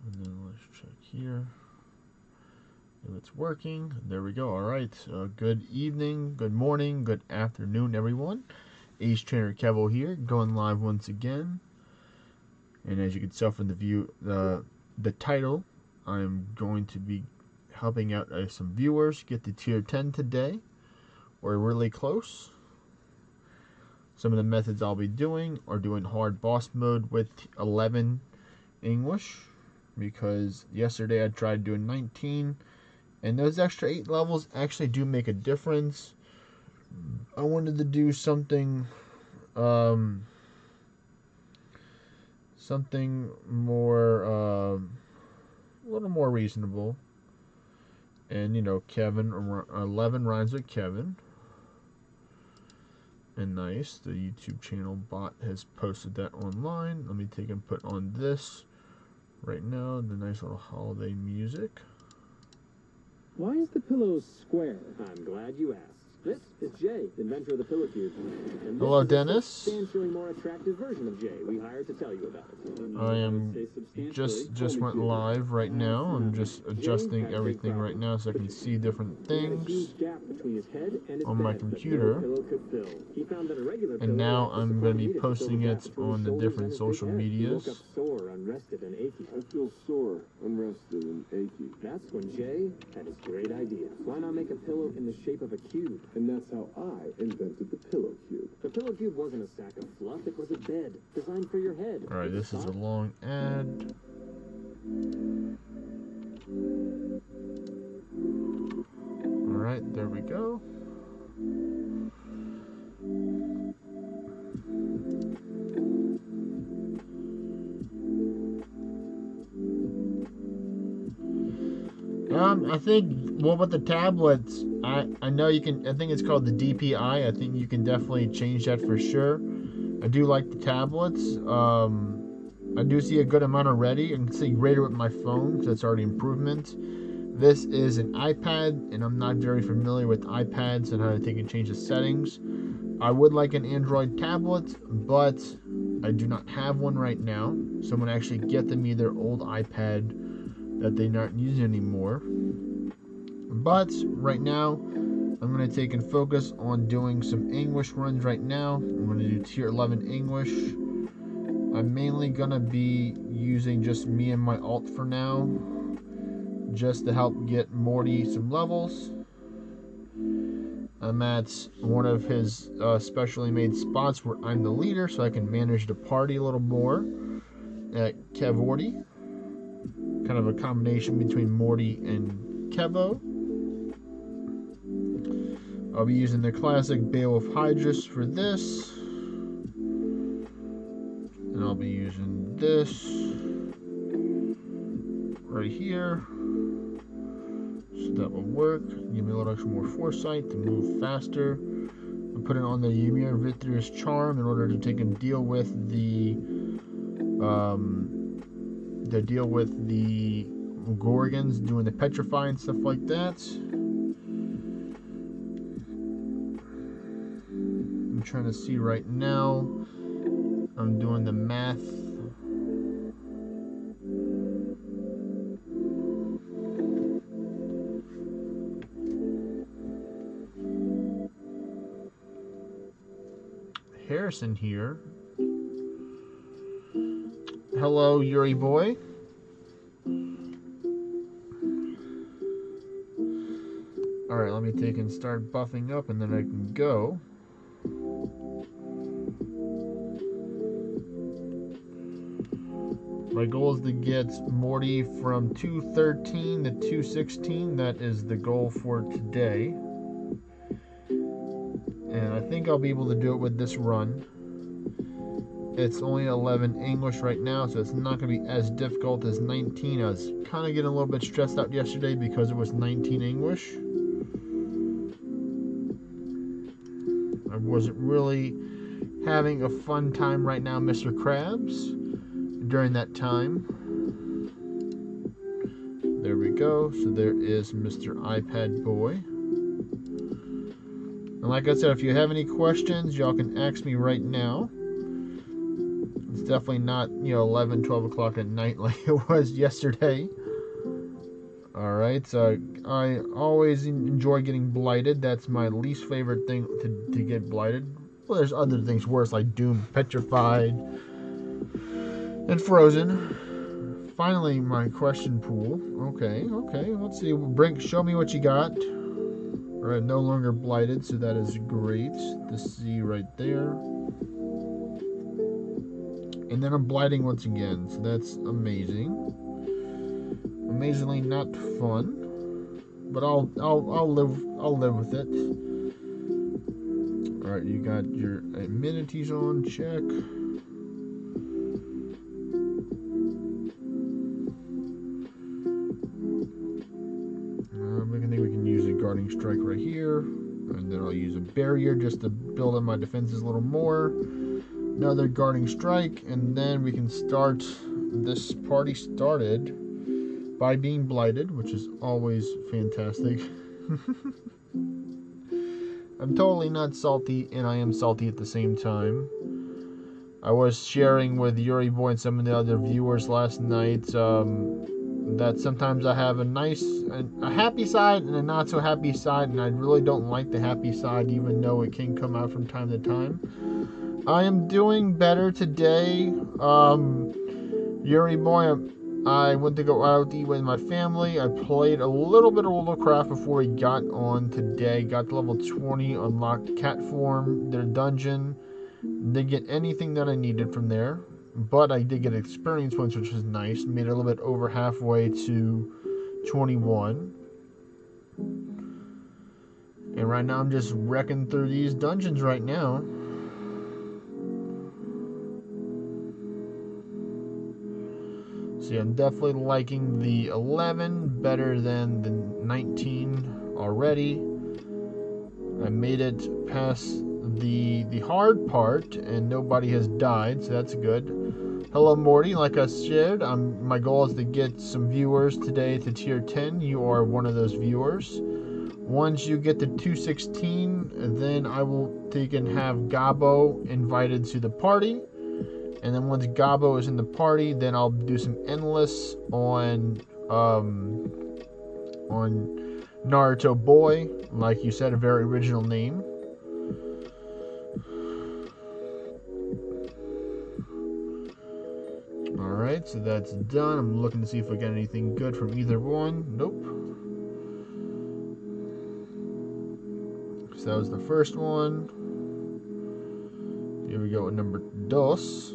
And then let's check here if it's working. There we go. All right. Good evening, good morning, good afternoon, everyone. Ace Trainer Kevo here, going live once again. And as you can tell from the title, I'm going to be helping out some viewers get the tier 10 today. We're really close. Some of the methods I'll be doing are doing hard boss mode with 11 English, because yesterday I tried doing 19, and those extra 8 levels actually do make a difference. I wanted to do something more a little more reasonable. And, you know, Kevin, 11 rhymes with Kevin. And nice, the YouTube channel bot has posted that online. Let me take and put on this right now, the nice little holiday music. Why is the pillow square? I'm glad you asked. This is Jay, inventor of the Pillow Cube. And hello, this Dennis. Is a substantially more attractive version of Jay we hired to tell you about it. I am just went live right now. I'm just adjusting everything right now so I can see different things on my computer. And now I'm going to be posting it on the different social medias. I feel sore, unrested, and achy. That's when Jay had his great idea. Why not make a pillow in the shape of a cube? And that's how I invented the Pillow Cube. The Pillow Cube wasn't a sack of fluff, it was a bed designed for your head. Alright, this is a long ad. Alright, there we go. I think, what about the tablets? I know you can, I think it's called the DPI. I think you can definitely change that for sure. I do like the tablets. I do see a good amount already. I can see greater with my phone, because that's already improvement. This is an iPad, and I'm not very familiar with iPads and how to take and change the settings. I would like an Android tablet, but I do not have one right now. So I'm going to actually get them either old iPad that they're not using anymore. But right now, I'm going to take and focus on doing some English runs right now. I'm going to do tier 11 English. I'm mainly going to be using just me and my alt for now, just to help get Morty some levels. I'm at one of his specially made spots where I'm the leader, so I can manage the party a little more at Kevorty. Kind of a combination between Morty and Kevo. I'll be using the classic Beowulf Hydrus for this. And I'll be using this right here. So that will work. Give me a little extra more foresight to move faster. I'm putting on the Ymir Victor's Charm in order to take and deal with the Gorgons, doing the petrify and stuff like that. I'm trying to see right now. I'm doing the math. Harrison here. Hello, Yuri boy. Alright, let me take and start buffing up, and then I can go. My goal is to get Morty from 213 to 216. That is the goal for today. And I think I'll be able to do it with this run. It's only 11 English right now, so it's not going to be as difficult as 19. I was kind of getting a little bit stressed out yesterday because it was 19 English. I wasn't really having a fun time right now, Mr. Krabs, during that time. There we go. So there is Mr. iPad Boy. And like I said, if you have any questions, y'all can ask me right now. It's definitely not, 11, 12 o'clock at night like it was yesterday. Alright, so I always enjoy getting blighted. That's my least favorite thing to get blighted. Well, there's other things worse like Doom, Petrified, and Frozen. Finally, my question pool. Okay, let's see. Show me what you got. Alright, no longer blighted, so that is great to see right there. And then I'm blighting once again, so that's amazing. Amazingly not fun, but I'll live with it. All right, you got your amenities on check. I think we can use a guarding strike right here, and then I'll use a barrier just to build up my defenses a little more. Another guarding strike, and then we can start. This party started by being blighted, which is always fantastic. I'm totally not salty, and I am salty at the same time. I was sharing with Yuri Boy and some of the other viewers last night that sometimes I have a happy side and a not so happy side, and I really don't like the happy side, even though it can come out from time to time. I am doing better today. Yuri Boy, I went to go out to eat with my family. I played a little bit of World of Warcraft before we got on today. Got to level 20, unlocked cat form, their dungeon. Didn't get anything that I needed from there, but I did get experience points, which was nice. Made it a little bit over halfway to 21. And right now I'm just wrecking through these dungeons right now. See, I'm definitely liking the 11 better than the 19 already. I made it past the hard part, and nobody has died, so that's good. Hello, Morty. Like I shared, my goal is to get some viewers today to tier 10. You are one of those viewers. Once you get to 216, then I will take and have Gabo invited to the party. And then once Gabo is in the party, then I'll do some endless on Naruto Boy, like you said, a very original name. Alright, so that's done. I'm looking to see if I get anything good from either one. Nope. So that was the first one. Here we go with number dos.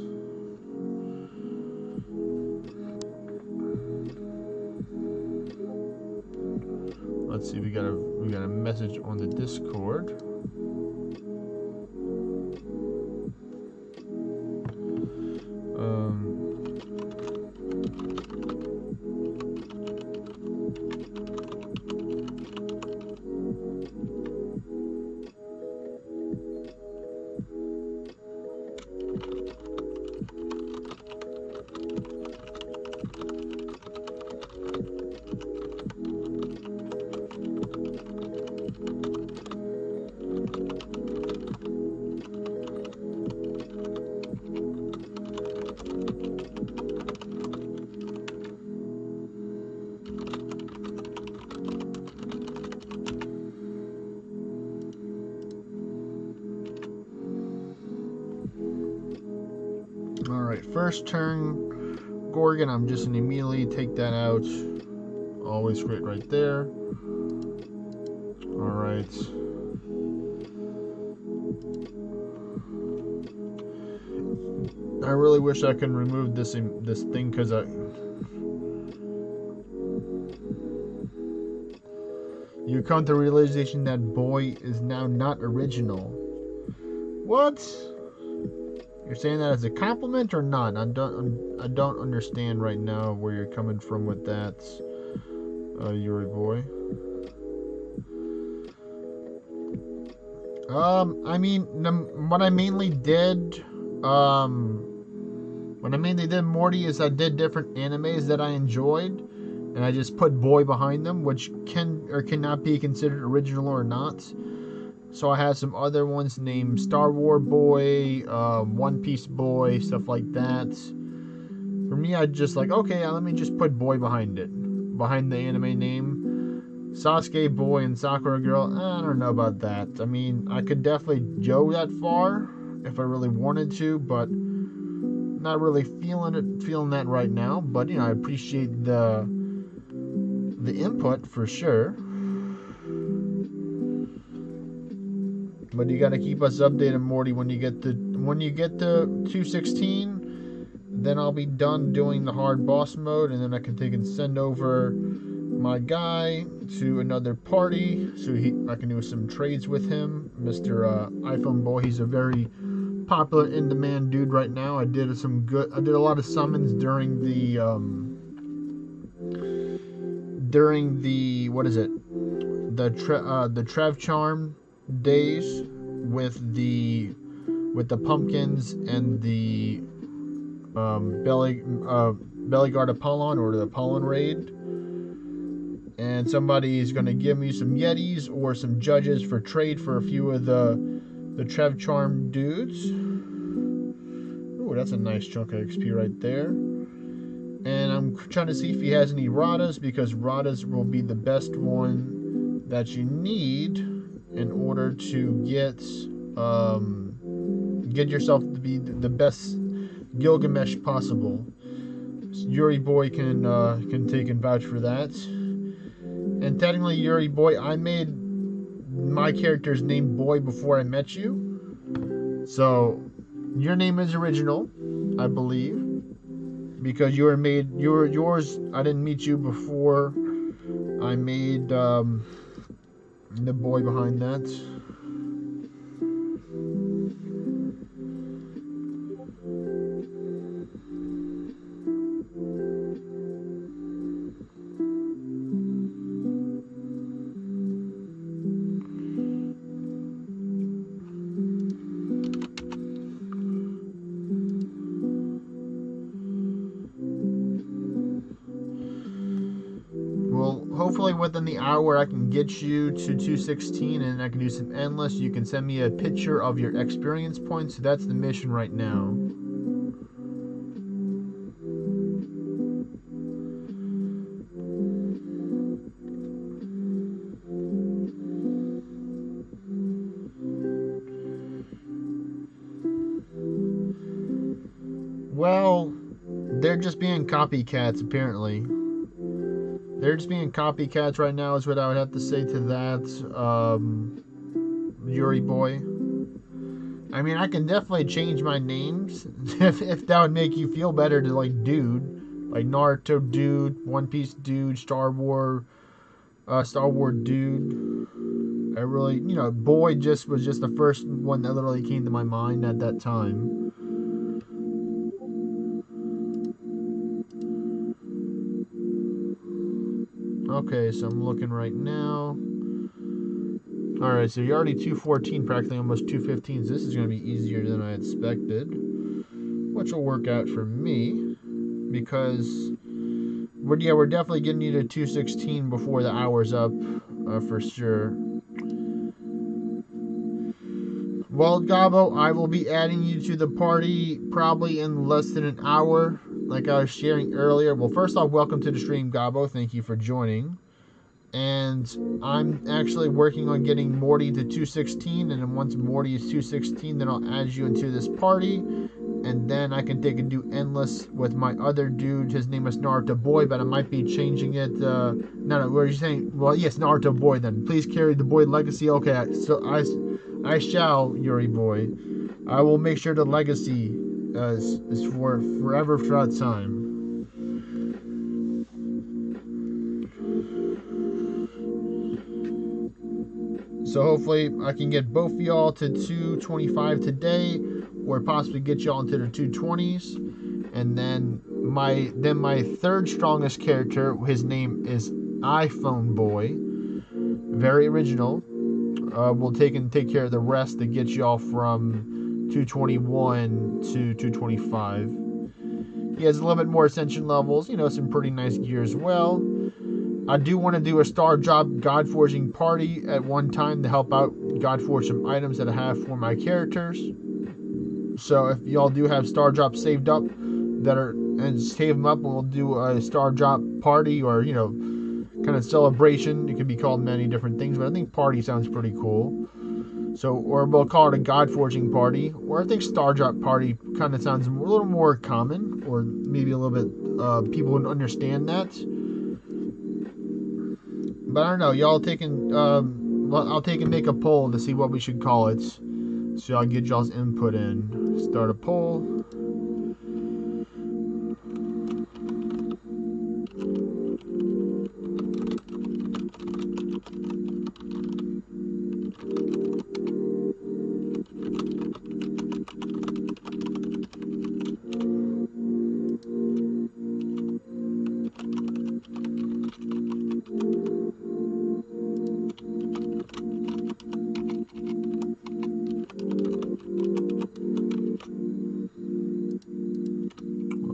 Let's see, we got a message on the Discord. Alright, first turn Gorgon, I'm just going to immediately take that out. Always great right there. Alright. I really wish I could remove this thing, because you come to the realization that boy is now not original. What? You're saying that as a compliment or not? I don't understand right now where you're coming from with that, Yuri Boy. I mean, what I mainly did, Morty, is I did different animes that I enjoyed, and I just put boy behind them, which can or cannot be considered original or not. So I have some other ones named Star Wars Boy, One Piece Boy, stuff like that. For me, I just like, okay, let me just put boy behind it, behind the anime name. Sasuke Boy and Sakura Girl, I don't know about that. I mean, I could definitely go that far if I really wanted to, but not really feeling that right now. But you know, I appreciate the input for sure. But you gotta keep us updated, Morty. When you get to 216, then I'll be done doing the hard boss mode, and then I can take and send over my guy to another party, so I can do some trades with him, Mr. iPhone Boy. He's a very popular in-demand dude right now. I did a lot of summons during the what is it? The Trev Charm days with the pumpkins and the belly guard Apollon, or the Apollon raid. And somebody's gonna give me some Yetis or some judges for trade for a few of the Trev Charm dudes. Ooh, that's a nice chunk of XP right there. And I'm trying to see if he has any Radas, because Radas will be the best one that you need in order to get yourself to be the best Gilgamesh possible. Yuri Boy can take and vouch for that. And technically, Yuri Boy, I made my character's name Boy before I met you. So your name is original, I believe, because yours. I didn't meet you before I made the boy behind that. Hopefully within the hour I can get you to 216, and I can do some endless. You can send me a picture of your experience points. So that's the mission right now. Well, they're just being copycats apparently. They're just being copycats right now, is what I would have to say to that, Yuri Boy. I mean, I can definitely change my names if that would make you feel better, to like dude, like Naruto dude, One Piece dude, Star Wars dude. I really, Boy was just the first one that literally came to my mind at that time. Okay, so I'm looking right now. Alright, so you're already 214, practically almost 215, so this is going to be easier than I expected. Which will work out for me, because we're definitely getting you to 216 before the hour's up, for sure. Well, Gabo, I will be adding you to the party probably in less than an hour, like I was sharing earlier. Well, first off, welcome to the stream, Gabo. Thank you for joining. And I'm actually working on getting Morty to 216, and then once Morty is 216, then I'll add you into this party, and then I can take and do endless with my other dude. His name is Naruto Boy, but I might be changing it. No, what are you saying? Well, yes, Naruto Boy then. Please carry the Boy legacy. Okay, so I shall, Yuri Boy. I will make sure the legacy is for forever throughout time. So hopefully I can get both of y'all to 225 today, or possibly get y'all into the 220s. And then my third strongest character, his name is iPhone Boy. Very original. We'll take care of the rest to get y'all from 221 to 225. He has a little bit more ascension levels, some pretty nice gear as well. I do want to do a Star Drop God Forging party at one time to help out God Forge some items that I have for my characters. So if y'all do have Star Drops saved up that are, and save them up, we'll do a Star Drop party, or kind of celebration. It could be called many different things, but I think party sounds pretty cool. So, or we'll call it a God Forging party, or I think Star Drop party kind of sounds a little more common, or maybe a little bit people would understand that. But I don't know. Y'all taking well, I'll take and make a poll to see what we should call it. So I'll get y'all's input in. Start a poll.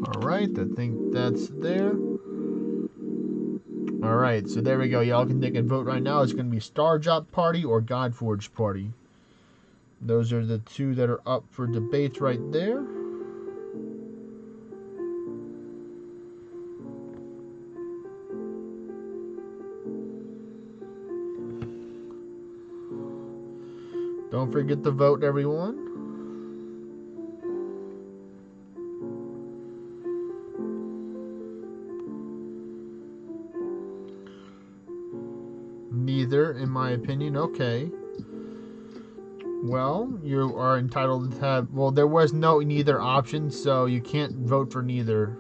Alright, I think that's there. Alright, so there we go. Y'all can take a vote right now. It's going to be Star Drop Party or God Forge Party. Those are the two that are up for debate right there. Don't forget to vote, everyone. Neither, in my opinion. Okay. Well, you are entitled to have... Well, there was no neither option, so you can't vote for neither.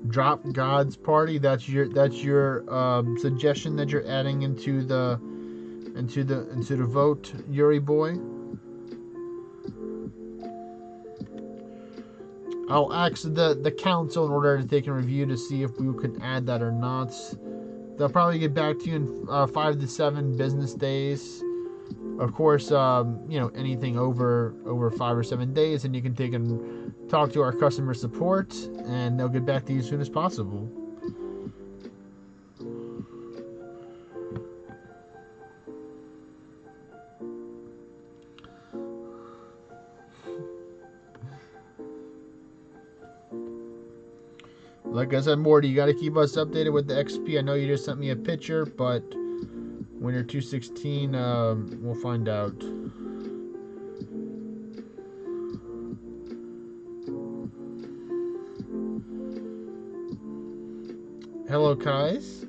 Drop God's Party. That's your suggestion that you're adding into the vote, Yuri boy. I'll ask the council in order to take a review to see if we could add that or not. They'll probably get back to you in 5 to 7 business days. Of course, anything over 5 or 7 days, and you can take and talk to our customer support, and they'll get back to you as soon as possible. Like I said, Morty, you got to keep us updated with the XP. I know you just sent me a picture, but when you're 216, we'll find out. Hello, Kais.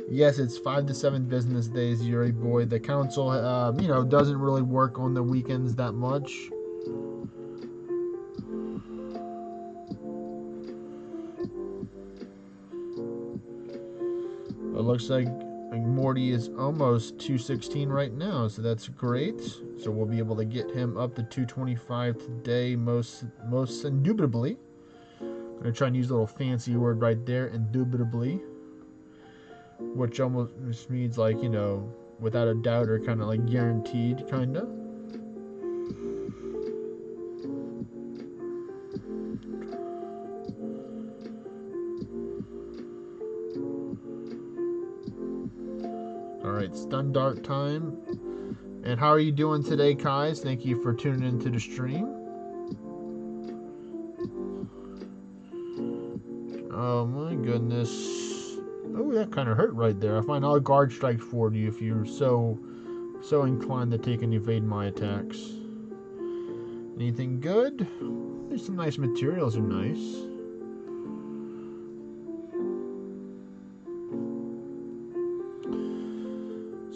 Yes, it's 5 to 7 business days, Yuri boy. The council, doesn't really work on the weekends that much. It looks like Morty is almost 216 right now, so that's great. So we'll be able to get him up to 225 today, most indubitably. I'm gonna try and use a little fancy word right there, indubitably, which almost means like, without a doubt, or kind of like guaranteed, kind of. Alright, stun dart time. And how are you doing today, Kais? Thank you for tuning into the stream. Oh my goodness. Oh, that kind of hurt right there. I find I'll guard strike for you if you're so inclined to take and evade my attacks. Anything good? There's some nice materials, are nice.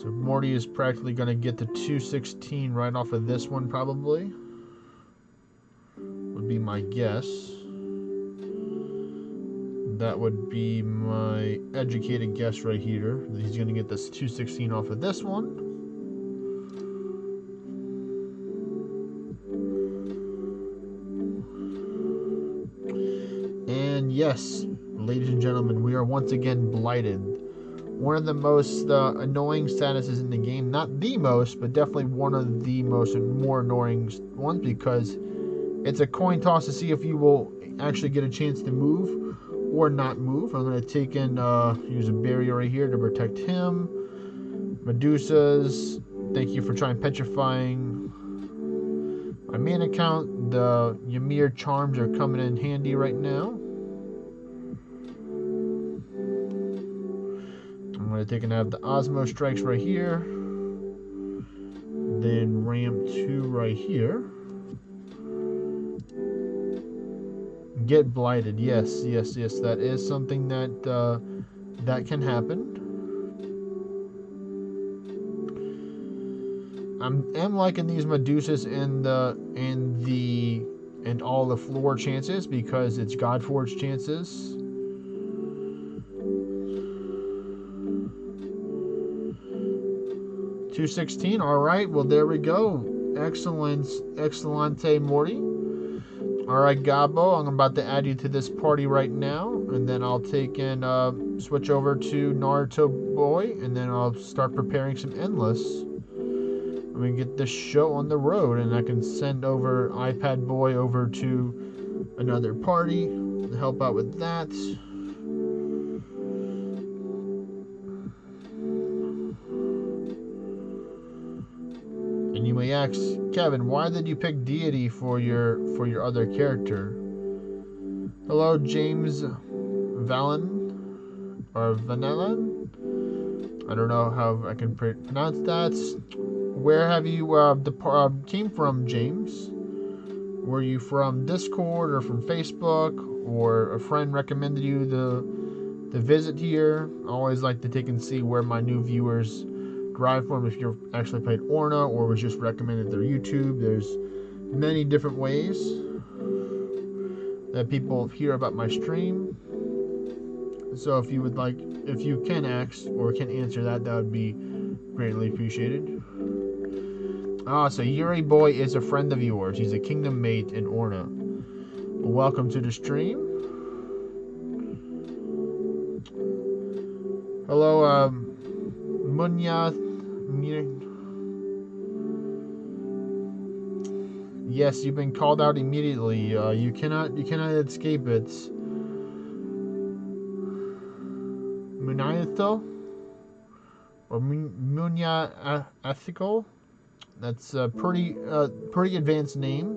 So Morty is practically going to get to 216 right off of this one, probably. Would be my guess. That would be my educated guess right here. He's going to get this 216 off of this one. And yes, Ladies and gentlemen, we are once again blighted. One of the most annoying statuses in the game. Not the most, but definitely one of the most and more annoying ones, because it's a coin toss to see if you will actually get a chance to move or not move. I'm going to take in, use a barrier right here to protect him. Medusas, thank you for trying petrifying my main account. The Ymir charms are coming in handy right now. I'm going to take and have the Osmo strikes right here. Then ramp 2 right here. Get blighted. Yes, yes, yes. That is something that that can happen. I'm liking these Medusas and all the floor chances, because it's Godforge chances. $216. All right. Well, there we go. Excellente, Morty. All right, Gabo. I'm about to add you to this party right now, and then I'll take and switch over to Naruto Boy, and then I'll start preparing some endless. I'm gonna get this show on the road, and I can send over iPad Boy over to another party to help out with that. And you may ask, Kevin, why did you pick Deity for your other character? Hello, James Valen or Vanellan. I don't know how I can pronounce that. Where have you came from, James? Were you from Discord or from Facebook, or a friend recommended you the visit here? I always like to take and see where my new viewers derive from. If you've actually played Orna or was just recommended their YouTube, there's many different ways that people hear about my stream. So if you can ask or can answer that, that would be greatly appreciated. So Yuri Boy is a friend of yours. He's a kingdom mate in Orna. Well, welcome to the stream. Hello, Munya. Yes, you've been called out immediately. You cannot escape it. Muniato or Munya Ethical. That's a pretty advanced name.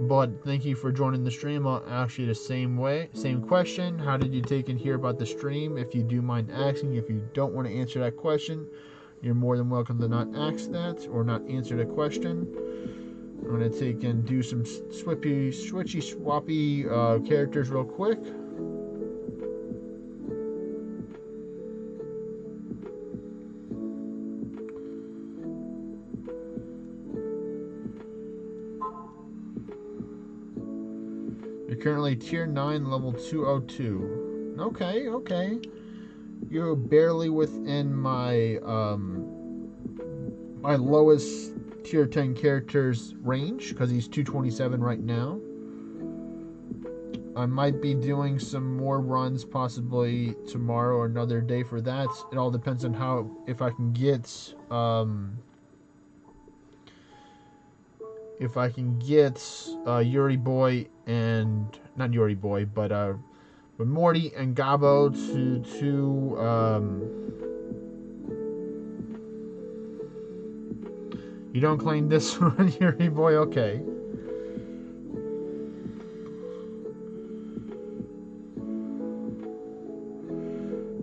But thank you for joining the stream. I'll ask you the same question. How did you take and hear about the stream? If you do mind asking, if you don't want to answer that question, you're more than welcome to not ask that or not answer the question. I'm going to take and do some switchy swappy characters real quick. You're currently tier 9, level 202. Okay. You're barely within my my lowest tier 10 characters range, because he's 227 right now. I might be doing some more runs possibly tomorrow or another day for that. It all depends on if I can get Yuri Boy and not Yuri Boy, but Morty and Gabo to you don't claim this one, Yuri Boy? Okay.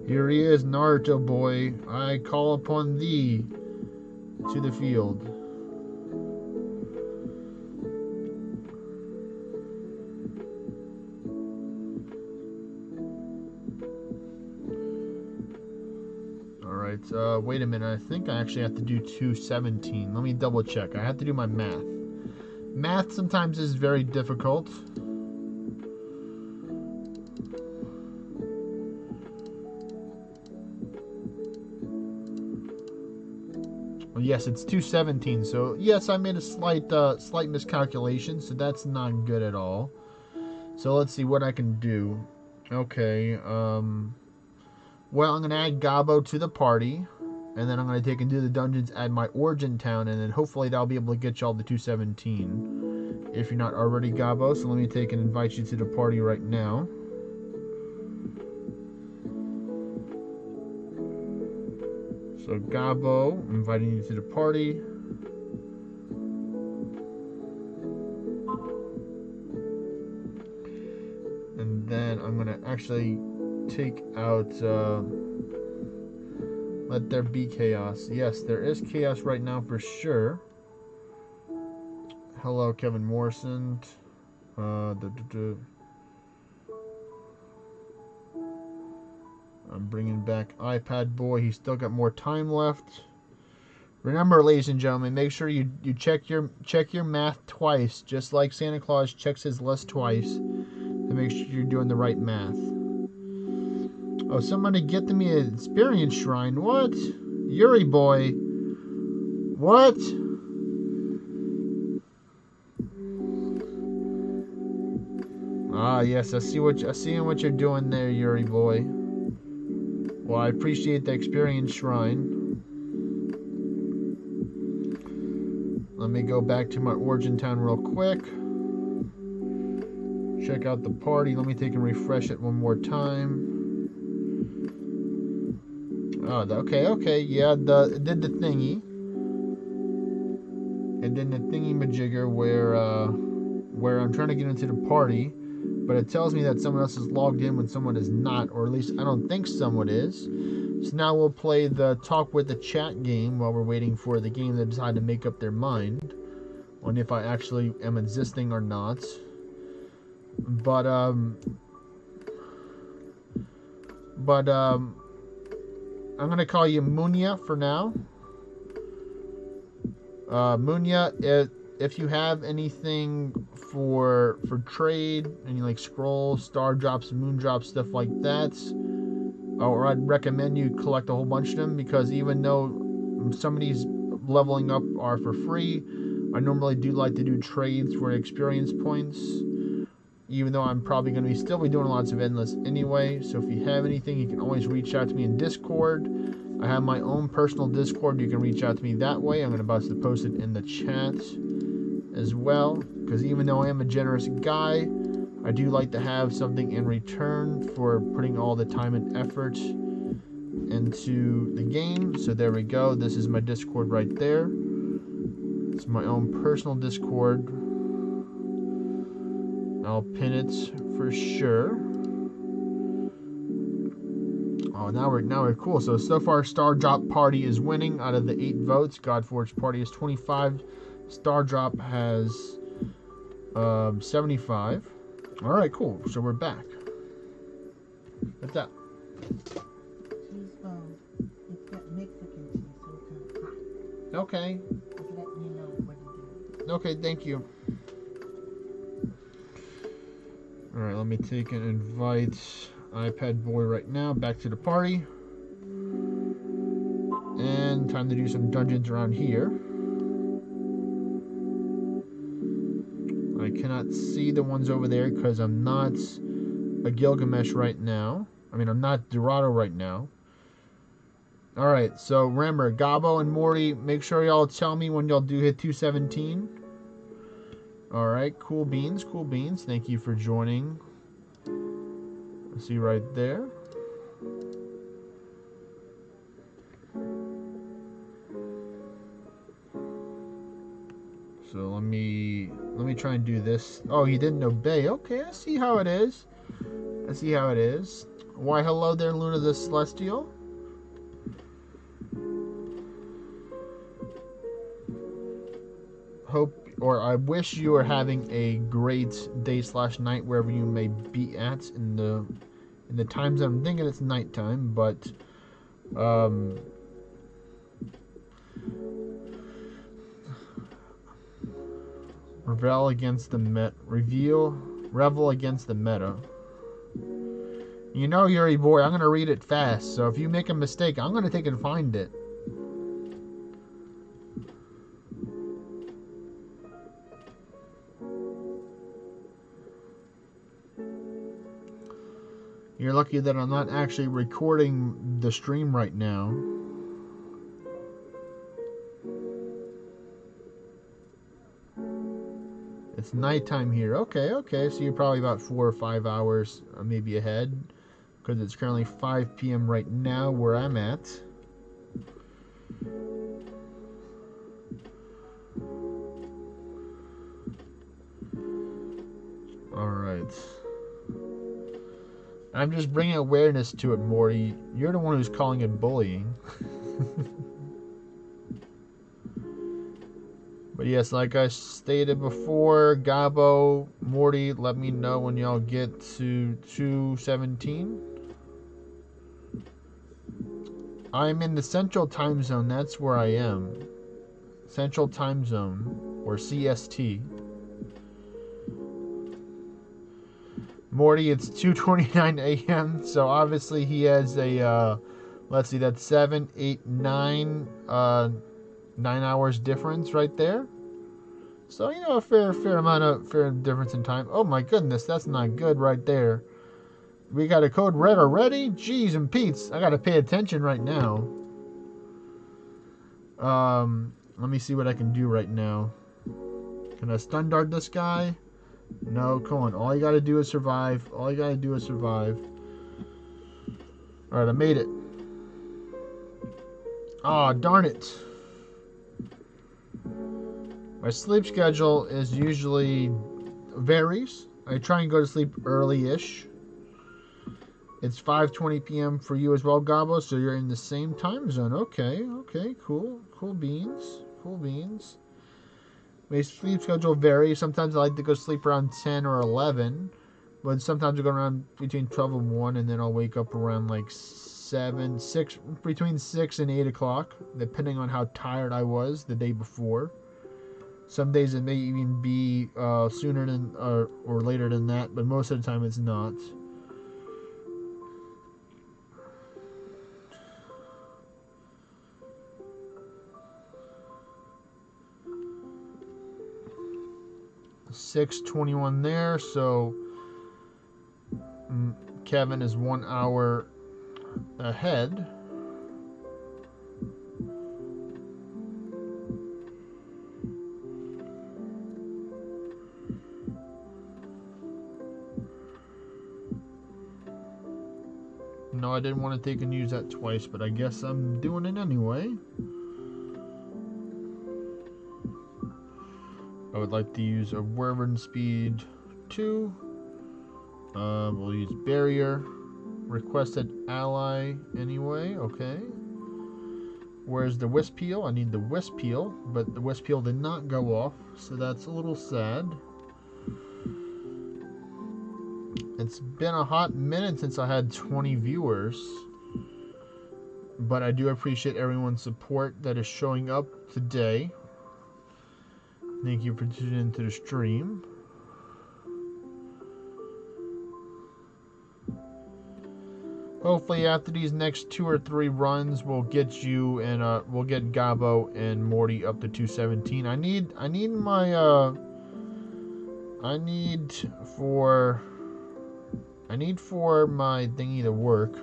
Here he is, Naruto Boy. I call upon thee to the field. Wait a minute. I think I actually have to do 217. Let me double check. I have to do my math. Math sometimes is very difficult. Well, yes, it's 217. So yes, I made a slight miscalculation. So that's not good at all. So let's see what I can do. Okay, well, I'm going to add Gabo to the party, and then I'm going to take and do the dungeons at my origin town, and then hopefully that'll be able to get y'all the 217, if you're not already Gabo. So let me take and invite you to the party right now. So Gabo, I'm inviting you to the party. And then I'm going to actually take out... let there be chaos. Yes, there is chaos right now for sure. Hello, Kevin Morrison. I'm bringing back iPad Boy. He's still got more time left. Remember, ladies and gentlemen, make sure you check your math twice, just like Santa Claus checks his list twice, to make sure you're doing the right math. Oh, somebody get me an experience shrine. What? Yuri boy. What? Ah, yes, I see what you're doing there, Yuri boy. Well, I appreciate the experience shrine. Let me go back to my origin town real quick. Check out the party. Let me take and refresh it one more time. Oh, okay, yeah, it did the thingy. It did the thingy majigger where I'm trying to get into the party, but it tells me that someone else is logged in when someone is not, or at least I don't think someone is. So now we'll play the talk with the chat game while we're waiting for the game to decide to make up their mind on if I actually am existing or not. But I'm gonna call you Munya for now. Munya, if you have anything for trade, any like scrolls, star drops, moon drops, stuff like that, or I'd recommend you collect a whole bunch of them, because even though some of these leveling up are for free, I normally do like to do trades for experience points, even though I'm probably going to still be doing lots of endless anyway. So if you have anything, you can always reach out to me in Discord. I have my own personal Discord. You can reach out to me that way. I'm going to post it in the chat as well, because even though I am a generous guy, I do like to have something in return for putting all the time and effort into the game. So there we go. This is my Discord right there. It's my own personal Discord. I'll pin it for sure. Oh, now we're cool. So far, Star Drop Party is winning out of the 8 votes. Godforge Party is 25. Star Drop has 75. All right, cool. So we're back. What's that? Cheese, it's got Mexican cheese, so it's kind of hot. Okay. Just letting you know what it is. Okay, thank you. All right, let me take and invite iPad Boy right now back to the party. And time to do some dungeons around here. I cannot see the ones over there because I'm not a Gilgamesh right now. I mean, I'm not Dorado right now. Alright, so remember, Gabo and Morty, make sure y'all tell me when y'all do hit 217. Alright, cool beans, cool beans. Thank you for joining. I see right there. So let me try and do this. Oh, he didn't obey. Okay, I see how it is. I see how it is. Why, hello there, Luna the Celestial. Hope, or I wish you are having a great day/night wherever you may be at in the times. I'm thinking it's nighttime, but revel against the revel against the meta. You know, Yuri boy, I'm gonna read it fast, so if you make a mistake, I'm gonna take and find it. You're lucky that I'm not actually recording the stream right now. It's nighttime here. Okay. So you're probably about 4 or 5 hours, maybe ahead, because it's currently 5 p.m. right now where I'm at. All right. I'm just bringing awareness to it, Morty. You're the one who's calling it bullying. But yes, like I stated before, Gabo, Morty, let me know when y'all get to 2:17. I'm in the Central Time Zone. That's where I am. Central Time Zone, or CST. Morty, it's 2:29 a.m. So obviously he has a, let's see, that's 7, 8, 9, 9 hours difference right there. So, you know, a fair difference in time. Oh my goodness, that's not good right there. We got a code red already? Jeez and Pete's. I gotta pay attention right now. Let me see what I can do right now. Can I stun dart this guy? No, come on. All you gotta do is survive. Alright, I made it. Aw, darn it. My sleep schedule is usually varies. I try and go to sleep early-ish. It's 5:20 p.m. for you as well, Gabo, so you're in the same time zone. Okay, cool. Cool beans. My sleep schedule varies. Sometimes I like to go sleep around 10 or 11, but sometimes I go around between 12 and 1, and then I'll wake up around like 7, 6, between 6 and 8 o'clock, depending on how tired I was the day before. Some days it may even be sooner than or later than that, but most of the time it's not. $6:21 there, so Kevin is 1 hour ahead. No, I didn't want to take and use that twice, but I guess I'm doing it anyway. I would like to use a Wyvern Speed 2. We'll use Barrier. Requested ally anyway, okay. Where's the Wisp Peel? I need the Wisp Peel, but the Wisp Peel did not go off, so that's a little sad. It's been a hot minute since I had 20 viewers, but I do appreciate everyone's support that is showing up today. Thank you for tuning into the stream. Hopefully after these next 2 or 3 runs, we'll get you and we'll get Gabo and Morty up to 217. I need for my thingy to work,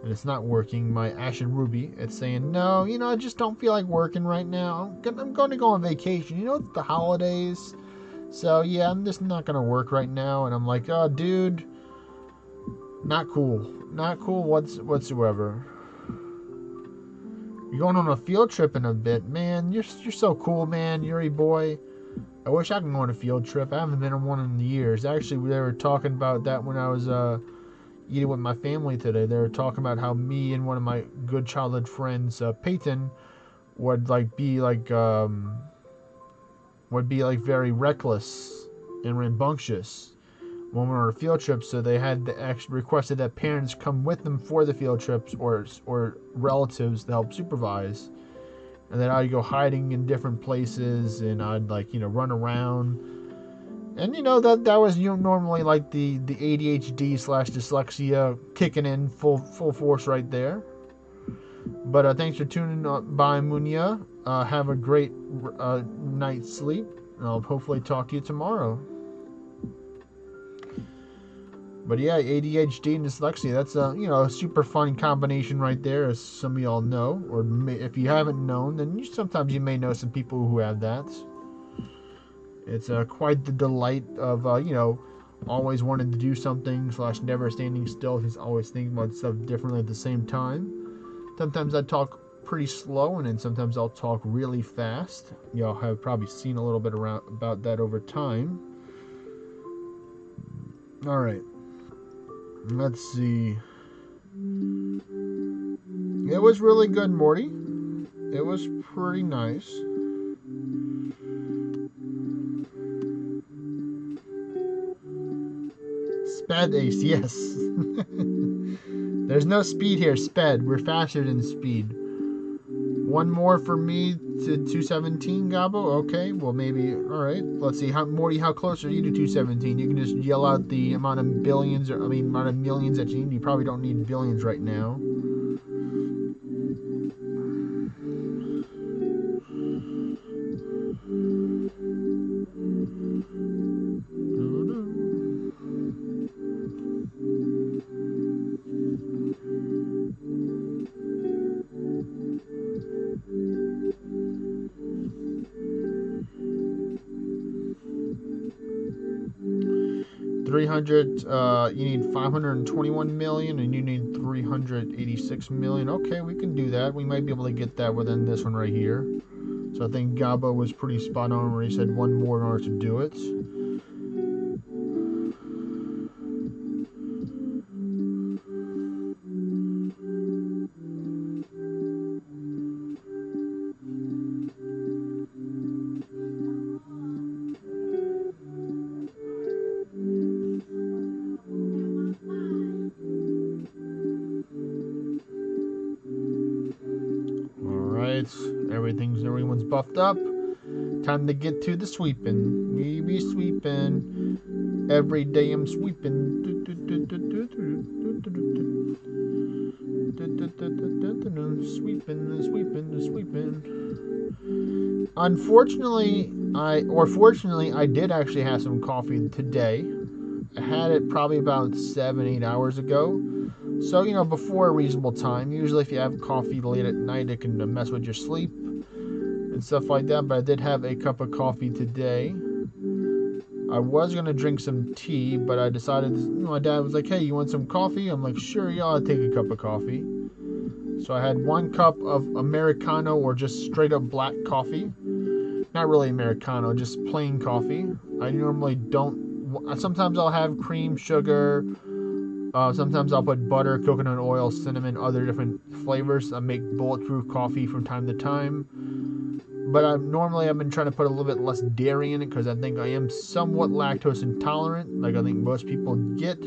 and it's not working. My Ashen Ruby, it's saying no. You know, I just don't feel like working right now. I'm going to go on vacation. You know, it's the holidays, so yeah, I'm just not gonna work right now. And I'm like, oh, dude, not cool whatsoever. You're going on a field trip in a bit, man. You're so cool, man, Yuri boy. I wish I could go on a field trip. I haven't been on one in years. Actually, they were talking about that when I was eating with my family today. They were talking about how me and one of my good childhood friends, Peyton, would be very reckless and rambunctious when we were on a field trip. So they had requested that parents come with them for the field trips, or relatives to help supervise. And then I'd go hiding in different places, and I'd run around. And that was normally like the ADHD / dyslexia kicking in full force right there. But thanks for tuning by, Munya. Have a great night's sleep, and I'll hopefully talk to you tomorrow. But yeah, ADHD and dyslexia, that's a, you know, a super fun combination right there, as some of y'all know. Or if you haven't known, then sometimes you may know some people who have that. It's quite the delight of, you know, always wanting to do something / never standing still. Just always thinking about stuff differently at the same time. Sometimes I talk pretty slow, and then sometimes I'll talk really fast. Y'all have probably seen a little bit about that over time. All right. Let's see. It was really good, Morty. It was pretty nice. Sped Ace, yes. There's no speed here. Sped. We're faster than speed. One more for me to 217, Gabo. Okay, well maybe. All right. Let's see. Morty, how close are you to 217? You can just yell out the amount of billions, amount of millions that you need. You probably don't need billions right now. You need 521 million, and you need 386 million. Okay, we can do that. We might be able to get that within this one right here. So I think Gabo was pretty spot on where he said one more in order to do it. Everyone's buffed up. Time to get to the sweeping. We be sweeping. Every day I'm sweeping. Sweeping. Unfortunately, fortunately, I did actually have some coffee today. I had it probably about 7-8 hours ago. So, you know, before a reasonable time. Usually if you have coffee late at night, it can mess with your sleep and stuff like that. But I did have a cup of coffee today. I was going to drink some tea, but I decided, my dad was like, hey, you want some coffee? I'm like, sure, yeah, I'll take a cup of coffee. So I had 1 cup of Americano, or just straight up black coffee. Not really Americano, just plain coffee. I normally don't, sometimes I'll have cream, sugar, sometimes I'll put butter, coconut oil, cinnamon, other different flavors. I make bulletproof coffee from time to time. But I've been trying to put a little bit less dairy in it because I think I am somewhat lactose intolerant, like I think most people get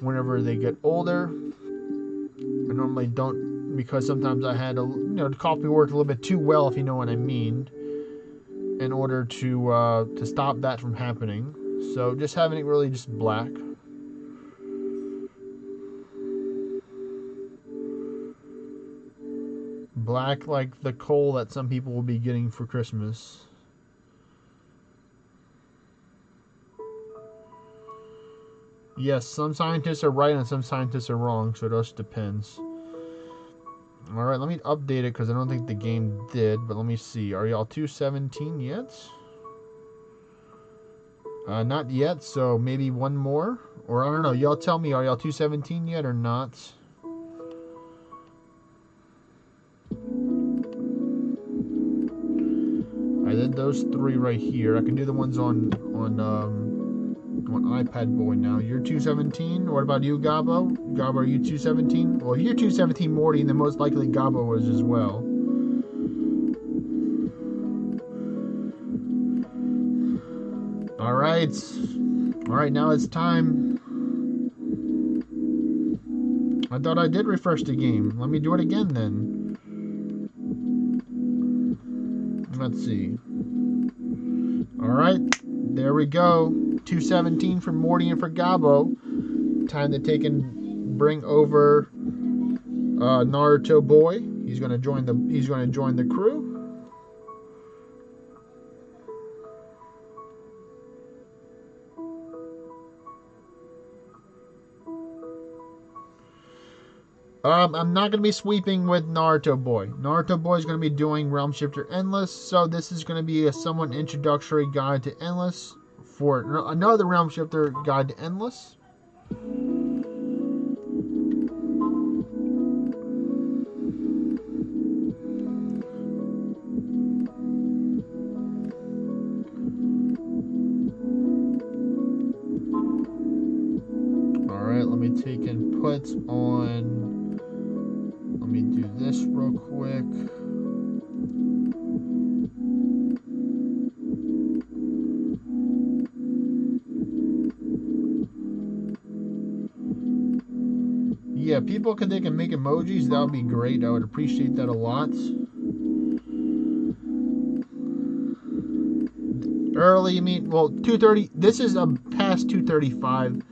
whenever they get older. I normally don't, because sometimes I had the coffee worked a little bit too well, if you know what I mean, in order to stop that from happening. So just having it really just black. Black like the coal that some people will be getting for Christmas. Yes, some scientists are right and some scientists are wrong, so it just depends. Alright, let me update it because I don't think the game did, but let me see. Are y'all 217 yet? Not yet, so maybe one more? Or I don't know, y'all tell me, are y'all 217 yet or not? I did those 3 right here. I can do the ones on iPad Boy now. You're 217. What about you, Gabo? Gabo, are you 217? Well, if you're 217, Morty, then most likely Gabo was as well. All right. Now it's time. I thought I did refresh the game. Let me do it again then. Let's see. All right, there we go. 217 for Morty and for Gabo. Time to take and bring over Naruto Boy. He's gonna join the crew. I'm not going to be sweeping with Naruto Boy. Naruto Boy is going to be doing Realm Shifter Endless, so this is going to be a somewhat introductory guide to Endless for another Realm Shifter guide to Endless. Alright, let me take inputs on. Let me do this real quick. Yeah, people they can make emojis, that would be great. I would appreciate that a lot. Early, I mean, well, 230. This is a past 235.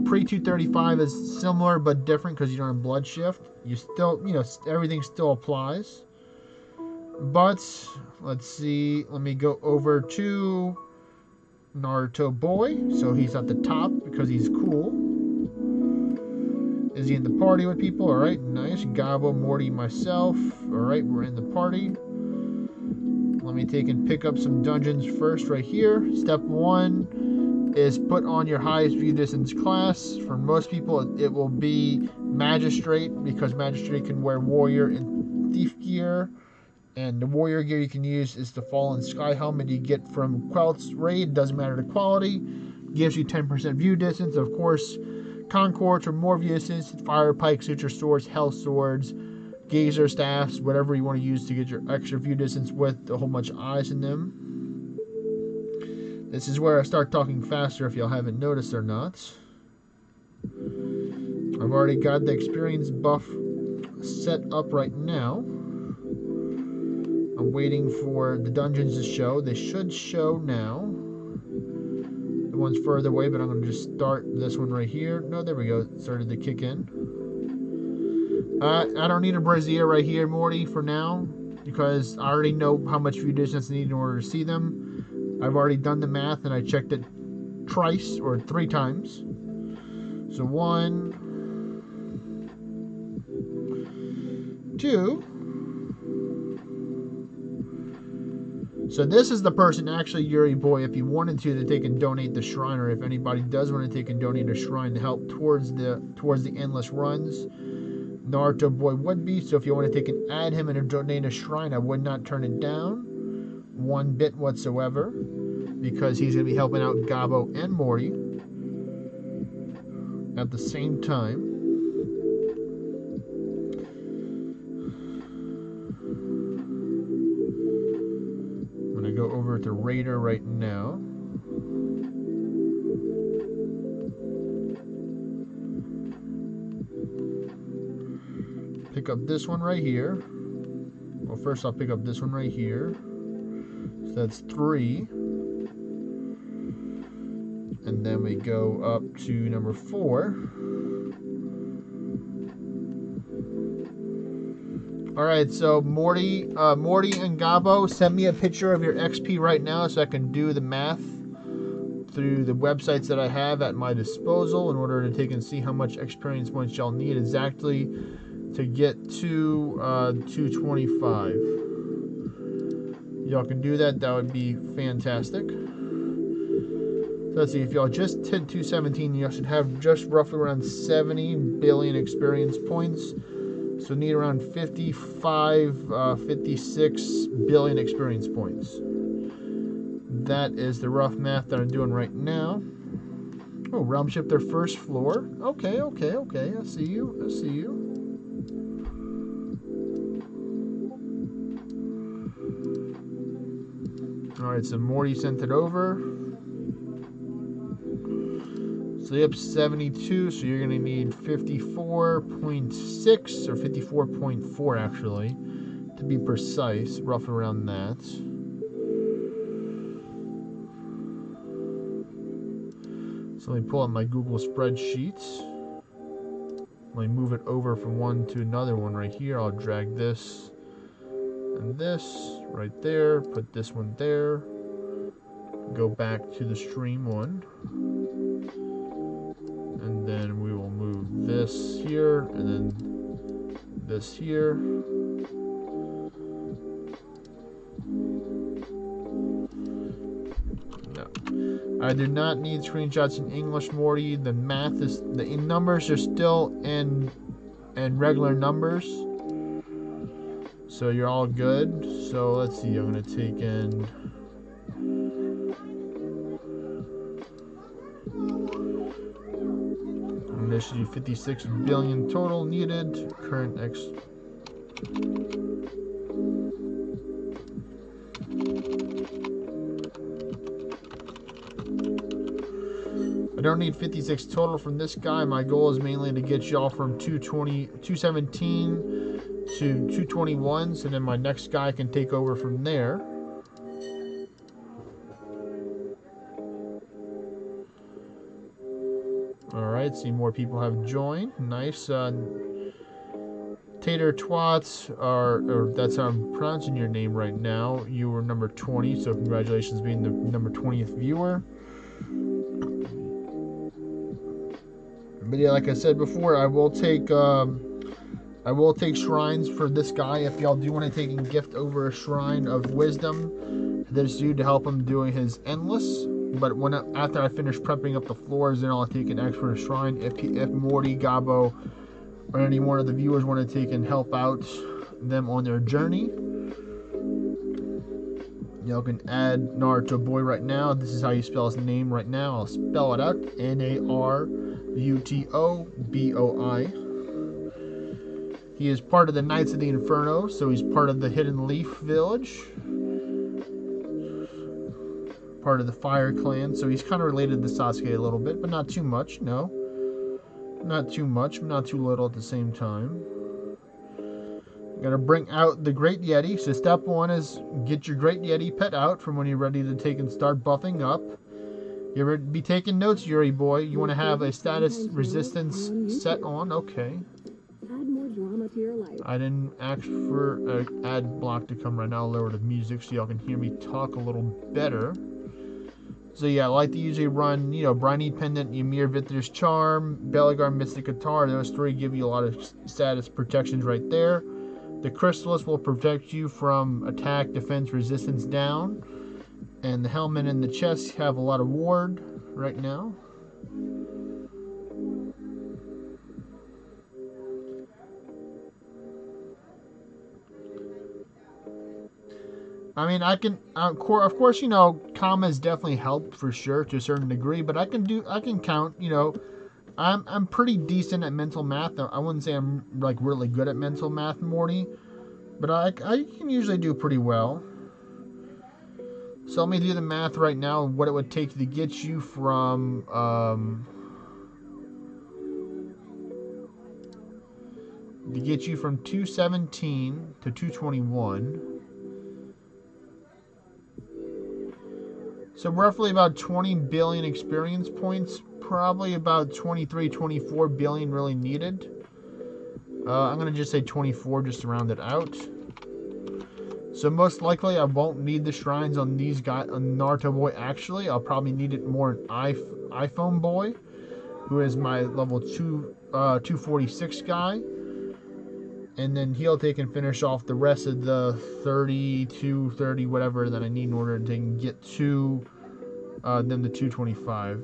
Pre 235 is similar but different because you don't have blood shift. You still, everything still applies. But let's see. Let me go over to Naruto Boy. So he's at the top because he's cool. Is he in the party with people? All right, nice. Gabo, Morty, myself. All right, we're in the party. Let me take and pick up some dungeons first right here. Step 1 is put on your highest view distance class. For most people, it will be Magistrate because Magistrate can wear Warrior and Thief gear. And the Warrior gear you can use is the Fallen Sky Helmet you get from Quelt's Raid. Doesn't matter the quality. Gives you 10% view distance. Of course, Concords for more view distance. Fire Pike, Suture Swords, Hell Swords, Gazer Staffs, whatever you want to use to get your extra view distance with a whole bunch of eyes in them. This is where I start talking faster if y'all haven't noticed or not. I've already got the experience buff set up right now. I'm waiting for the dungeons to show. They should show now. The one's further away, but I'm going to just start this one right here. No, there we go. It started to kick in. I don't need a brazier right here, Morty, for now, because I already know how much view distance I need in order to see them. I've already done the math, and I checked it twice, or 3 times. So 1, 2. So this is the person, actually, Yuri Boy, if you wanted to, that they can donate the shrine, or if anybody does want to take and donate a shrine to help towards the endless runs, Naruto Boy would be. So if you want to take and add him and donate a shrine, I would not turn it down 1 bit whatsoever, because he's going to be helping out Gabo and Morty at the same time. I'm going to go over to Raider right now. Pick up this one right here. Well, first I'll pick up this one right here. So that's 3. And then we go up to number 4. Alright, so Morty and Gabo, send me a picture of your XP right now so I can do the math through the websites that I have at my disposal in order to take and see how much experience points y'all need exactly to get to 225. Y'all can do that. That would be fantastic. So let's see. If y'all just hit 217, y'all should have just roughly around 70 billion experience points. So need around 56 billion experience points. That is the rough math that I'm doing right now. Oh, Realm Shifter first floor. Okay. I see you. Alright, so Morty sent it over. So yep, 72, so you're going to need 54.6 or 54.4 actually, to be precise, rough around that. So let me pull out my Google spreadsheets. Let me move it over from one to another one right here. I'll drag this and this right there, put this one there, go back to the stream one, and then we will move this this here, and then this here. No. I do not need screenshots in English, Morty. The math is, the numbers are still in regular numbers. So you're all good. So let's see, I'm going to take in... Initially 56 billion total needed. Current X. I don't need 56 total from this guy. My goal is mainly to get y'all from 217 to 221, so then my next guy can take over from there. Alright, see more people have joined. Nice. Tater Twats or that's how I'm pronouncing your name right now. You were number 20, so congratulations being the number 20th viewer. But yeah, like I said before, I will take shrines for this guy if y'all do want to take and gift over a shrine of wisdom to this dude to help him doing his endless. But after I finish prepping up the floors, then I'll take an extra shrine if Morty, Gabo, or any one of the viewers want to take and help out them on their journey. Y'all can add Naruto Boy right now. This is how you spell his name right now. I'll spell it out. N-A-R-U-T-O-B-O-I. He is part of the Knights of the Inferno, so he's part of the Hidden Leaf Village. Part of the Fire Clan, so he's kind of related to Sasuke a little bit, but not too much, no. Not too much, not too little at the same time. Gotta bring out the Great Yeti. So step one is get your Great Yeti pet out from when you're ready to take and start buffing up. You're be taking notes, Yuri boy. You want to have a status resistance set on. Okay. Add more drama to your life. I didn't ask for an ad block to come right now. I'll lower the music so y'all can hear me talk a little better. So yeah, I like to usually run, Briny Pendant, Ymir Vither's Charm, Belagar Mystic Guitar. Those three give you a lot of status protections right there. The Chrysalis will protect you from attack, defense, resistance down. And the helmet and the chest have a lot of ward right now. I mean, I can, of course, commas definitely help for sure to a certain degree, but I can count, I'm pretty decent at mental math. I wouldn't say I'm like really good at mental math, Morty, but I can usually do pretty well. So let me do the math right now, what it would take to get you from, 217 to 221. So roughly about 20 billion experience points, probably about 23, 24 billion really needed. I'm going to just say 24 just to round it out. So most likely I won't need the shrines on these guys, on Naruto Boy actually. I'll probably need it more on iPhone Boy, who is my level 246 guy. And then he'll take and finish off the rest of the 30 whatever that I need in order to get to them the 225.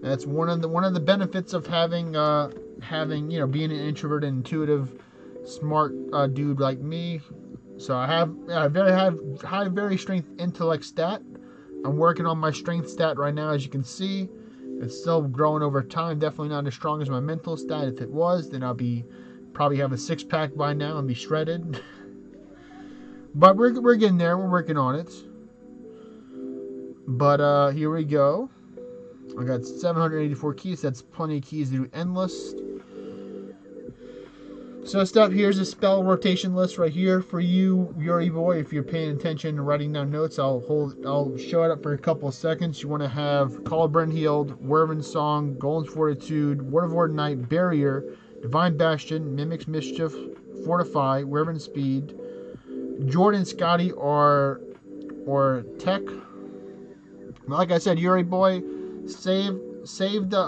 That's one of the benefits of having being an introvert and intuitive, smart dude like me. So I have very strength intellect stat. I'm working on my strength stat right now, as you can see. It's still growing over time. Definitely not as strong as my mental stat. If it was, then I'll probably have a 6-pack by now and be shredded. But we're getting there. We're working on it. But here we go. I got 784 keys. That's plenty of keys to do endless. So here's a spell rotation list right here for you, Yuri boy. If you're paying attention and writing down notes, I'll show it up for a couple of seconds. You want to have Call of Bren Healed, Werven Song, Golem's Fortitude, Word of Word Knight, Barrier, Divine Bastion, Mimic's Mischief, Fortify, Werven Speed, Jordan, Scotty, or Tech. Like I said, Yuri boy, Save the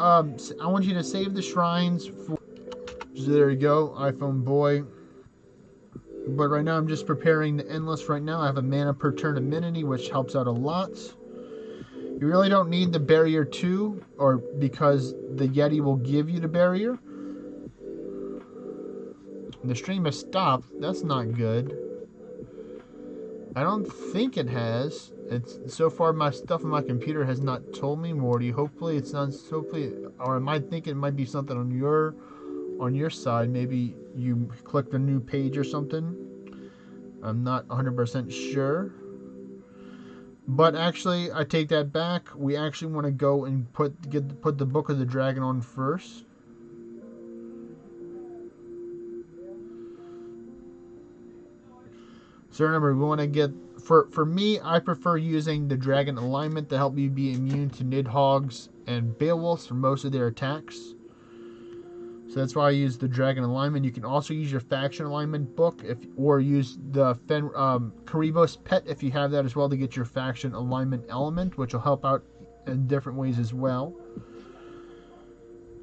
I want you to save the shrines for. So there you go, iPhone boy. But right now I'm just preparing the endless right now. I have a mana per turn amenity, which helps out a lot. You really don't need the barrier 2, or because the Yeti will give you the barrier. The stream has stopped. That's not good. I don't think it has. It's so far my stuff on my computer has not told me, Morty. Hopefully it's not. Hopefully, or I might think it might be something on your side. Maybe you clicked a new page or something. I'm not 100% sure. But actually, I take that back. We actually want to go and put the Book of the Dragon on first. So remember, we want to get, for me, I prefer using the Dragon Alignment to help you be immune to Nidhogg's and Beowulfs for most of their attacks. So that's why I use the Dragon Alignment. You can also use your Faction Alignment book, or use the Karibos Pet if you have that as well to get your Faction Alignment element, which will help out in different ways as well.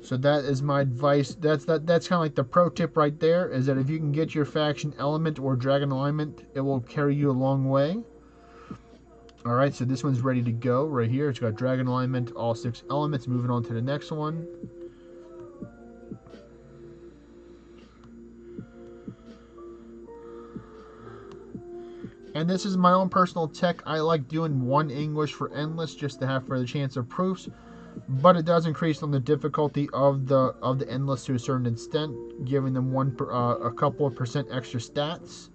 So that is my advice. That's kind of like the pro tip right there, is that if you can get your Faction Element or Dragon Alignment, it will carry you a long way. Alright, so this one's ready to go right here. It's got Dragon Alignment, all 6 elements. Moving on to the next one. And this is my own personal tech. I like doing 1 English for endless just to have for the chance of proofs, but it does increase on the difficulty of the endless to a certain extent, giving them a couple of % extra stats.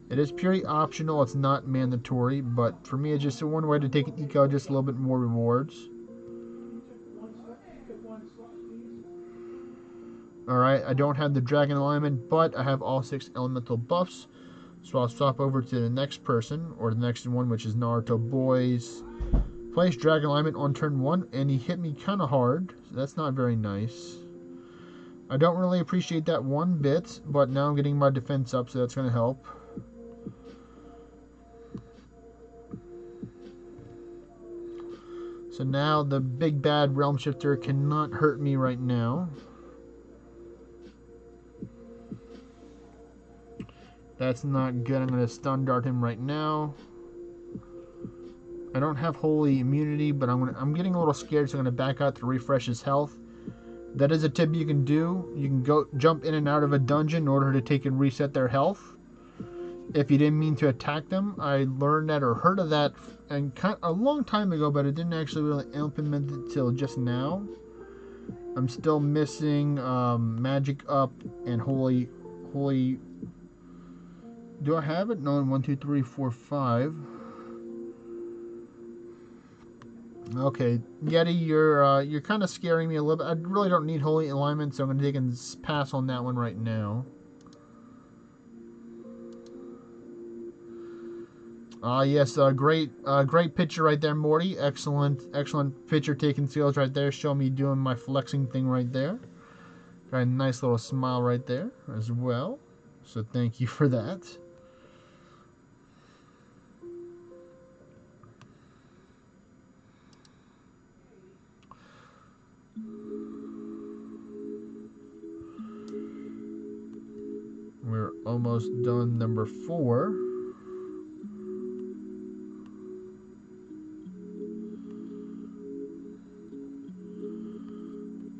It is purely optional. It's not mandatory, but for me, it's just one way to take an eco, just a little bit more rewards. All right, I don't have the Dragon Alignment, but I have all 6 elemental buffs. So I'll swap over to the next person, or the next one, which is Naruto Boys. Place Dragon Alignment on turn 1, and he hit me kind of hard, so that's not very nice. I don't really appreciate that one bit, but now I'm getting my defense up, so that's going to help. So now the big bad Realm Shifter cannot hurt me right now. That's not good. I'm going to stun dart him right now. I don't have holy immunity, but I'm getting a little scared, so I'm going to back out to refresh his health. That is a tip you can do. You can go jump in and out of a dungeon in order to take and reset their health. If you didn't mean to attack them, I learned that or heard of that and a long time ago, but I didn't actually really implement it till just now. I'm still missing Magic Up and Holy. Do I have it? No, 1, 2, 3, 4, 5. Okay, Yeti, you're kind of scaring me a little bit. I really don't need Holy Alignment, so I'm going to take and pass on that one right now. Yes, great picture right there, Morty. Excellent picture taking skills right there. Show me doing my flexing thing right there. Got a nice little smile right there as well. So thank you for that. We're almost done number 4.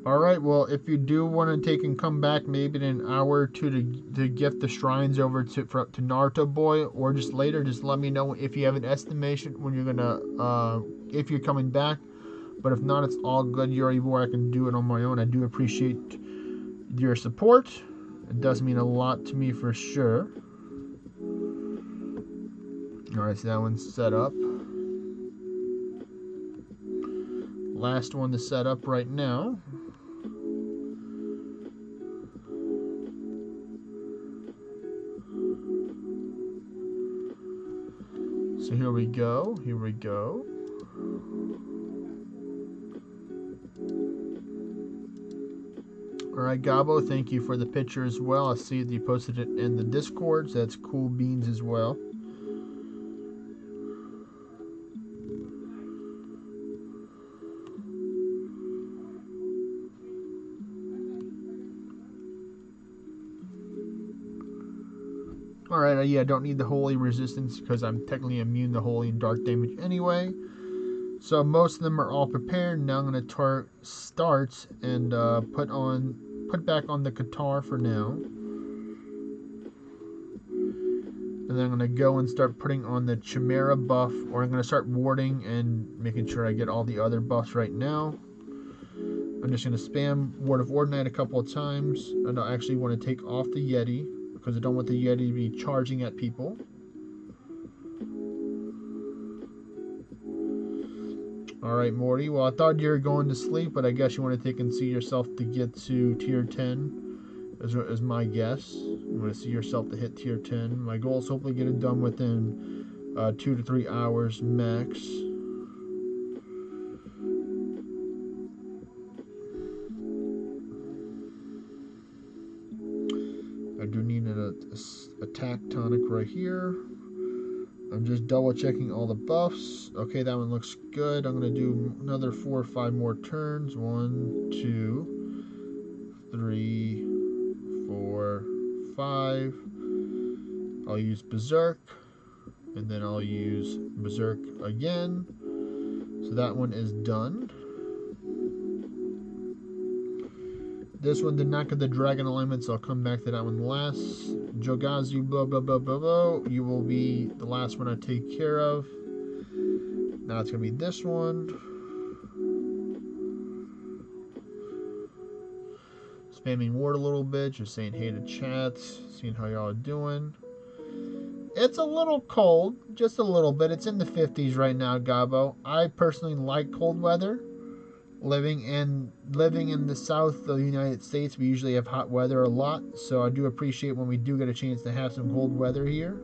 Alright, well, if you do want to take and come back maybe in an hour or two to gift the shrines over to Naruto Boy, or just later, just let me know if you have an estimation when you're gonna, if you're coming back. But if not, it's all good, Yuri Boy. I can do it on my own. I do appreciate your support. It does mean a lot to me for sure. Alright, so that one's set up. Last one to set up right now. So here we go. Alright, Gabo, thank you for the picture as well. I see that you posted it in the Discord, so that's cool beans as well. Alright, yeah, I don't need the holy resistance because I'm technically immune to holy and dark damage anyway. So most of them are all prepared. Now I'm going to start and put back on the guitar for now. And then I'm going to go and start putting on the Chimera buff, or I'm going to start warding and making sure I get all the other buffs right now. I'm just going to spam Ward of Ordinate a couple of times, and I actually want to take off the Yeti, because I don't want the Yeti to be charging at people. Alright, Morty, well, I thought you were going to sleep, but I guess you want to take and see yourself to get to tier 10. Is my guess. You want to see yourself to hit tier 10. My goal is hopefully get it done within 2 to 3 hours max. I do need a attack tonic right here. I'm just double checking all the buffs. Okay, that one looks good. I'm going to do another 4 or 5 more turns. 1, 2, 3, 4, 5. I'll use Berserk, and then I'll use Berserk again. So that one is done. This one did not get the dragon alignment, so I'll come back to that one last. Jogazu, blah, blah, blah, blah, blah. You will be the last one I take care of. Now it's going to be this one. Spamming ward a little bit, just saying hey to chat, seeing how y'all are doing. It's a little cold, just a little bit. It's in the 50s right now, Gabo. I personally like cold weather. Living in the south of the United States, we usually have hot weather a lot, so I do appreciate when we do get a chance to have some cold weather here.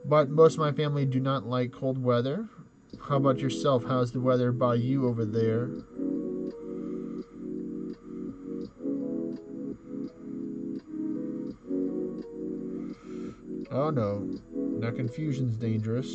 But most of my family do not like cold weather. How about yourself? How's the weather by you over there? Oh no, that confusion's dangerous.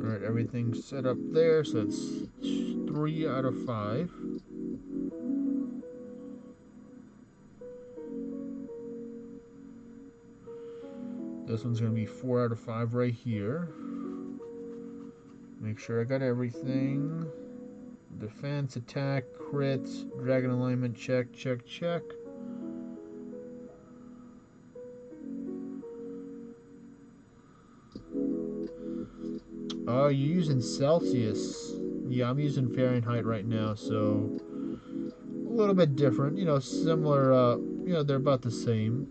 Alright, everything's set up there, so it's 3 out of 5. This one's going to be 4 out of 5 right here. Make sure I got everything. Defense, attack, crit, dragon alignment, check, check, check. Oh, you're using Celsius. Yeah, I'm using Fahrenheit right now, so a little bit different. You know, similar, you know, they're about the same.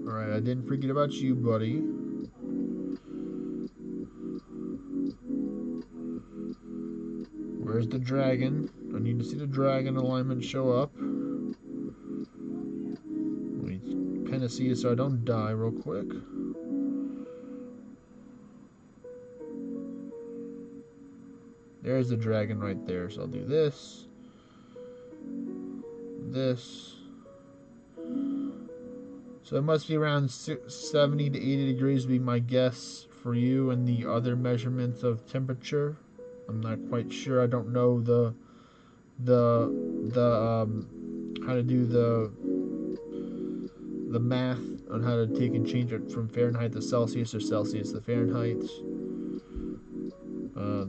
Alright, I didn't forget about you, buddy. Where's the dragon? I need to see the dragon alignment show up. Let me kind of see it so I don't die real quick. There's the dragon right there. So I'll do this. This. So it must be around 70 to 80 degrees would be my guess for you, and the other measurements of temperature. I'm not quite sure. I don't know how to do the math on how to take and change it from Fahrenheit to Celsius or Celsius to Fahrenheit.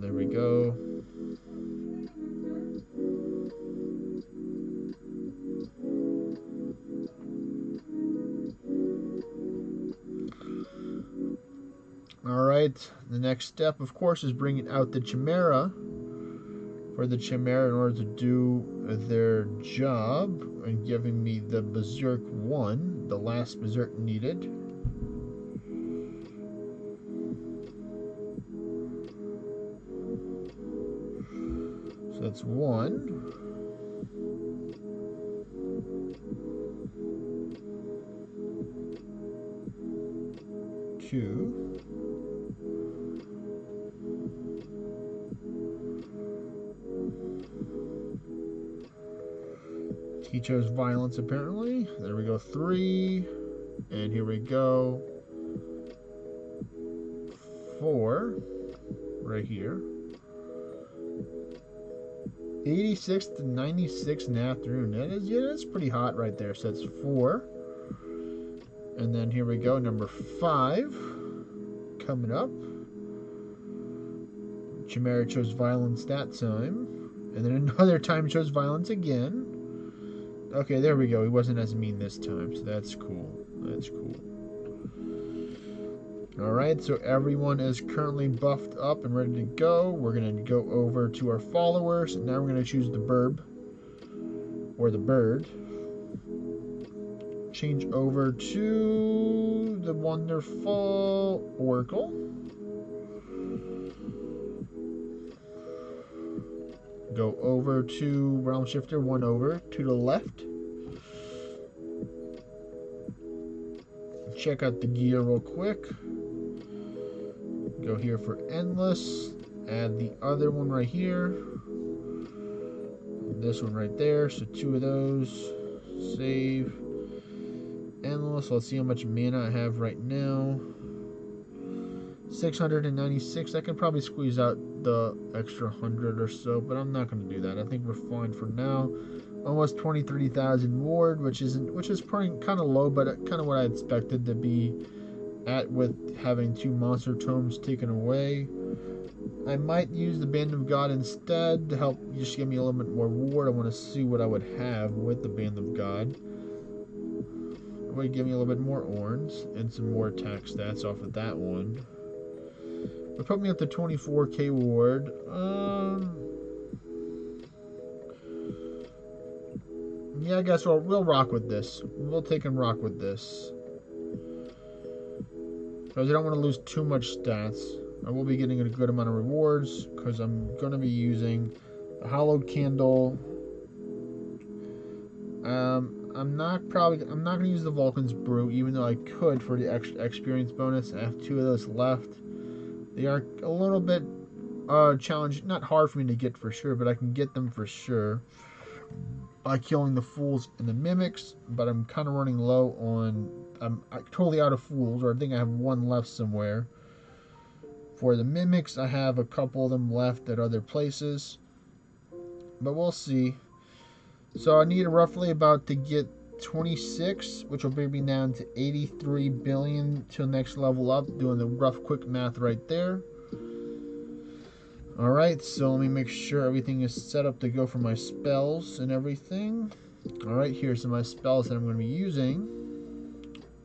There we go. Alright, the next step, of course, is bringing out the Chimera for the Chimera in order to do their job and giving me the Berserk 1, the last Berserk needed. that's 1. 2. 'He chose violence apparently. There we go, 3. And here we go. 4. Right here. 86 to 96 in the afternoon. That is, yeah, that's pretty hot right there. So that's 4. And then here we go, number 5. Coming up. Chimera chose violence that time. And then another time chose violence again. Okay, there we go. He wasn't as mean this time, so that's cool. That's cool. Alright, so everyone is currently buffed up and ready to go. We're going to go over to our followers. And now we're going to choose the burb. Or the bird. Change over to the wonderful Oracle. Go over to Realm Shifter, 1 over to the left. Check out the gear real quick. Go here for Endless. Add the other one right here. This one right there. So 2 of those. Save. Endless. Let's see how much mana I have right now. 696. I can probably squeeze out the extra 100 or so, but I'm not going to do that. I think we're fine for now. Almost 23,000 ward, which is pretty kind of low, but kind of what I expected to be at with having 2 monster tomes taken away. I might use the Band of God instead to help just give me a little bit more ward. I want to see what I would have with the Band of God. It would give me a little bit more Orns and some more attack stats off of that one. It put me up to 24k ward. Yeah, I guess we'll rock with this. We'll take and rock with this. Because I don't want to lose too much stats. I will be getting a good amount of rewards because I'm going to be using a Hallowed Candle. I'm not going to use the Vulcan's Brew, even though I could for the extra experience bonus. I have 2 of those left. They are a little bit challenging, not hard for me to get for sure, but I can get them for sure by killing the Fools and the Mimics. But I'm kind of running low on. I'm totally out of Fools, or I think I have 1 left somewhere. For the Mimics, I have a couple of them left at other places, but we'll see. So I need roughly about to get 26, which will bring me down to 83 billion till next level up, doing the rough quick math right there. Alright, so let me make sure everything is set up to go for my spells and everything. Alright, here's some of my spells that I'm going to be using.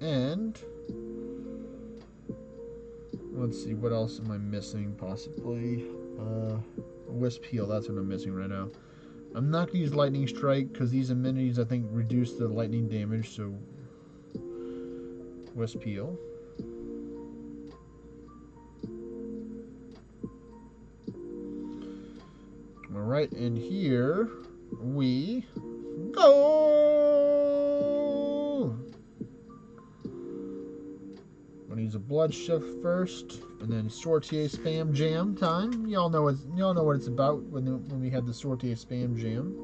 And let's see, what else am I missing possibly? Wisp Heal, that's what I'm missing right now. I'm not going to use Lightning Strike because these amenities I think reduce the lightning damage, so Wisp Heal. Alright, and here we go! I'm going to use a Blood Shift first, and then Sortier Spam Jam time. Y'all know what it's about when we have the Sortier Spam Jam.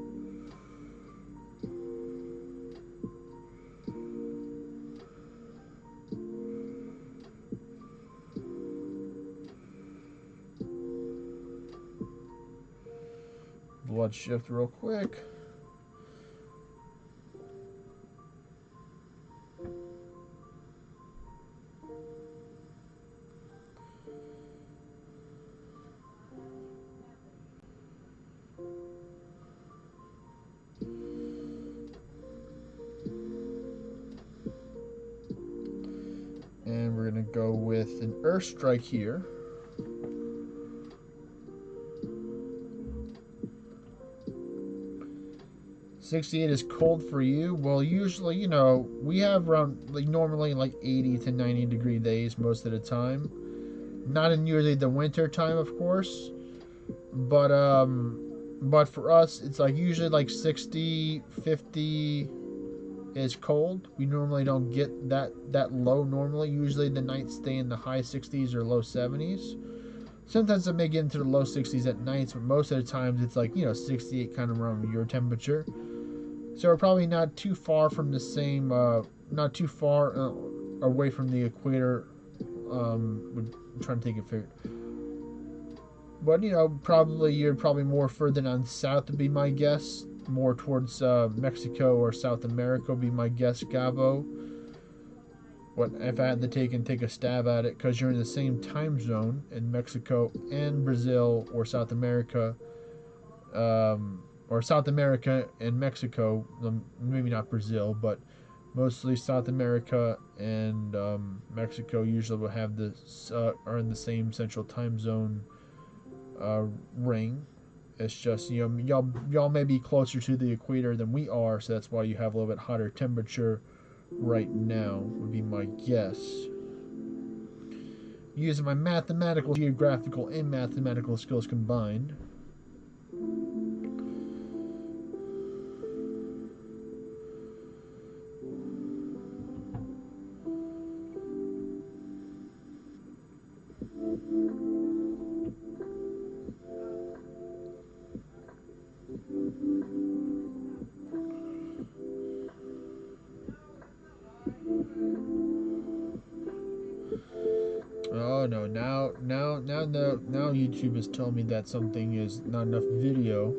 Blood Shift real quick. And we're going to go with an Earth Strike here. $68 is cold for you. Well, usually, you know, we have around, like, normally like 80 to 90 degree days most of the time. Not in usually the winter time, of course. But, But for us, it's like usually like 60, 50 is cold. We normally don't get that low normally. Usually the nights stay in the high 60s or low 70s. Sometimes it may get into the low 60s at nights, but most of the times it's like, 68 kind of around your temperature. So we're probably not too far from the same, not too far away from the equator. I'm trying to think of it. But, probably you're probably more further down south would be my guess. More towards Mexico or South America would be my guess, Gabo. What if I had to take a stab at it, because you're in the same time zone in Mexico and Brazil or South America, or South America and Mexico, maybe not Brazil, but mostly South America and Mexico usually will have this are in the same central time zone ring. It's just y'all may be closer to the equator than we are, so that's why you have a little bit hotter temperature right now, would be my guess. Using my mathematical, geographical, and mathematical skills combined. Oh no! Now YouTube is telling me that something is not enough video.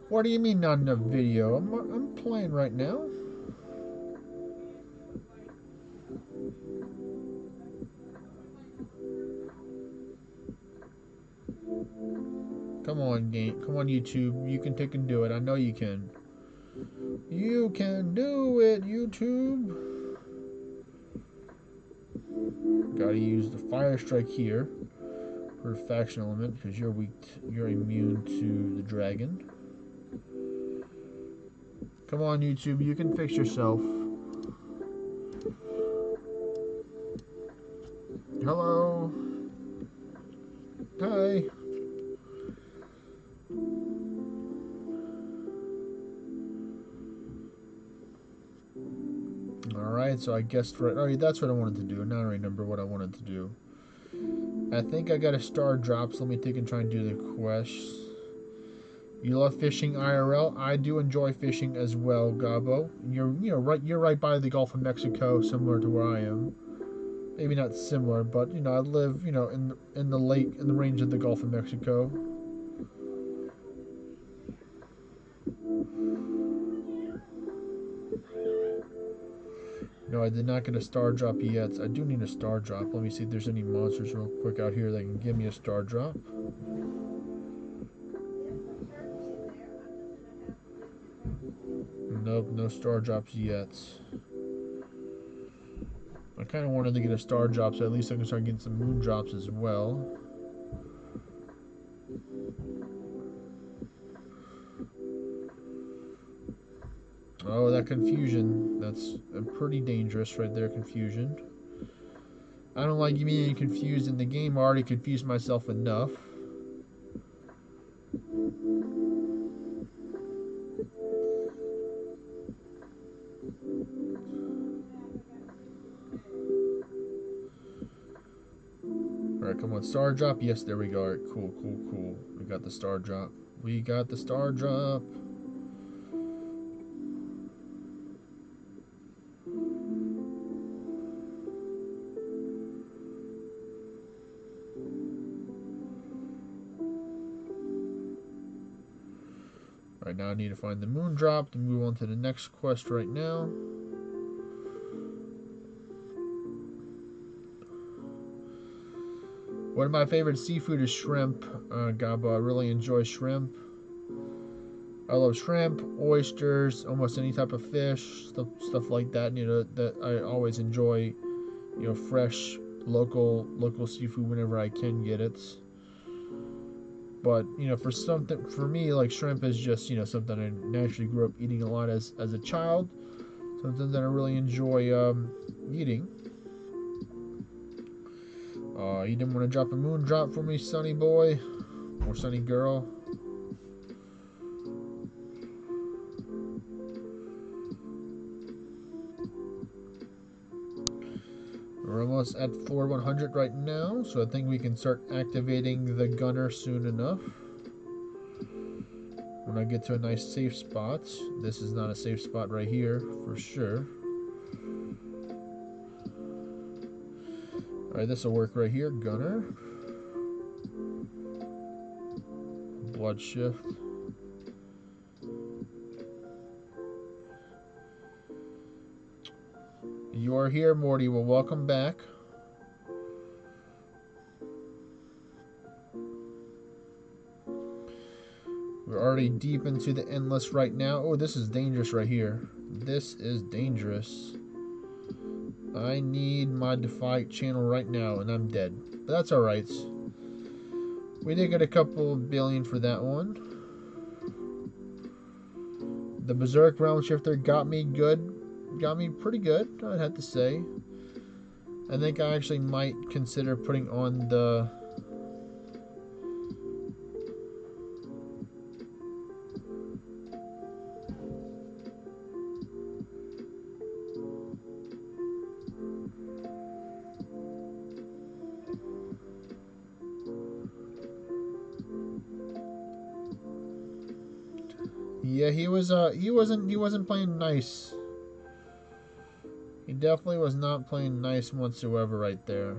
What do you mean not enough video? I'm playing right now. Come on, game. Come on, YouTube. You can take and do it. I know you can. You can do it, YouTube. Gotta use the fire strike here for faction element, because you're weak. You're immune to the dragon. Come on, YouTube. You can fix yourself. Hello. Hi. Alright, so I guessed right. Oh, that's what I wanted to do. Now I remember what I wanted to do. I think I got a star drop, so let me take and try and do the quest. You love fishing IRL? I do enjoy fishing as well, Gabo. You're right by the Gulf of Mexico, similar to where I am. Maybe not similar, but I live, in the lake, in the range of the Gulf of Mexico. No, I did not get a star drop yet. I do need a star drop. Let me see if there's any monsters real quick out here that can give me a star drop. Nope, no star drops yet. I kind of wanted to get a star drop, so at least I can start getting some moon drops as well. Oh, that confusion. That's pretty dangerous right there, confusion. I don't like being confused in the game. I already confused myself enough. Alright, come on, star drop. Yes, there we go. Alright, cool. We got the star drop. We got the star drop. Alright, now I need to find the moon drop to move on to the next quest right now. One of my favorite seafood is shrimp, Gabo. I really enjoy shrimp. I love shrimp, oysters, almost any type of fish, stuff like that. That I always enjoy. Fresh, local seafood whenever I can get it. But for me, like shrimp is just something I naturally grew up eating a lot as a child. Something that I really enjoy eating. You didn't want to drop a moon drop for me, sunny boy or sunny girl. almost at floor 100 right now, so I think we can start activating the gunner soon enough. When I get to a nice safe spot. This is not a safe spot right here, for sure. Alright, this will work right here. Gunner. Blood shift. You are here, Morty. Well, welcome back. We're already deep into the endless right now. Oh, this is dangerous right here. This is dangerous. I need my Defy channel right now, and I'm dead. But that's alright. We did get a couple billion for that one. The Berserk Realm Shifter got me good. Got me pretty good, I'd have to say. I think I actually might consider putting on the... Yeah, he wasn't playing nice. He definitely was not playing nice whatsoever right there.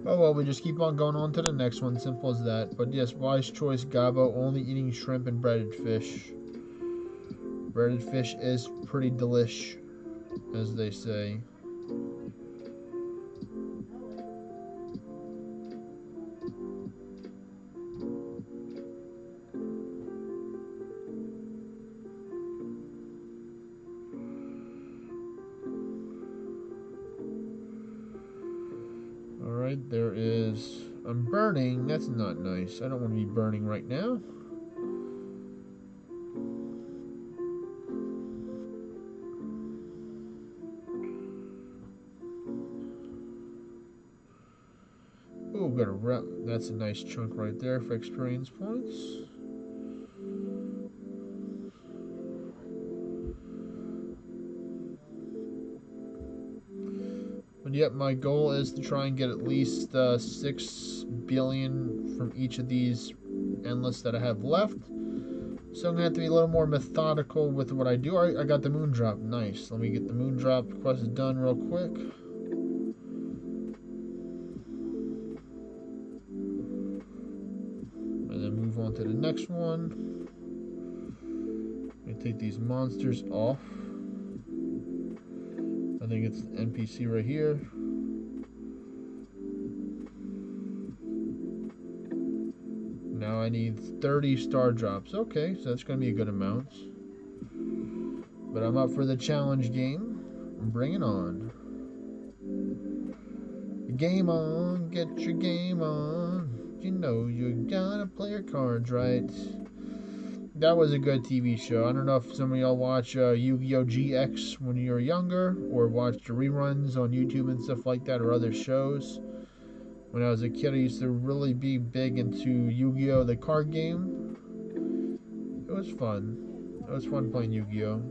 Oh well, we just keep on going on to the next one. Simple as that. But yes, wise choice, Gabo. Only eating shrimp and breaded fish. Breaded fish is pretty delish, as they say. Alright, there is... I'm burning. That's not nice. I don't want to be burning right now. Oh, got a rep. That's a nice chunk right there for experience points. But yep, my goal is to try and get at least 6 billion from each of these endless that I have left. So I'm going to have to be a little more methodical with what I do. I got the moon drop. Nice. Let me get the moon drop quest done real quick. And then move on to the next one. Let me take these monsters off. I think it's the NPC right here. Now I need 30 star drops. Okay, so that's going to be a good amount. But I'm up for the challenge game. Bring it on. Game on, get your game on. You know you gotta play your cards right. That was a good TV show. I don't know if some of y'all watch Yu-Gi-Oh! GX when you were younger, or watched the reruns on YouTube and stuff like that, or other shows. When I was a kid, I used to really be big into Yu-Gi-Oh! The card game. It was fun. It was fun playing Yu-Gi-Oh!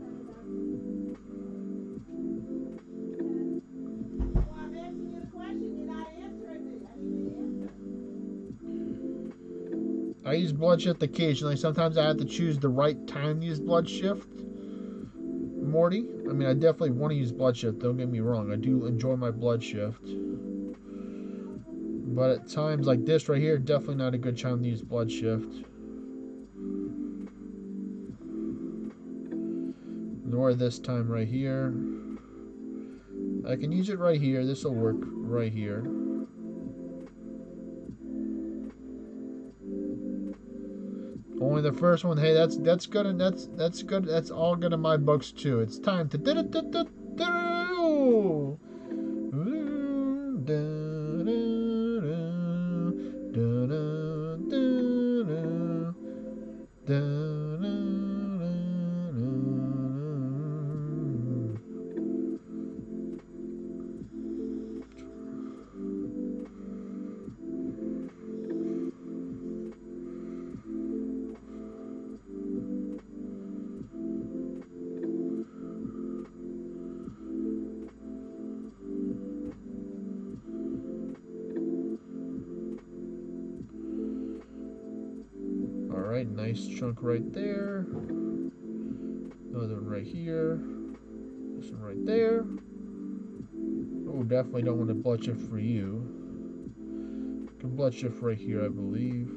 I use blood shift occasionally. Sometimes I have to choose the right time to use blood shift. Morty, I mean, I definitely want to use blood shift. Don't get me wrong. I do enjoy my blood shift. But at times like this right here, definitely not a good time to use blood shift. Nor this time right here. I can use it right here. This will work right here. Only the first one. Hey, that's good, and that's good. That's all good in my books too. It's time to Nice chunk right there. Another one right here. This one right there. Oh, definitely don't want to blood shift for you. Can blood shift right here, I believe.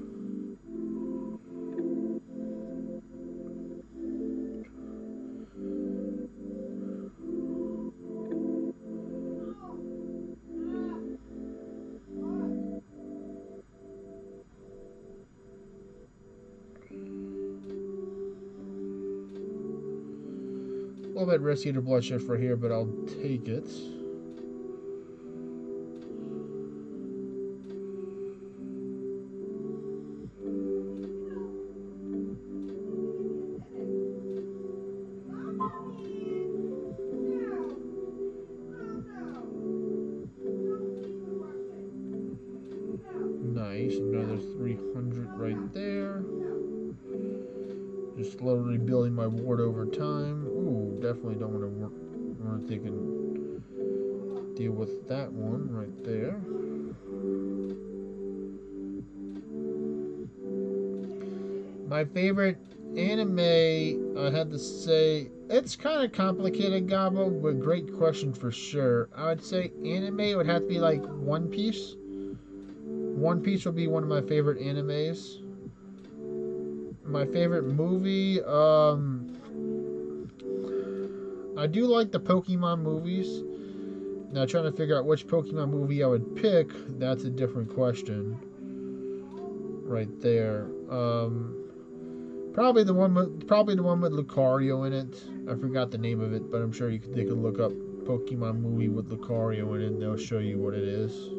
A little bit risky to blood shift right here, but I'll take it. Nice, another 300 right there. Just slowly building my ward over time. Ooh, definitely don't want to take and deal with that one right there. My favorite anime, I had to say, it's kind of complicated, Gabo, but great question for sure. I would say anime would have to be like One Piece. One Piece would be one of my favorite animes. My favorite movie, I do like the Pokemon movies. Now, trying to figure out which Pokemon movie I would pick, that's a different question. Right there. Probably the one with Lucario in it. I forgot the name of it, but I'm sure they could look up Pokemon movie with Lucario in it, and they'll show you what it is.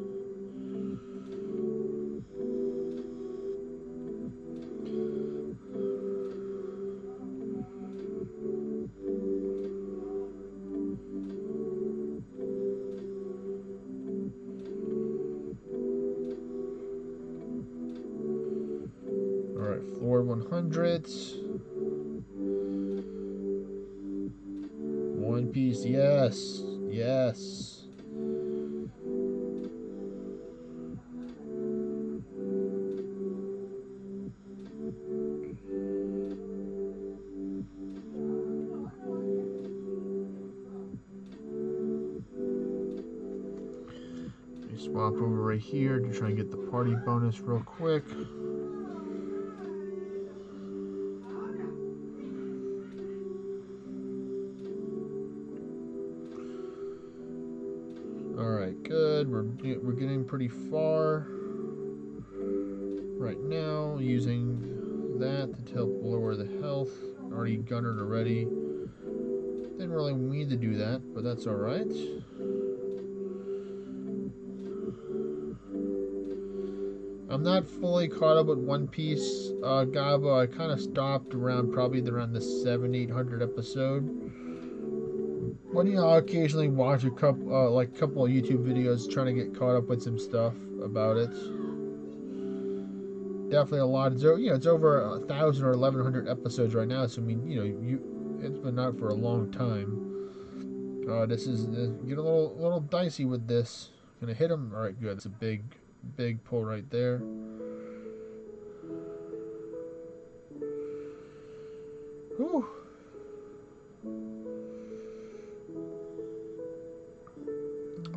Alright, floor 100s. One Piece, yes. Yes. Swap over right here to try and get the party bonus real quick. Alright, good. We're getting pretty far right now, using that to help lower the health. Already gunnered already. Didn't really need to do that, but that's alright. I'm not fully caught up with One Piece, Gabo. I kind of stopped around probably around the 700-800 episode. But I'll occasionally watch a couple of YouTube videos trying to get caught up with some stuff about it. Definitely a lot. It's over 1,000 or 1,100 episodes right now. So I mean, it's been out for a long time. This is get a little dicey with this. Gonna hit him. All right, good. It's a big pull right there. Whew.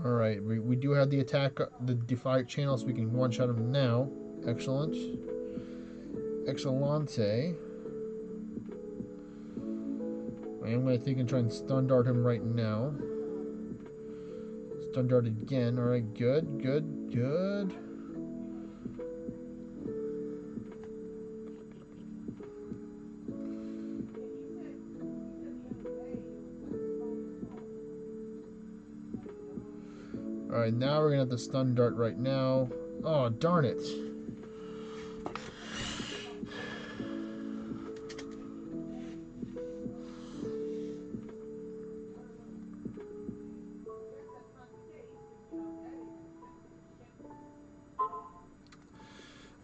Alright, we do have the attack, the Defiant channel, so we can one-shot him now. Excellent. Excellente. I am going to think and try and stun dart him right now. Stun dart again. Alright, good. Alright, now we're going to have the stun dart right now. Oh, darn it.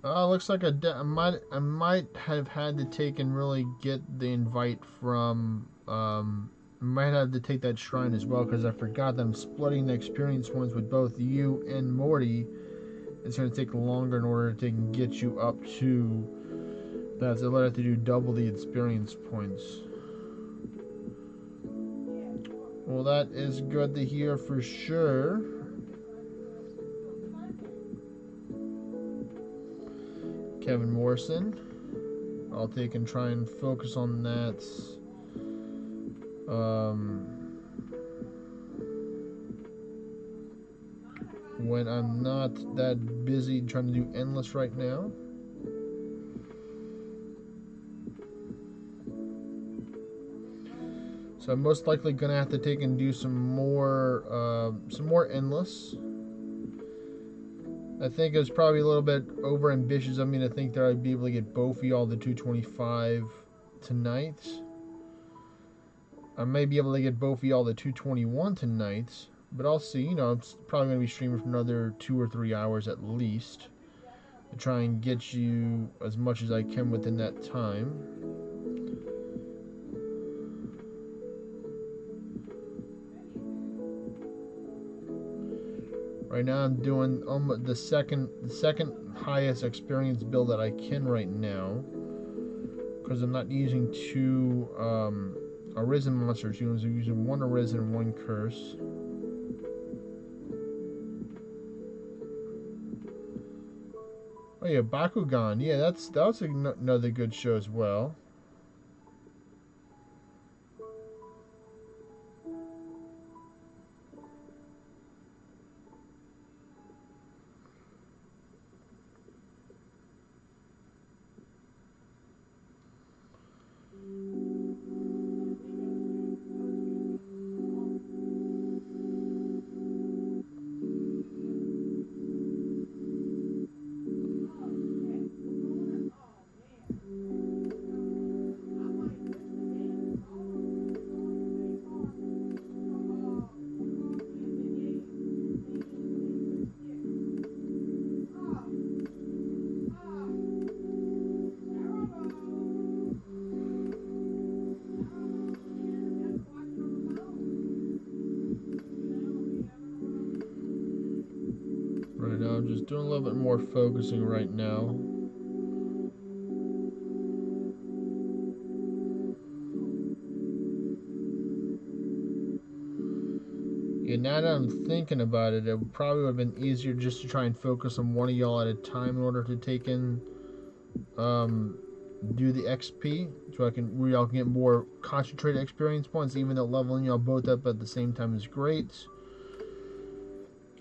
Looks like I might have had to take and really get the invite from, might have to take that shrine as well, because I forgot that I'm splitting the experience ones with both you and Morty. It's going to take longer in order to get you up to That's it. Let it to do double the experience points. Well, that is good to hear for sure. Kevin Morrison. I'll take and try and focus on that. When I'm not that busy trying to do endless right now. So I'm most likely gonna have to take and do some more endless. I think it was probably a little bit over ambitious of me to think that I'd be able to get both of y'all the 225 tonight. I may be able to get both of y'all the 221 tonight, but I'll see. You know, I'm probably gonna be streaming for another 2 or 3 hours at least to try and get you as much as I can within that time. Right now I'm doing the second highest experience build that I can right now, because I'm not using two Arisen monster tunes. I'm using one Arisen and one Curse. Oh yeah, Bakugan. Yeah, that's another good show as well. I'm just doing a little bit more focusing right now. Yeah, now that I'm thinking about it, it probably would have been easier just to try and focus on one of y'all at a time in order to take in, do the XP, so where y'all can get more concentrated experience points, even though leveling y'all both up at the same time is great.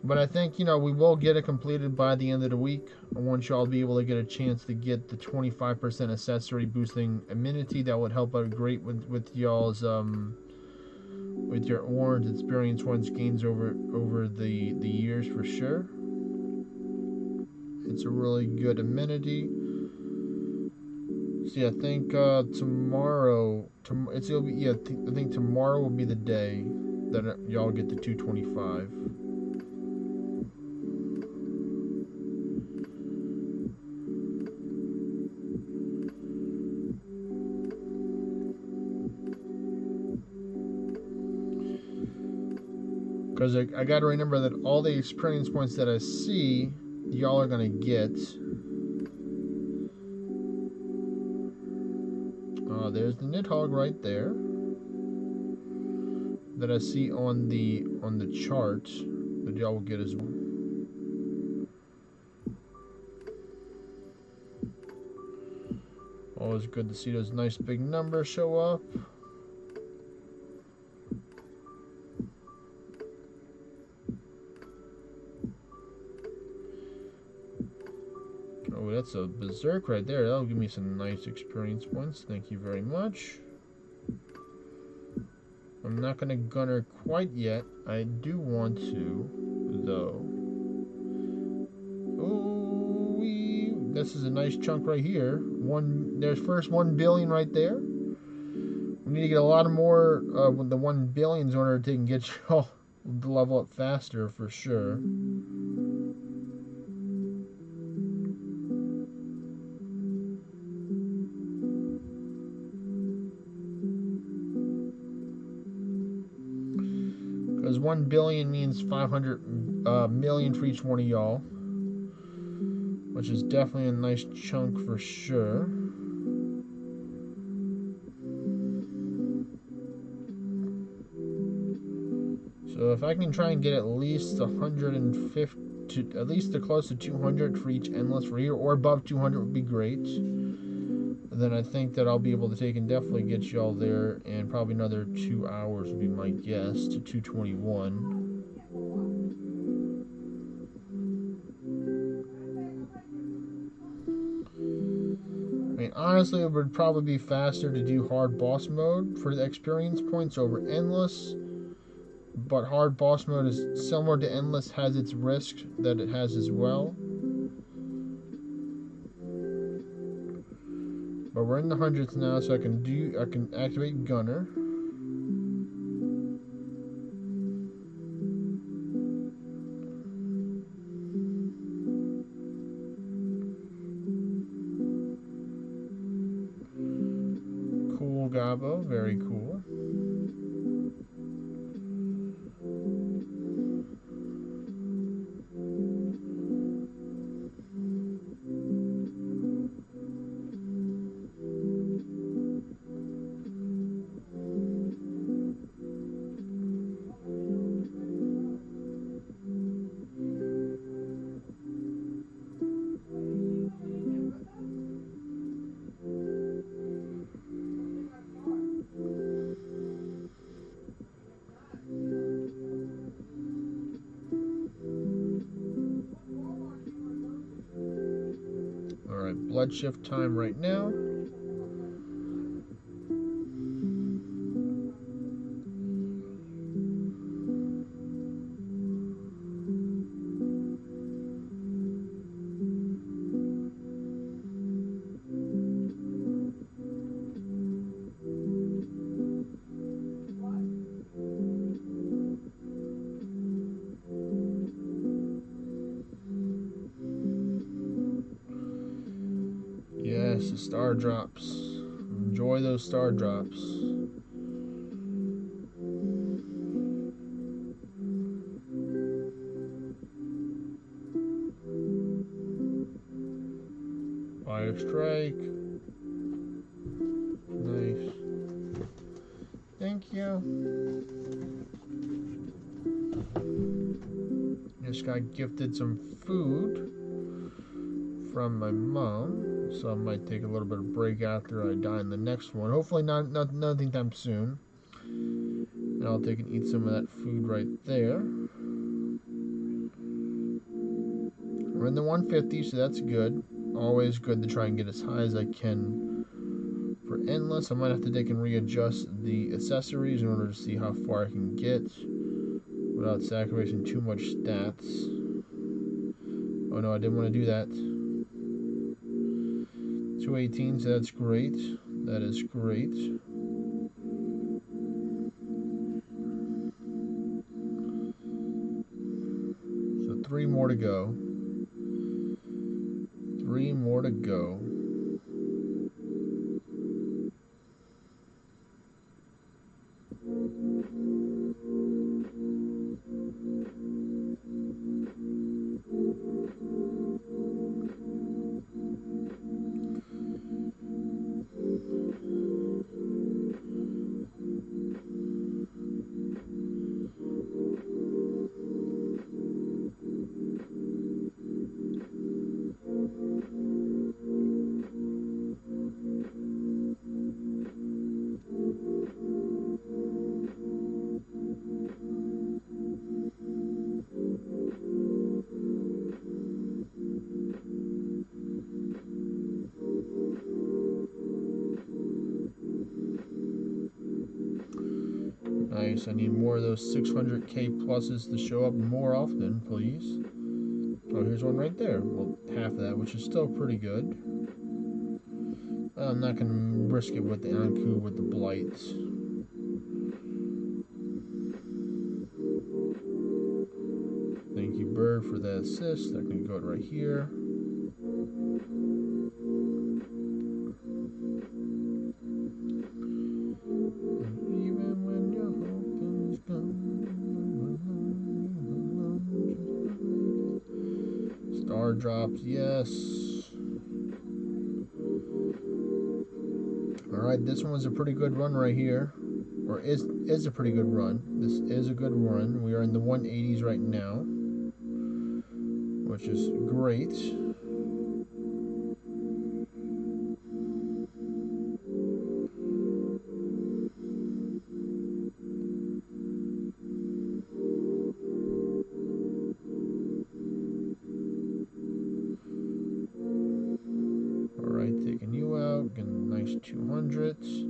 But I think, you know, we will get it completed by the end of the week. I want y'all to be able to get a chance to get the 25% accessory boosting immunity. That would help out great with y'all's, with your orange experience points gains over the years for sure. It's a really good amenity. See, I think tomorrow, I think tomorrow will be the day that y'all get the 225. Because I got to remember that all the experience points that I see, y'all are going to get. There's the Nidhogg right there that I see on the chart that y'all will get as well. Always good to see those nice big numbers show up. Oh, that's a Berserk right there. That'll give me some nice experience points. Thank you very much. I'm not going to gunner quite yet. I do want to, though. Ooh, this is a nice chunk right here. There's first 1 billion right there. We need to get a lot of more with the 1 billions in order to get you all to level up faster for sure. Because 1 billion means 500 million for each one of y'all, which is definitely a nice chunk for sure. So if I can try and get at least 150, at least close to 200 for each endless for here, or above 200 would be great. And then I think that I'll be able to take and definitely get y'all there, and probably another 2 hours would be my guess to 221. I mean, honestly, it would probably be faster to do hard boss mode for the experience points over endless. But hard boss mode is similar to endless, has its risk that it has as well. But we're in the hundreds now, so I can activate Gunner. Cool Gabo, very cool. Blood shift time right now. Yes, the star drops. Enjoy those star drops. Fire strike. Nice. Thank you. Just got gifted some food from my mom, so I might take a little bit of break after I die in the next one. Hopefully nothing time soon. And I'll take and eat some of that food right there. We're in the 150, so that's good. Always good to try and get as high as I can for endless. I might have to take and readjust the accessories in order to see how far I can get without sacrificing too much stats. Oh no, I didn't want to do that. 218, so that's great. That is great. So 3 more to go. 3 more to go. Nice, I need more of those 600k pluses to show up more often, please. Oh, here's one right there. Well, half of that, which is still pretty good. I'm not going to risk it with the Anku with the Blights. Thank you, Bird, for that assist. That can go right here. Star drops, yes. Alright, this one was a pretty good run right here. Or is is a pretty good run. This is a good run. We are in the 180s right now, which is great. Alright, taking you out, getting nice 200s.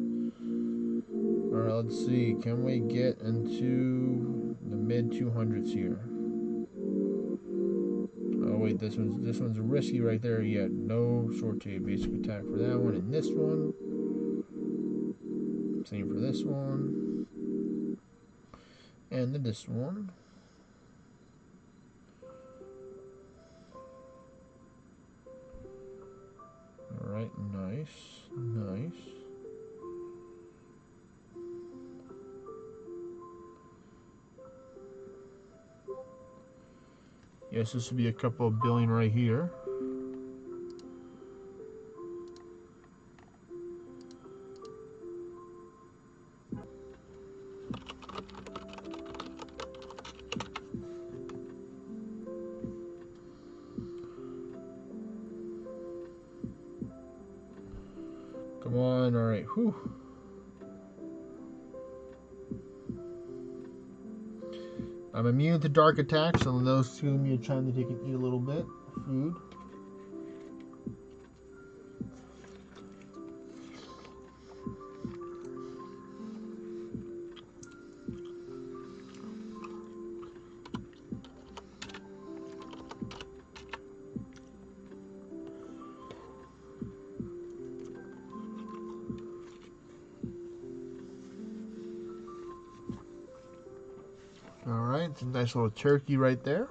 Alright, let's see. Can we get into the mid 200s here? Oh wait, this one's risky right there. Yeah, no short to basic attack for that one, and this one. Same for this one. And then this one. Alright, nice. Nice. Yes, this would be a couple of billion right here. Come on, alright, whew. I'm immune to dark attacks, so those two me trying to take and eat a little bit of food. Alright, it's a nice little turkey right there.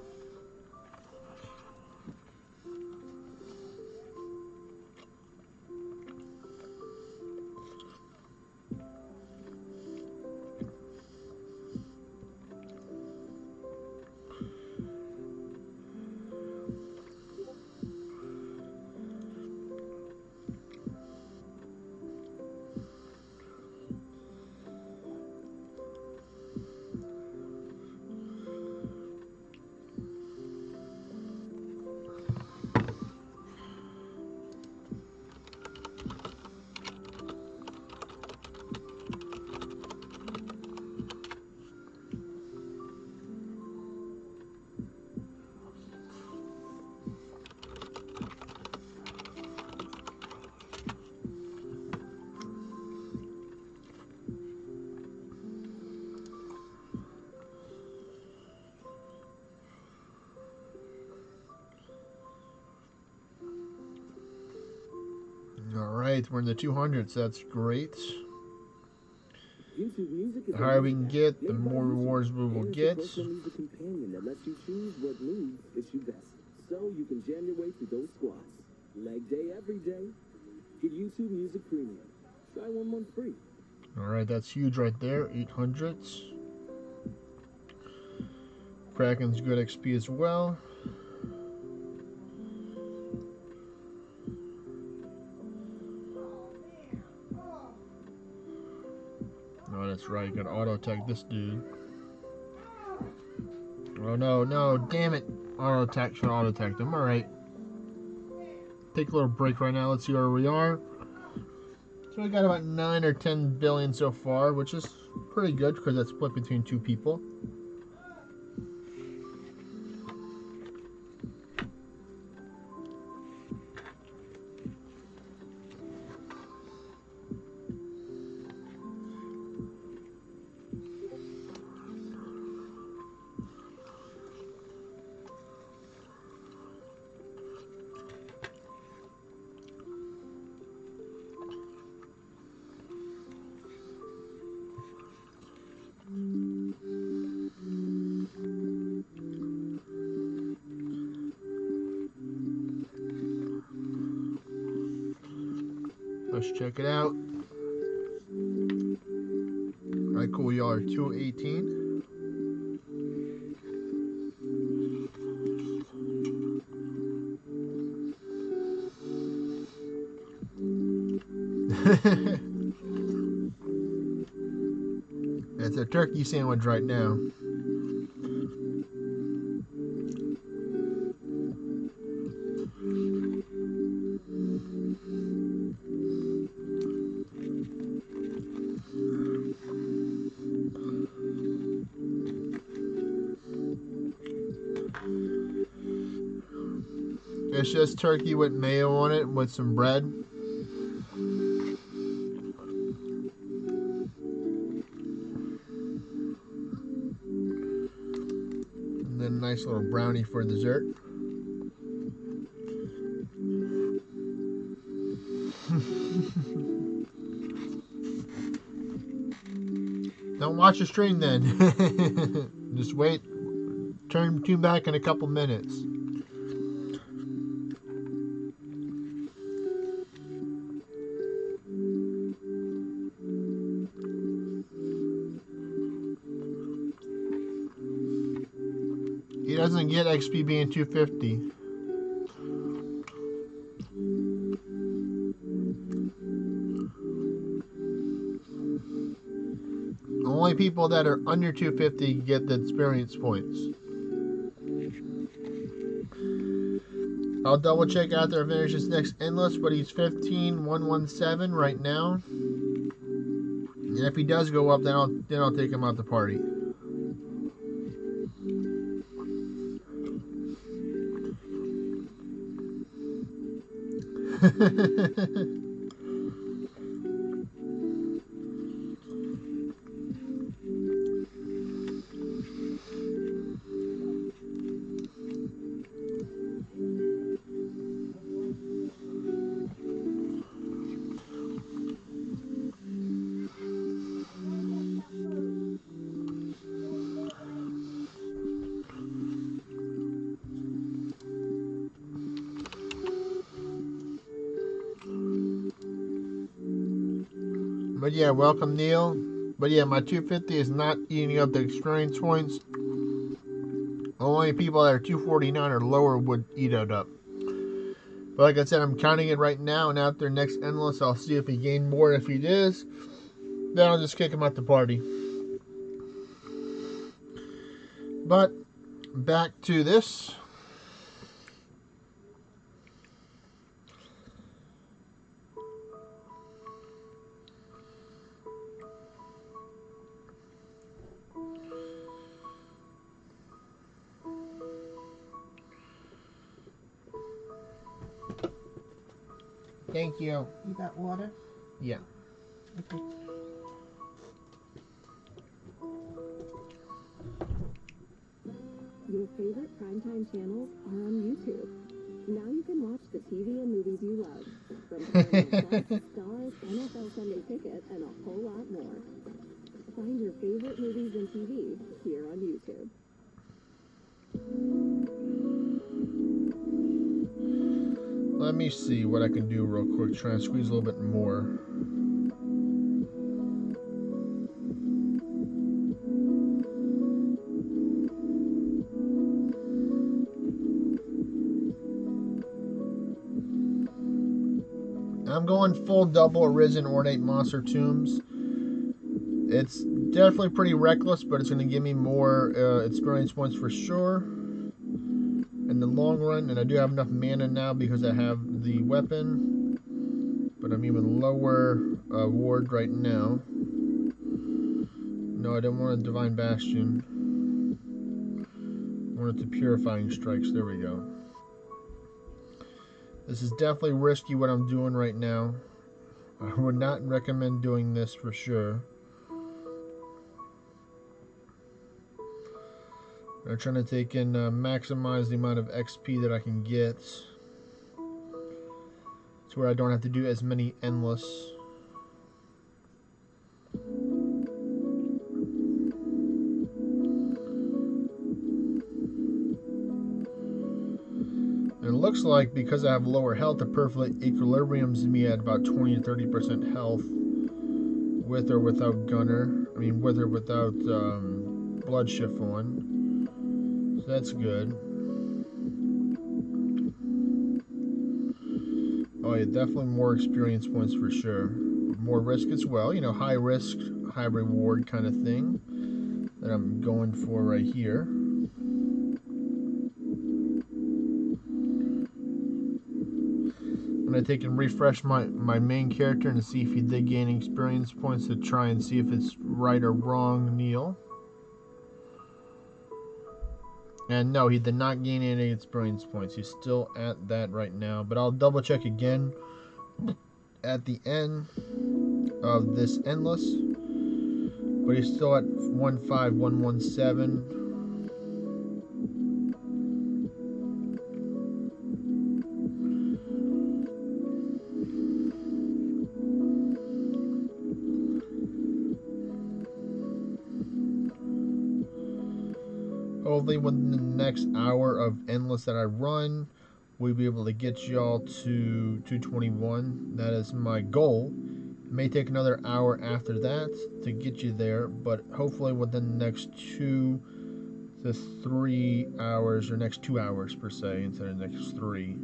Alright, we're in the 200s, that's great. The higher we can get, the more rewards we will get. Music companion that lets you choose what moves fits you best, so you can jam your way through those squats. Leg day every day. Get YouTube Music Premium. Try 1 month free. Alright, that's huge right there, 800s. Kraken's good XP as well. Oh, that's right, gotta auto attack this dude. Oh no, no, damn it. Auto attack, should auto attack them. Alright. Take a little break right now, let's see where we are. So we got about 9 or 10 billion so far, which is pretty good because that's split between 2 people. Let's check it out. Alright, cool, y'all are 218. That's turkey sandwich right now. It's just turkey with mayo on it with some bread. And then a nice little brownie for dessert. Don't watch the stream then. Just wait. Tune back in a couple minutes. He doesn't get XP being 250. Only people that are under 250 get the experience points. I'll double check after I finish this next endless, but he's 15,117 right now. And if he does go up, then I'll take him out the party. But yeah, welcome Neil. But yeah, my 250 is not eating up the experience points. Only people that are 249 or lower would eat it up. But like I said, I'm counting it right now, and after next endless, I'll see if he gained more. If he does, then I'll just kick him out the party. But back to this. Thank you. You got water? Yeah. Okay. Your favorite primetime channels are on YouTube. Now you can watch the TV and movies you love. From Paramount Plus, Stars, NFL Sunday Ticket, and a whole lot more. Find your favorite movies and TV here on YouTube. Let me see what I can do real quick. Try and squeeze a little bit more. I'm going full double Arisen Ornate Monster Tombs. It's definitely pretty reckless, but it's going to give me more experience points for sure in the long run. And I do have enough mana now because I have the weapon, but I'm even lower ward right now. No, I don't want a Divine Bastion. I wanted the Purifying Strikes. There we go. This is definitely risky what I'm doing right now. I would not recommend doing this for sure. I'm trying to take in maximize the amount of XP that I can get to where I don't have to do as many endless. It looks like because I have lower health, the perfect equilibrium's me at about 20 to 30% health with or without Gunner. I mean, with or without Blood Chiffon. So that's good. Oh yeah, definitely more experience points for sure. More risk as well. You know, high risk, high reward kind of thing. I'm going for right here. I'm going to take and refresh my main character and see if he did gain experience points to try and see if it's right or wrong, Neil. And no, he did not gain any experience points. He's still at that right now. But I'll double check again at the end of this endless. But he's still at 15117. Hopefully within the next hour of endless that I run, we'll be able to get y'all to 221. That is my goal. It may take another hour after that to get you there, but hopefully within the next 2 to 3 hours, or next 2 hours per se, instead of the next 3,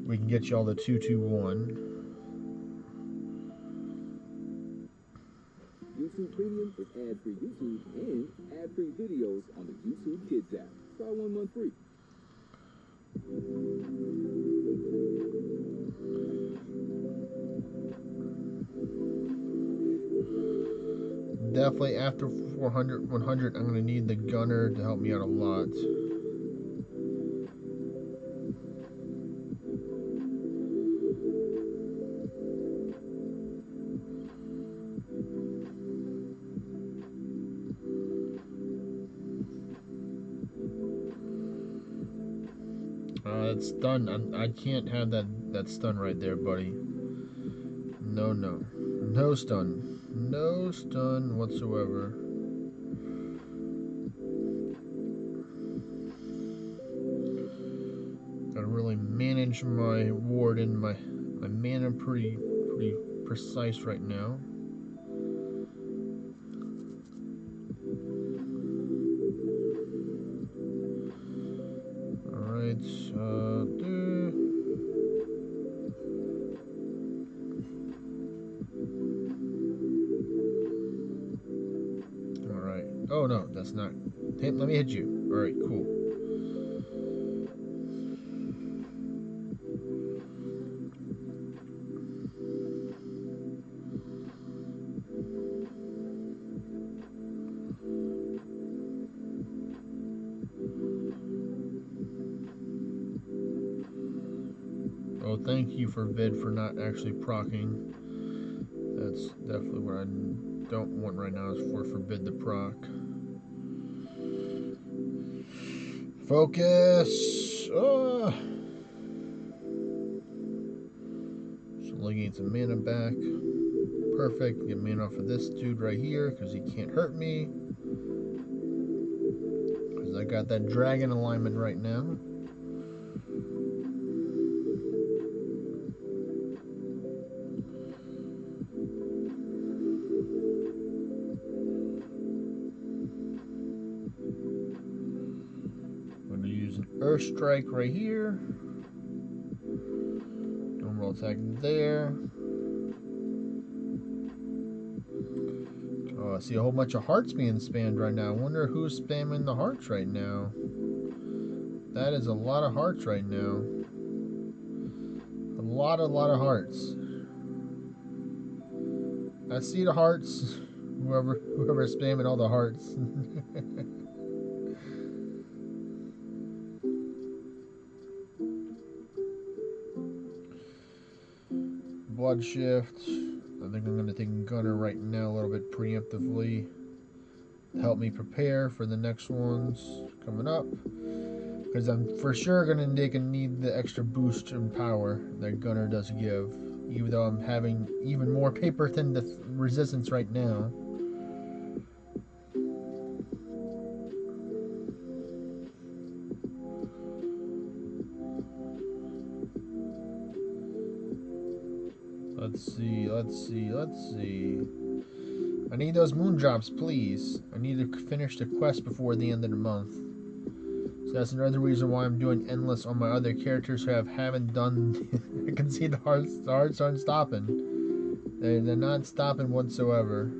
we can get y'all to 221. YouTube Premium is ad-free YouTube and ad-free videos on the YouTube Kids app. Try 1 month free. Definitely after 400, 100, I'm going to need the gunner to help me out a lot. That stun, I can't have that stun right there, buddy. No, no. No stun. No stun whatsoever. Gotta really manage my ward and my mana pretty precise right now. Alright, Alright. Oh no, that's not. Hey, let me hit you. Alright, cool. Oh, thank you for Vid for not actually proccing. That's definitely what I don't want right now, is for forbid the proc. Focus! Oh. So gain some mana back. Perfect. Get mana off of this dude right here because he can't hurt me. Because I got that dragon alignment right now. I'm going to use an Earth Strike right here. Normal attack there. Oh, I see a whole bunch of hearts being spammed right now. I wonder who's spamming the hearts right now. That is a lot of hearts right now. A lot of hearts. I see the hearts. Whoever's spamming all the hearts. Blood shift. I think I'm going to take Gunner right now a little bit preemptively to help me prepare for the next ones coming up. Because I'm for sure going to need the extra boost in power that Gunner does give. Even though I'm having even more paper than the resistance right now. Let's see. I need those moon drops, please. I need to finish the quest before the end of the month. So that's another reason why I'm doing endless on my other characters who haven't done. I can see the hearts aren't stopping. They're not stopping whatsoever.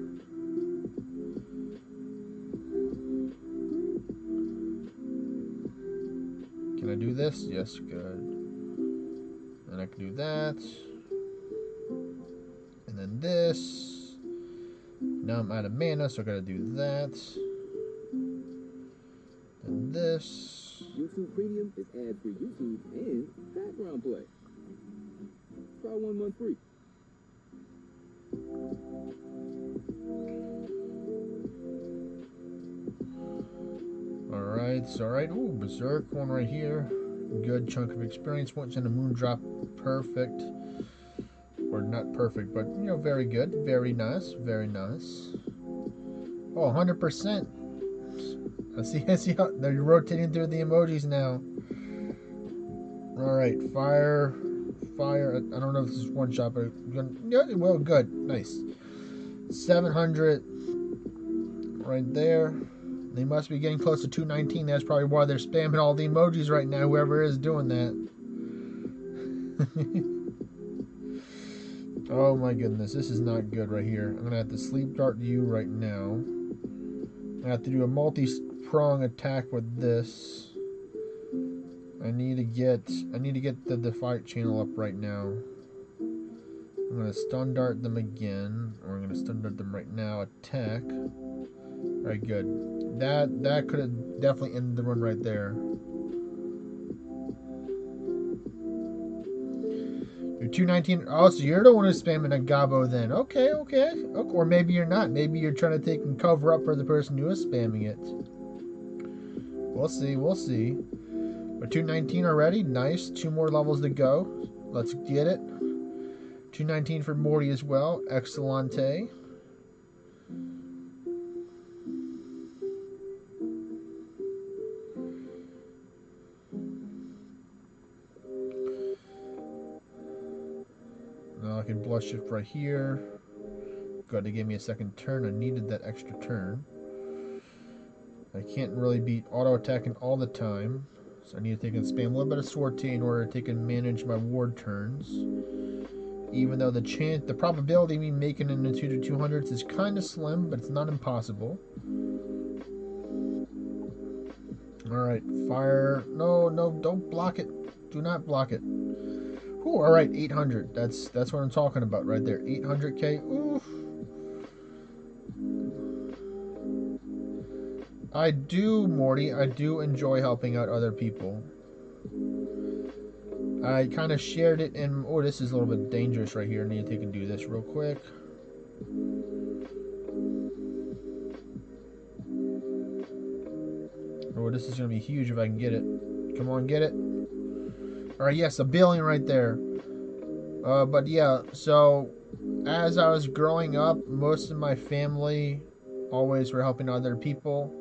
do this? Yes, good. And I can do that. And then this. Now I'm out of mana, so I gotta do that. And this. YouTube Premium is ad-free YouTube and background play. Try 1 month free. Alright. Ooh, Berserk one right here. Good chunk of experience. Once in a moon drop. Perfect. Or not perfect, but you know, very good. Very nice. Very nice. Oh, 100%. I see how they're rotating through the emojis now. Alright, fire. I don't know if this is one shot, but well, good. Nice. 700 right there. They must be getting close to 219. That's probably why they're spamming all the emojis right now, whoever is doing that. Oh my goodness, this is not good right here. I'm gonna have to sleep dart you right now. I have to do a multi-prong attack with this. I need to get the fight channel up right now. I'm gonna stun dart them again, or I'm gonna stun dart them right now. Attack. Alright, good. That could have definitely ended the run right there. You're 219. Oh, so you're the one who's spamming a Gabo then. Okay. Or maybe you're not. Maybe you're trying to take and cover up for the person who is spamming it. We'll see. But 219 already. Nice. 2 more levels to go. Let's get it. 219 for Morty as well. Excellente. Now I can blush shift right here. Good, they gave me a second turn. I needed that extra turn. I can't really be auto attacking all the time, so I need to take and spam a little bit of sortie in order to take and manage my ward turns. Even though the probability of me making it into 200s is kind of slim, but it's not impossible. Alright, fire. No, don't block it. Do not block it. Ooh, alright, 800. That's what I'm talking about right there. 800k. Oof. I do, Morty. I do enjoy helping out other people. I kind of shared it in... Oh, this is a little bit dangerous right here. I need to take and do this real quick. Oh, this is going to be huge if I can get it. Come on, get it. Alright, yes, $1 billion right there. But yeah, so as I was growing up, most of my family always were helping other people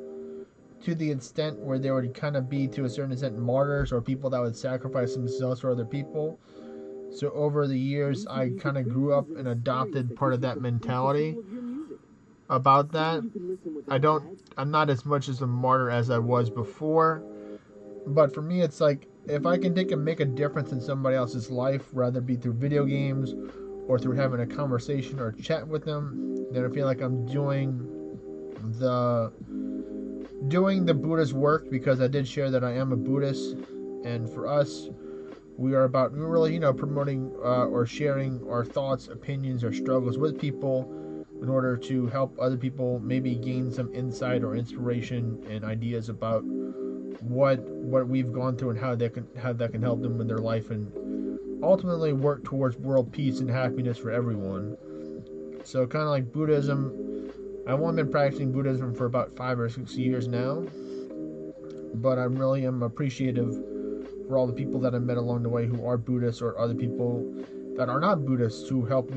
to the extent where they would kind of be, to a certain extent, martyrs or people that would sacrifice themselves for other people. So over the years, I kind of grew up and adopted part of that mentality about that. I'm not as much as a martyr as I was before. But for me, it's like, if I can make a difference in somebody else's life, rather be through video games or through having a conversation or a chat with them, then I feel like I'm doing the Buddha's work, because I did share that I am a Buddhist, and for us, we're really, promoting or sharing our thoughts, opinions, or struggles with people in order to help other people maybe gain some insight or inspiration and ideas about what we've gone through and how that can help them in their life, and ultimately work towards world peace and happiness for everyone. So kind of like Buddhism, I've only been practicing Buddhism for about 5 or 6 years now, but I really am appreciative for all the people that I met along the way who are Buddhists, or other people that are not Buddhists who have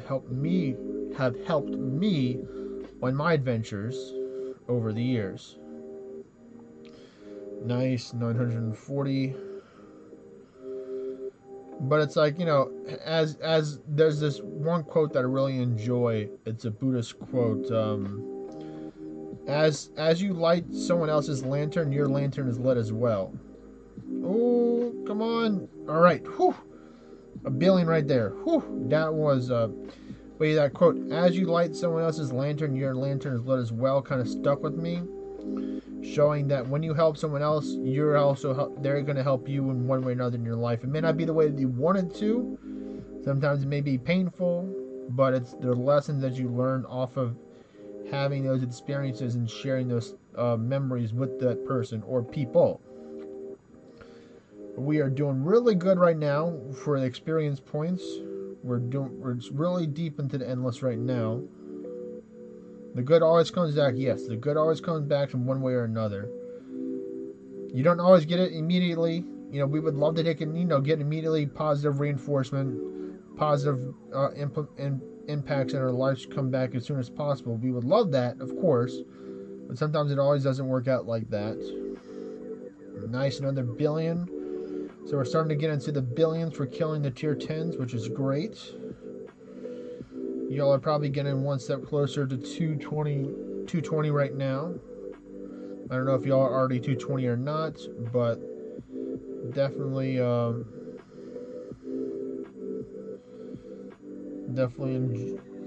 helped me on my adventures over the years. Nice, 940. But it's like, as there's this one quote that I really enjoy. It's a Buddhist quote. As you light someone else's lantern, your lantern is lit as well. Oh, come on. All right. Whew. $1 billion right there. Whew. That was wait, that quote, as you light someone else's lantern, your lantern is lit as well, kind of stuck with me. showing that when you help someone else, you're also they're going to help you in one way or another in your life. It may not be the way that you wanted to. Sometimes it may be painful, but it's the lessons that you learn off of having those experiences and sharing those memories with that person or people. We are doing really good right now for the experience points. We're really deep into the endless right now. The good always comes back. Yes, the good always comes back from one way or another. You don't always get it immediately. You know, we would love to get immediately positive reinforcement, positive impacts in our lives come back as soon as possible. We would love that, of course, but sometimes it always doesn't work out like that. Nice, another billion. So we're starting to get into the billions for killing the tier 10s, which is great. Y'all are probably getting one step closer to 220 right now. I don't know if y'all are already 220 or not, but definitely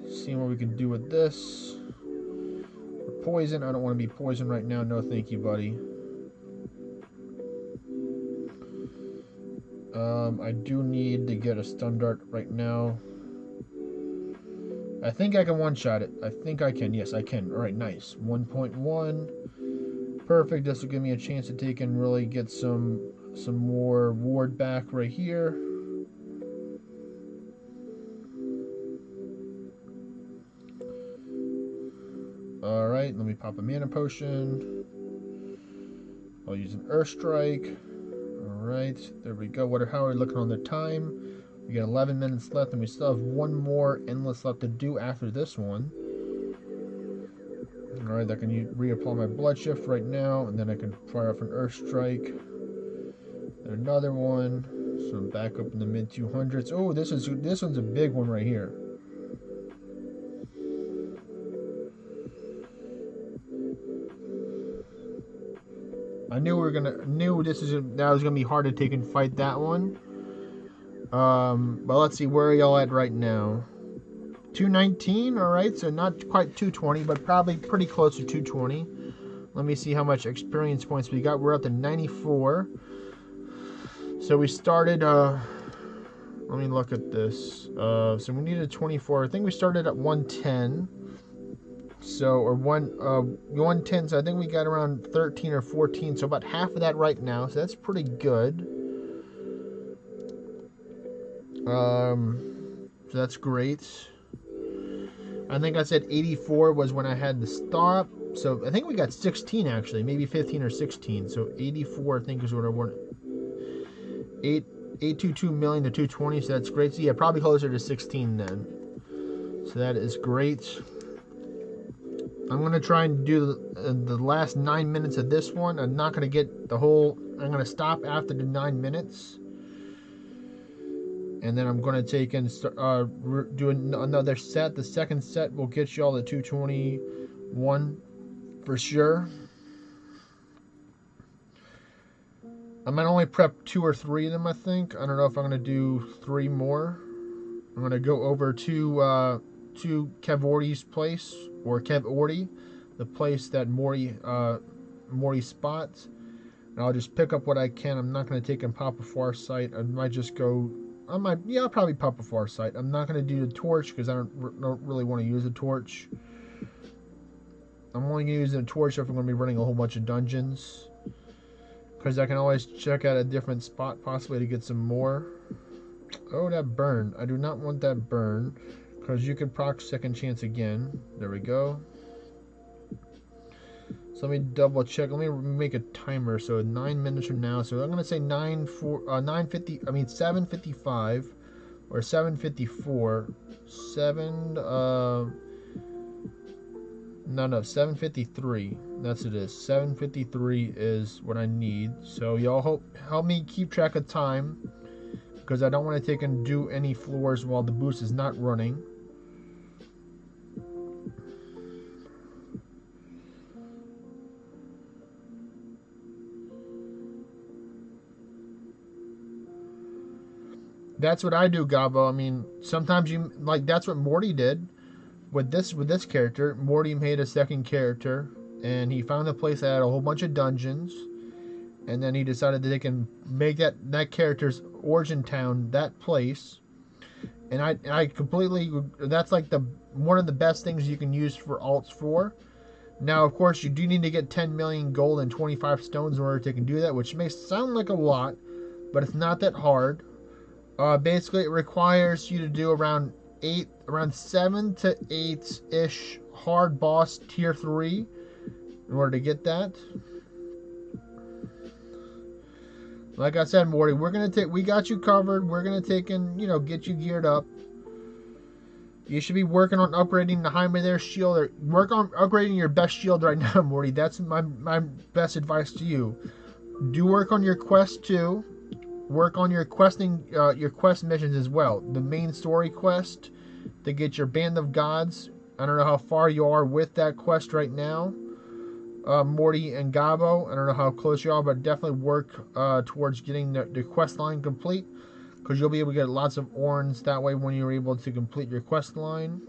seeing what we can do with this. Poison, I don't want to be poisoned right now. No, thank you, buddy. I do need to get a stun dart right now. I think I can one-shot it. I think I can. Yes, I can. Alright, nice. 1.1. Perfect. This will give me a chance to take and really get some more ward back right here. Alright, let me pop a mana potion. I'll use an Earth Strike. Alright, there we go. How are we looking on the time? We got 11 minutes left, and we still have one more endless left to do after this one. Alright, I can reapply my blood shift right now, and then I can fire off an Earth Strike. And another one. So I'm back up in the mid 200s. Oh, this one's a big one right here. I knew that was gonna be hard to take and fight that one. But let's see, where are y'all at right now? 219, alright, so not quite 220, but probably pretty close to 220. Let me see how much experience points we got. We're up to 94. So we started, let me look at this. So we needed 24. I think we started at 110. So, or 110, so I think we got around 13 or 14, so about half of that right now, so that's pretty good. So that's great. I think I said 84 was when I had to stop, so I think we got 16 actually, maybe 15 or 16, so 84 I think is what I wanted. 822 million to 220, so that's great. So yeah, probably closer to 16 then. So that is great. I'm going to try and do the last 9 minutes of this one. I'm not going to get the whole... I'm going to stop after the 9 minutes. And then I'm going to take and do another set. The second set will get you all to 221 for sure. I might only prep 2 or 3 of them, I think. I don't know if I'm going to do 3 more. I'm going to go over to Kevordy's place, or Kevordy, the place that Morty spots, and I'll just pick up what I can. I'm not going to take and pop a far sight. I might just go. I'll probably pop a far sight. I'm not going to do the torch because I don't really want to use the torch. I'm only going to use the torch if I'm going to be running a whole bunch of dungeons, because I can always check out a different spot possibly to get some more. Oh, that burn! I do not want that burn. Because you can proc second chance again. There we go. So let me double check. Let me make a timer. So 9 minutes from now. So I'm gonna say 7:55 or 7:54. 7:53. That's it is. 7:53 is what I need. So y'all help me keep track of time, because I don't want to take and do any floors while the boost is not running. That's what I do, Gabo. I mean, sometimes that's what Morty did with this character. Morty made a second character, and he found a place that had a whole bunch of dungeons, and then he decided that they can make that character's origin town that place. And I completely, that's like the one of the best things you can use for alts for. Now, of course, you do need to get 10 million gold and 25 stones in order to can do that, which may sound like a lot, but it's not that hard. Basically, it requires you to do around 7 to 8 ish hard boss tier 3 in order to get that. Like I said, Morty, we got you covered. We're gonna take and get you geared up. You should be working on upgrading the Heimer's shield, or work on upgrading your best shield right now, Morty. That's my best advice to you. Do work on your quest too. Work on your your quest missions as well. The main story quest to get your Band of Gods. I don't know how far you are with that quest right now, Morty and Gabo. I don't know how close you are, but definitely work towards getting the quest line complete, because you'll be able to get lots of Orns that way when you're able to complete your quest line.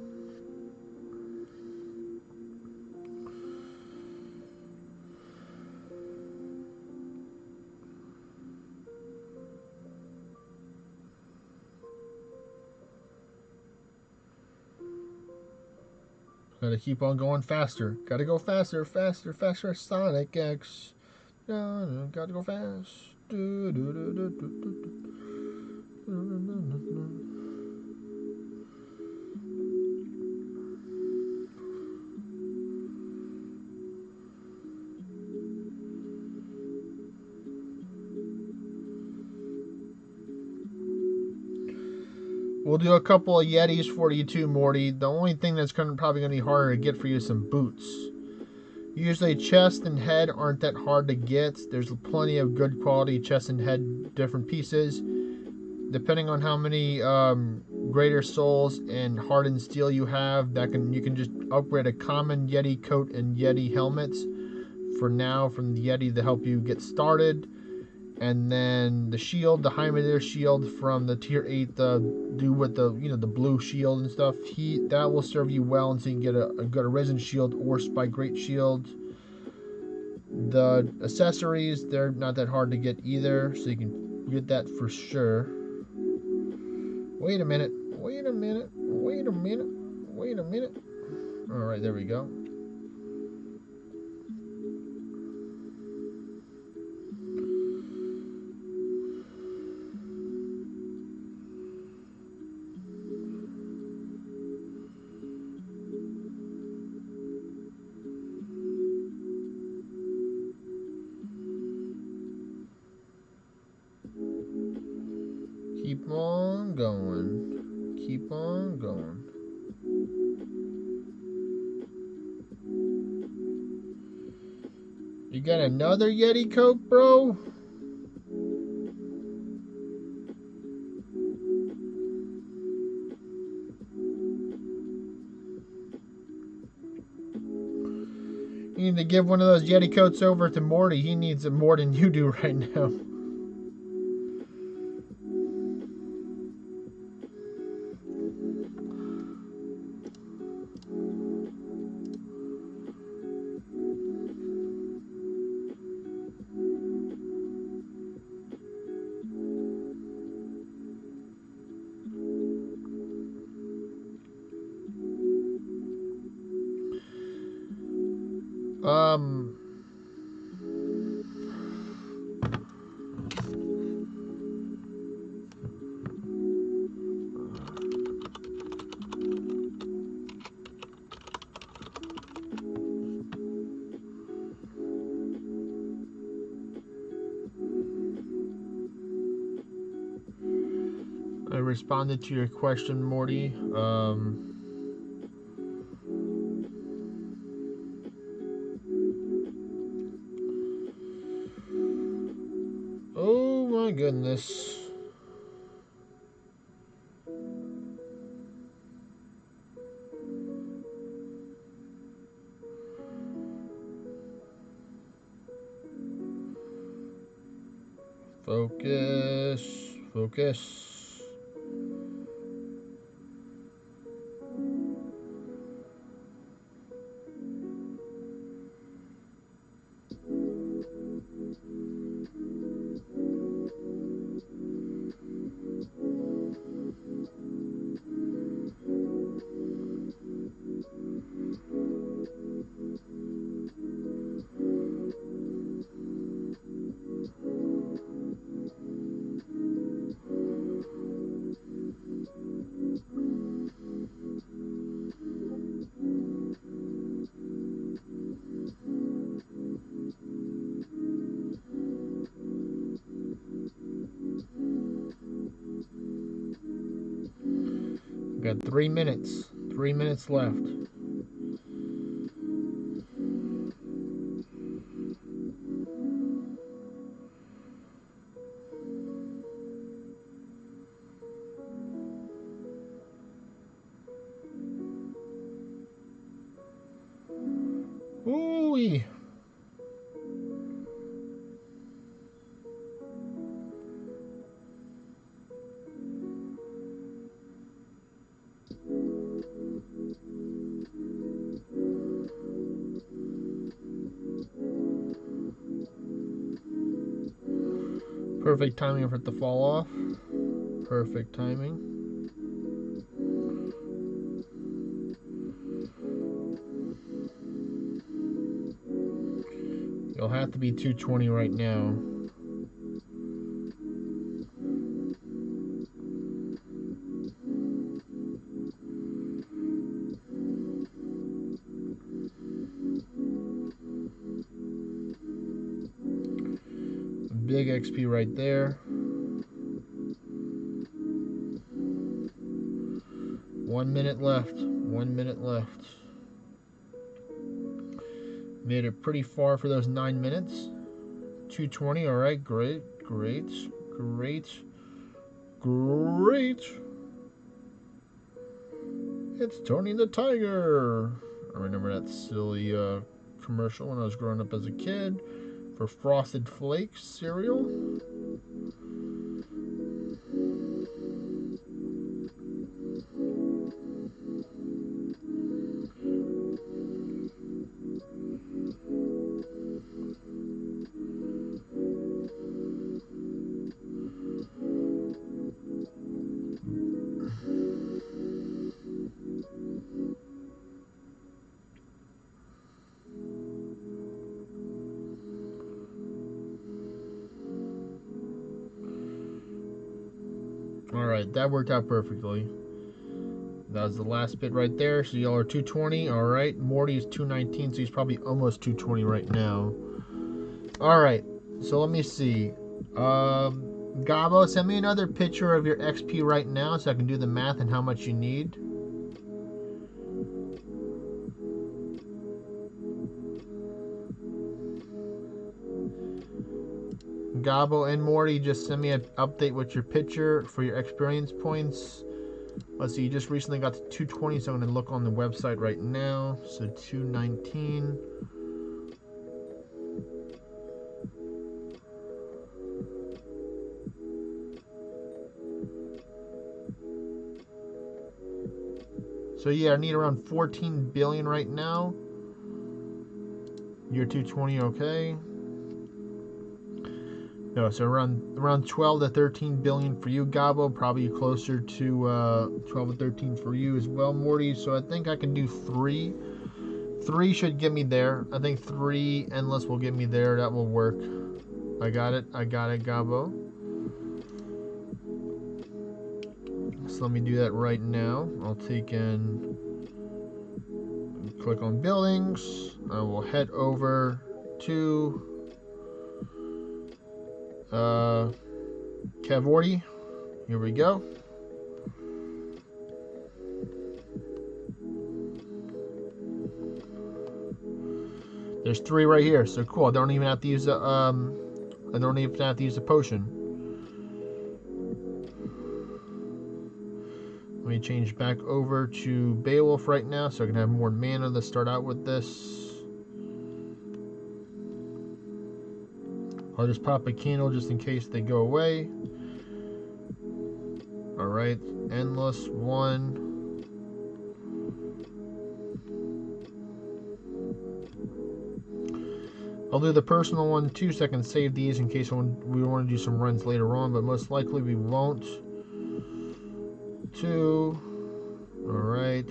Gotta keep on going faster. Gotta go faster, faster, faster. Sonic X. Gotta go fast. We'll do a couple of Yetis for you too, Morty. The only thing that's probably going to be harder to get for you is some boots. Usually chest and head aren't that hard to get. There's plenty of good quality chest and head different pieces. Depending on how many greater souls and hardened steel you have, you can just upgrade a common Yeti coat and Yeti helmets for now from the Yeti to help you get started. And then the shield, the Heimer's shield from the tier 8, do with the the blue shield and stuff. That will serve you well until you can get a good arisen shield or spike great shield. The accessories, they're not that hard to get either, so you can get that for sure. Wait a minute. Wait a minute. Wait a minute. Wait a minute. All right, there we go. Keep on going. Keep on going. You got another Yeti coat, bro? You need to give one of those Yeti coats over to Morty. He needs it more than you do right now. I responded to your question, Morty. Oh my goodness. Focus. Focus. got 3 minutes. 3 minutes left. Ooh. Perfect timing for it to fall off. Perfect timing. You'll have to be 220 right now. Big XP right there. 1 minute left. 1 minute left. Made it pretty far for those 9 minutes. 220. All right. Great. Great. Great. Great. It's Tony the Tiger. I remember that silly commercial when I was growing up as a kid for Frosted Flakes cereal. Alright, that worked out perfectly. That was the last bit right there. So y'all are 220. Alright, Morty's 219, so he's probably almost 220 right now. Alright, so let me see. Gabo, send me another picture of your XP right now so I can do the math and how much you need. Gabo and Morty, just send me an update with your picture for your experience points. Let's see, you just recently got to 220, so I'm going to look on the website right now. So 219. So yeah, I need around 14 billion right now. You're 220, okay. No, so around 12 to 13 billion for you, Gabo. Probably closer to 12 to 13 for you as well, Morty. So I think I can do 3. 3 should get me there. I think 3 endless will get me there. That will work. I got it, Gabo. So let me do that right now. I'll take in, click on buildings. I will head over to Cavorti. Here we go. There's 3 right here, so cool. I don't even have to use the potion. Let me change back over to Beowulf right now so I can have more mana to start out with this. I'll just pop a candle just in case they go away. Alright, endless 1. I'll do the personal one too so I can save these in case we want to do some runs later on, but most likely we won't. 2. Alright.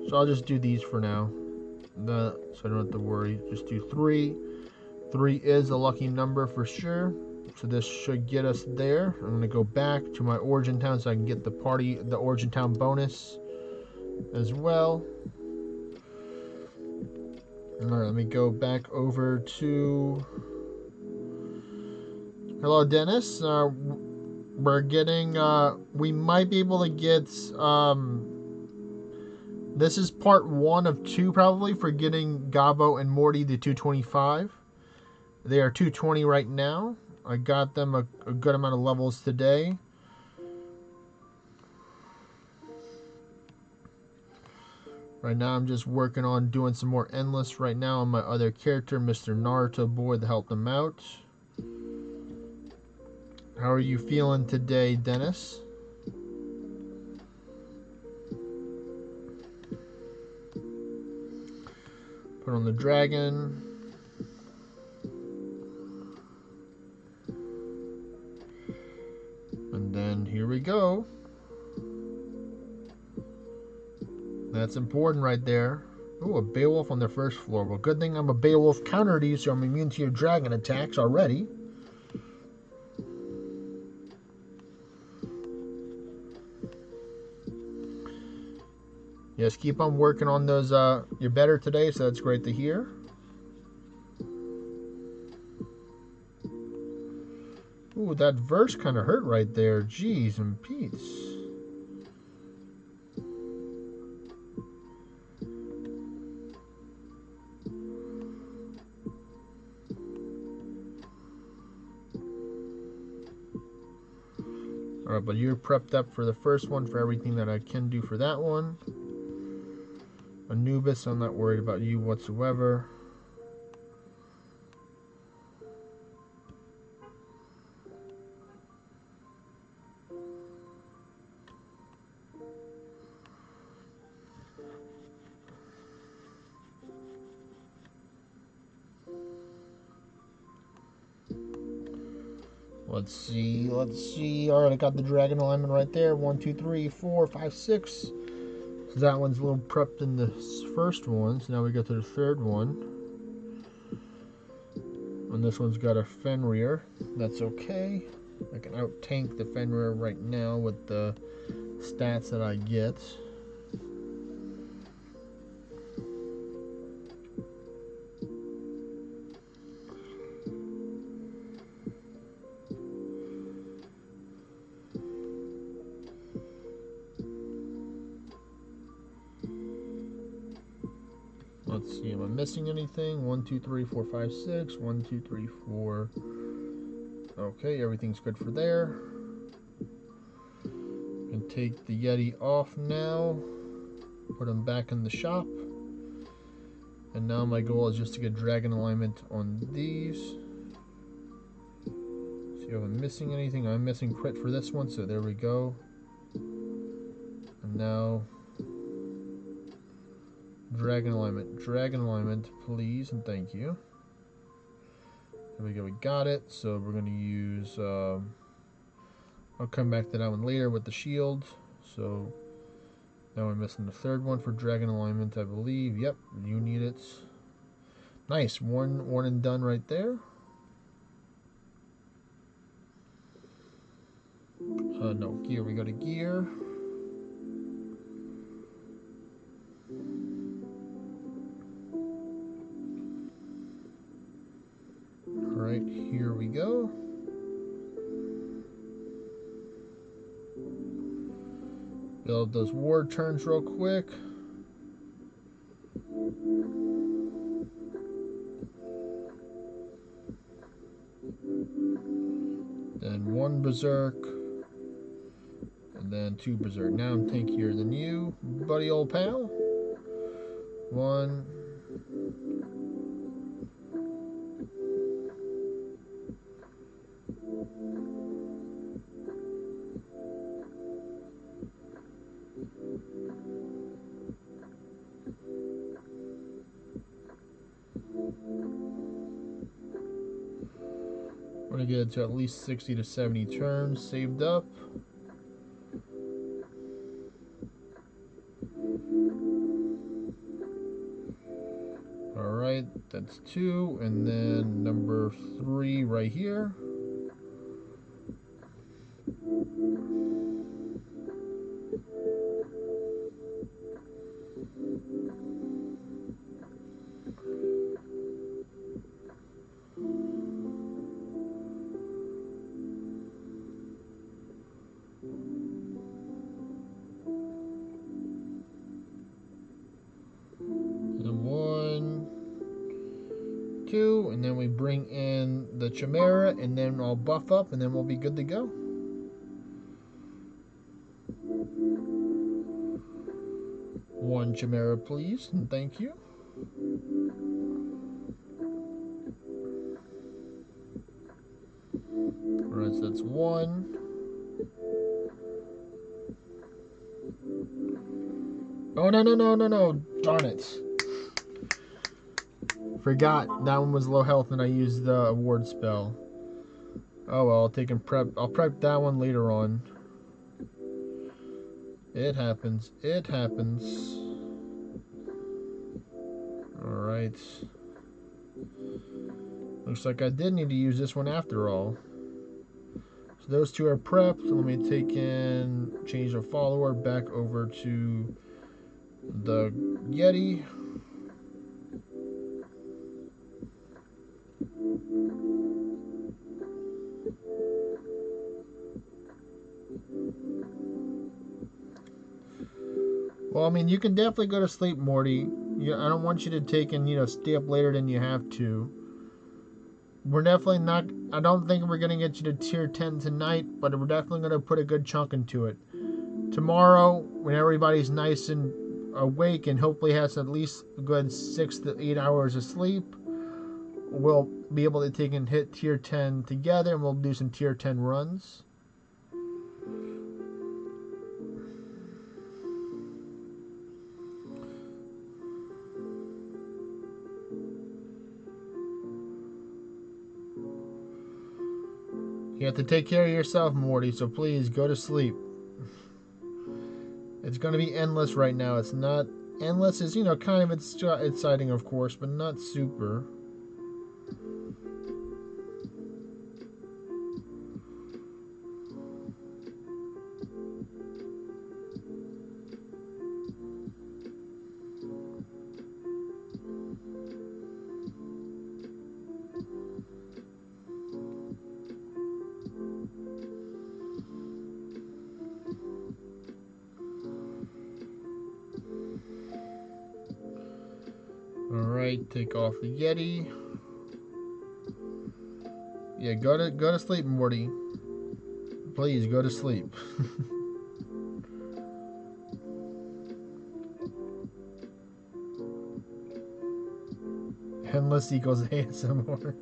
So I'll just do these for now. So I don't have to worry. Just do 3. 3 is a lucky number for sure. So this should get us there. I'm going to go back to my Origin Town so I can get the Origin Town bonus as well. Alright, let me go back over to... Hello, Dennis. We're getting, we might be able to get, this is part 1 of 2 probably for getting Gabo and Morty to 225. They are 220 right now. I got them a good amount of levels today. Right now I'm just working on doing some more endless right now on my other character, Mr. Naruto boy, to help them out. How are you feeling today, Dennis? Put on the dragon. And then here we go. That's important right there. Ooh, a Beowulf on the first floor. Well, good thing I'm a Beowulf counter to you, so I'm immune to your dragon attacks already. Yes, keep on working on those. You're better today, so that's great to hear. Ooh, that verse kind of hurt right there. Jeez and Pete's. Alright, but you're prepped up for the first one for everything that I can do for that one. Anubis, I'm not worried about you whatsoever. Let's see. Alright, I got the dragon alignment right there. 1, 2, 3, 4, 5, 6. So that one's a little prepped in the first one. So now we go to the third one. And this one's got a Fenrir. That's okay. I can out-tank the Fenrir right now with the stats that I get. Let's see, am I missing anything? 1, 2, 3, 4, 5, 6. 1, 2, 3, 4. Okay, everything's good for there. Can take the Yeti off now. Put him back in the shop. And now my goal is just to get dragon alignment on these. See if I'm missing anything. I'm missing crit for this one, so there we go. And now dragon alignment, please and thank you. There we go, we got it. So we're going to use, I'll come back to that one later with the shield. So now we're missing the third one for dragon alignment, I believe. Yep, you need it. Nice, one and done right there. No, gear, we go to gear. Alright, here we go. Build those ward turns real quick. Then 1 berserk. And then 2 berserk. Now I'm tankier than you, buddy old pal. 1. We're going to get it to at least 60 to 70 turns saved up. Alright, that's 2. And then number 3 right here. 2, and then we bring in the Chimera, and then I'll buff up, and then we'll be good to go. One Chimera, please, and thank you. Alright, so that's 1. Oh, no. Darn it. Forgot that one was low health and I used the award spell. Oh well, I'll prep that one later on. It happens. Alright. Looks like I did need to use this one after all. So those 2 are prepped. Let me change the follower back over to the Yeti. Well, I mean, you can definitely go to sleep, Morty. I don't want you to take and, stay up later than you have to. We're definitely not... I don't think we're going to get you to tier 10 tonight, but we're definitely going to put a good chunk into it. Tomorrow, when everybody's nice and awake and hopefully has at least a good 6 to 8 hours of sleep, we'll be able to take and hit tier 10 together, and we'll do some tier 10 runs. You have to take care of yourself, Morty, so please go to sleep. It's going to be endless right now. It's not... Endless is, kind of exciting, of course, but not super. Alright, take off the Yeti. Yeah, go to sleep, Morty. Please, go to sleep. Endless equals ASMR.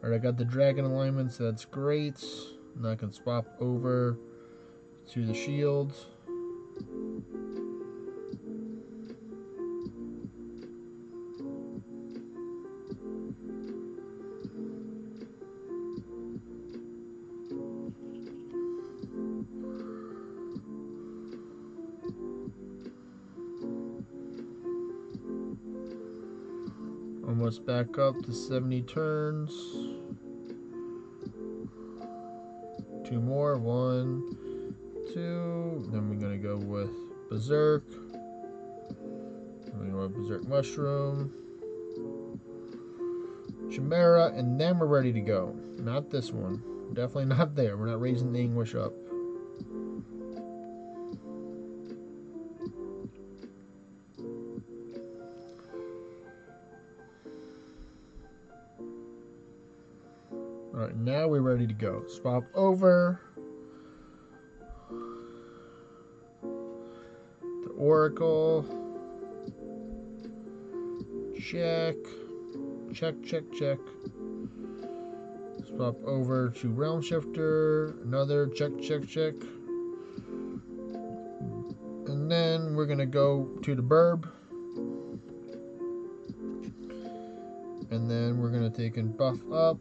Alright, I got the dragon alignment, so that's great. Now I can swap over to the shields. Almost back up to 70 turns. 2 more. 1, 2. Then we're gonna go with Berserk. We're gonna go with Berserk Mushroom, Chimera, and then we're ready to go. Not this one. Definitely not there. We're not raising the English up. Alright, now we're ready to go. Swap over to Oracle. Check. Check. Swap over to Realm Shifter. Another check. And then we're gonna go to the Burb. And then we're gonna take and buff up.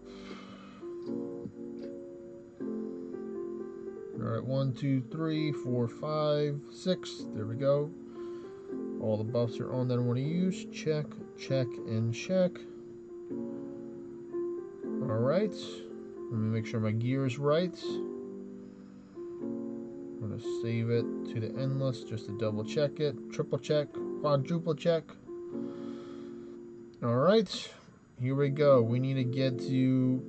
Alright, 1, 2, 3, 4, 5, 6. There we go. All the buffs are on that I want to use. Check, and check. Alright. Let me make sure my gear is right. I'm going to save it to the endless just to double check it. Triple check. Quadruple check. Alright. Here we go. We need to get to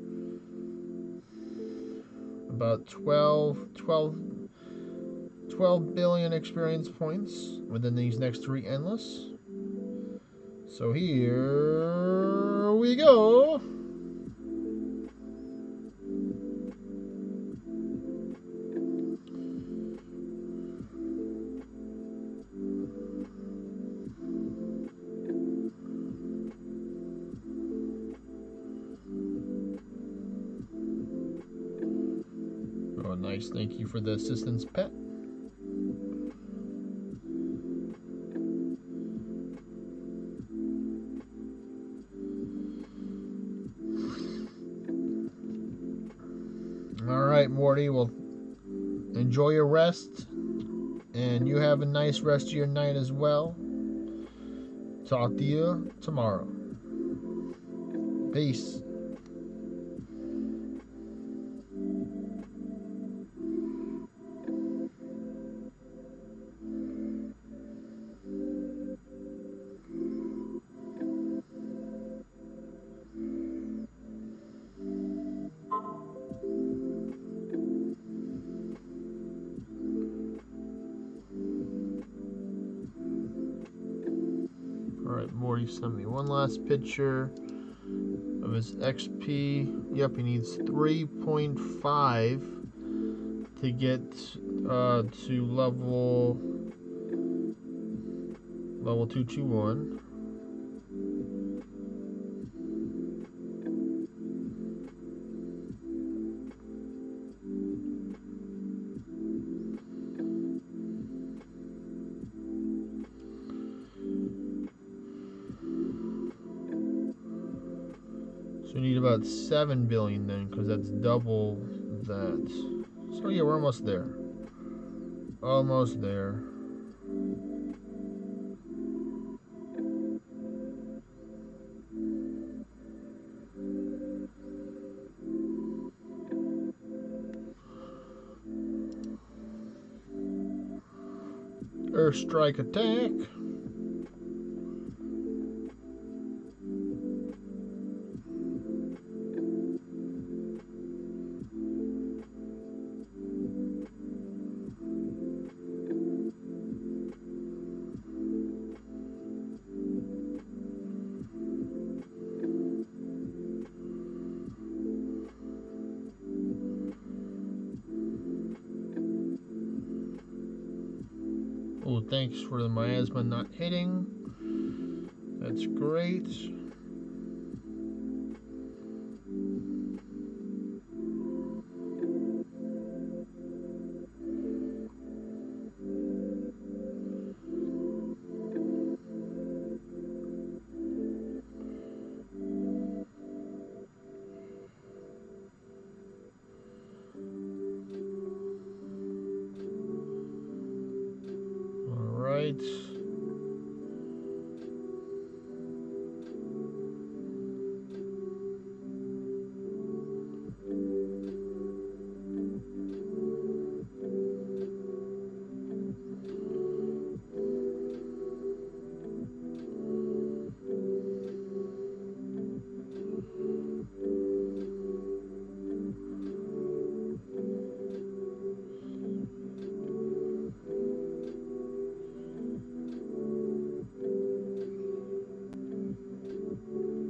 about 12 12 billion experience points within these next 3 endless. So here we go. Oh, nice. Thank you for the assistance, Pet. All right, Morty. Well, enjoy your rest. And you have a nice rest of your night as well. Talk to you tomorrow. Peace. Alright, Morty sent me one last picture of his XP. Yep, he needs 3.5 to get to level 221. So we need about 7 billion then, because that's double that. So yeah, we're almost there. Almost there. Earth strike attack. Oh, thanks for the miasma not hitting. That's great. All right.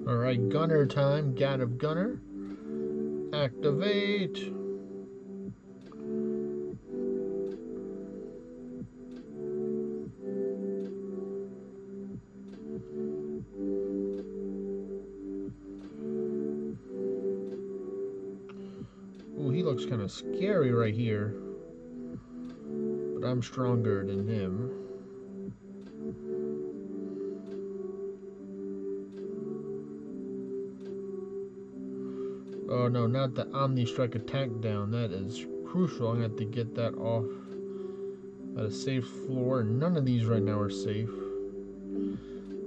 Alright, gunner time. Gat of gunner. Activate. Ooh, he looks kind of scary right here. But I'm stronger than him. Oh no, not the Omni Strike attack down. That is crucial. I'm going to have to get that off at a safe floor. None of these right now are safe.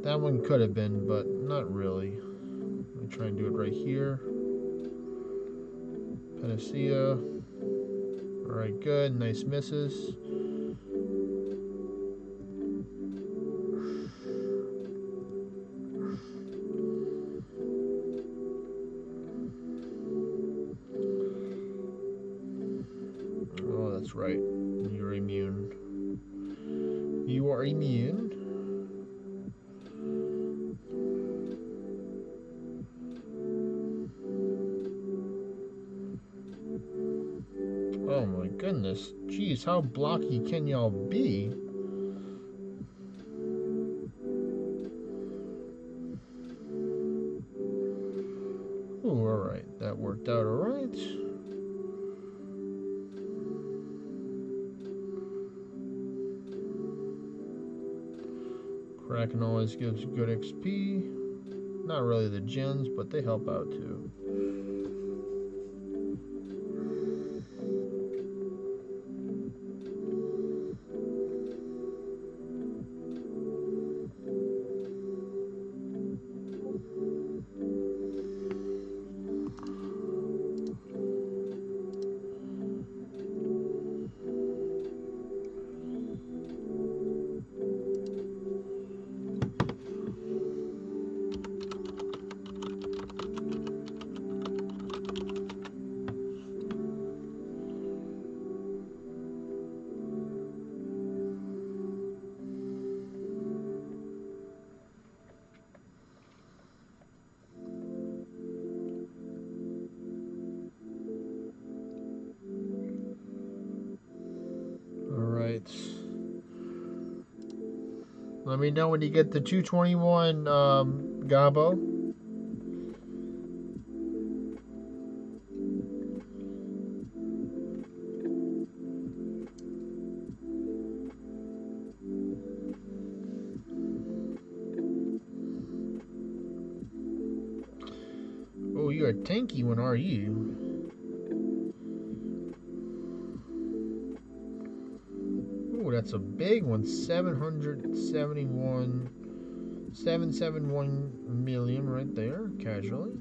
That one could have been, but not really. Let me try and do it right here. Panacea. Alright, good. Nice misses. Oh, that's right. You're immune. You are immune. Oh my goodness. Jeez, how blocky can y'all be? Ooh, alright. That worked out alright. Kraken always gives good XP. Not really the gens, but they help out too. Alright. Let me know when you get the 221 Gabo. Oh, you're a tanky one, are you? Oh, that's a big one. 771 million right there, casually.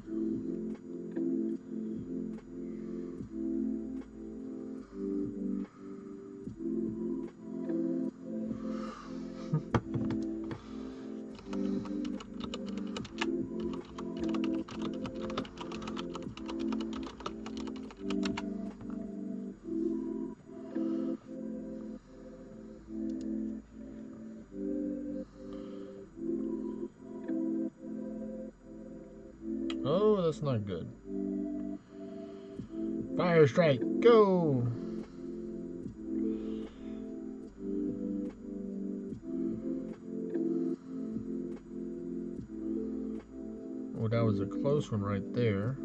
Oh, that's not good. Fire strike, go! Oh, that was a close one right there.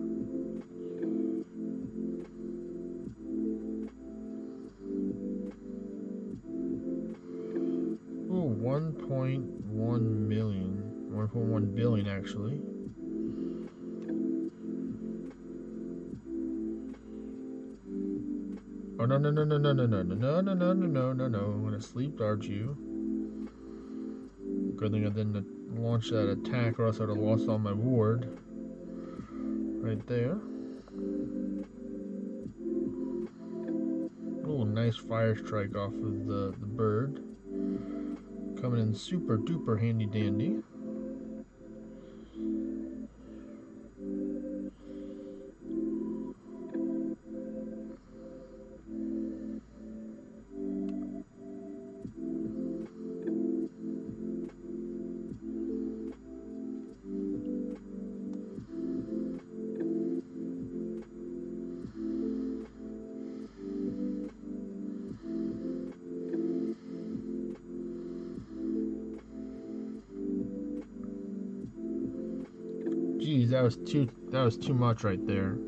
Oh, 1.1 million. 1.1 billion, actually. Oh, no, no, no, no, no, no, no, no, no, no, no, no, no, no. I'm gonna sleep dart you. Good thing I didn't launch that attack, or else I'd have lost all my ward. Right there. Oh, nice fire strike off of the bird. Coming in super duper handy dandy. Jeez, that was too much right there.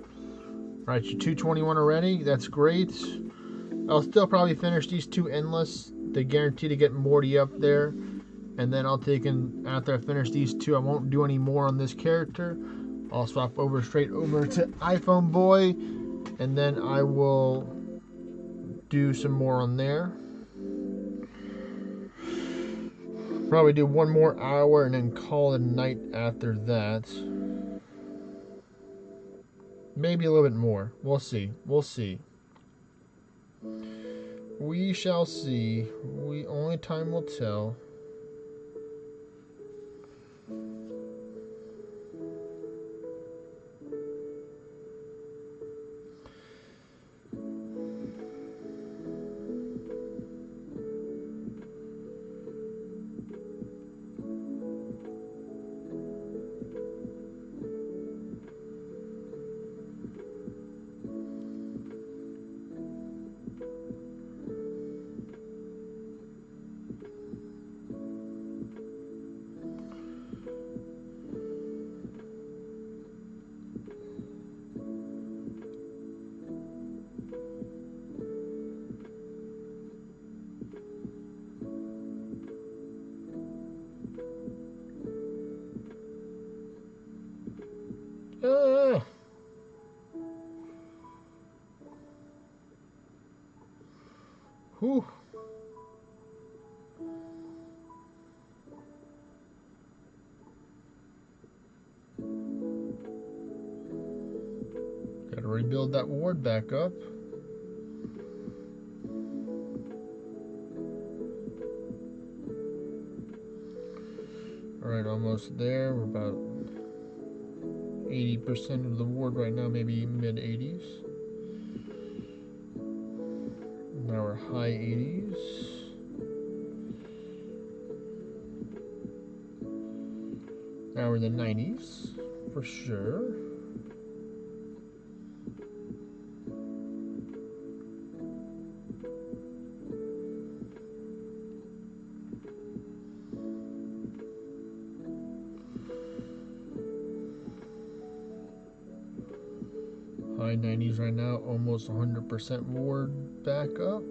Alright, you're 221 already. That's great. I'll still probably finish these two endless. They guarantee to get Morty up there. And then I'll take in, after I finish these two, I won't do any more on this character. I'll swap straight over to iPhone Boy. And then I will do some more on there. Probably do one more hour and then call it a night after that. Maybe a little bit more. We'll see. We'll see. We shall see. Only time will tell. Whew. Gotta rebuild that ward back up. Alright, almost there. We're about 80% of the ward right now, maybe mid 80s. Now we're high 80s. Now we're in the 90s, for sure. High 90s right now, almost 100% ward back up.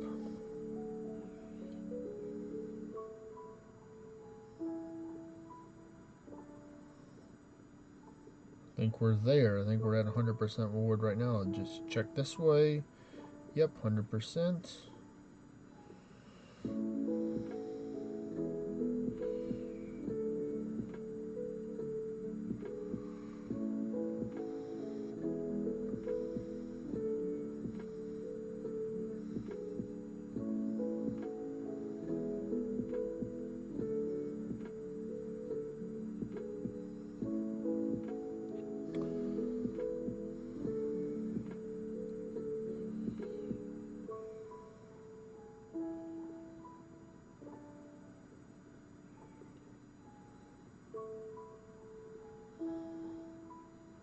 I think we're there. I think we're at 100% ward right now. Just check this way. Yep, 100%.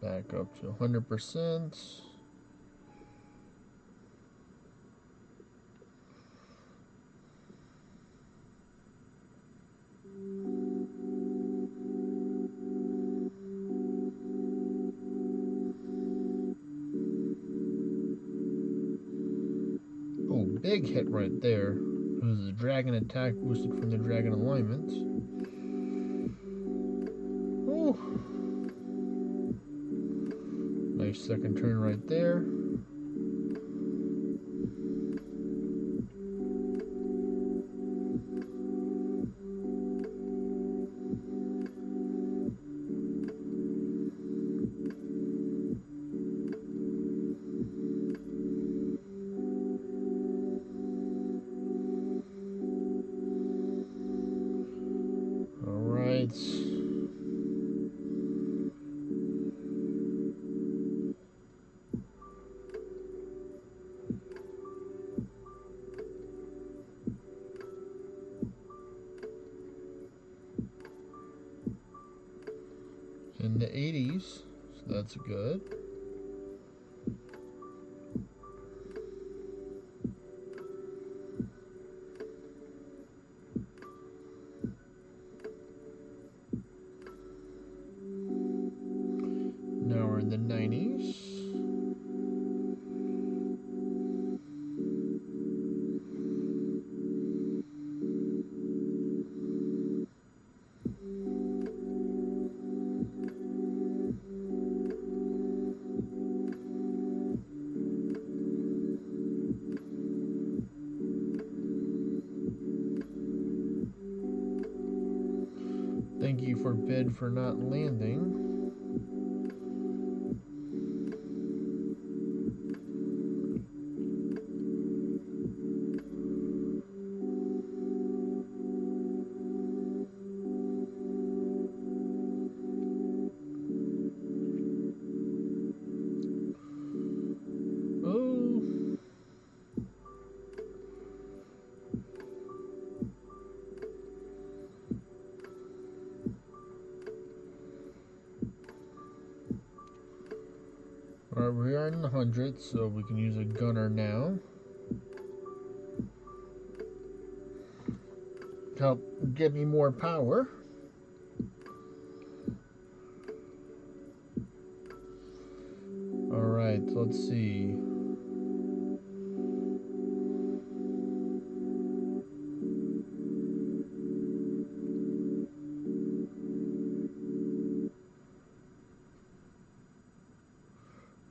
Back up to 100%. Oh, big hit right there. It was a dragon attack boosted from the dragon alignment. Ooh. Nice second turn right there. Alright. In the 80s, so that's good. Now we're in the 90s. Thank you for bid for not landing. Oh. Alright, we are in the hundreds, so we can use a gunner now. To help give me more power. Alright, let's see.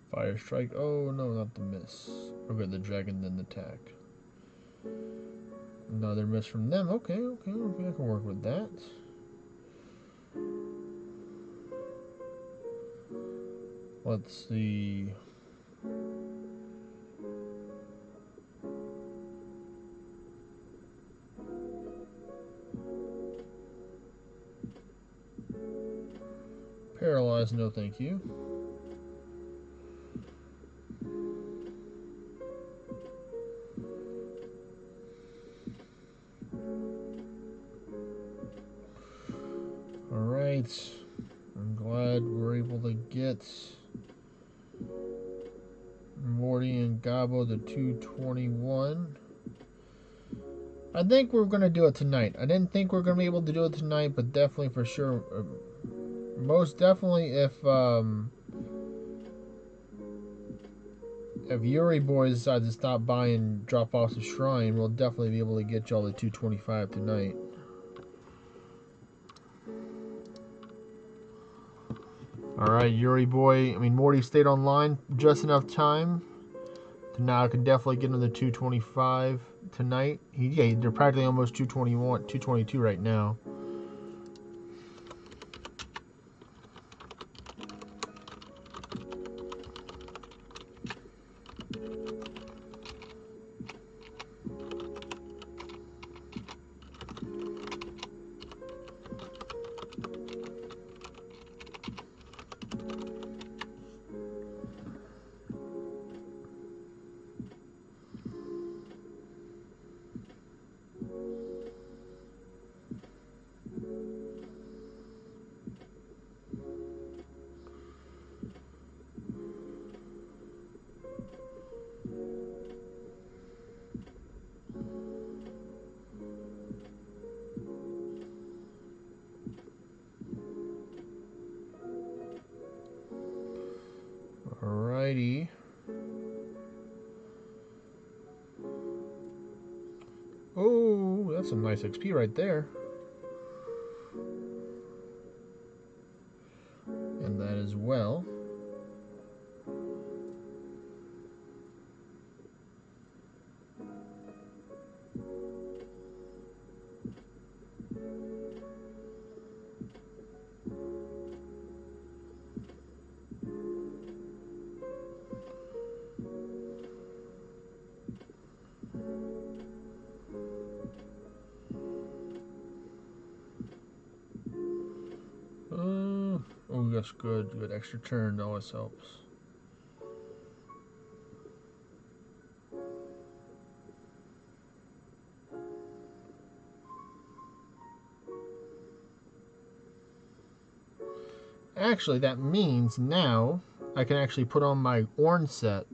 Fire strike. Oh no, not the miss. Okay, the dragon then attack. Another miss from them. Okay, I can work with that. Let's see. Paralyzed, no thank you. Alright. I'm glad we're able to get Morty and Gabo to 221. I think we're going to do it tonight. I didn't think we are going to be able to do it tonight, but definitely for sure. Most definitely if Yuri Boy decides to stop by and drop off the shrine, we'll definitely be able to get y'all to 225 tonight. Alright, Yuri Boy. Morty stayed online just enough time. So now I can definitely get him to 225 tonight. Yeah, they're practically almost 221, 222 right now. Alrighty. Oh, that's some nice XP right there. And that as well. Oh, that's good. Good extra turn always helps. Actually, that means now I can actually put on my Orn set.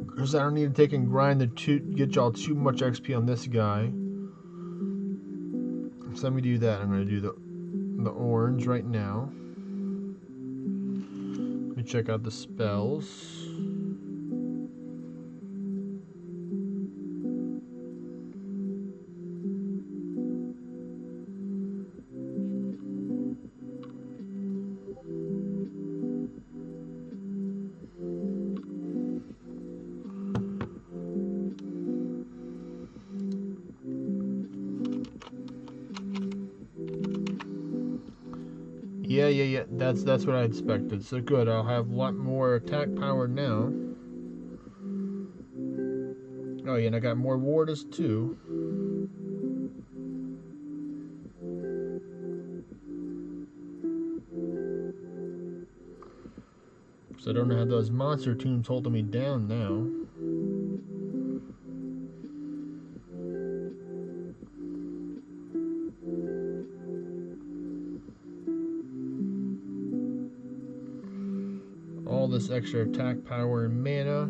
Because I don't need to take and grind to get y'all too much XP on this guy. So let me do that. I'm going to do the orange right now. Let me check out the spells. Yeah. That's what I expected. So good. I'll have a lot more attack power now. Oh yeah, and I got more warders too. So I don't have those monster tombs holding me down now. All this extra attack power and mana.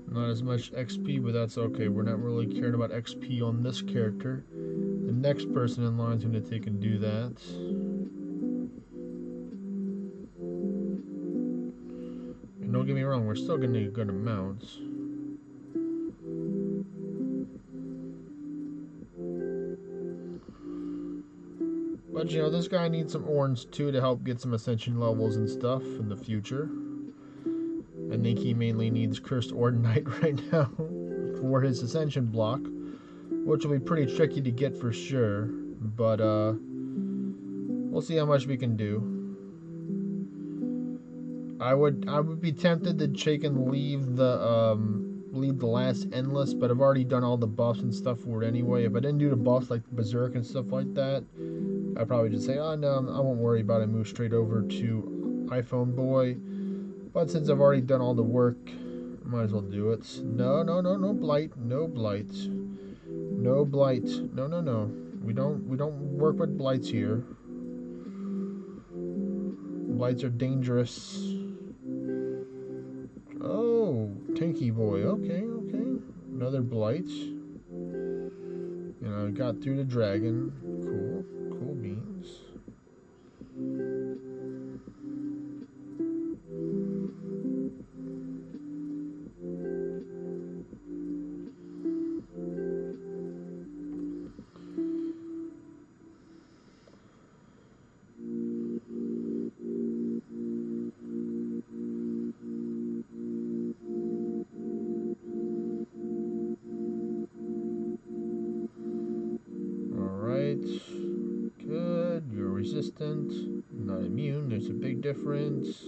Not as much XP, but that's okay. We're not really caring about XP on this character. The next person in line is going to take and do that. And don't get me wrong, we're still going to get good amounts. But you know, this guy needs some Orns too to help get some ascension levels and stuff in the future. I think he mainly needs Cursed Ordinite right now for his ascension block, which will be pretty tricky to get for sure. But we'll see how much we can do. I would be tempted to take and leave the last endless, but I've already done all the buffs and stuff for it anyway. If I didn't do the buffs like Berserk and stuff like that, I'd probably just say, oh no, I won't worry about it, move straight over to iPhone Boy. But since I've already done all the work, might as well do it. No blight, no blight. No blight. No. We don't work with blights here. Blights are dangerous. Oh, Tinky Boy. Okay. Another blight. And I got through the dragon. Cool beans. Good. You're resistant. Not immune. There's a big difference.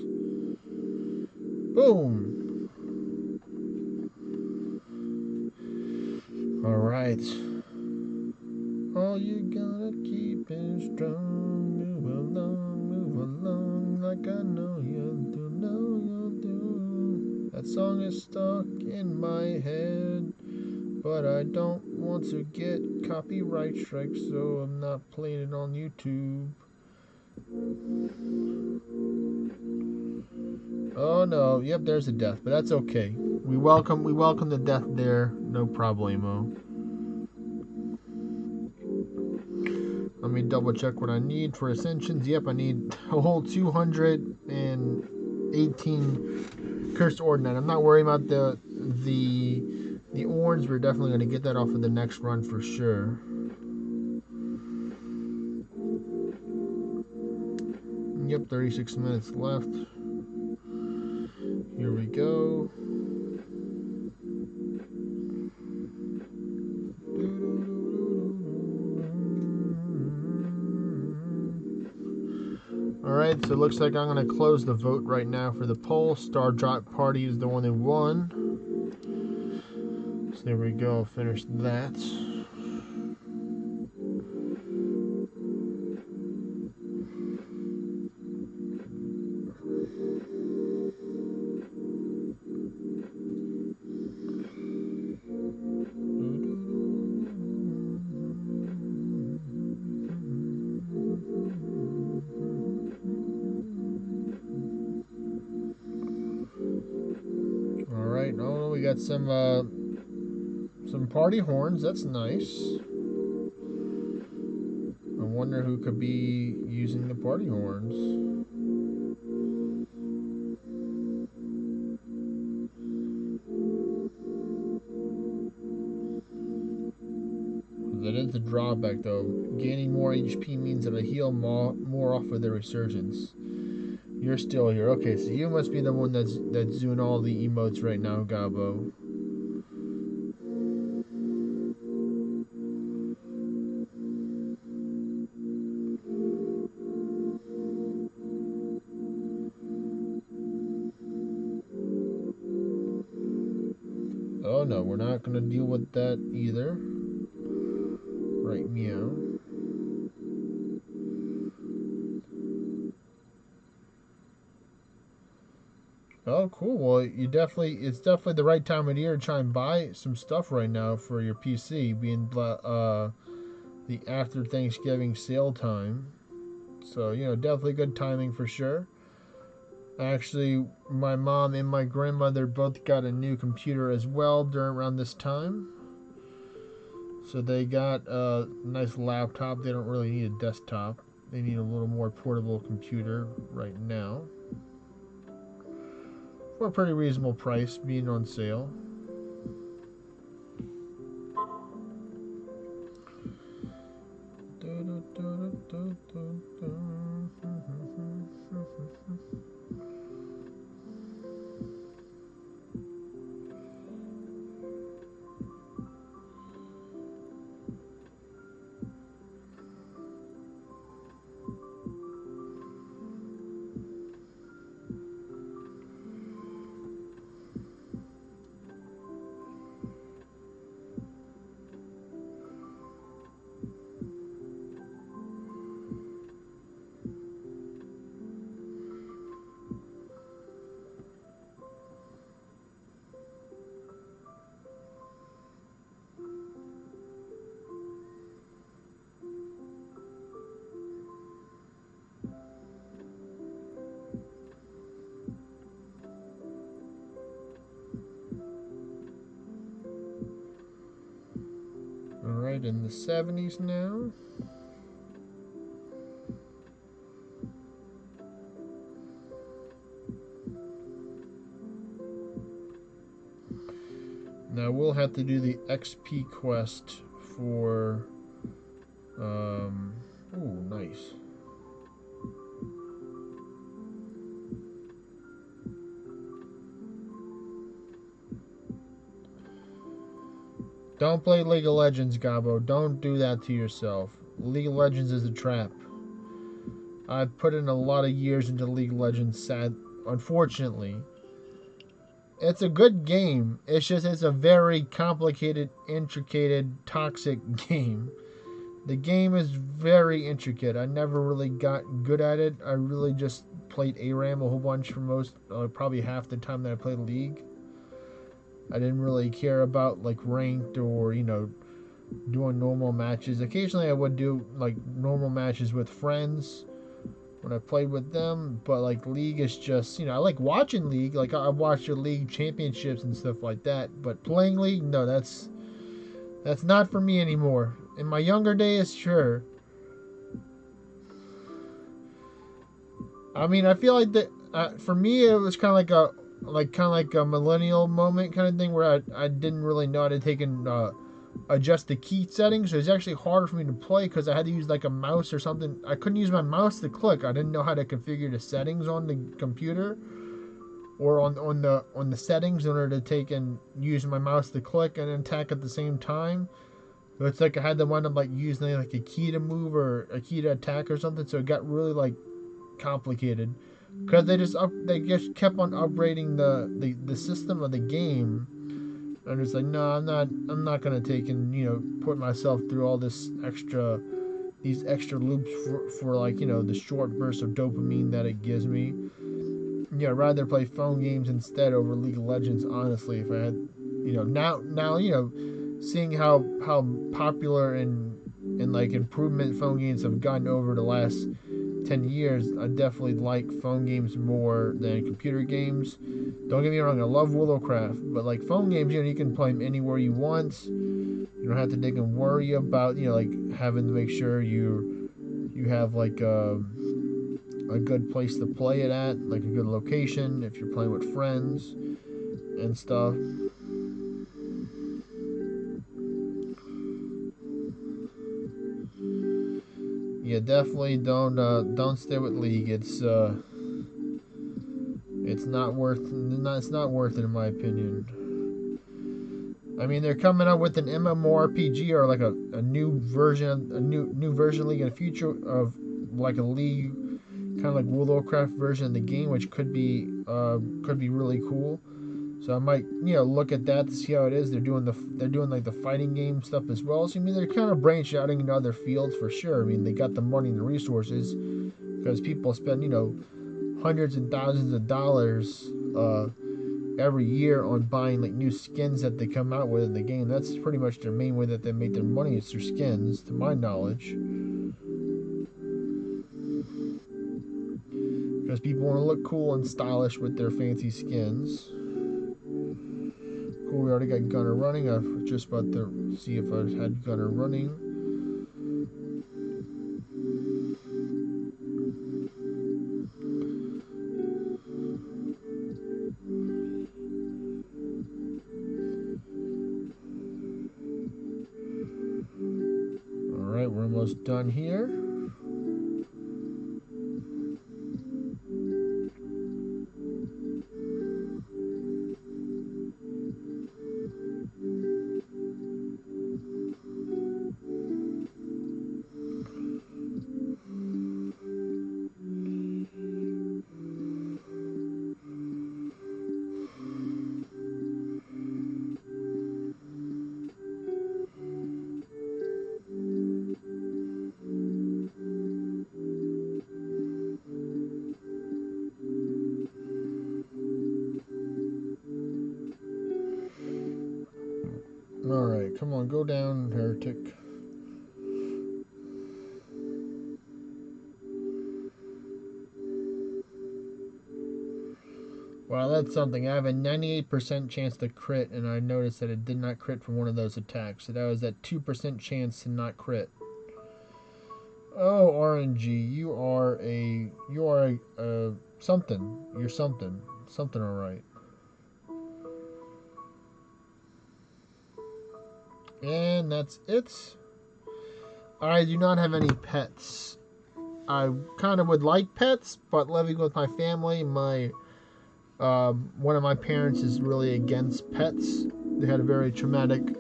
Boom. Alright. All you gotta keep is strong. Move along like I know you do. That song is stuck in my head. But I don't want to get copyright strikes, so I'm not playing it on YouTube. Oh no, yep, there's a death, but that's okay. We welcome the death there, no problemo. Let me double check what I need for ascensions. Yep, I need a whole 218 Cursed Ordinate. I'm not worrying about the orange. We're definitely going to get that off of the next run for sure. Yep, 36 minutes left. Here we go. Alright, so it looks like I'm going to close the vote right now for the poll. Star Drop Party is the one who won. So there we go, finish that. Alright, oh, we got some party horns, that's nice. I wonder who could be using the party horns. That is the drawback though. Gaining more HP means that I heal more off of the resurgence. You're still here. Okay, so you must be the one that's doing all the emotes right now, Gabo. Oh no, we're not gonna deal with that either. Right, meow. Oh, cool. Well, it's definitely the right time of year to try and buy some stuff right now for your PC, being the after Thanksgiving sale time. So, you know, definitely good timing for sure. Actually, my mom and my grandmother both got a new computer as well around this time. So they got a nice laptop. They don't really need a desktop. They need a little more portable computer right now. For a pretty reasonable price, being on sale. Alright, in the 70s now. Now we'll have to do the XP quest for ooh, nice. Don't play League of Legends, Gabo. Don't do that to yourself. League of Legends is a trap. I've put in a lot of years into League of Legends, unfortunately. It's a good game. It's just it's a very complicated, intricate, toxic game. The game is very intricate. I never really got good at it. I really just played ARAM a whole bunch for probably half the time that I played League. I didn't really care about like ranked or, doing normal matches. Occasionally I would do like normal matches with friends when I played with them, but like League is just, I like watching League. Like I watch the League championships and stuff like that, but playing League, no, that's not for me anymore. In my younger days, sure. I mean, I feel like that for me it was kind of like a millennial moment kind of thing where I didn't really know how to take and adjust the key settings. So it was actually harder for me to play because I had to use like a mouse or something. I couldn't use my mouse to click. I didn't know how to configure the settings on the computer or on the settings in order to take and use my mouse to click and attack at the same time. So it's like I had to wind up like using like a key to move or a key to attack or something. So it got really like complicated because they just kept on upgrading the system of the game. And it's like, no, I'm not gonna take and put myself through all these extra loops for like the short burst of dopamine that it gives me. I'd rather play phone games instead over League of Legends. Honestly, if I had, now seeing how popular and like improvement phone games have gotten over the last 10 years, I definitely like phone games more than computer games. Don't get me wrong, I love World of Warcraft, but like phone games, you can play them anywhere you want. You don't have to dig and worry about, like having to make sure you have like a good place to play it at, like a good location if you're playing with friends and stuff. Yeah, definitely don't stay with League. It's not worth it in my opinion. I mean, they're coming up with an MMORPG or like a new version of League in the future of like a League, kind of like World of Warcraft version of the game, which could be really cool. So I might look at that to see how it is. They're doing like the fighting game stuff as well. So I mean they're kind of branching out into other fields for sure. I mean they got the money and the resources because people spend hundreds and thousands of dollars every year on buying like new skins that they come out with in the game. That's pretty much their main way that they make their money. It's their skins, to my knowledge. Because people want to look cool and stylish with their fancy skins. Cool, we already got Gunner running. I was just about to see if I had Gunner running. Alright, we're almost done here. Alright, come on, go down, heretic. Wow, that's something. I have a 98% chance to crit, and I noticed that it did not crit from one of those attacks. So that was that 2% chance to not crit. Oh, RNG, you are something. You're something. Something alright. And that's it. I do not have any pets. I kind of would like pets, but living with my family, one of my parents is really against pets. They had a very traumatic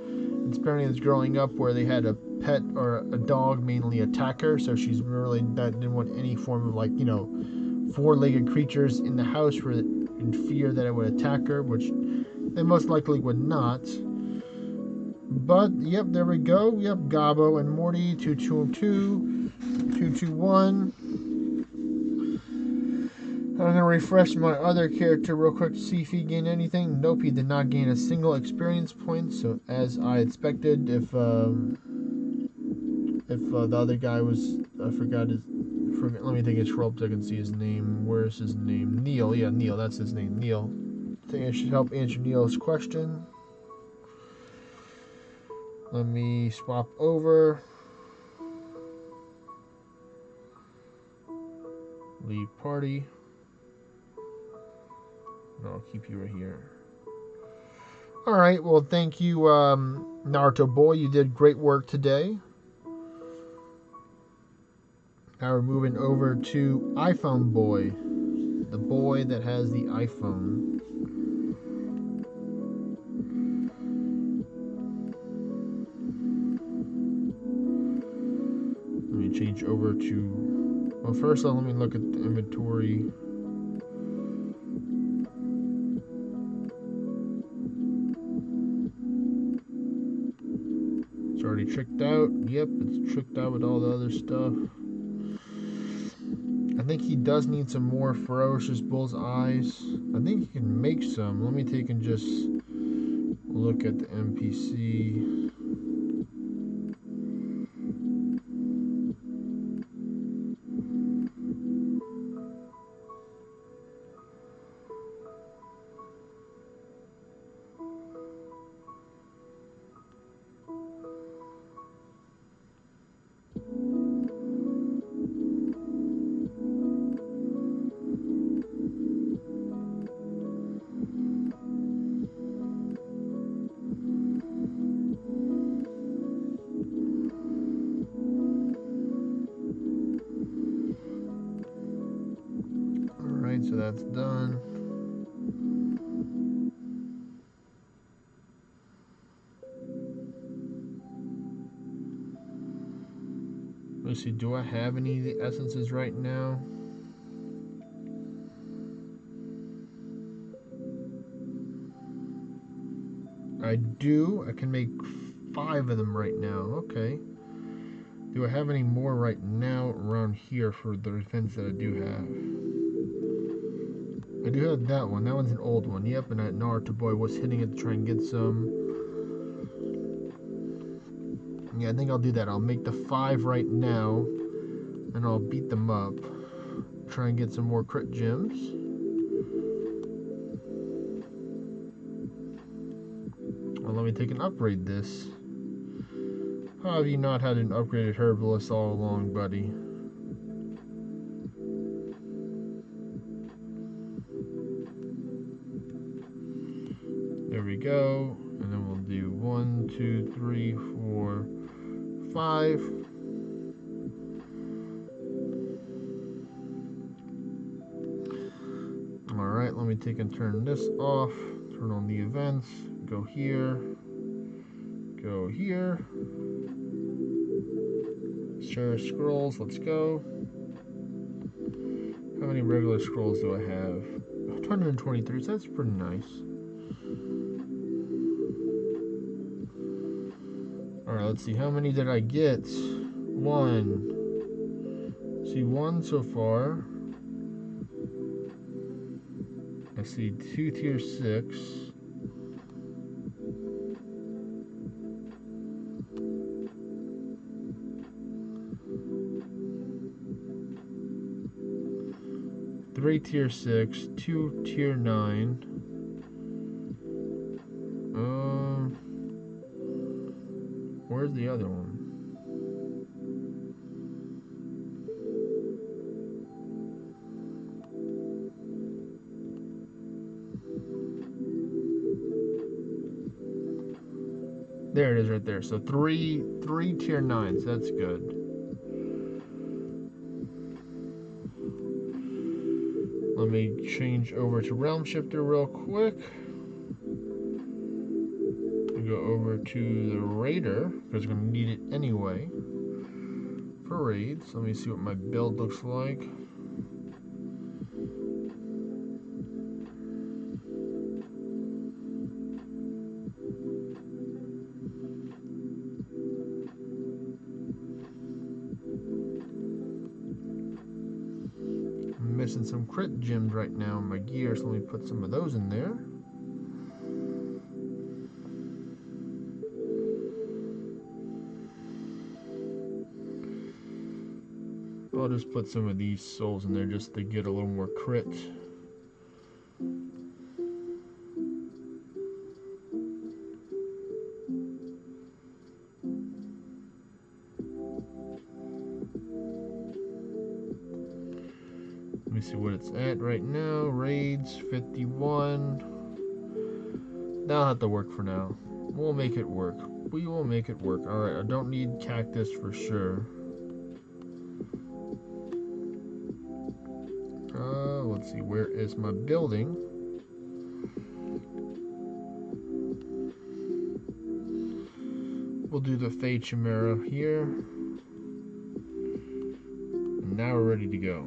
experience growing up where they had a pet or a dog mainly attack her, so she's really didn't want any form of, like, four-legged creatures in the house in fear that it would attack her, which they most likely would not. But yep, there we go. Yep, Gabo and Morty 2202 221. I'm gonna refresh my other character real quick to see if he gained anything. Nope, he did not gain a single experience point. So as I expected, if the other guy was, I forgot. Let me take his scroll up so I can see his name. Where's his name? Neil. Yeah, Neil. That's his name. Neil. I think I should help answer Neil's question. Let me swap over. Leave party. No, I'll keep you right here. Alright, well, thank you, Naruto Boy. You did great work today. Now we're moving over to iPhone Boy. The boy that has the iPhone. Let me change over to... Well, first let me look at the inventory. It's already tricked out. Yep, it's tricked out with all the other stuff. I think he does need some more ferocious bull's eyes. I think he can make some. Let me take and just look at the NPC. Alright, so that's done. Let's see, do I have any of the essences right now? I do. I can make 5 of them right now. Okay. Do I have any more right now around here for the events that I do have? I do have that one. That one's an old one. Yep, and that Naruto Boy was hitting it to try and get some. Yeah, I think I'll do that. I'll make the 5 right now, and I'll beat them up. Try and get some more crit gems. Well, let me take and upgrade this. How have you not had an upgraded herbalist all along, buddy? There we go. And then we'll do 1, 2, 3, 4, 5. take and turn this off. Turn on the events. Go here. Go here. Share scrolls. Let's go. How many regular scrolls do I have? 123, so that's pretty nice. Alright, let's see. How many did I get? 1. See 1 so far. I see 2 tier 6. Three tier 6, 2 tier 9. Where's the other one? There it is right there. So three tier 9s. That's good. Let me change over to Realm Shifter real quick. Go over to the Raider, because I'm going to need it anyway for raids. Let me see what my build looks like. I'm missing some crit gems right now in my gear, so let me put some of those in there. I'll just put some of these souls in there just to get a little more crit. Let me see what it's at right now. Raids 51. That'll have to work for now. We'll make it work. We will make it work. Alright, I don't need cactus for sure. Let's see, where is my building? We'll do the Fey Chimera here. And now we're ready to go.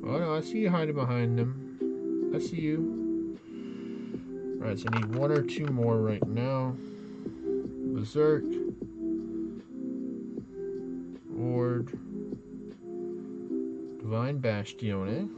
Oh no, I see you hiding behind them. I see you. Alright, so I need 1 or 2 more right now. Berserk. Ward. Divine Bastione.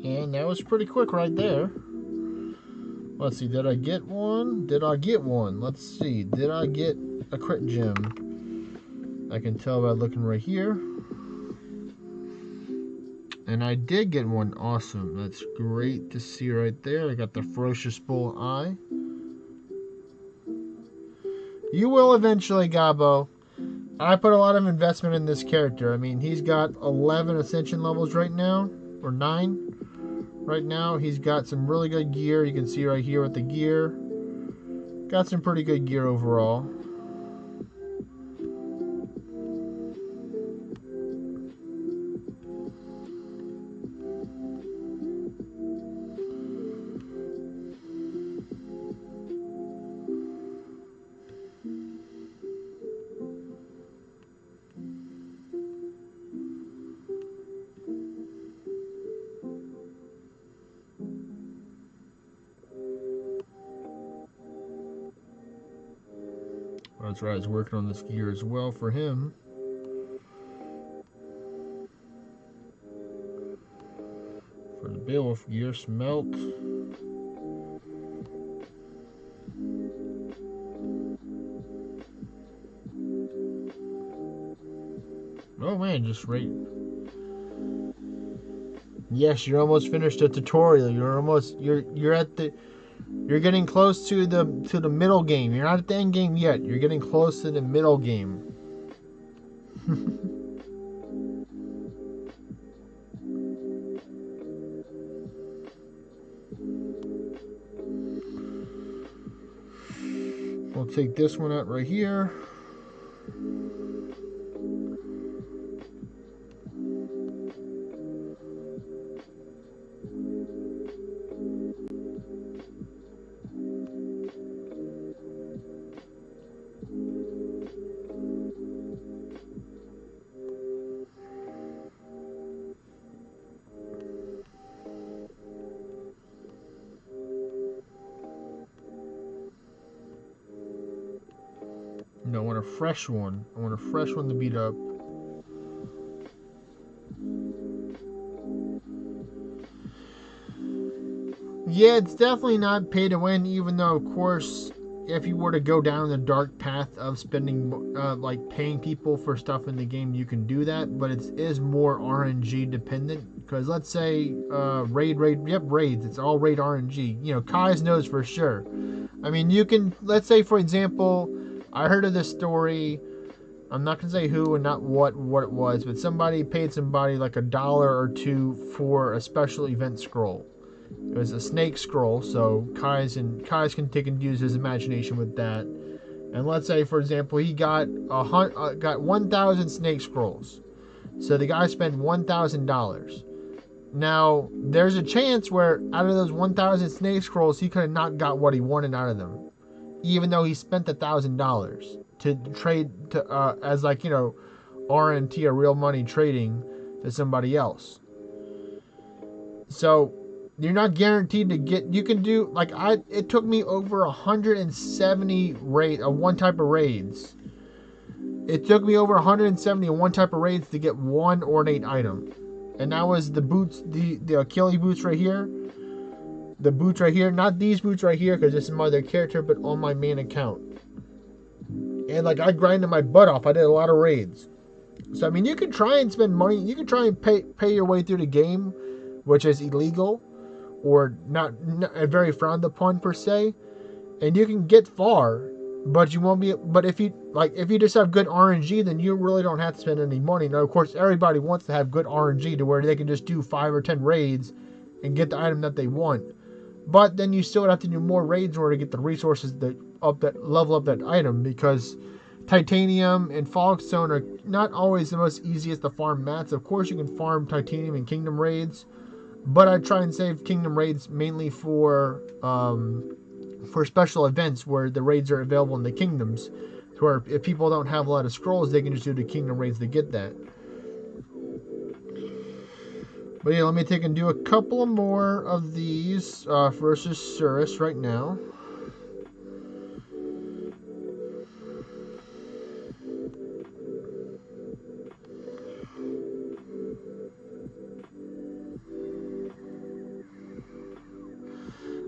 And that was pretty quick right there. Let's see, did I get one? Did I get one? Let's see, did I get a crit gem? I can tell by looking right here. And I did get one. Awesome. That's great to see right there. I got the Ferocious Bull Eye. You will eventually, Gabo. I put a lot of investment in this character. I mean, he's got 11 ascension levels right now, or 9. Right now, he's got some really good gear. You can see right here with the gear. Got some pretty good gear overall. That's right, he's working on this gear as well for him. Beowulf gear, smelt. Oh man, just right. Yes, you're almost finished the tutorial. You're at the you're getting close to the middle game. You're not at the end game yet. You're getting close to the middle game. We'll take this one out right here. No, I want a fresh one. I want a fresh one to beat up. Yeah, it's definitely not pay to win, even though, of course, if you were to go down the dark path of spending, like paying people for stuff in the game, you can do that, but it is more RNG dependent. Because let's say, raids, it's all raid RNG. You know, Kai's knows for sure. I mean, you can, let's say, for example, I heard of this story. I'm not going to say who and not what it was, but somebody paid somebody like $1 or $2 for a special event scroll. It was a snake scroll, so Kai's can take and use his imagination with that. And let's say, for example, he got 1,000 snake scrolls. So the guy spent $1,000. Now, there's a chance where out of those 1,000 snake scrolls, he could have not got what he wanted out of them, even though he spent $1,000 to trade to as like, you know, RNT or real money trading to somebody else. So you're not guaranteed to get. You can do like it took me over 170 one type of raids. It took me over 170 one type of raids to get one ornate item, and that was the boots, the Achilles boots right here. The boots right here, not these boots right here, because this is my other character, but on my main account. And like I grinded my butt off. I did a lot of raids. So I mean, you can try and spend money. You can try and pay your way through the game, which is illegal, or not very frowned upon per se. And you can get far, but you won't be. But if you just have good RNG, then you really don't have to spend any money. Now, of course, everybody wants to have good RNG to where they can just do 5 or 10 raids and get the item that they want. But then you still have to do more raids in order to get the resources that level up that item, because titanium and fogstone are not always the most easiest to farm mats. Of course, you can farm titanium in kingdom raids, but I try and save kingdom raids mainly for special events where the raids are available in the kingdoms, where if people don't have a lot of scrolls, they can just do the kingdom raids to get that. But yeah, let me take and do a couple more of these versus Cirrus right now.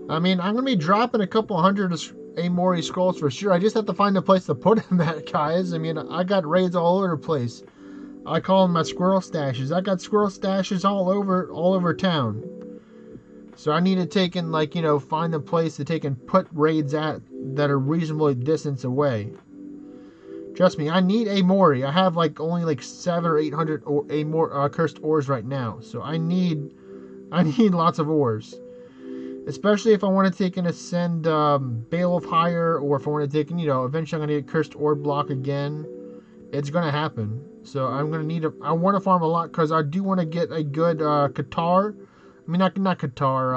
I mean, I'm going to be dropping a couple hundred Amori scrolls for sure. I just have to find a place to put them at, guys. I mean, I got raids all over the place. I call them my squirrel stashes. I got squirrel stashes all over town. So I need to take and, like, you know, find a place to take and put raids at that are reasonably distance away. Trust me, I need Amori. I have like only like 700 or 800 cursed ores right now. So I need lots of ores. Especially if I want to take and ascend Beowulf higher, or if I want to take and, you know, eventually I'm going to get cursed ore block again. It's going to happen. So I'm going to need I want to farm a lot, because I do want to get a good Qatar. I mean, not Qatar.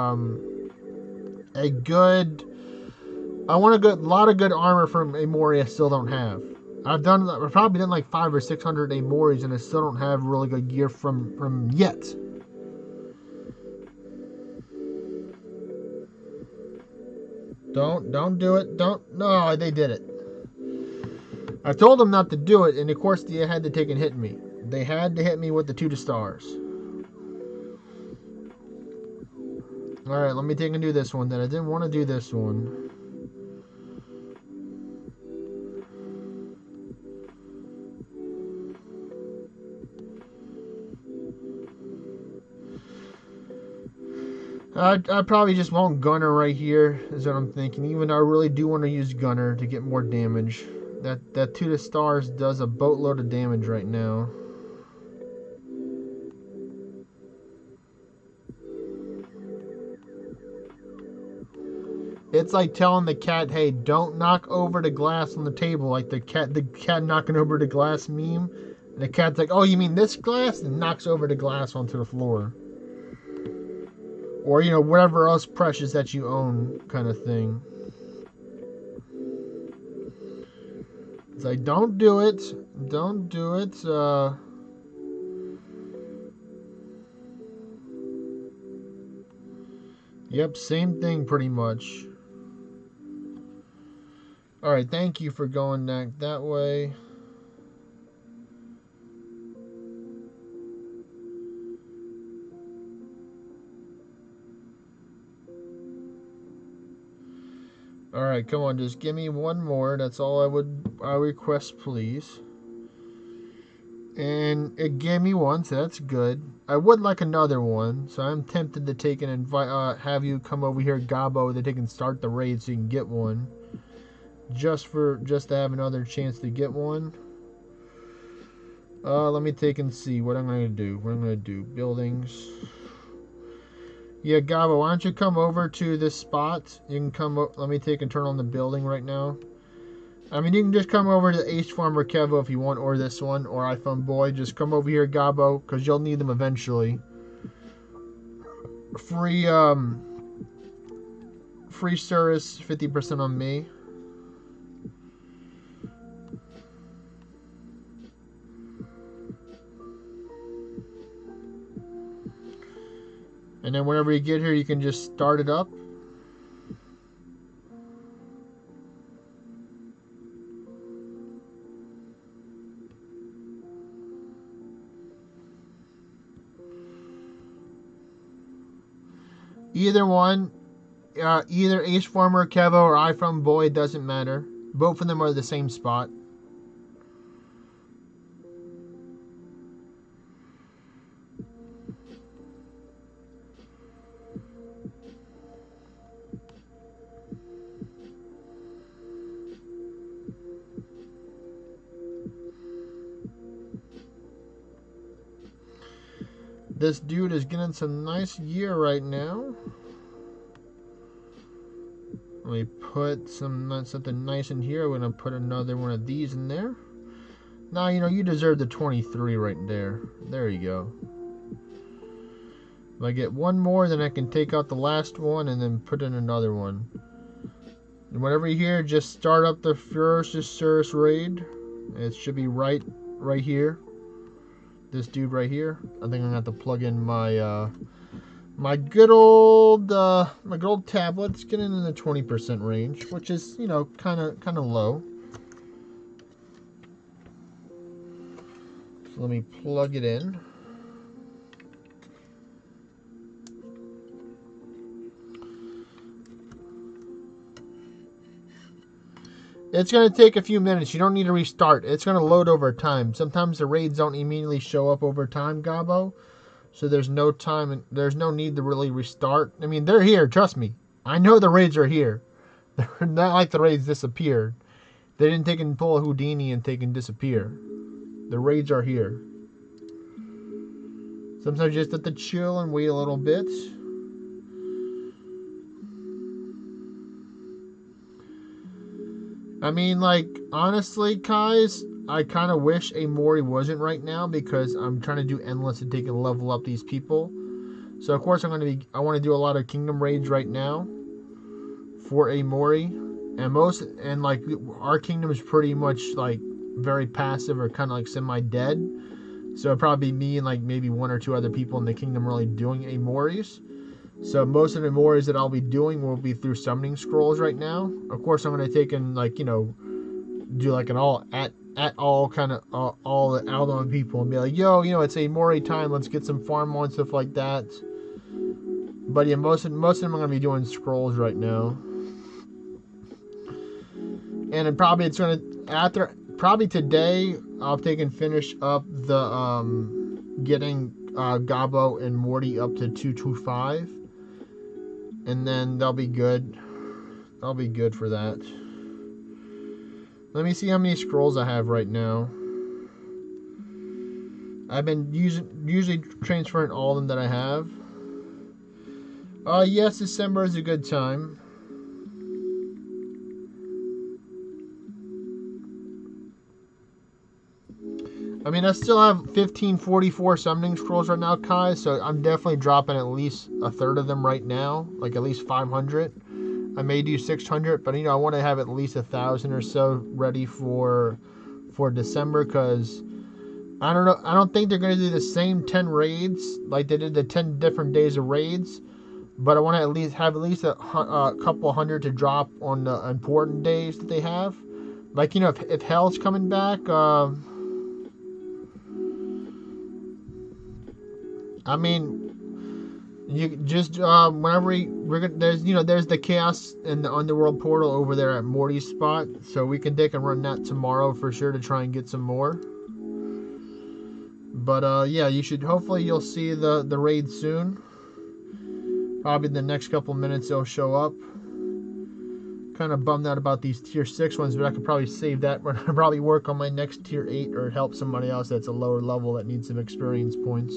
I want a lot of good armor from Amori I still don't have. I've probably done like 500 or 600 Amoris, and I still don't have really good gear from yet. Don't do it. No, they did it. I told them not to do it, and of course they had to take and hit me. They had to hit me with the 2 stars. Alright, let me take and do this one then. I didn't want to do this one. I probably just want Gunner right here, is what I'm thinking. Even though I really do want to use Gunner to get more damage. That 2 to stars does a boatload of damage right now. It's like telling the cat, hey, don't knock over the glass on the table, like the cat knocking over the glass meme. And the cat's like, oh, you mean this glass? And knocks over the glass onto the floor. Or, you know, whatever else precious that you own, kind of thing. It's like, don't do it. Don't do it. Yep, same thing pretty much. Alright, thank you for going that way. Alright, come on, just give me one more. That's all I request, please. And it gave me one, so that's good. I would like another one, so I'm tempted to take and invite, have you come over here, Gabo, that they can start the raid so you can get one. Just to have another chance to get one. Let me take and see what I'm gonna do. What I'm gonna do. Buildings. Yeah, Gabo, why don't you come over to this spot? You can come up. Let me take and turn on the building right now. I mean, you can just come over to H Farmer Kevo if you want, or this one, or iPhone Boy. Just come over here, Gabo, because you'll need them eventually. Free service, 50% on me. And then whenever you get here, you can just start it up. Either one, either Ace Farmer, Kevo, or iPhone Boy, doesn't matter. Both of them are the same spot. This dude is getting some nice gear right now. Let me put something nice in here. We're gonna put another one of these in there. Now, you know, you deserve the 23 right there. There you go. If I get one more, then I can take out the last one and then put in another one. And whenever you hear, just start up the first service raid. It should be right here. This dude right here. I think I'm gonna have to plug in my my good old tablets, getting in the 20% range, which is, you know, kind of low. So let me plug it in. It's going to take a few minutes. You don't need to restart. It's going to load over time. Sometimes the raids don't immediately show up over time, Gabo. So there's no time and there's no need to really restart. I mean, they're here. Trust me. I know the raids are here. They're not like the raids disappeared. They didn't take and pull a Houdini and take and disappear. The raids are here. Sometimes you just have to chill and wait a little bit. I mean, like, honestly, guys, I kind of wish a Mori wasn't right now because I'm trying to do endless and take and level up these people. So, of course, I want to do a lot of kingdom raids right now for a Mori. And like, our kingdom is pretty much, like, very passive or kind of, like, semi-dead. So, it'll probably be me and, like, maybe one or two other people in the kingdom really doing a Moris. So most of the Moris that I'll be doing will be through summoning scrolls right now. Of course, I'm going to take and, like, you know, do like an all kind of all the Aldon people and be like, yo, you know, it's a Mori time. Let's get some farm on, stuff like that. But yeah, most of them are gonna be doing scrolls right now. And it probably it's gonna probably today I'll take and finish up the getting Gabo and Morty up to 225, and then they'll be good. I'll be good for that. Let me see how many scrolls I have right now. I've been usually transferring all of them that I have. Yes, December is a good time. I mean, I still have 1544 summoning scrolls right now, Kai, so I'm definitely dropping at least a third of them right now, like at least 500. I may do 600, but I want to have at least 1,000 or so ready for December, because I don't know. I don't think they're going to do the same 10 raids like they did the 10 different days of raids, but I want to at least have a couple hundred to drop on the important days that they have. Like, if Hell's coming back, I mean, you just whenever there's the chaos and the underworld portal over there at Morty's spot, so we can take and run that tomorrow for sure to try and get some more. But yeah, hopefully you'll see the raid soon. Probably in the next couple minutes they'll show up. Kind of bummed out about these tier 6 ones, but I could probably save that when I probably work on my next tier 8 or help somebody else that's a lower level that needs some experience points.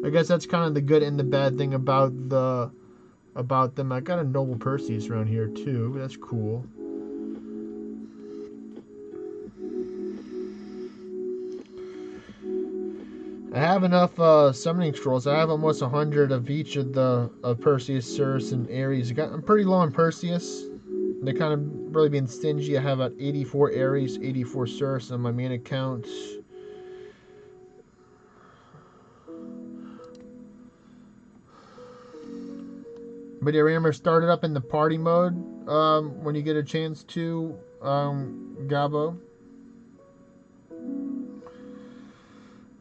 I guess that's kind of the good and the bad thing about them. I got a Noble Perseus around here too. That's cool. I have enough summoning scrolls. I have almost 100 of each of the Perseus, Cirrus, and Ares. I'm pretty low on Perseus. They're kind of really being stingy. I have about 84 Ares, 84 Cirrus on my main account. But yeah, remember, start it up in the party mode when you get a chance to, Gabo.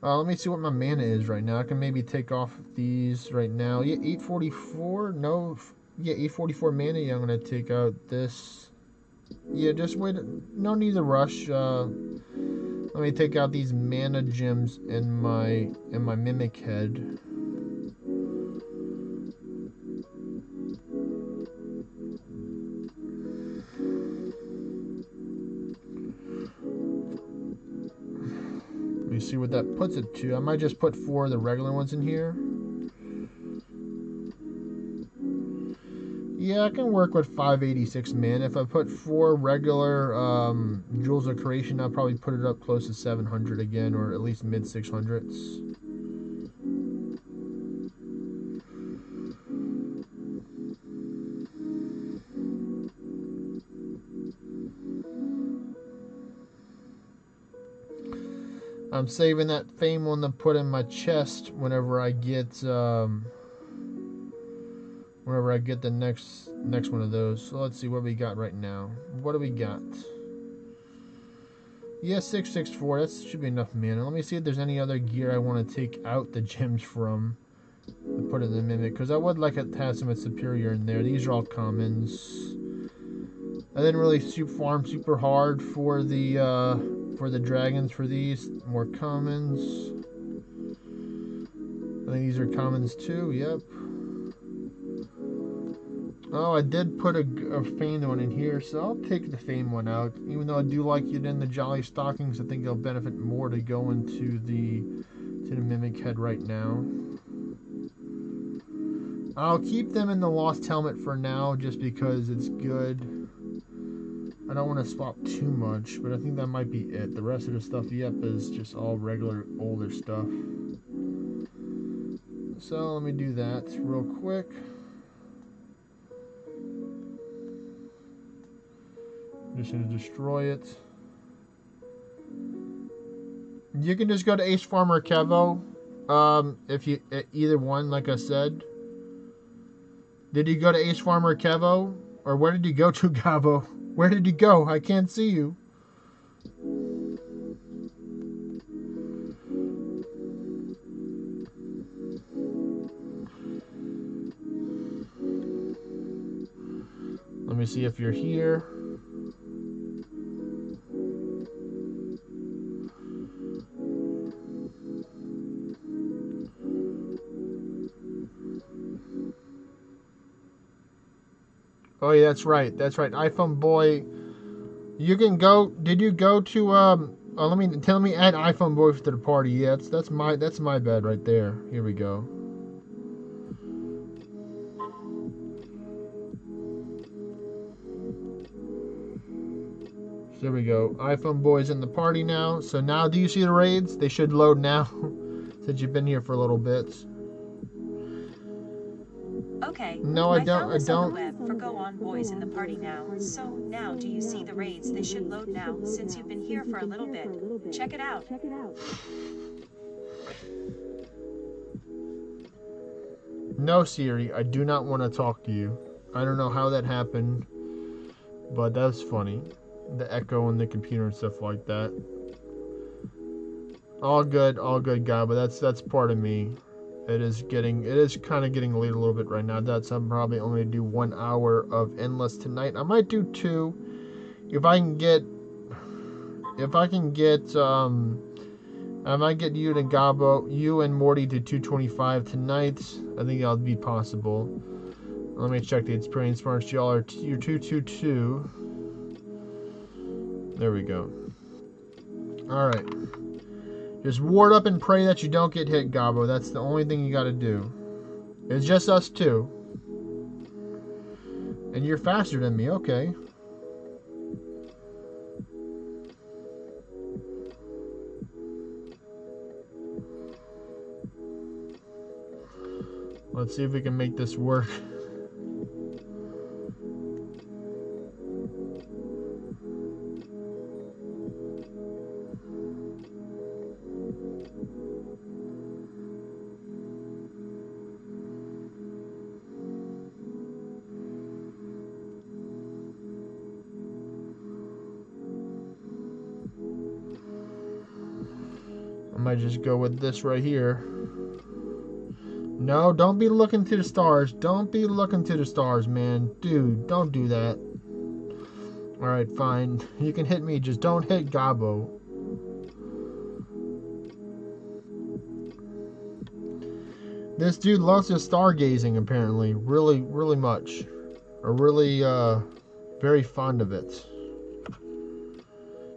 Let me see what my mana is right now. I can maybe take off these right now. Yeah, 844? No. Yeah, 844 mana. Yeah, I'm going to take out this. Yeah, just wait. No need to rush. Let me take out these mana gems in my Mimic Head. See what that puts it to. I might just put 4 of the regular ones in here. Yeah, I can work with 586 mana. If I put 4 regular Jewels of Creation, I'll probably put it up close to 700 again, or at least mid 600s. I'm saving that fame one to put in my chest whenever I get the next one of those. So let's see what we got right now. What do we got? Yeah, 664. That should be enough mana. Let me see if there's any other gear I want to take out the gems from to put in the Mimic, because I would like it to have some superior in there. These are all commons. I didn't really farm super hard for the dragons for these. More commons. I think these are commons too. Yep. Oh, I did put a famed one in here, so I'll take the famed one out. Even though I do like it in the Jolly Stockings, I think it'll benefit more to go into the Mimic Head right now. I'll keep them in the Lost Helmet for now, just because it's good. I don't want to swap too much, but I think that might be it. The rest of the stuff, yep, is just all regular older stuff. So let me do that real quick. Just going to destroy it. You can just go to Ace Farmer Kevo. If you either one, like I said. Did you go to Ace Farmer Kevo? Or where did you go to, Gabo? Where did you go? I can't see you. see if you're here. Oh yeah, that's right. That's right. iPhone boy, you can go. Did you go to let me add iPhone boy to the party. Yeah, that's my bed right there. Here we go. So there we go. iPhone boy's in the party now. So now, do you see the raids? They should load now, since you've been here for a little bit. Okay. No, I don't. Found I this on the don't. web for Go On Boys in the party now. So now do you see the raids? They should load now since you've been here for a little bit. Check it out. No, Siri, I do not want to talk to you. I don't know how that happened, but that's funny. The echo in the computer and stuff like that. All good, guy. But that's part of me. It is kind of getting late a little bit right now. I'm probably only gonna do 1 hour of endless tonight. I might do 2, if I can get I might get you and Gabo, you and Morty to 225 tonight. I think that'll be possible. Let me check the experience marks. Y'all are you're 222. There we go. All right. Just ward up and pray that you don't get hit, Gabo. That's the only thing you got to do. It's just us two. And you're faster than me. Okay. Let's see if we can make this work. I might just go with this right here. No, don't be looking to the stars. Don't be looking to the stars, man. Dude, don't do that. Alright, fine. You can hit me, just don't hit Gabo. This dude loves his stargazing, apparently. Really, really much. Or really, very fond of it.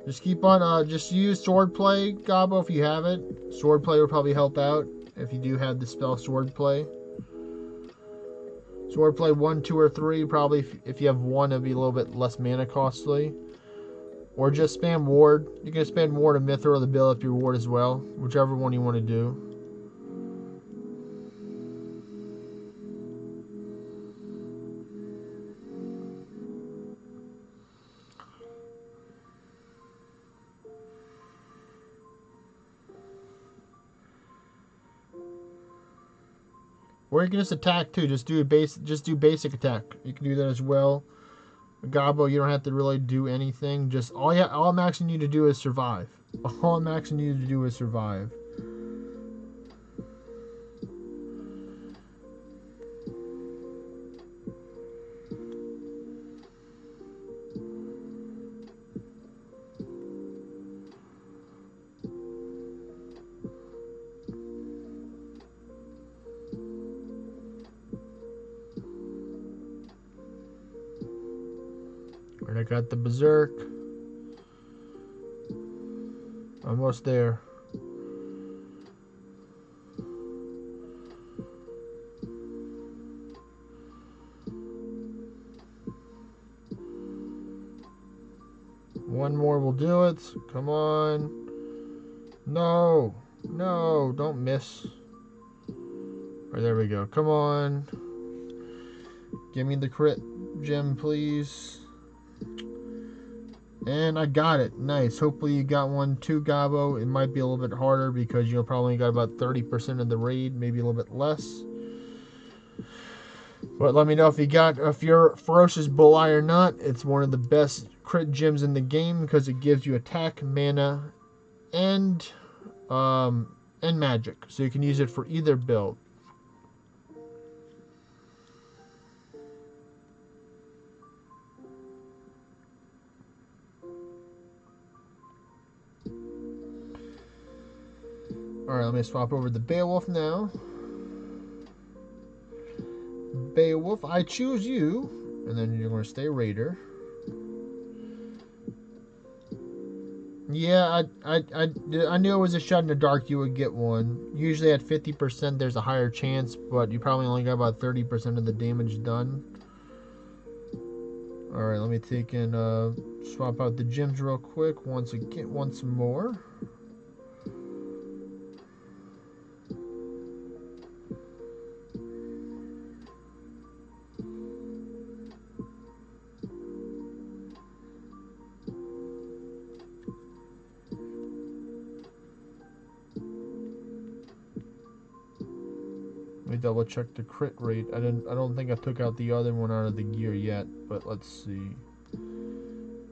Just keep on, just use swordplay, Gabo, if you have it. Swordplay will probably help out if you do have the spell swordplay. Swordplay 1, 2, or 3, probably if you have 1, it'll be a little bit less mana costly. Or just spam ward. You can spam ward and Myth or the build up your ward as well. Whichever one you want to do. Or you can just attack too. Just do basic attack. You can do that as well. Gabo, you don't have to really do anything. Just all I'm asking you to do is survive. All I'm asking you to do is survive. And I got the Berserk. Almost there. One more will do it. Come on. No. No, don't miss. Alright, there we go. Come on. Give me the crit gem, please. And I got it. Nice. Hopefully you got one too, Gabo. It might be a little bit harder because you'll probably got about 30% of the raid, maybe a little bit less. But let me know if you're Ferocious Bulleye or not. It's one of the best crit gems in the game because it gives you attack, mana, and magic. So you can use it for either build. Alright, let me swap over to Beowulf now. Beowulf, I choose you. And then you're going to stay Raider. Yeah, I knew it was a shot in the dark you would get one. Usually at 50% there's a higher chance, but you probably only got about 30% of the damage done. Alright, let me take and swap out the gems real quick once more. Let me double check the crit rate. I don't think I took out the other one out of the gear yet, but let's see.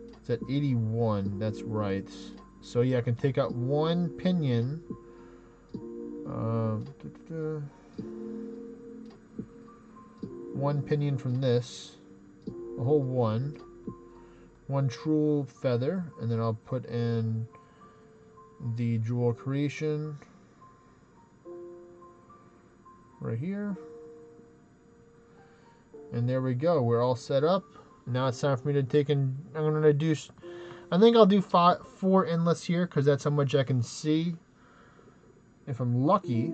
It's at 81, that's right. So yeah, I can take out one pinion. One pinion from this. A whole one. One true feather, and then I'll put in the jewel creation right here. And there we go. We're all set up. Now it's time for me to take and I'm going to do, I think I'll do 4 endless here because that's how much I can see. If I'm lucky,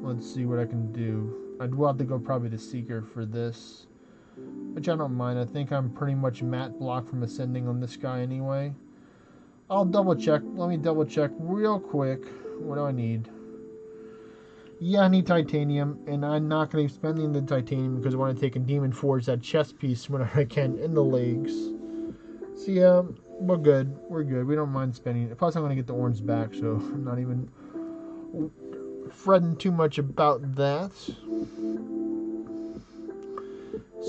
let's see what I can do. I'd have to go probably to Seeker for this, which I don't mind. I think I'm pretty much matte block from ascending on this guy anyway. I'll double check. Let me double check real quick. What do I need? Yeah, I need titanium, and I'm not going to be spending the titanium because I want to take a Demon Forge, that chest piece, whenever I can, in the legs. So yeah, we're good. We're good. We don't mind spending it. Plus, I'm going to get the orange back, so I'm not even fretting too much about that.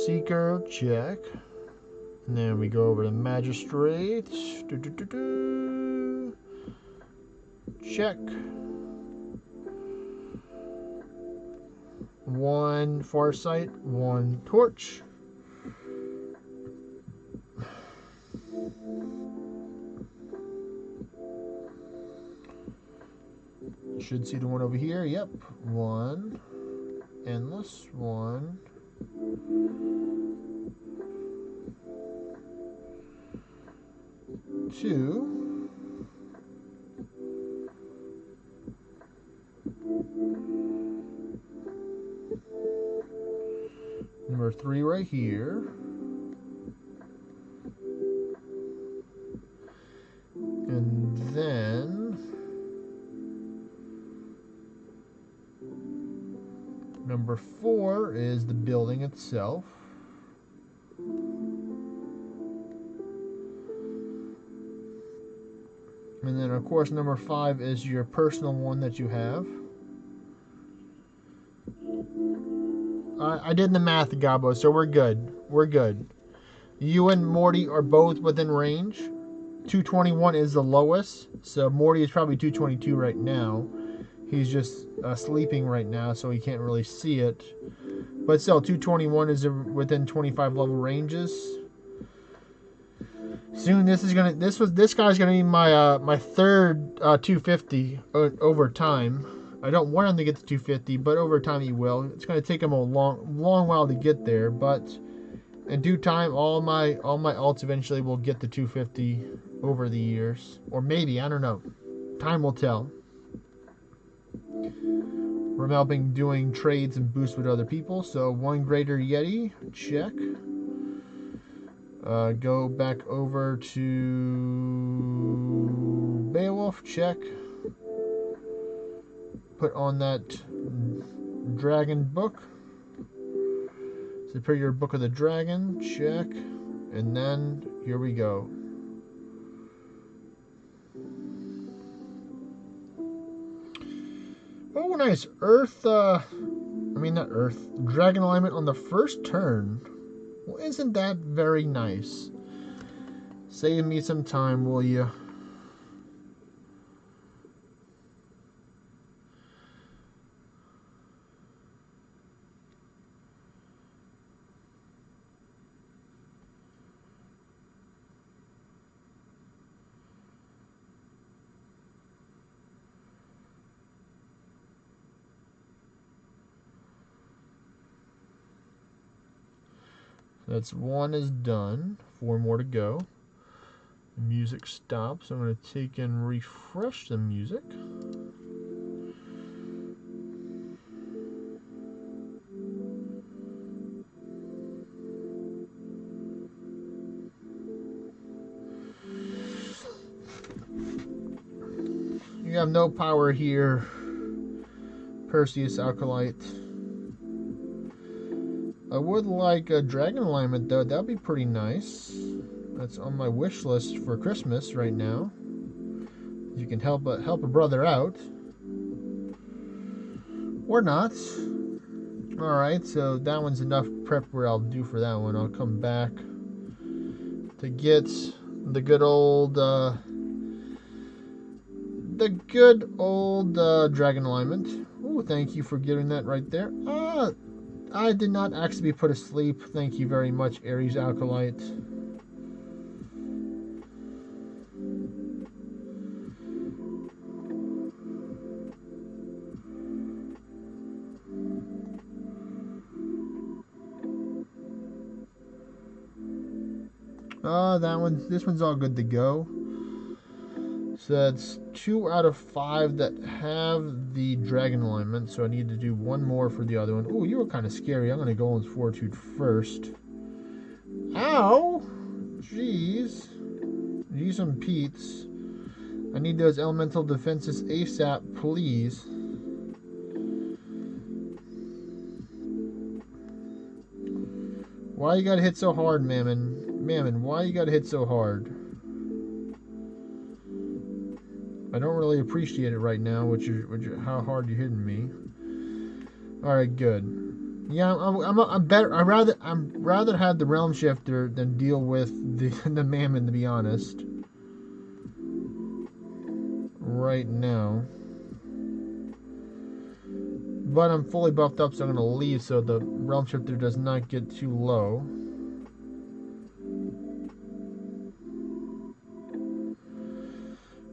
Seeker, check. And then we go over to Magistrate. Check. 1 Farsight, 1 Torch. You should see the one over here. Yep. 1. Endless. 1. Two. Number 3 right here. And then number 4 is the building itself. And then of course number 5 is your personal one that you have. I did the math, Gabo, so we're good. We're good. You and Morty are both within range. 221 is the lowest, so Morty is probably 222 right now. He's just sleeping right now, so he can't really see it. But still, 221 is within 25 level ranges. Soon, this guy's gonna be my third 250 over time. I don't want him to get to 250, but over time he will. It's gonna take him a long while to get there, but in due time, all my alts eventually will get to 250 over the years, or maybe, I don't know. Time will tell. We're helping doing trades and boosts with other people. So 1 Greater Yeti, check. Go back over to Beowulf, check. Put on that dragon book. Superior Book of the Dragon, check. And then, here we go. Oh, nice. Dragon alignment on the first turn. Well, isn't that very nice? Save me some time, will you? That's one is done. 4 more to go. The music stops. I'm going to take and refresh the music. You have no power here, Perseus Alkalite. I would like a dragon alignment though. That'd be pretty nice. That's on my wish list for Christmas right now. You can help a brother out, or not. All right, so that one's enough prep where I'll do for that one. I'll come back to get the good old dragon alignment. Oh, thank you for giving that right there. I did not actually be put asleep. Thank you very much, Ares Alkalite. This one's all good to go. So that's 2 out of 5 that have the dragon alignment. So I need to do 1 more for the other one. Oh, you were kind of scary. I'm going to go on Fortitude first. Ow! Jeez. Use some Pete's. I need those elemental defenses ASAP, please. Why you gotta hit so hard, Mammon? Mammon, why you gotta hit so hard? I don't really appreciate it right now, how hard you're hitting me. All right, good. Yeah, I'm better. I'd rather have the realm shifter than deal with the Mammon, to be honest. Right now. But I'm fully buffed up, so I'm gonna leave so the realm shifter does not get too low.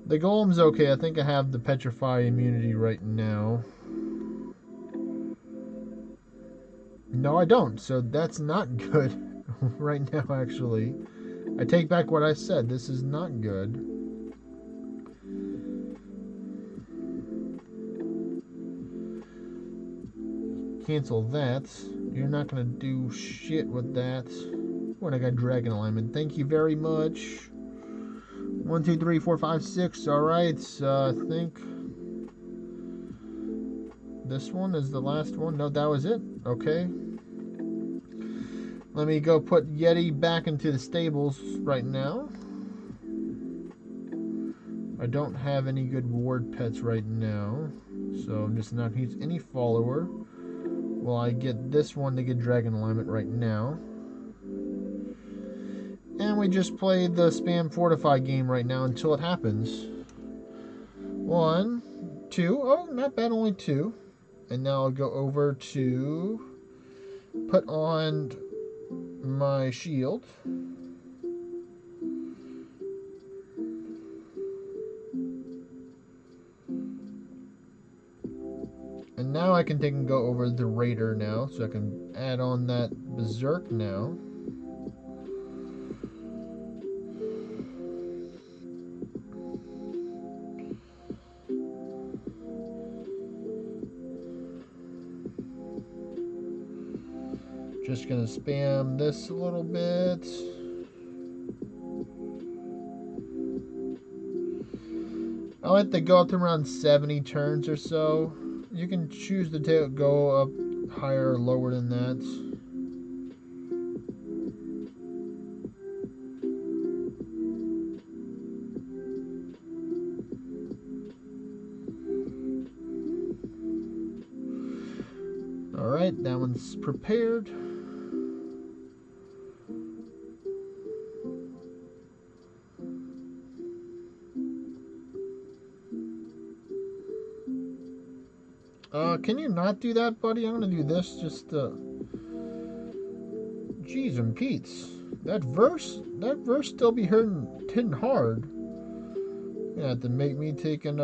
The golem's okay. I think I have the petrify immunity right now. No, I don't. So that's not good right now, actually. I take back what I said. This is not good. Cancel that. You're not going to do shit with that. When I got dragon alignment. Thank you very much. 1, 2, 3, 4, 5, 6. Alright, I think this one is the last one. No, that was it. Okay. Let me go put Yeti back into the stables right now. I don't have any good ward pets right now, so I'm just not going to use any follower. Well, I get this one to get dragon alignment right now. And we just play the spam fortify game right now until it happens. 1, 2. Oh, not bad, only 2. And now I'll go over to put on my shield. And now I can take and go over the Raider now, so I can add on that Berserk now. Just gonna spam this a little bit. I like to go up to around 70 turns or so. You can choose to go up higher or lower than that. Alright, that one's prepared. Can you not do that, buddy? I'm gonna do this just Jeez and Pete's. That verse still be hitting hard. You have to make me take an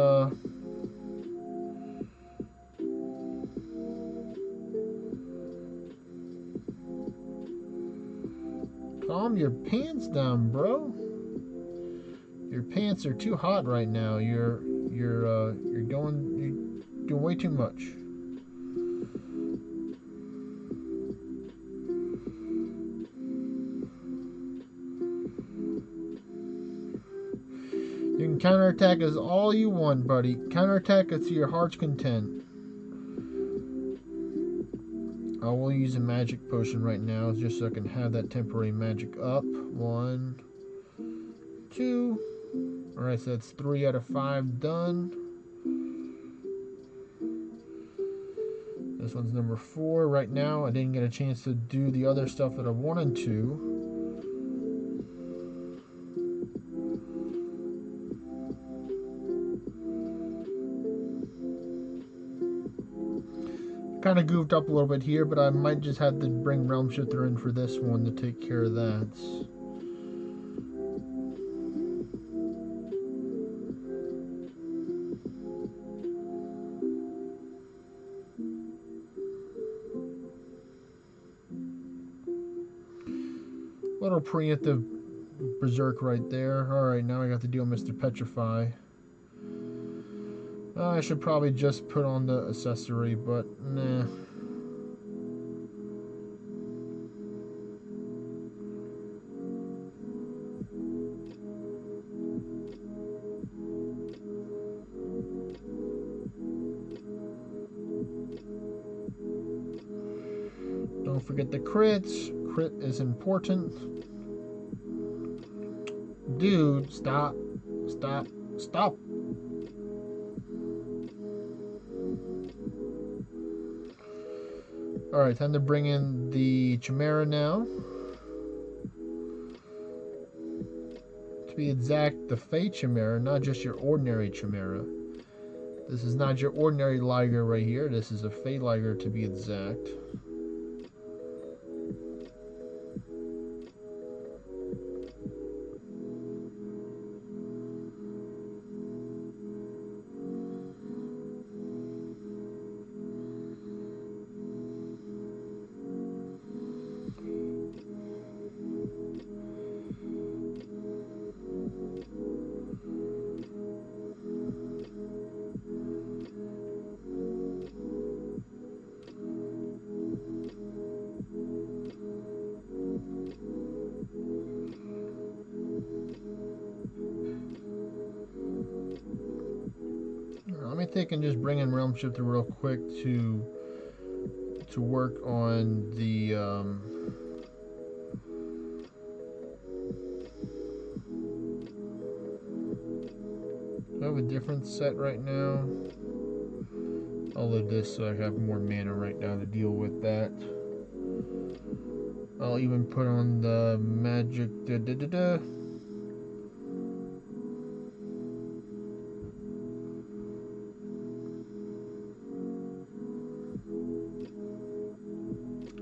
calm your pants down, bro. Your pants are too hot right now. You're doing way too much. You can counterattack as all you want, buddy. Counterattack it to your heart's content. I will use a magic potion right now just so I can have that temporary magic up. 1, 2. Alright, so that's 3 out of 5 done. This one's number 4 right now. I didn't get a chance to do the other stuff that I wanted to. Kind of goofed up a little bit here, but I might just have to bring Realm Shifter in for this one to take care of that. Little preemptive berserk right there. Alright, now I got to deal with Mr. Petrify. I should probably just put on the accessory, but nah. Don't forget the crits. Crit is important. Dude, stop. Stop. Stop. Alright, time to bring in the Chimera now. To be exact, the Fey Chimera, not just your ordinary Chimera. This is not your ordinary Liger right here. This is a Fey Liger to be exact. Let me take and just bring in Realm Shifter real quick to work on the do I have a different set right now? I'll load this so I have more mana right now to deal with that. I'll even put on the magic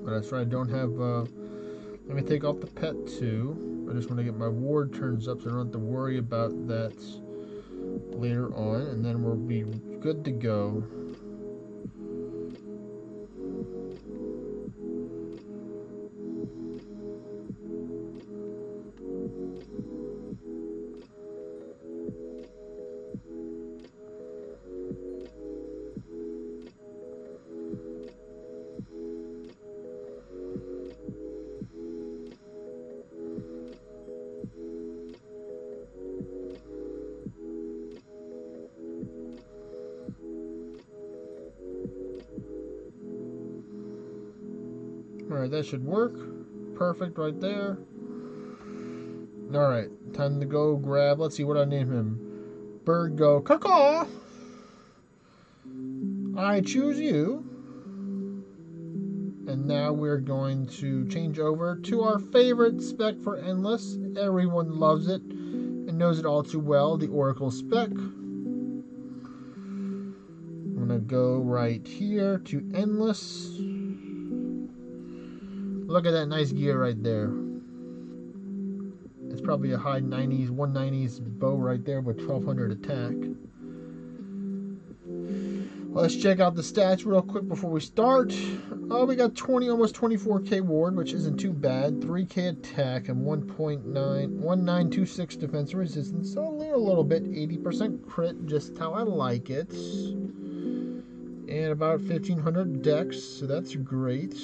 Oh, that's right, I don't have, let me take off the pet too. I just want to get my ward turns up so I don't have to worry about that later on, and then we'll be good to go. Alright, that should work. Perfect right there. Alright, time to go grab, let's see what I name him. Bird go, caw. I choose you. And now we're going to change over to our favorite spec for Endless. Everyone loves it and knows it all too well, the Oracle spec. I'm going to go right here to Endless. Look at that nice gear right there. It's probably a high 90s, 190s bow right there with 1200 attack. Let's check out the stats real quick before we start. We got 20, almost 24k ward, which isn't too bad. 3k attack and 1926 defense and resistance. So a little bit, 80% crit, just how I like it. And about 1500 dex, so that's great.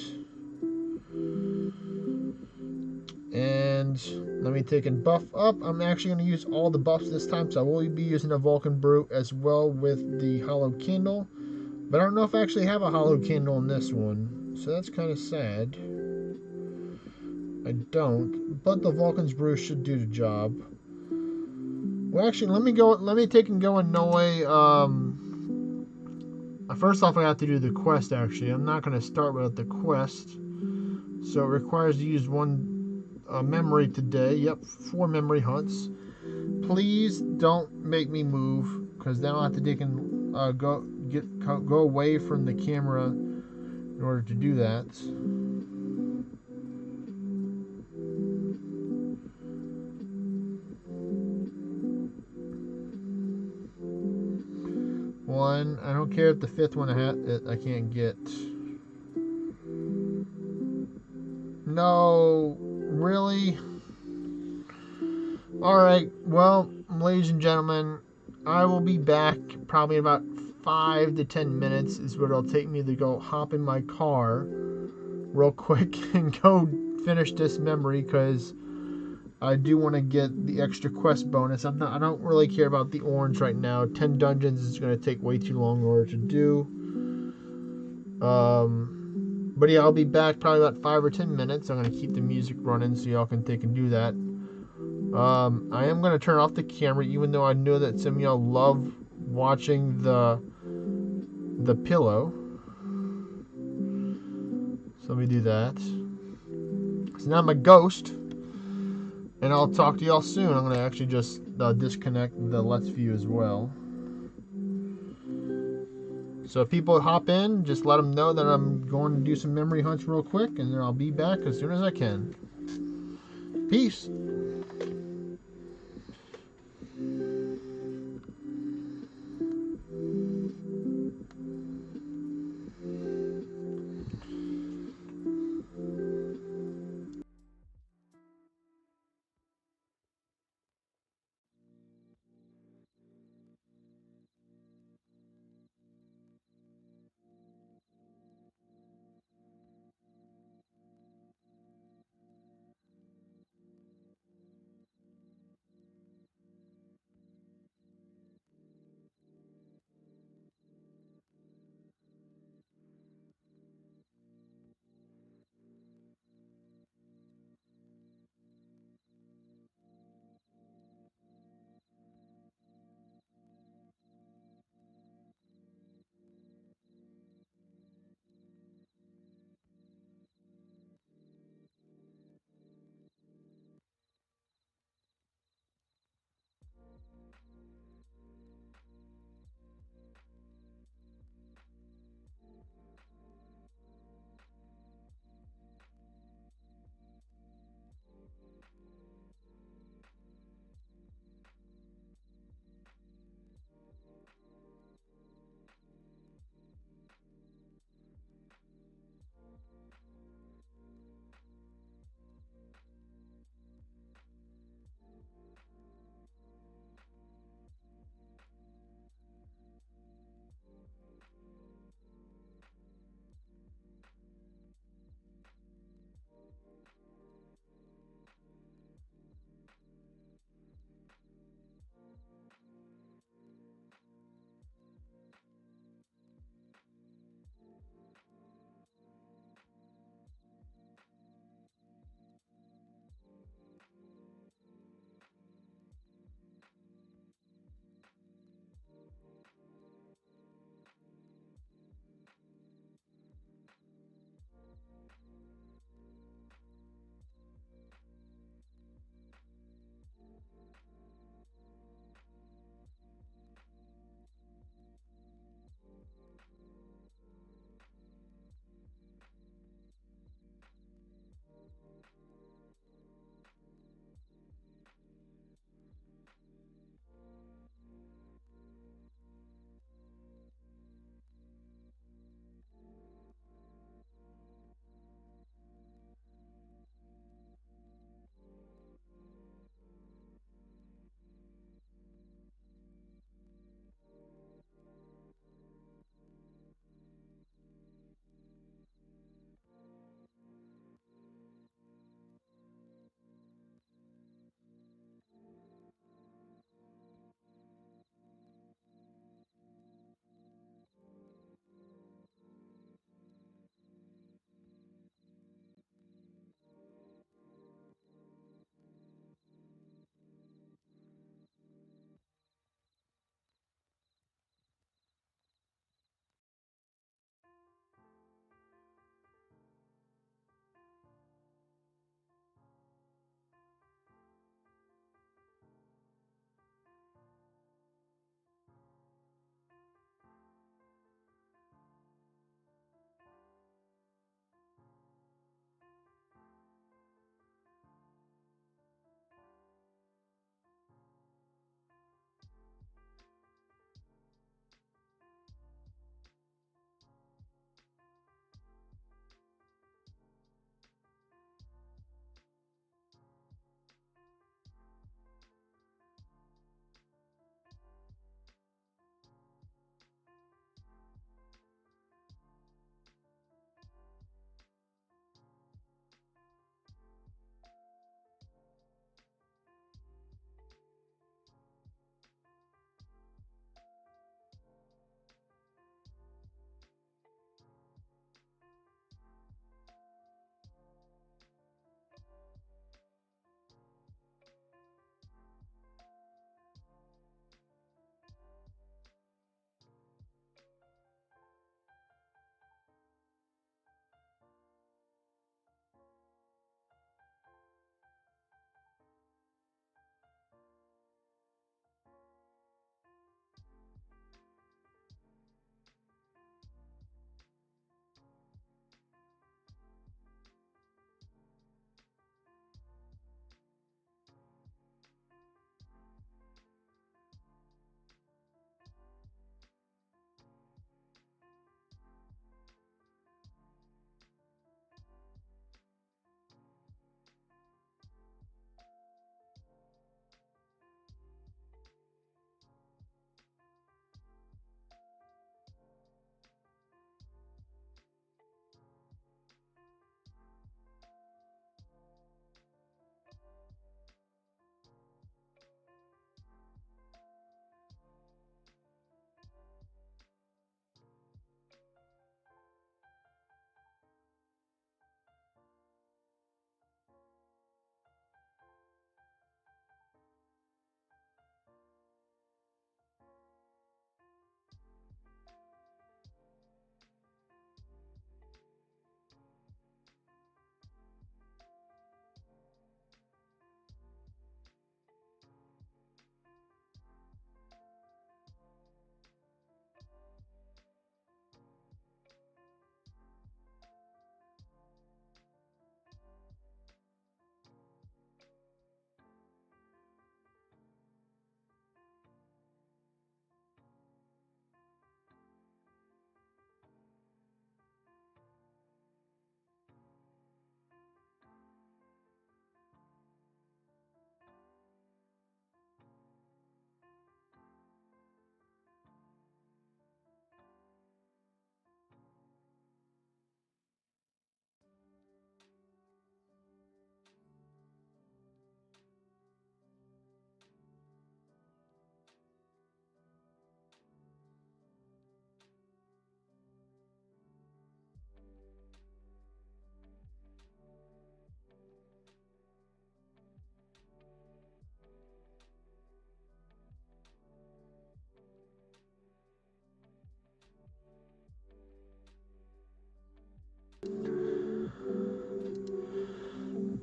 And let me take and buff up. I'm actually going to use all the buffs this time, so I will be using a Vulcan Brute as well with the Hollow Candle. But I don't know if I actually have a Hollow Candle in this one, so that's kind of sad. I don't, but the Vulcan's Brew should do the job. Well, actually, let me take and go annoy, first off I have to do the quest, actually. I'm not going to start without the quest. So it requires to use one memory today. Yep, 4 memory hunts. Please don't make me move, because then I'll have to take and go away from the camera in order to do that. One. I don't care if the 5th one I can't get. No, really? Alright, well, ladies and gentlemen, I will be back probably in about 5 to 10 minutes is what it'll take me to go hop in my car real quick and go finish this memory, because I do want to get the extra quest bonus. I don't really care about the orange right now. 10 dungeons is going to take way too long in order to do. But yeah, I'll be back probably about 5 or 10 minutes. I'm going to keep the music running so y'all can take and do that. I am going to turn off the camera, even though I know that some of y'all love watching the pillow. So let me do that. So now I'm a ghost, and I'll talk to y'all soon. I'm going to actually just disconnect the Let's View as well. So if people hop in, just let them know that I'm going to do some memory hunts real quick, and then I'll be back as soon as I can. Peace.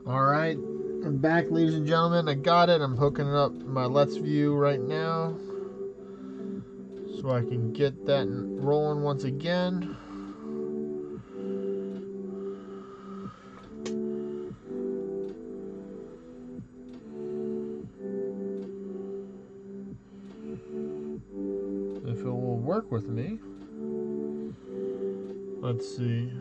Alright, I'm back, ladies and gentlemen. I got it. I'm hooking it up my Let's View right now, so I can get that rolling once again. If it will work with me. Let's see.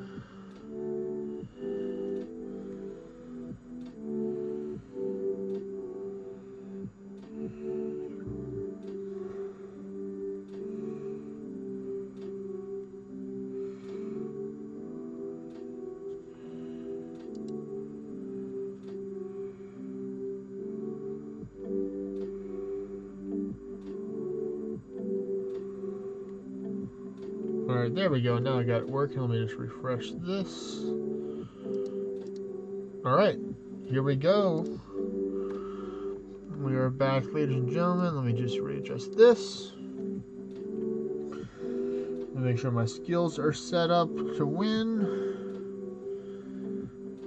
Alright, there we go. Now I got it working. Let me just refresh this. Alright, here we go. We are back, ladies and gentlemen. Let me just readjust this. Make sure my skills are set up to win.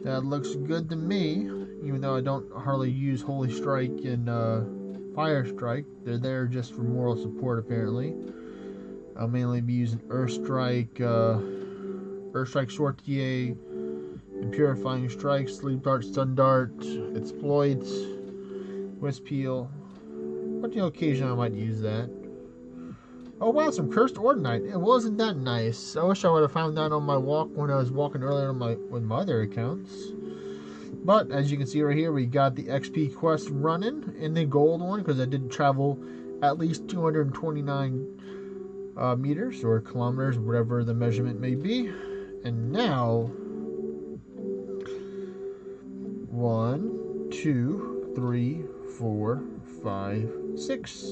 That looks good to me, even though I don't hardly use Holy Strike and Fire Strike. They're there just for moral support, apparently. I'll mainly be using Earth Strike, Sortier, and Purifying Strike, Sleep Dart, Stun Dart, Exploit, Wisp Peel. But the occasion I might use that. Oh wow, some Cursed Ordinite. It wasn't that nice. I wish I would have found that on my walk when I was walking earlier on with my other accounts. But as you can see right here, we got the XP quest running in the gold one because I did travel at least 229 meters or kilometers, whatever the measurement may be. And now 1, 2, 3, 4, 5, 6.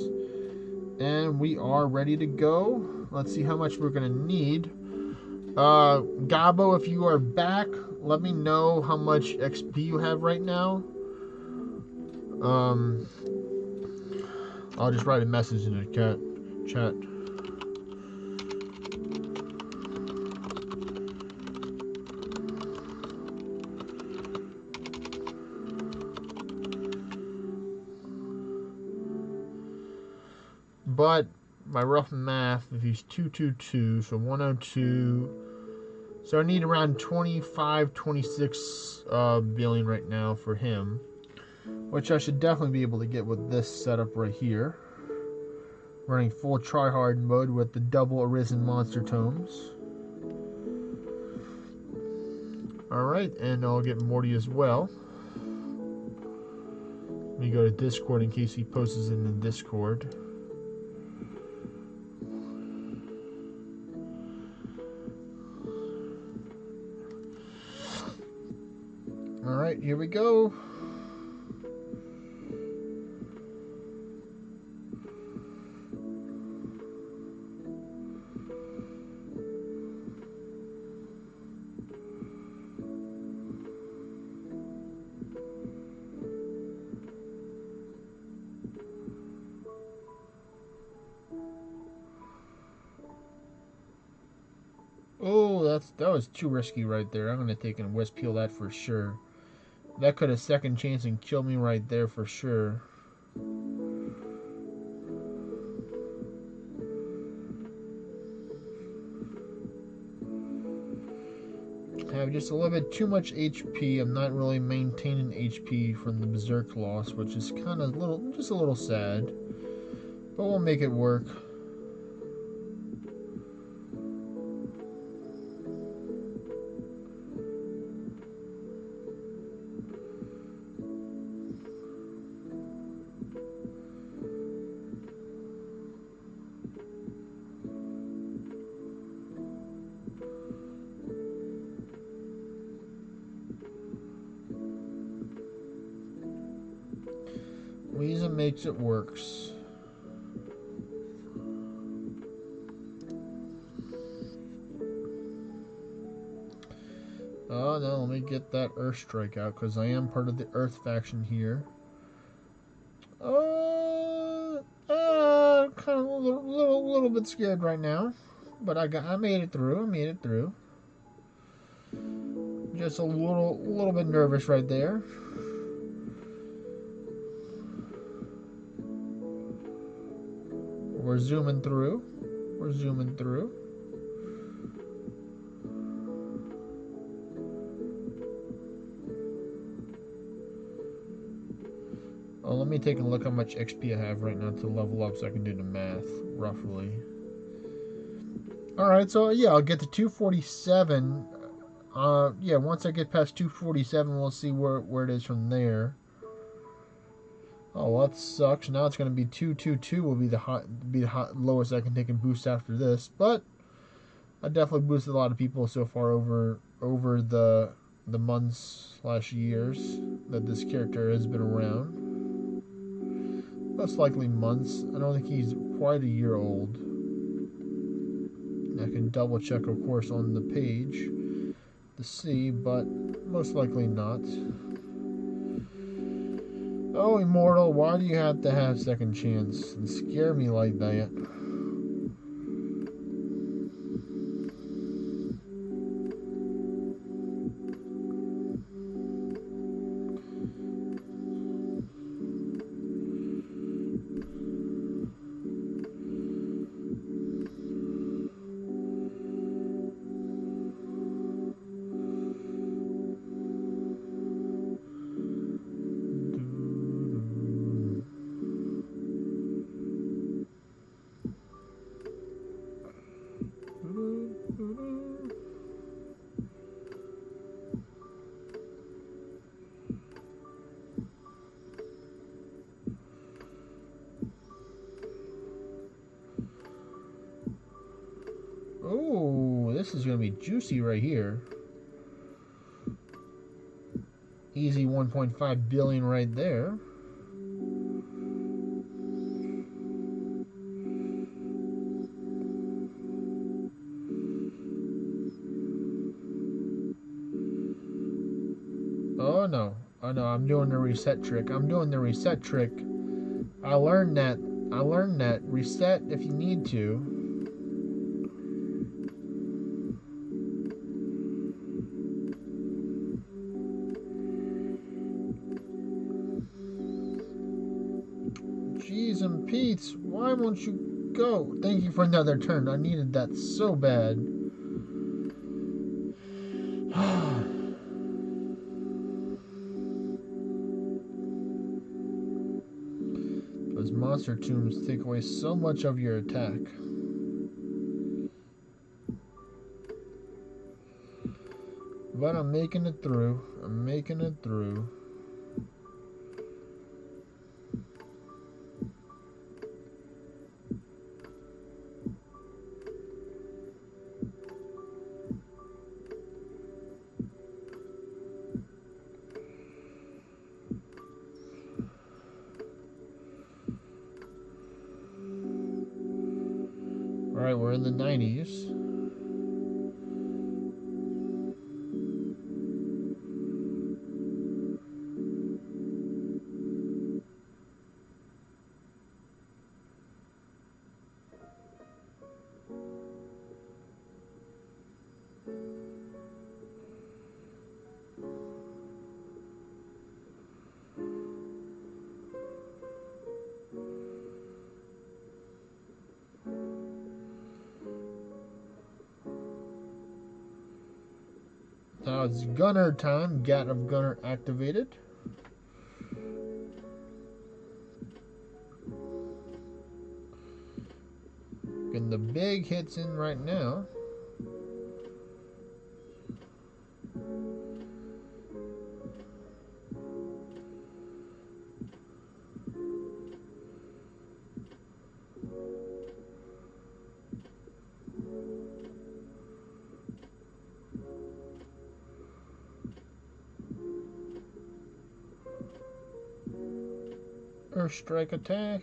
And we are ready to go. Let's see how much we're going to need. Gabo, if you are back, let me know how much XP you have right now. I'll just write a message in the chat. But by rough math, if he's 222, so 102, so I need around 25, 26 billion right now for him, which I should definitely be able to get with this setup right here. Running full tryhard mode with the double Arisen Monster Tomes. Alright, and I'll get Morty as well. Let me go to Discord in case he posts in the Discord. Alright, here we go. Oh, that was too risky right there. I'm gonna take and Wisp Peel that for sure. That could have second chance and killed me right there for sure. I have just a little bit too much HP. I'm not really maintaining HP from the Berserk loss, which is kind of just a little sad. But we'll make it work. Weeza makes it works. Oh no, let me get that Earth Strike out because I am part of the Earth faction here. Kind of a little bit scared right now, but I made it through. Just a little bit nervous right there. We're zooming through. We're zooming through. Oh, let me take a look how much XP I have right now to level up so I can do the math, roughly. Alright, so yeah, I'll get to 247. Yeah, once I get past 247, we'll see where it is from there. Oh, well, that sucks. Now it's going to be 222 will be the lowest I can take and boost after this. But I definitely boosted a lot of people so far over the months/years that this character has been around. Most likely months. I don't think he's quite a year old. I can double check, of course, on the page to see, but most likely not. Oh, Immortal, why do you have to have second chance and scare me like that? Oh, this is going to be juicy right here. Easy 1.5 billion right there. Oh no. Oh no, I'm doing the reset trick. I'm doing the reset trick. I learned that. Reset if you need to. Jeez and Pete's, why won't you go? Thank you for another turn. I needed that so bad. Those monster tombs take away so much of your attack. But I'm making it through. I'm making it through. Alright, we're in the 90s. Now it's Gunner time. Gat of Gunner activated. Getting the big hits in right now. Earth strike attack.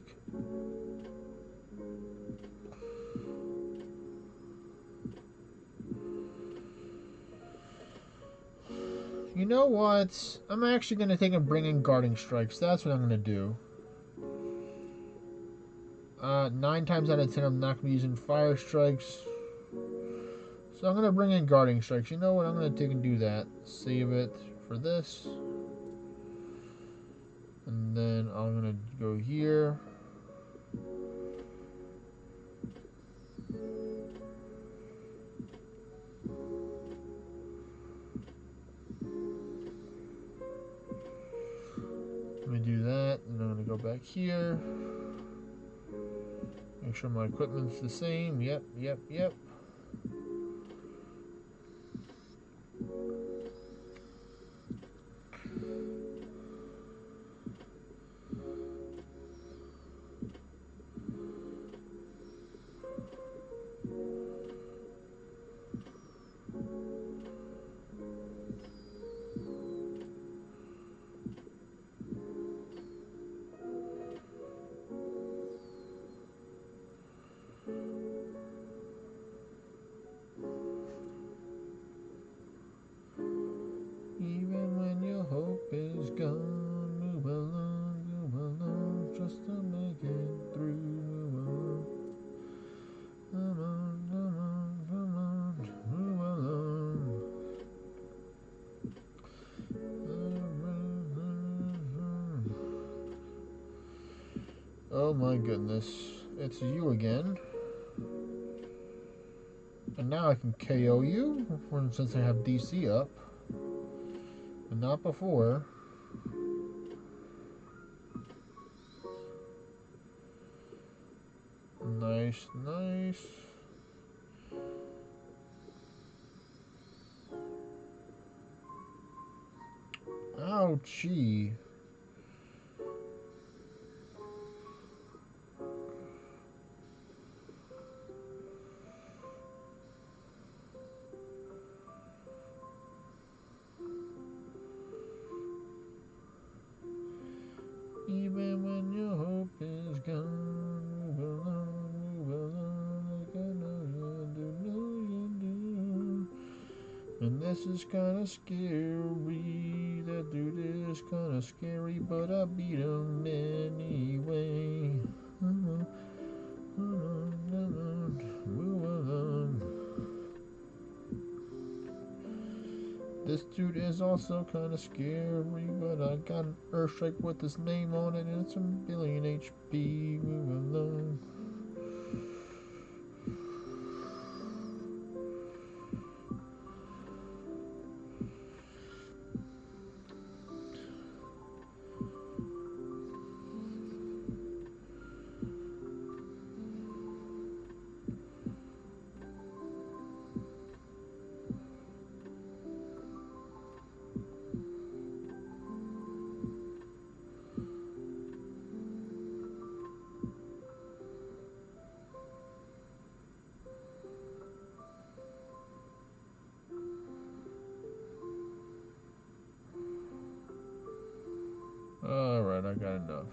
You know what? I'm actually going to take and bring in guarding strikes. That's what I'm going to do. 9 times out of 10, I'm not going to be using fire strikes. So I'm going to bring in guarding strikes. You know what? I'm going to take and do that. Save it for this. And then I'm going to go here. Let me do that. And I'm going to go back here. Make sure my equipment's the same. Yep, yep, yep. Even when your hope is gone, move along, just to make it through. Move on, come on, come on, move along. Oh my goodness, it's you again. And now I can KO you, since I have DC up. But not before. Nice, nice. Ouchie. Even when your hope is gone, move along, like I know you do. And this is kinda scary, that dude is kinda scary, but I beat him anyway. Move along. This dude is also kinda scary, but I got an Earthstrike with his name on it, and it's a billion HP. Move along. Alright, I got enough.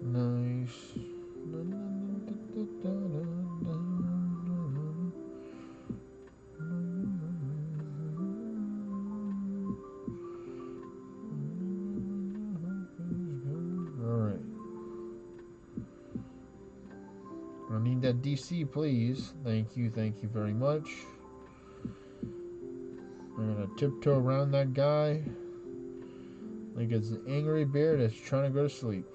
Nice. Alright. I need that DC, please. Thank you very much. I'm gonna tiptoe around that guy like it's an angry bear that's trying to go to sleep.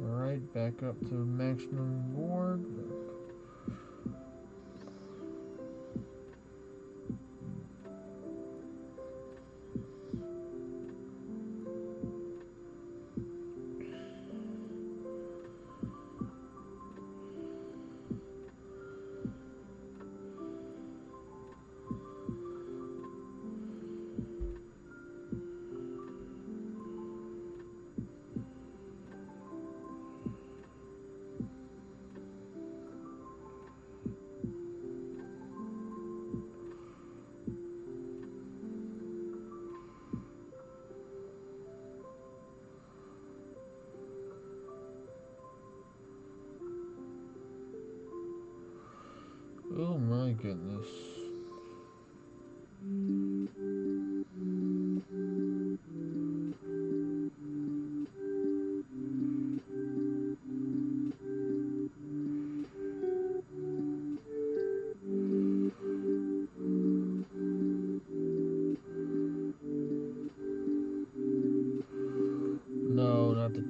Alright, back up to maximum ward.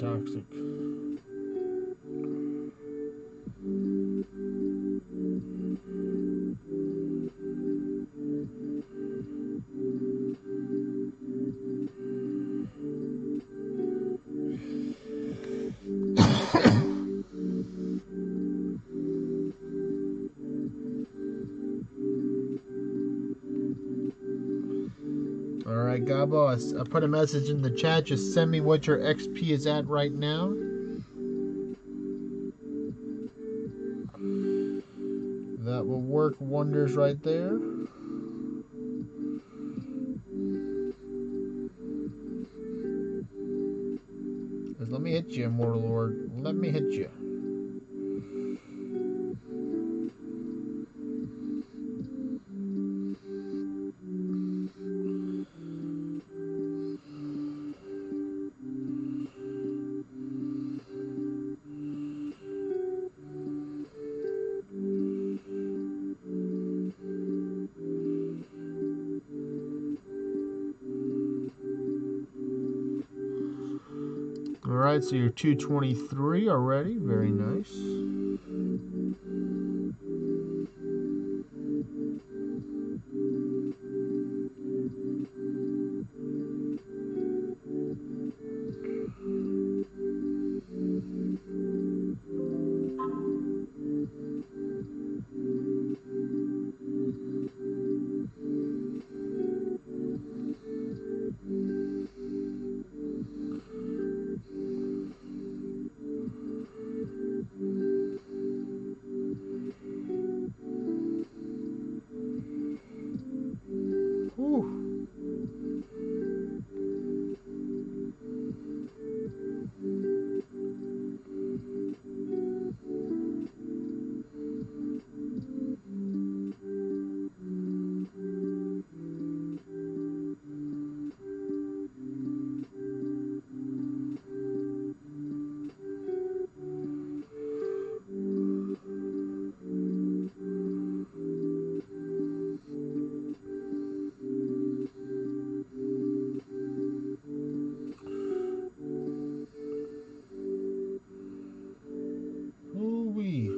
toxic. Alright, Gabo, I put a message in the chat. Just send me what your XP is at right now. That will work wonders right there. Let me hit you, Immortal Lord. Let me hit you. Alright, so you're 223 already. Very nice. Whew. Ooh-wee.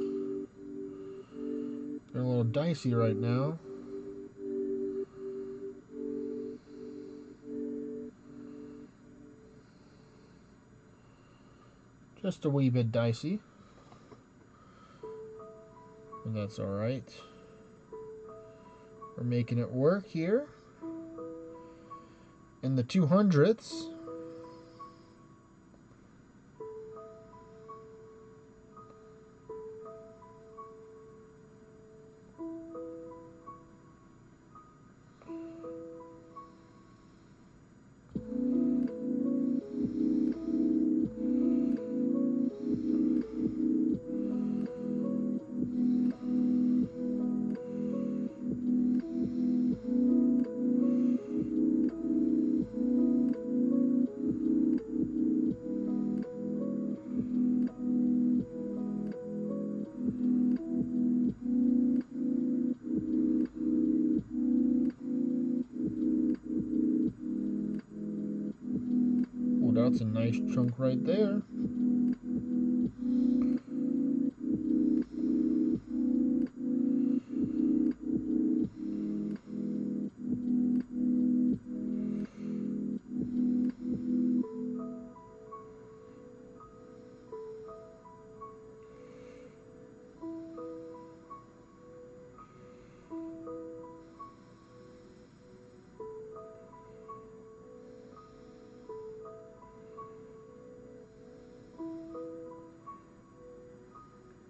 They're a little dicey right now. Just a wee bit dicey. But that's alright. We're making it work here. In the 200s. That's a nice chunk right there.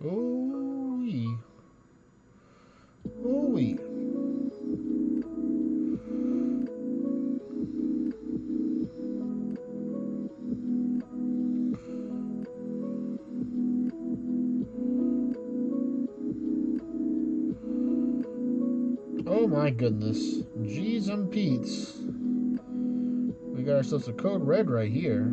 Ooh-wee. Ooh-wee. Oh my goodness. Jeez and Pete's. We got ourselves a code red right here.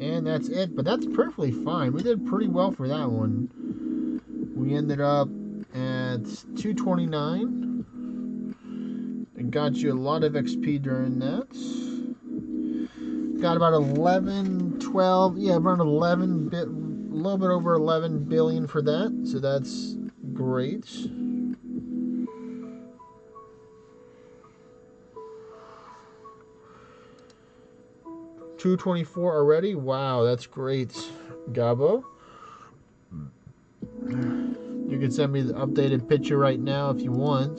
And that's it. But that's perfectly fine. We did pretty well for that one. We ended up at 229. And got you a lot of XP during that. Got about 11, 12, yeah, around 11 bit, a little bit over 11 billion for that. So that's great. $224 already. Wow, that's great, Gabo. You can send me the updated picture right now if you want.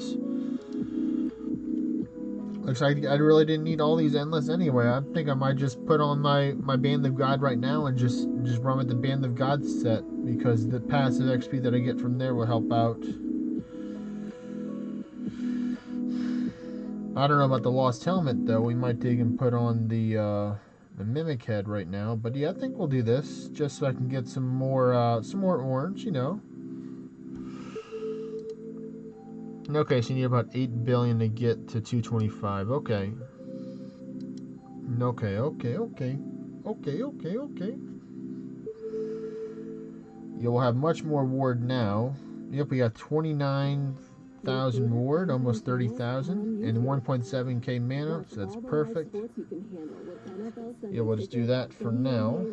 Looks like I really didn't need all these endless anyway. I think I might just put on my Band of God right now and just run with the Band of God set, because the passive XP that I get from there will help out. I don't know about the Lost Helmet though. We might take and put on the Mimic Head right now. But yeah, I think we'll do this just so I can get some more orange, you know. Okay, so you need about 8 billion to get to 225. Okay. Okay. You'll have much more ward now. Yep, we got 29,000 ward, almost 30,000, and 1.7k mana, so that's perfect. Yeah, we'll just do that for now.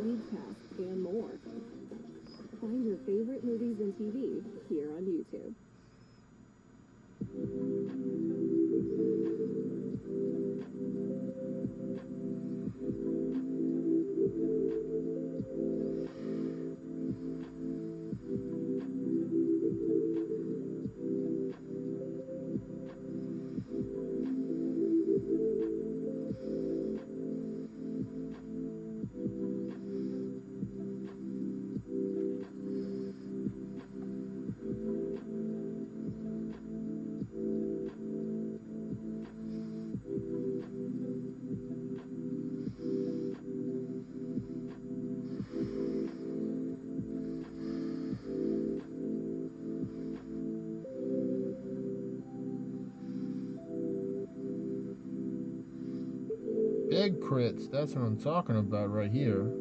Find your favorite movies and TV here on YouTube. Big crits, that's what I'm talking about right here.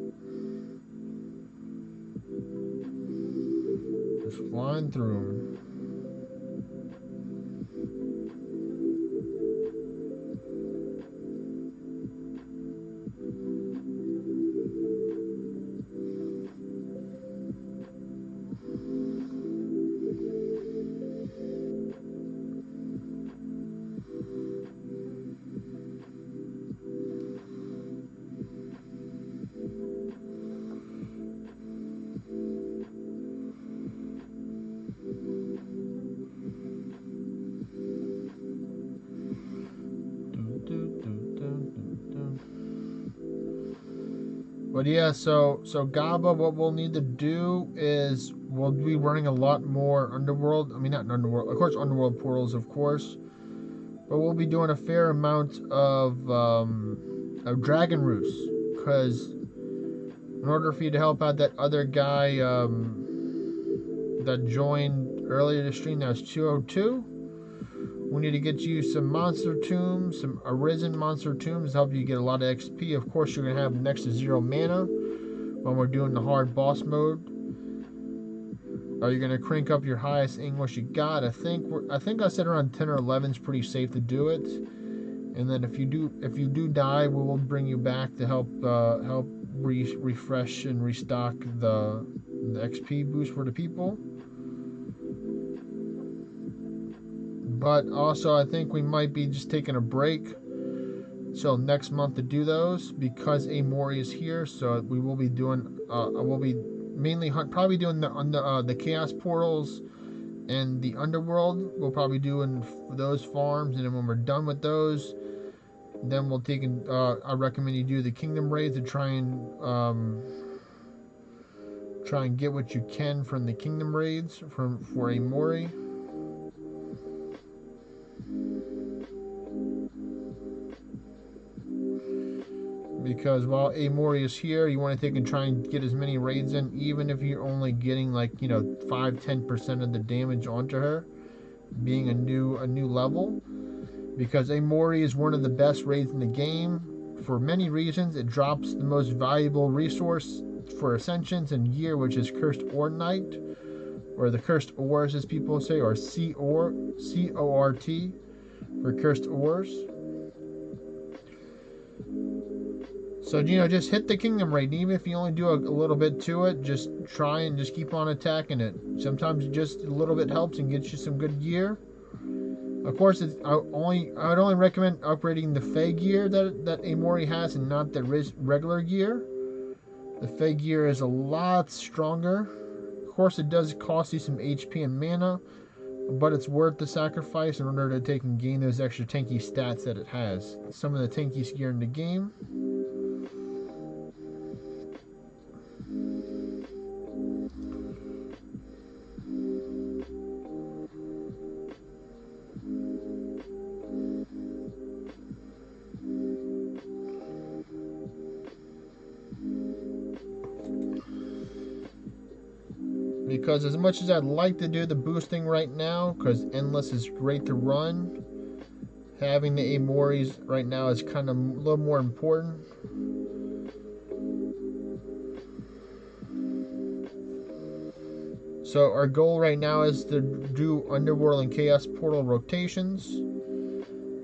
Just flying through them. But yeah, so Gaba, what we'll need to do is we'll be running a lot more Underworld. I mean, not Underworld, of course, Underworld portals, of course. But we'll be doing a fair amount of Dragon Roost, because in order for you to help out that other guy that joined earlier this stream, that was 202. We need to get you some monster tombs, some arisen monster tombs to help you get a lot of XP. Of course, you're going to have next to 0 mana when we're doing the hard boss mode. Are you going to crank up your highest English you got? I think I said around 10 or 11 is pretty safe to do it. And then if you do die, we will bring you back to help refresh and restock the XP boost for the people. But also, I think we might be just taking a break till next month to do those, because Amori is here. So we will be doing, we'll be mainly probably doing the Chaos Portals and the Underworld. We'll probably doing those farms, and then when we're done with those, then we'll take. I recommend you do the Kingdom Raids to try and get what you can from the Kingdom Raids for Amori. Because while Amori is here, you want to take and try and get as many raids in, even if you're only getting 5-10% of the damage onto her, being a new level. Because Amori is one of the best raids in the game for many reasons. It drops the most valuable resource for Ascensions and Gear, which is Cursed Ornite, or the Cursed Ores as people say, or C-O-R-T for Cursed Ores. So, you know, just hit the kingdom raid. Even if you only do a little bit to it, just try and just keep on attacking it. Sometimes just a little bit helps and gets you some good gear. Of course, I would only recommend upgrading the Fey gear that Amori has and not the regular gear. The Fey gear is a lot stronger. Of course, it does cost you some HP and mana, but it's worth the sacrifice in order to take and gain those extra tanky stats that it has. Some of the tankiest gear in the game. Because as much as I'd like to do the boosting right now, because Endless is great to run, having the Amoris right now is kind of a little more important. So our goal right now is to do Underworld and Chaos Portal rotations.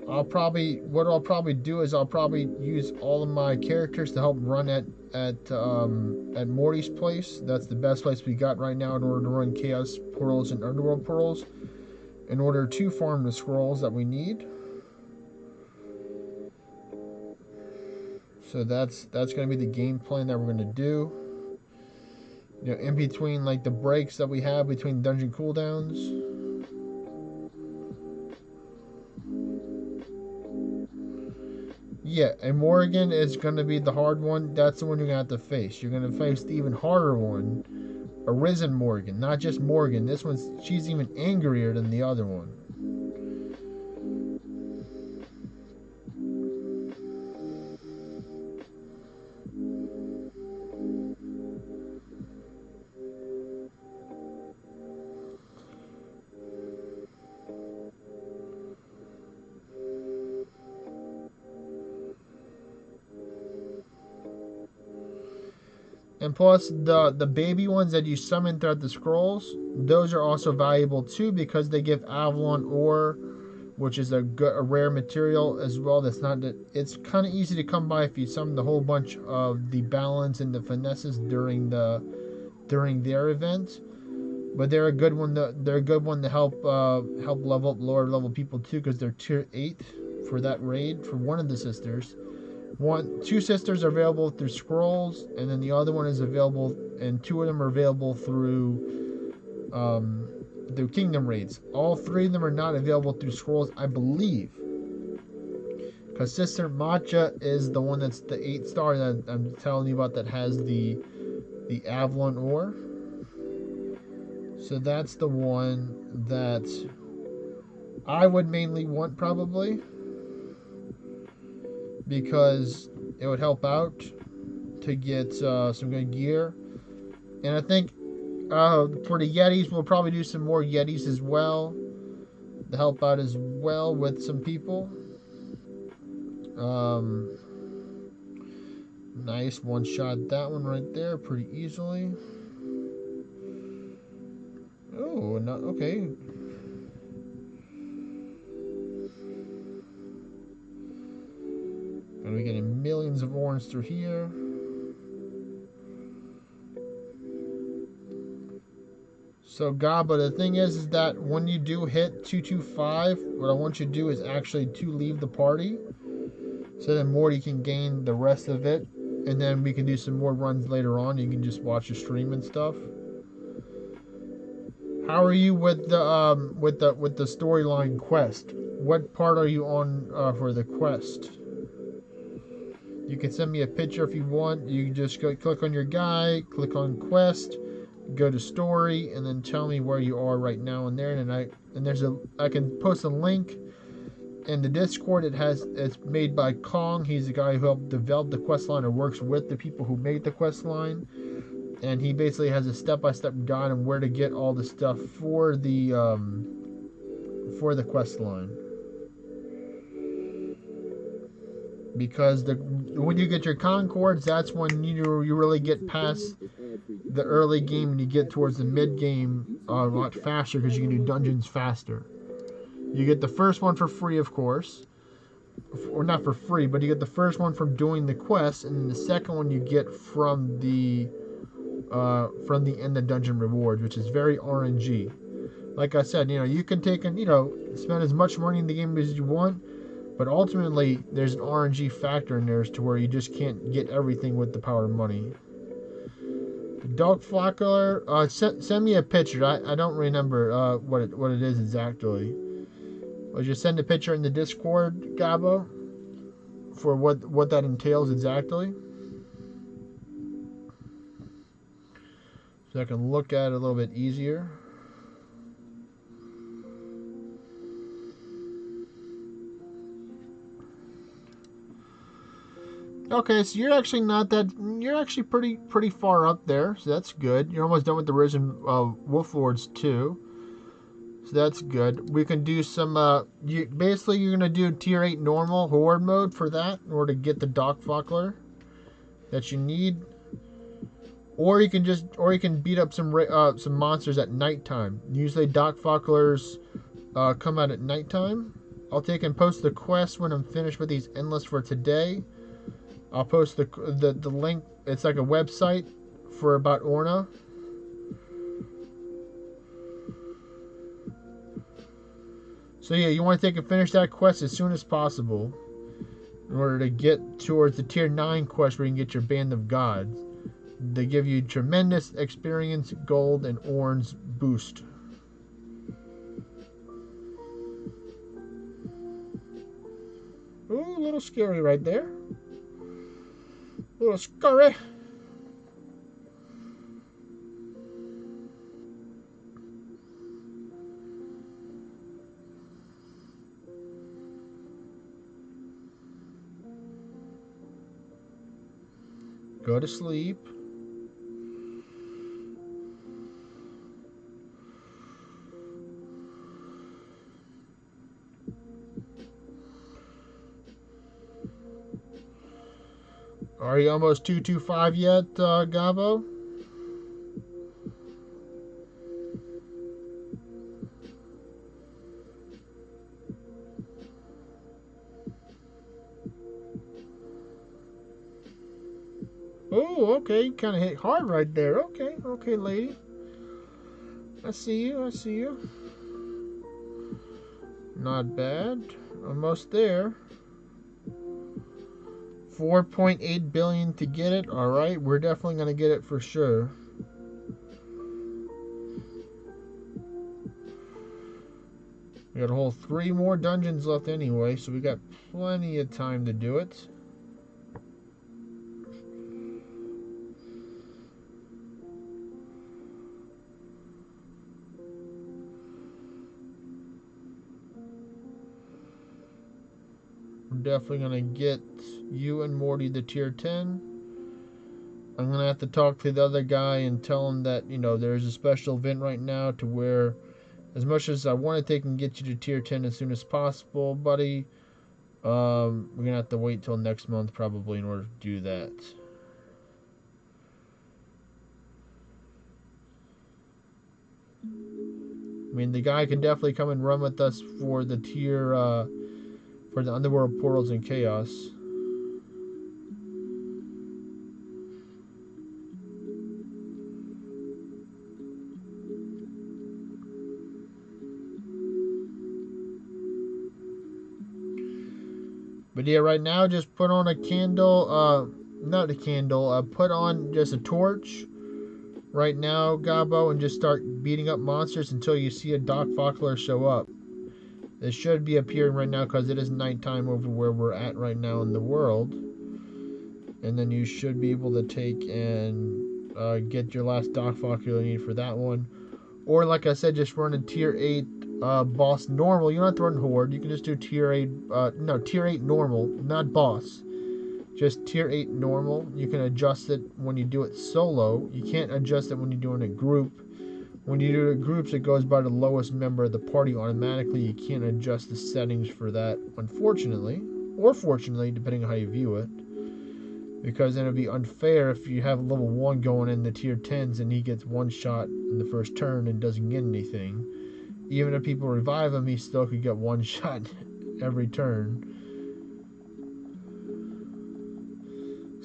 What I'll probably do is I'll probably use all of my characters to help run at Morty's place. That's the best place we got right now in order to run Chaos Portals and Underworld Portals, in order to farm the scrolls that we need. So that's going to be the game plan that we're going to do. You know, in between like the breaks that we have between dungeon cooldowns. Yeah, and Morrigan is going to be the hard one. That's the one you're going to have to face. You're going to face the even harder one, Arisen Morgan, not just Morgan. This one's, she's even angrier than the other one. And plus, the baby ones that you summon throughout the scrolls, those are also valuable too because they give Avalon ore, which is a rare material as well. It's kind of easy to come by if you summon the whole bunch of the balance and the finesses during their event. But they're a good one. They're a good one to help level up lower level people too, because they're tier 8 for that raid for one of the sisters. Two sisters are available through scrolls, and then the other one is available, and two of them are available through kingdom raids. All three of them are not available through scrolls, I believe, because Sister Matcha is the one that's the 8-star that I'm telling you about that has the Avalon ore. So that's the one that I would mainly want probably, because it would help out to get some good gear. And I think for the Yetis, we'll probably do some more Yetis as well to help out as well with some people. Nice one-shot that one right there pretty easily. Oh, not okay. And we're getting millions of orange through here. So Gaba, the thing is that when you do hit 225, what I want you to do is actually to leave the party, so then Morty can gain the rest of it, and then we can do some more runs later on. You can just watch the stream and stuff. How are you with the storyline quest? What part are you on for the quest? You can send me a picture if you want. You can just go click on your guy, click on quest, go to story, and then tell me where you are right now in there. And I can post a link in the Discord. It's made by Kong. He's the guy who helped develop the quest line or works with the people who made the quest line. And he basically has a step-by-step guide on where to get all the stuff for the quest line. Because when you get your Concords, that's when you really get past the early game and you get towards the mid game a lot faster, because you can do dungeons faster. You get the first one for free, of course, or not for free, but you get the first one from doing the quest, and then the second one you get from the end of dungeon rewards, which is very RNG. Like I said, you can take and spend as much money in the game as you want, but ultimately there's an RNG factor in there as to where you just can't get everything with the power of money. Dog flockler, send me a picture. I don't remember what it is exactly. Or just send a picture in the Discord, Gabo, for what that entails exactly, so I can look at it a little bit easier. Okay, so you're actually pretty far up there, so that's good. You're almost done with the Risen Wolf Lords too, so that's good. We can do some, you're gonna do Tier 8 normal Horde mode for that in order to get the Doc Flockler that you need. Or you can beat up some monsters at nighttime. Usually Doc Flocklers come out at nighttime. I'll take and post the quest when I'm finished with these endless for today. I'll post the link. It's like a website for about Orna. So yeah, you want to take and finish that quest as soon as possible in order to get towards the Tier 9 quest where you can get your Band of Gods. They give you tremendous experience, gold, and orange boost. Ooh, a little scary right there. A little scary. Go to sleep. Are you almost 225 yet, Gabo? Oh, okay. Kind of hit hard right there. Okay, lady. I see you. Not bad. Almost there. 4.8 billion to get it. All right, we're definitely gonna get it for sure. We got a whole 3 more dungeons left anyway, so we got plenty of time to do it. We're definitely gonna get you and Morty the Tier 10. I'm gonna have to talk to the other guy and tell him that, there's a special event right now to where, as much as I want to take and get you to Tier 10 as soon as possible, buddy, we're gonna have to wait till next month probably in order to do that. I mean, the guy can definitely come and run with us for the tier, for the Underworld Portals and Chaos. But yeah, right now, just put on a candle, not a candle, put on just a torch right now, Gabo, and just start beating up monsters until you see a Doc Flockler show up. It should be appearing right now because it is nighttime over where we're at right now in the world. And then you should be able to take and get your last Doc Flockler you need for that one. Or like I said, just run a Tier 8 boss normal. You don't have to run Horde. You can just do Tier 8, Tier 8 normal, not boss. Just Tier 8 normal. You can adjust it when you do it solo. You can't adjust it when you do it in a group. When you do it in groups, it goes by the lowest member of the party automatically. You can't adjust the settings for that, unfortunately. Or fortunately, depending on how you view it. Because then it would be unfair if you have level 1 going in the Tier 10s and he gets one shot in the first turn and doesn't get anything. Even if people revive him, he still could get one shot every turn.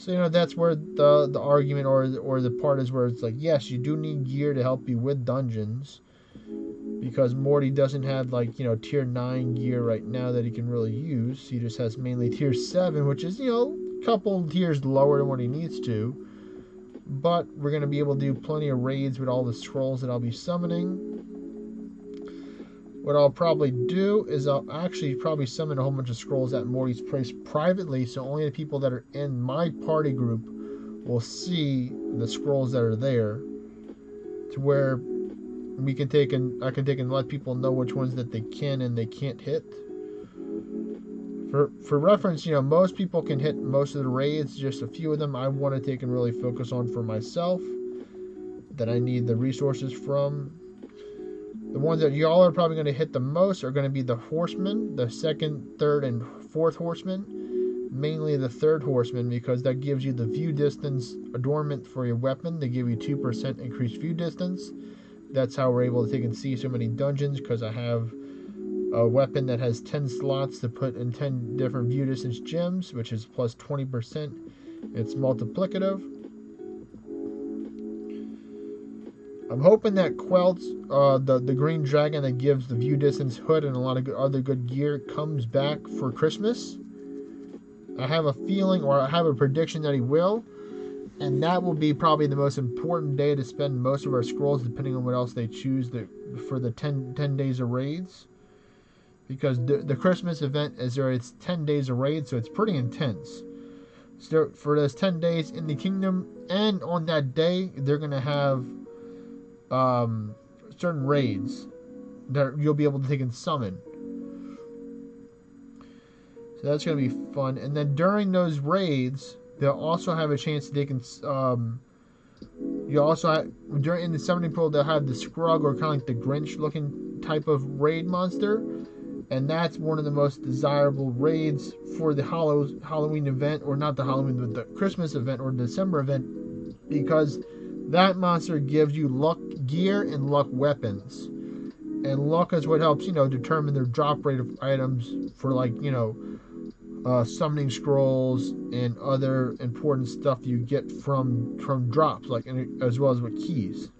So, you know, that's where the argument or the part is where it's like, yes, you do need gear to help you with dungeons, because Morty doesn't have, like, you know, tier 9 gear right now that he can really use. He just has mainly tier 7, which is, you know, a couple tiers lower than what he needs to. But we're going to be able to do plenty of raids with all the scrolls that I'll be summoning. What I'll probably do is I'll actually probably summon a whole bunch of scrolls at Morty's place privately, so only the people that are in my party group will see the scrolls that are there, to where we can take and I can take and let people know which ones that they can and they can't hit. For reference, you know, most people can hit most of the raids. Just a few of them I want to take and really focus on for myself, that I need the resources from. The ones that y'all are probably going to hit the most are going to be the horsemen, the second, third, and fourth horsemen. Mainly the third horseman, because that gives you the view distance adornment for your weapon. They give you 2% increased view distance. That's how we're able to take and see so many dungeons, because I have a weapon that has 10 slots to put in 10 different view distance gems, which is plus 20%. It's multiplicative. I'm hoping that Quelt's, the green dragon that gives the view distance hood and a lot of other good gear, comes back for Christmas. I have a feeling, or I have a prediction that he will. And that will be probably the most important day to spend most of our scrolls, depending on what else they choose for the 10 days of raids. Because the Christmas event it's 10 days of raids, so it's pretty intense. So for those 10 days in the kingdom, and on that day, they're going to have certain raids that you'll be able to take and summon. So that's going to be fun. And then during those raids, they'll also have a chance they can you also have, in the summoning pool, they'll have the Scrug, or kind of like the Grinch looking type of raid monster, and that's one of the most desirable raids for the Halloween event, or not the Halloween, but the Christmas event or December event, because that monster gives you luck gear and luck weapons. And luck is what helps, you know, determine their drop rate of items for, like, you know, summoning scrolls and other important stuff you get from drops, like, as well as with keys.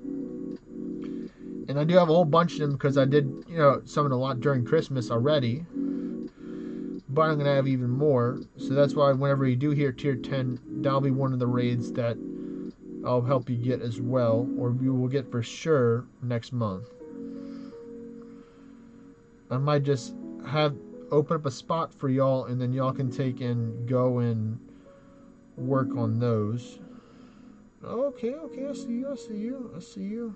And I do have a whole bunch of them, because I did, you know, summon a lot during Christmas already. But I'm going to have even more. So that's why whenever you do hear tier 10, that'll be one of the raids that I'll help you get as well, or you will get for sure next month. I might just open up a spot for y'all, and then y'all can take and go and work on those. Okay, I see you.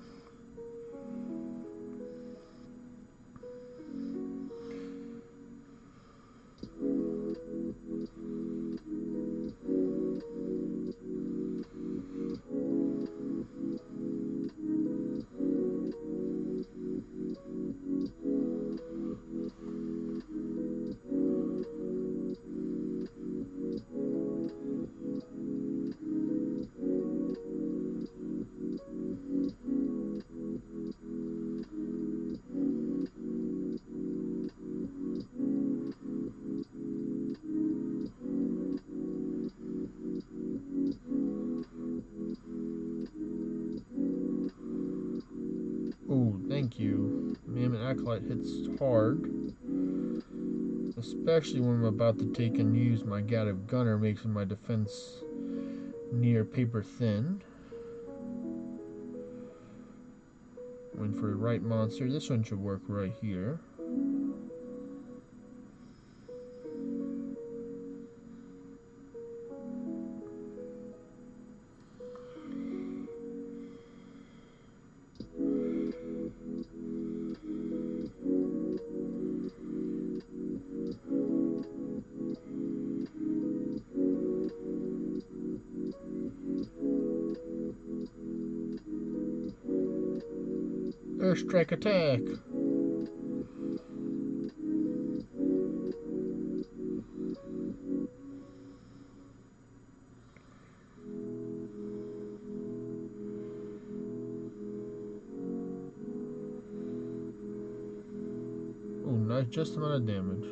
Ooh, thank you. Mammoth Acolyte hits hard. Especially when I'm about to take and use my Gative Gunner, making my defense near paper thin. Went for the right monster. This one should work right here. Airstrike attack. Oh, nice, just amount of damage.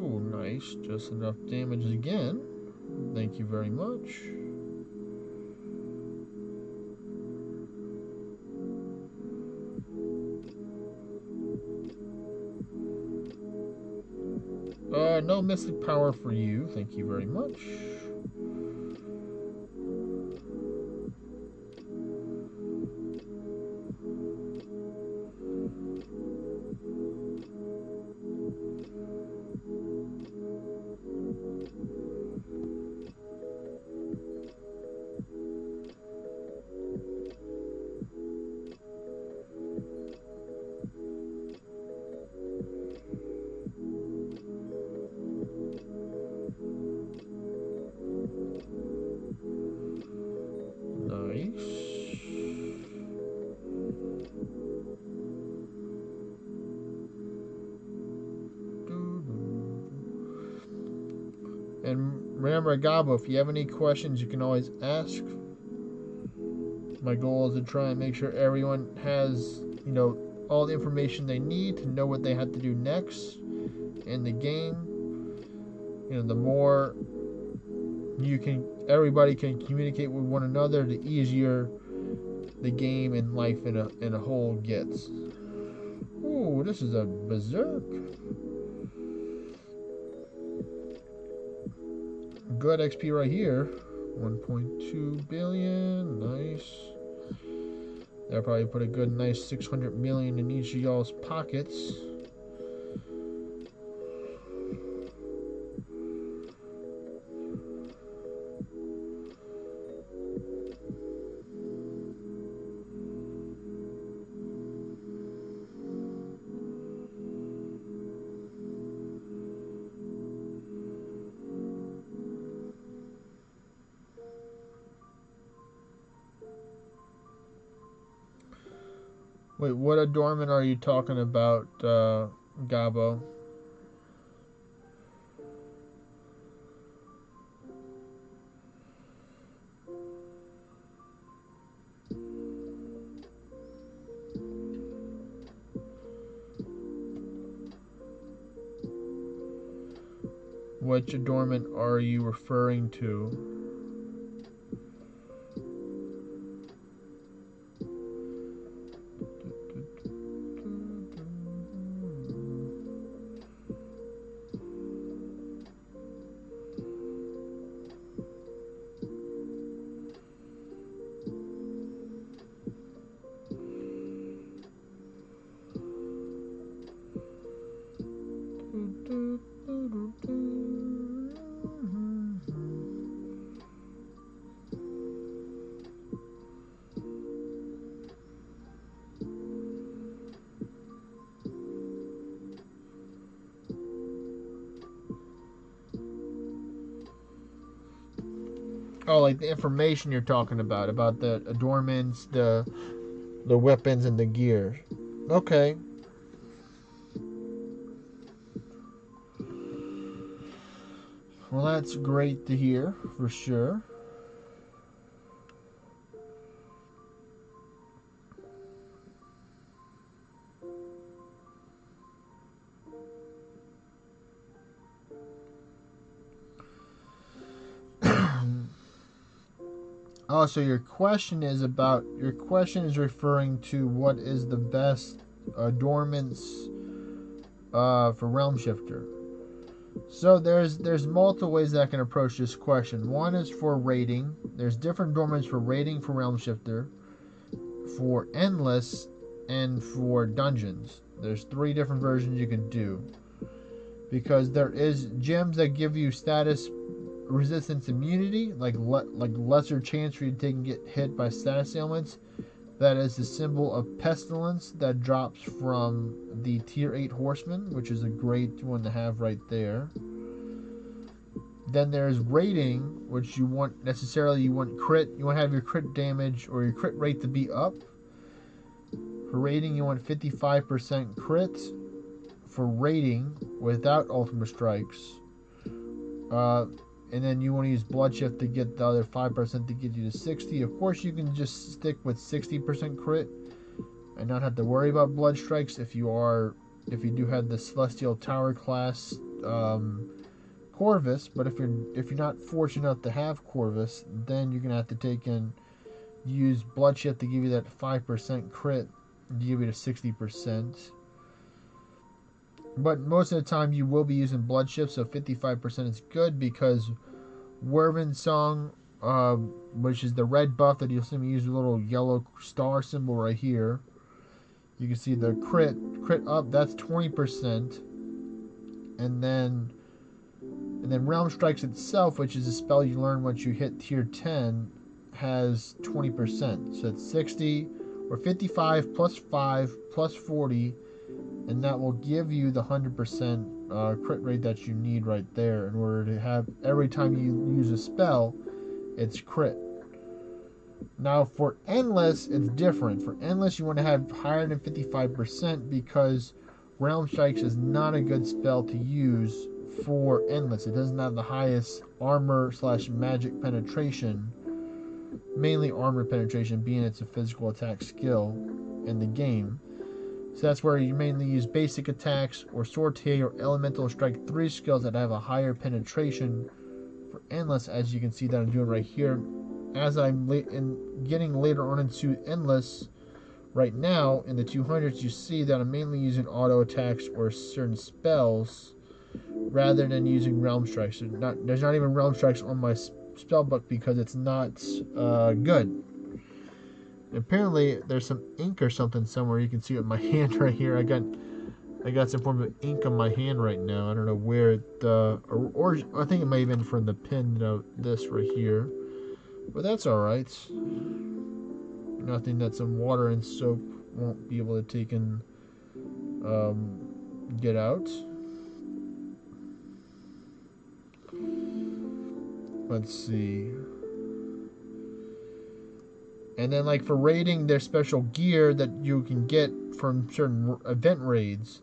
Oh, nice. Just enough damage again. Thank you very much. No mystic power for you. Thank you very much. And remember, Gabo, if you have any questions, you can always ask. My goal is to try and make sure everyone has, all the information they need to know what they have to do next in the game. The more everybody can communicate with one another, the easier the game and life in a whole gets. Ooh, this is a berserk. Good XP right here. 1.2 billion. Nice. That'll probably put a good nice 600 million in each of y'all's pockets. Wait, what adornment are you talking about, Gabo? Which adornment are you referring to? Oh, like the information you're talking about the adornments, the weapons, and the gear. Okay. Well, that's great to hear, for sure. Oh, so your question is referring to what is the best adornments for Realm Shifter. So there's multiple ways that I can approach this question. One is for rating. There's different adornments for rating for Realm Shifter, for Endless, and for Dungeons. There's 3 different versions you can do. Because there is gems that give you status resistance immunity, like lesser chance for you to get hit by status ailments. That is the symbol of pestilence that drops from the tier 8 horseman, which is a great one to have right there. Then there's rating, which you want crit. You want to have your crit damage or your crit rate to be up. For rating, you want 55% crit. For rating without ultimate strikes. And then you want to use blood shift to get the other 5% to get you to 60. Of course, you can just stick with 60% crit and not have to worry about blood strikes if you do have the Celestial Tower class Corvus, but if you're not fortunate enough to have Corvus, then you're gonna have to use blood shift to give you that 5% crit, to give you the 60%. But most of the time you will be using blood shift, so 55% is good because Werven Song, which is the red buff that you'll see me use a little yellow star symbol right here. You can see the crit up, that's 20%. And then Realm Strikes itself, which is a spell you learn once you hit tier 10, has 20%. So it's 60 or 55 plus 5 plus 40, and that will give you the 100% crit rate that you need right there in order to have every time you use a spell, it's crit. Now for Endless, it's different. For Endless, you want to have higher than 55% because Realm Strikes is not a good spell to use for Endless. It doesn't have the highest armor / magic penetration, mainly armor penetration being it's a physical attack skill in the game. So that's where you mainly use basic attacks or Sortie or Elemental Strike 3 skills that have a higher penetration for Endless, as you can see that I'm doing right here. As I'm getting later on into Endless, right now in the 200s, you see that I'm mainly using auto attacks or certain spells rather than using Realm Strikes. There's not even Realm Strikes on my spell book because it's not good. Apparently there's some ink or something somewhere. You can see it in my hand right here. I got some form of ink on my hand right now. I don't know where or I think it may have been from the pin of this right here, but that's all right. Nothing that some water and soap won't be able to take and get out. Let's see. And then, like for raiding, there's special gear that you can get from certain event raids.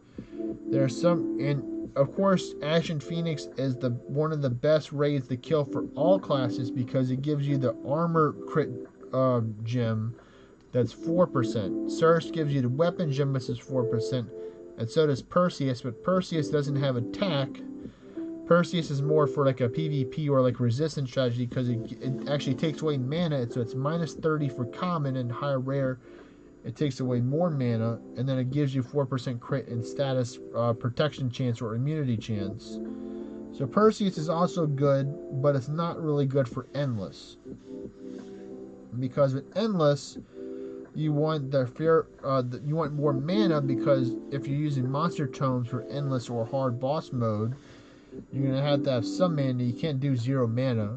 There's some, and of course, Ashen Phoenix is one of the best raids to kill for all classes because it gives you the armor crit gem that's 4%. Surge gives you the weapon gem, which is 4%, and so does Perseus. But Perseus doesn't have attack. Perseus is more for like a PvP or like resistance strategy because it actually takes away mana, so it's minus 30 for common, and higher rare it takes away more mana, and then it gives you 4% crit and status protection chance or immunity chance. So Perseus is also good, but it's not really good for Endless. Because with Endless, you want you want more mana, because if you're using monster tomes for Endless or hard boss mode, you're going to have some mana. You can't do 0 mana.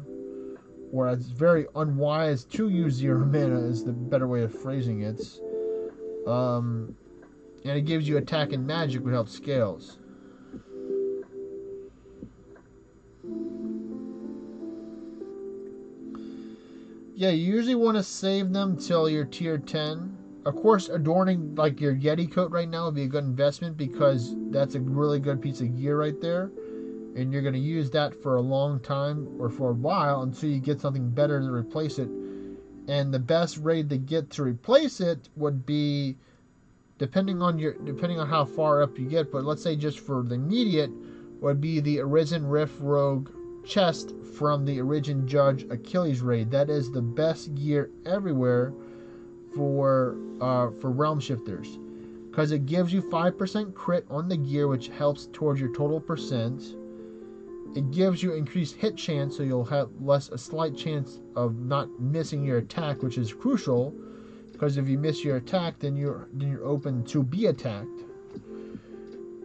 Or it's very unwise to use 0 mana is the better way of phrasing it. And it gives you attack and magic, which helps scales. Yeah, you usually want to save them till you're tier 10. Of course, adorning like your Yeti coat right now would be a good investment because that's a really good piece of gear right there. And you're going to use that for a long time or for a while until you get something better to replace it. And the best raid to get to replace it would be, depending on how far up you get, but let's say just for the immediate, would be the Arisen Rift Rogue chest from the Origin Judge Achilles raid. That is the best gear everywhere for Realm Shifters, because it gives you 5% crit on the gear, which helps towards your total percent. It gives you increased hit chance, so you'll have a slight chance of not missing your attack, which is crucial, because if you miss your attack, then you're open to be attacked.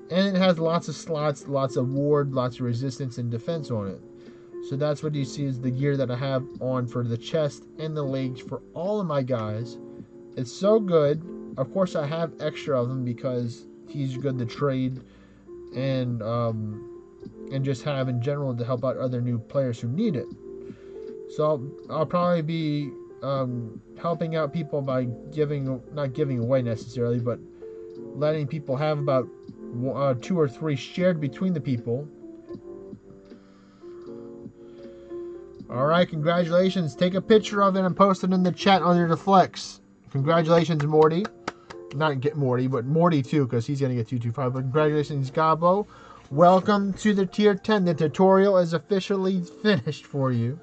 And it has lots of slots, lots of ward, lots of resistance and defense on it. So that's what you see is the gear that I have on for the chest and the legs for all of my guys. It's so good. Of course, I have extra of them because he's good to trade and just have in general to help out other new players who need it. So I'll probably be helping out people by not giving away necessarily, but letting people have about 2 or 3 shared between the people. Alright, congratulations. Take a picture of it and post it in the chat under the flex. Congratulations, Morty. Not get Morty, but Morty too, because he's going to get 225. But congratulations, Gabo. Welcome to the tier 10. The tutorial is officially finished for you.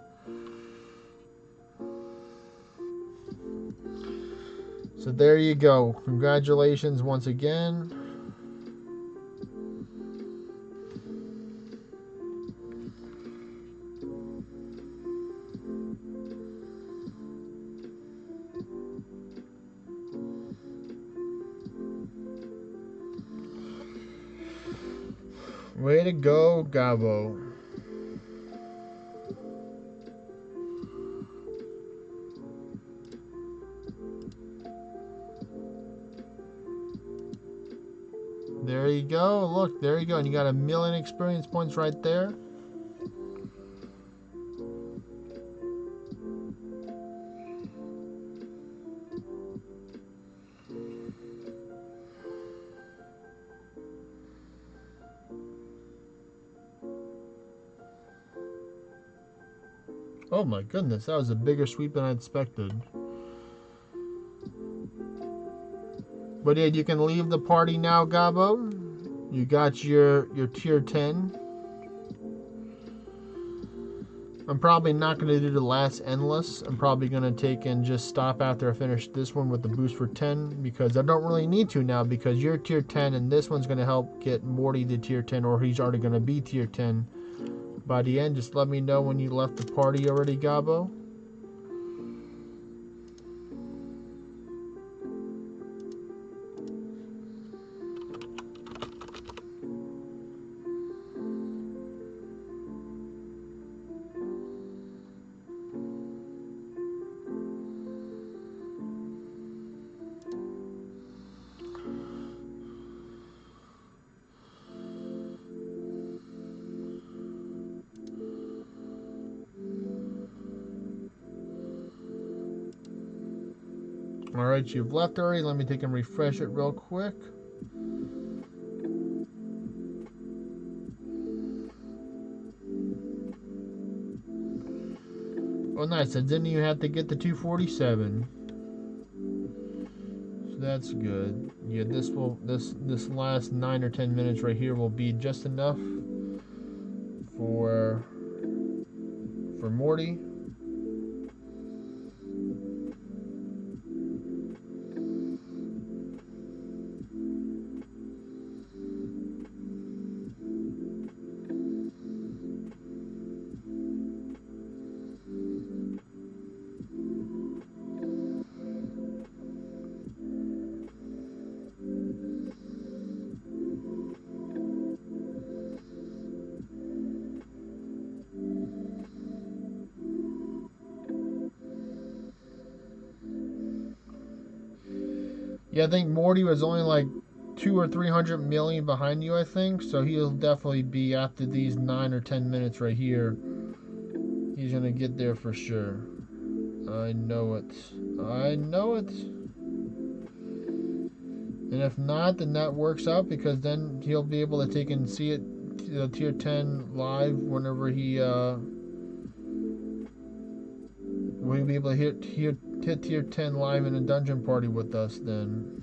So there you go. Congratulations once again. Way to go, Gabo. There you go. Look, there you go. And you got 1,000,000 experience points right there. Oh my goodness, that was a bigger sweep than I expected. But yeah, you can leave the party now, Gabo. You got your tier 10. I'm probably not going to do the last endless. I'm probably going to take and just stop after I finish this one with the boost for 10, because I don't really need to now, because you're tier 10 and this one's going to help get Morty to tier 10, or he's already going to be tier 10 by the end. Just let me know when you left the party already, Gabo. Alright, you've left already. Let me take and refresh it real quick. Oh, nice. I didn't even have to get the 247. So that's good. Yeah, this last 9 or 10 minutes right here will be just enough for Morty. Yeah, I think Morty was only like 200 or 300 million behind you, I think. So he'll definitely be after these 9 or 10 minutes right here. He's gonna get there for sure. I know it. I know it. And if not, then that works out, because then he'll be able to take and see it, tier 10 live whenever he'll be able to hit tier 10 live in a dungeon party with us then.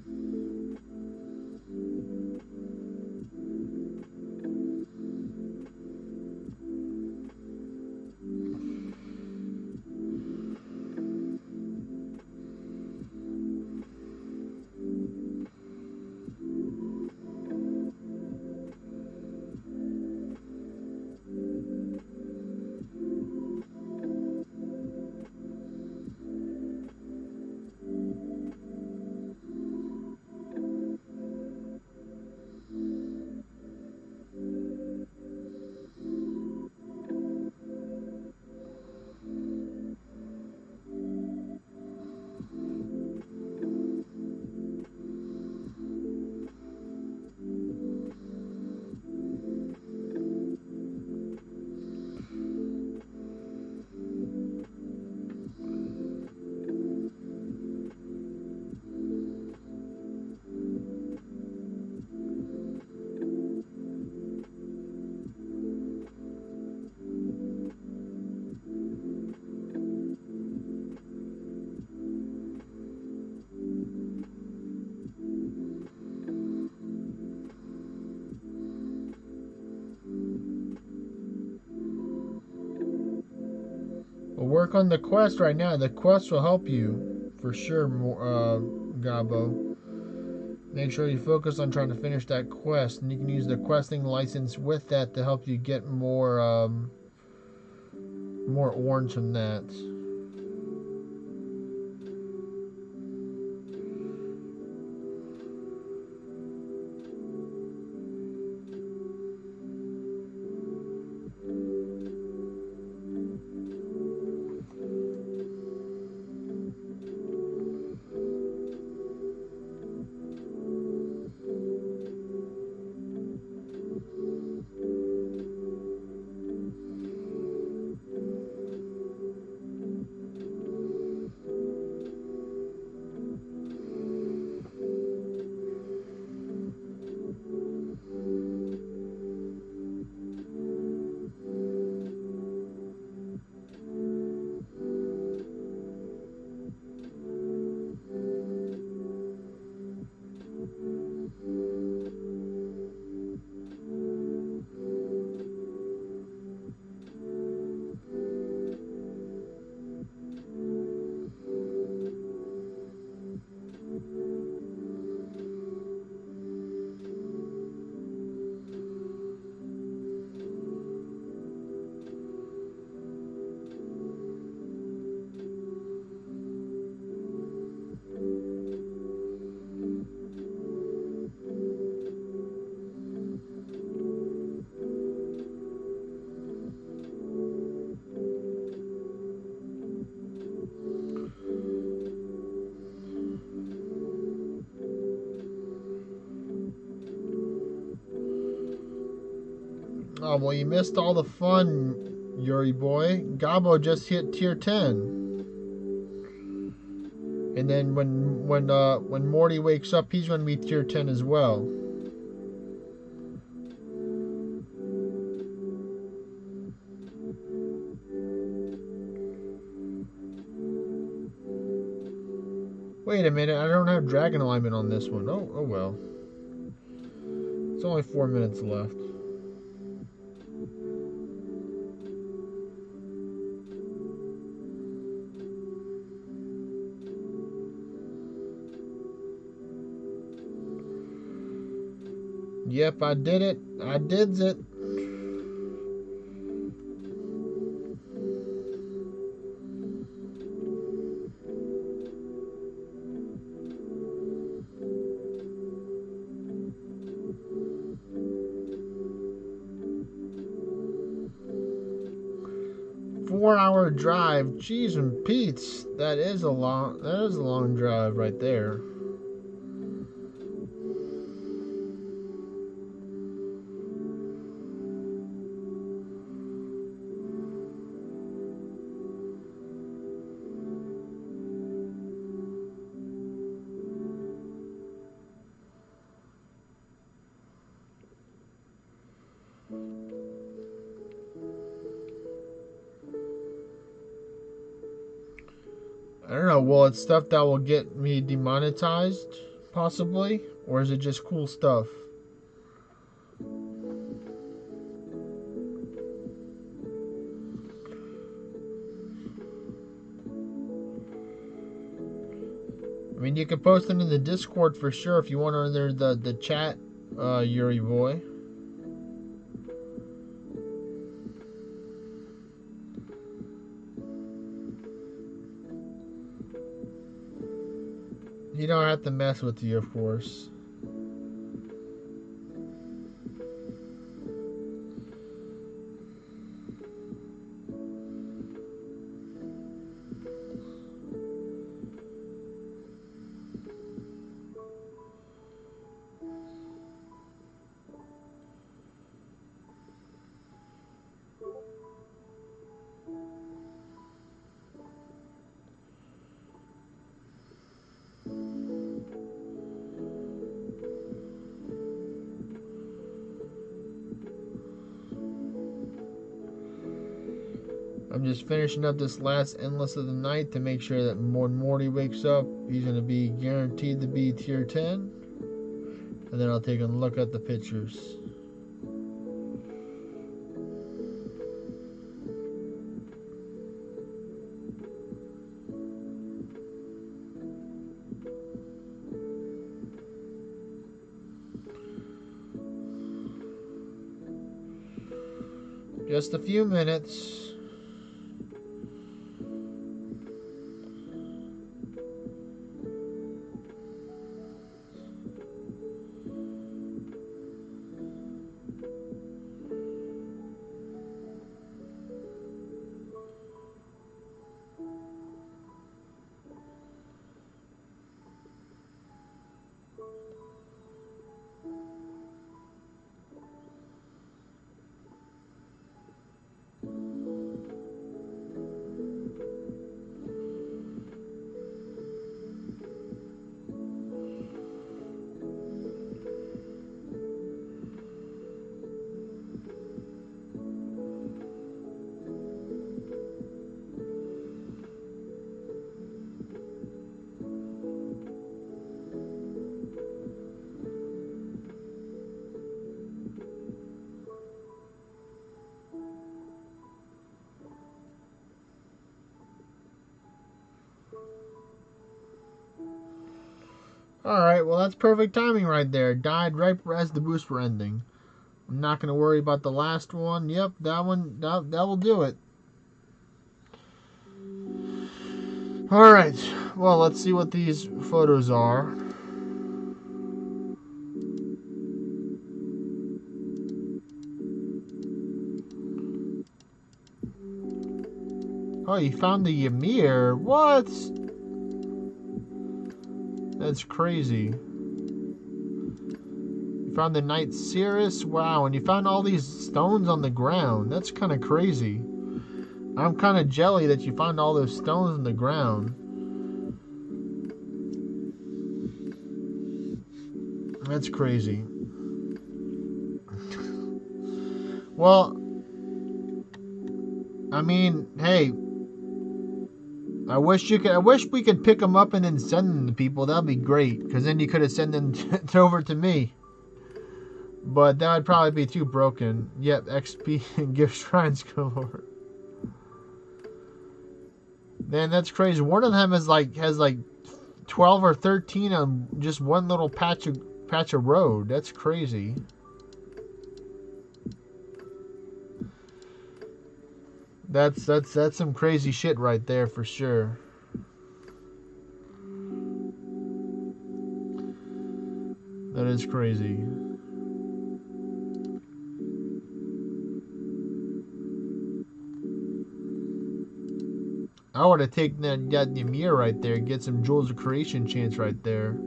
work on the quest right now. The quest will help you for sure, Gabo. Make sure you focus on trying to finish that quest, and you can use the questing license with that to help you get more orange from that. Oh, well, you missed all the fun, Yuri boy. Gabo just hit tier 10. And then when Morty wakes up, he's going to be tier 10 as well. Wait a minute, I don't have dragon alignment on this one. Oh well. It's only 4 minutes left. Yep, I did it. I did it. Four-hour drive. Jeez and Pete's. That is a long drive right there. I don't know, well, it's stuff that will get me demonetized, possibly? Or is it just cool stuff? I mean, you can post them in the Discord for sure if you want to enter the chat, Yuri boy. You don't have to mess with you, of course. I'm just finishing up this last endless of the night to make sure that when Morty wakes up, he's going to be guaranteed to be tier 10. And then I'll take a look at the pictures. Just a few minutes. Alright, well that's perfect timing right there. Died right as the boosts were ending. I'm not going to worry about the last one. Yep, that one, that will do it. Alright, well let's see what these photos are. Oh, you found the Ymir. What? That's crazy. You found the Knight Cirrus? Wow, and you found all these stones on the ground. That's kind of crazy. I'm kind of jelly that you found all those stones on the ground. That's crazy. Well, I mean, hey, I wish we could pick them up and then send them to people. That'd be great, because then you could have sent them over to me. But that would probably be too broken. Yep, XP and gift shrines galore. Man, that's crazy. One of them has like 12 or 13 on just one little patch of road. That's crazy. That's some crazy shit right there for sure. That is crazy. I would have taken that Ymir right there, get some Jewels of Creation chance right there.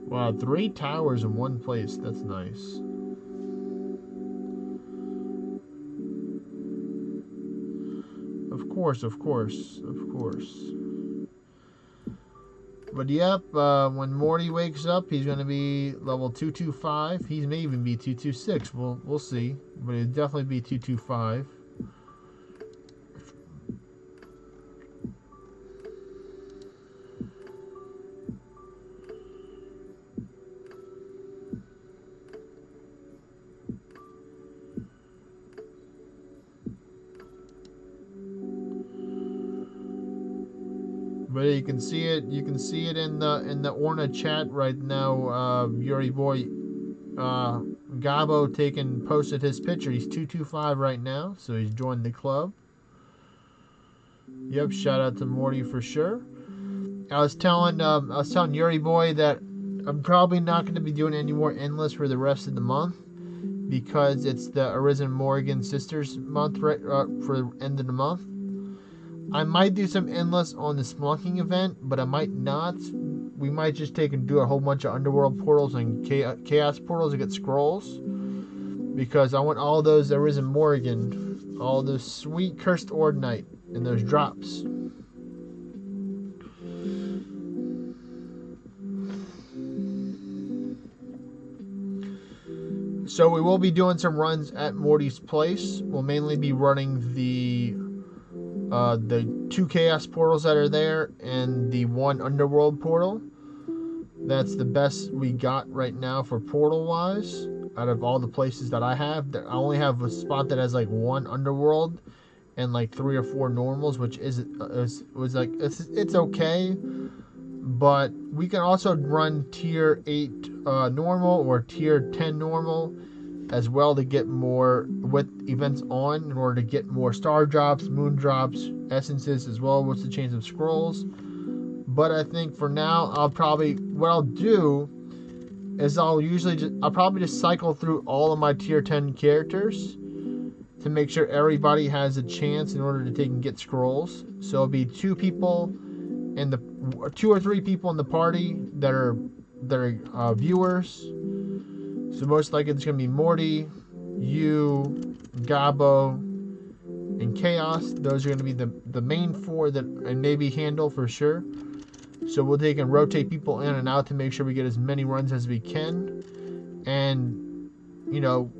Wow, 3 towers in one place. That's nice. Of course, of course, of course. But yep, when Morty wakes up, he's going to be level 225. He may even be 226. We'll see. But it'll definitely be 225. But you can see it. You can see it in the Orna chat right now. Yuri boy, Gabo posted his picture. He's 225 right now, so he's joined the club. Yep, shout out to Morty for sure. I was telling Yuri boy that I'm probably not going to be doing any more endless for the rest of the month because it's the Arisen Morgan Sisters month right for the end of the month. I might do some endless on the Spelunking event, but I might not. We might just take and do a whole bunch of Underworld portals and Chaos portals to get scrolls. Because I want all those Arisen Morgan, all those sweet Cursed Ordinite, and those drops. So we will be doing some runs at Morty's place. We'll mainly be running the 2 Chaos portals that are there and the 1 Underworld portal. That's the best we got right now for portal wise. Out of all the places that I have, I only have a spot that has like one underworld and like 3 or 4 normals, which was like it's okay. But we can also run tier 8 normal or tier 10 normal as well to get more with events on in order to get more star drops, moon drops, essences, as well as the chains of scrolls. But I think for now, what I'll do is I'll probably just cycle through all of my tier 10 characters to make sure everybody has a chance in order to take and get scrolls. So it'll be 2 or 3 people in the party that are viewers. So most likely it's gonna be Morty, you, Gabo, and Chaos. Those are gonna be the main 4 and maybe Handle for sure. So we'll take and rotate people in and out to make sure we get as many runs as we can. And, you know,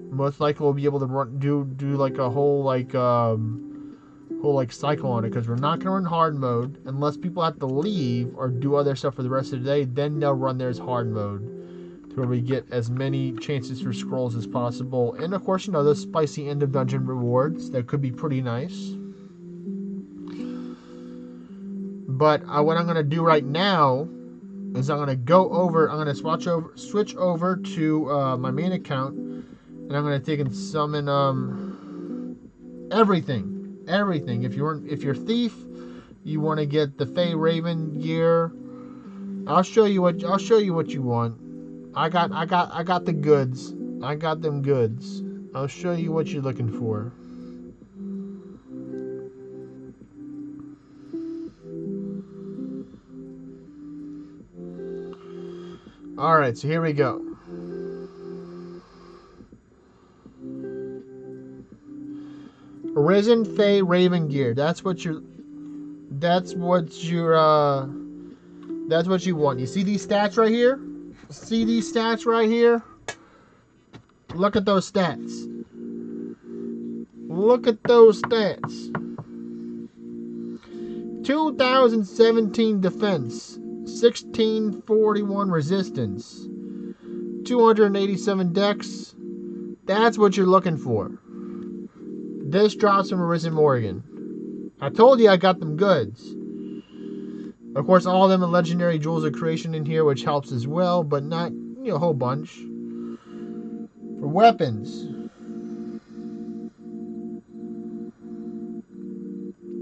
most likely we'll be able to do like a whole cycle on it, because we're not going to run hard mode unless people have to leave or do other stuff for the rest of the day. Then they'll run theirs hard mode to where we get as many chances for scrolls as possible. And of course, you know, those spicy end of dungeon rewards that could be pretty nice. But what I'm going to do right now is I'm going to switch over to my main account, and I'm going to take and summon everything. If you're Thief, you want to get the Fey Raven gear. I'll show you what you want. I got the goods. I got them goods. I'll show you what you're looking for. Alright, so here we go. Arisen Fey Raven gear. That's what you want. You see these stats right here? See these stats right here? Look at those stats. Look at those stats. 2017 defense. 1641 resistance, 287 dex. That's what you're looking for. This drops from Arisen Morgan. I told you I got them goods. Of course, all of them are legendary jewels of creation in here, which helps as well, but not a whole bunch. For weapons,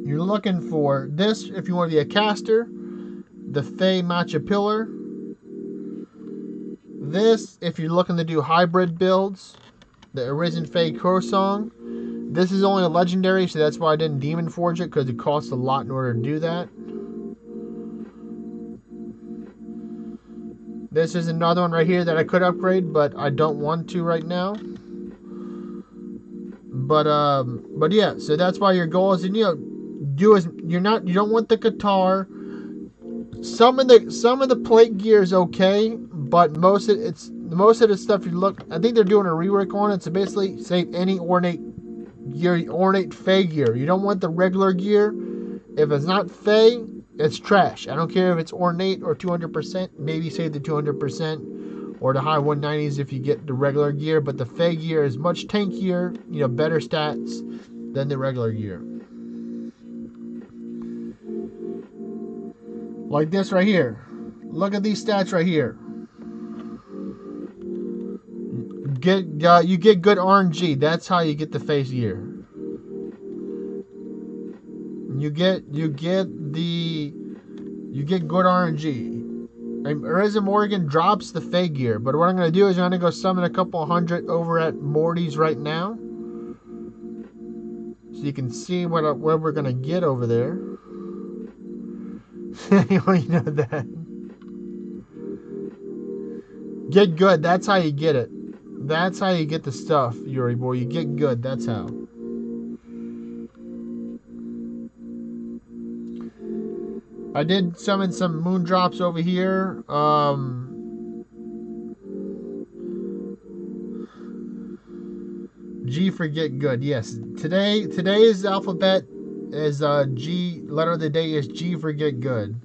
you're looking for this if you want to be a caster. The Fey Matcha Pillar. This, if you're looking to do hybrid builds. The Arisen Fey Crow Song. This is only a legendary, so that's why I didn't Demon Forge it, because it costs a lot in order to do that. This is another one right here that I could upgrade, but I don't want to right now. But yeah, so that's why your goal is, you don't want the guitar. Some of the plate gear is okay, but most of the stuff I think they're doing a rework on it. So basically, save any ornate Fey gear. You don't want the regular gear. If it's not Fey, it's trash. I don't care if it's ornate or 200%. Maybe save the 200% or the high 190s if you get the regular gear. But the Fey gear is much tankier, better stats than the regular gear. Like this right here. Look at these stats right here. You get good RNG. That's how you get the face gear. You get good RNG. Arisen Morgan drops the Fey gear, but what I'm gonna do is I'm gonna go summon a couple 100 over at Morty's right now, so you can see what we're gonna get over there. You know that. Get good. That's how you get it. That's how you get the stuff, Yuri boy. You get good. That's how. I did summon some moon drops over here. G for get good. Yes. Today's alphabet is G. Letter of the day is G for get good.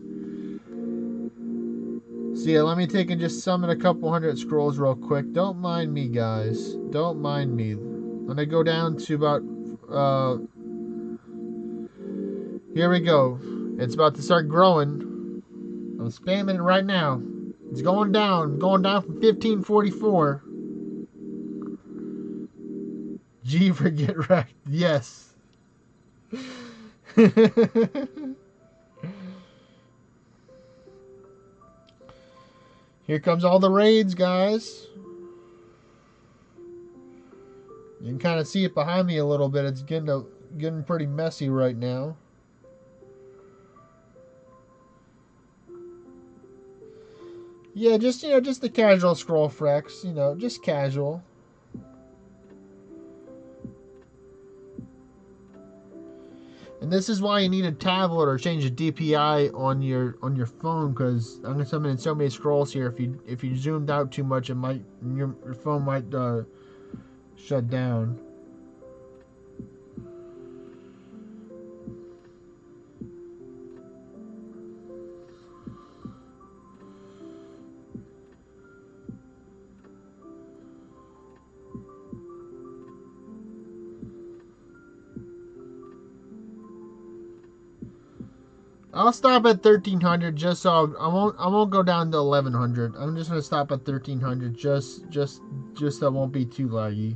So yeah, let me take and just summon a couple hundred scrolls real quick. Don't mind me, guys. Don't mind me. When I go down to about here we go. It's about to start growing. I'm spamming it right now. It's going down from 1544. G for get wrecked. Yes. Here comes all the raids, guys. You can kind of see it behind me a little bit. It's getting pretty messy right now. Yeah, just the casual scroll frex, just casual. And this is why you need a tablet or change the DPI on your phone, because I'm gonna summon in so many scrolls here. If you zoomed out too much, your phone might shut down. I'll stop at 1300 just so I won't go down to 1100. I'm just gonna stop at 1300 just so it won't be too laggy.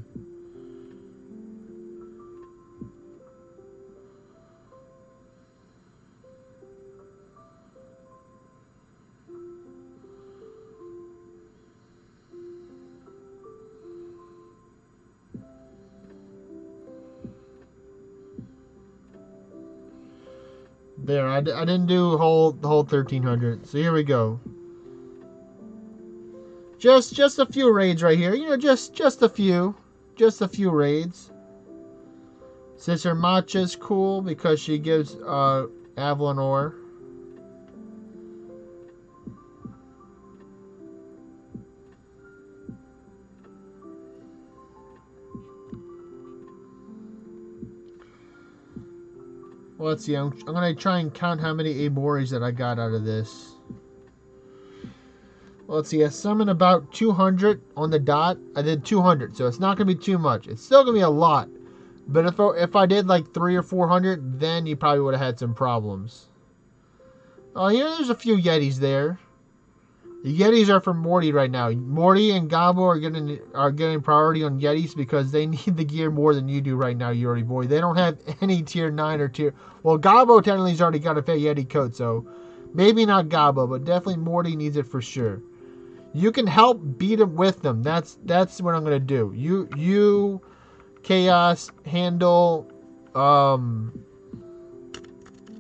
There, I didn't do the whole 1300. So here we go. Just a few raids right here. Just a few raids. Sister Matcha's cool because she gives Avalon ore. Well, let's see. I'm going to try and count how many Aboris that I got out of this. Well, let's see. I summoned about 200 on the dot. I did 200, so it's not going to be too much. It's still going to be a lot. But if I did like 300 or 400, then you probably would have had some problems. Oh, there's a few Yetis there. The Yetis are for Morty right now. Morty and Gabo are getting priority on Yetis because they need the gear more than you do right now, Yuri boy. They don't have any tier 9 or tier... Well, Gabo technically has already got a Fey Yeti coat, so maybe not Gabo, but definitely Morty needs it for sure. You can help beat him with them. That's what I'm going to do. You Chaos, handle...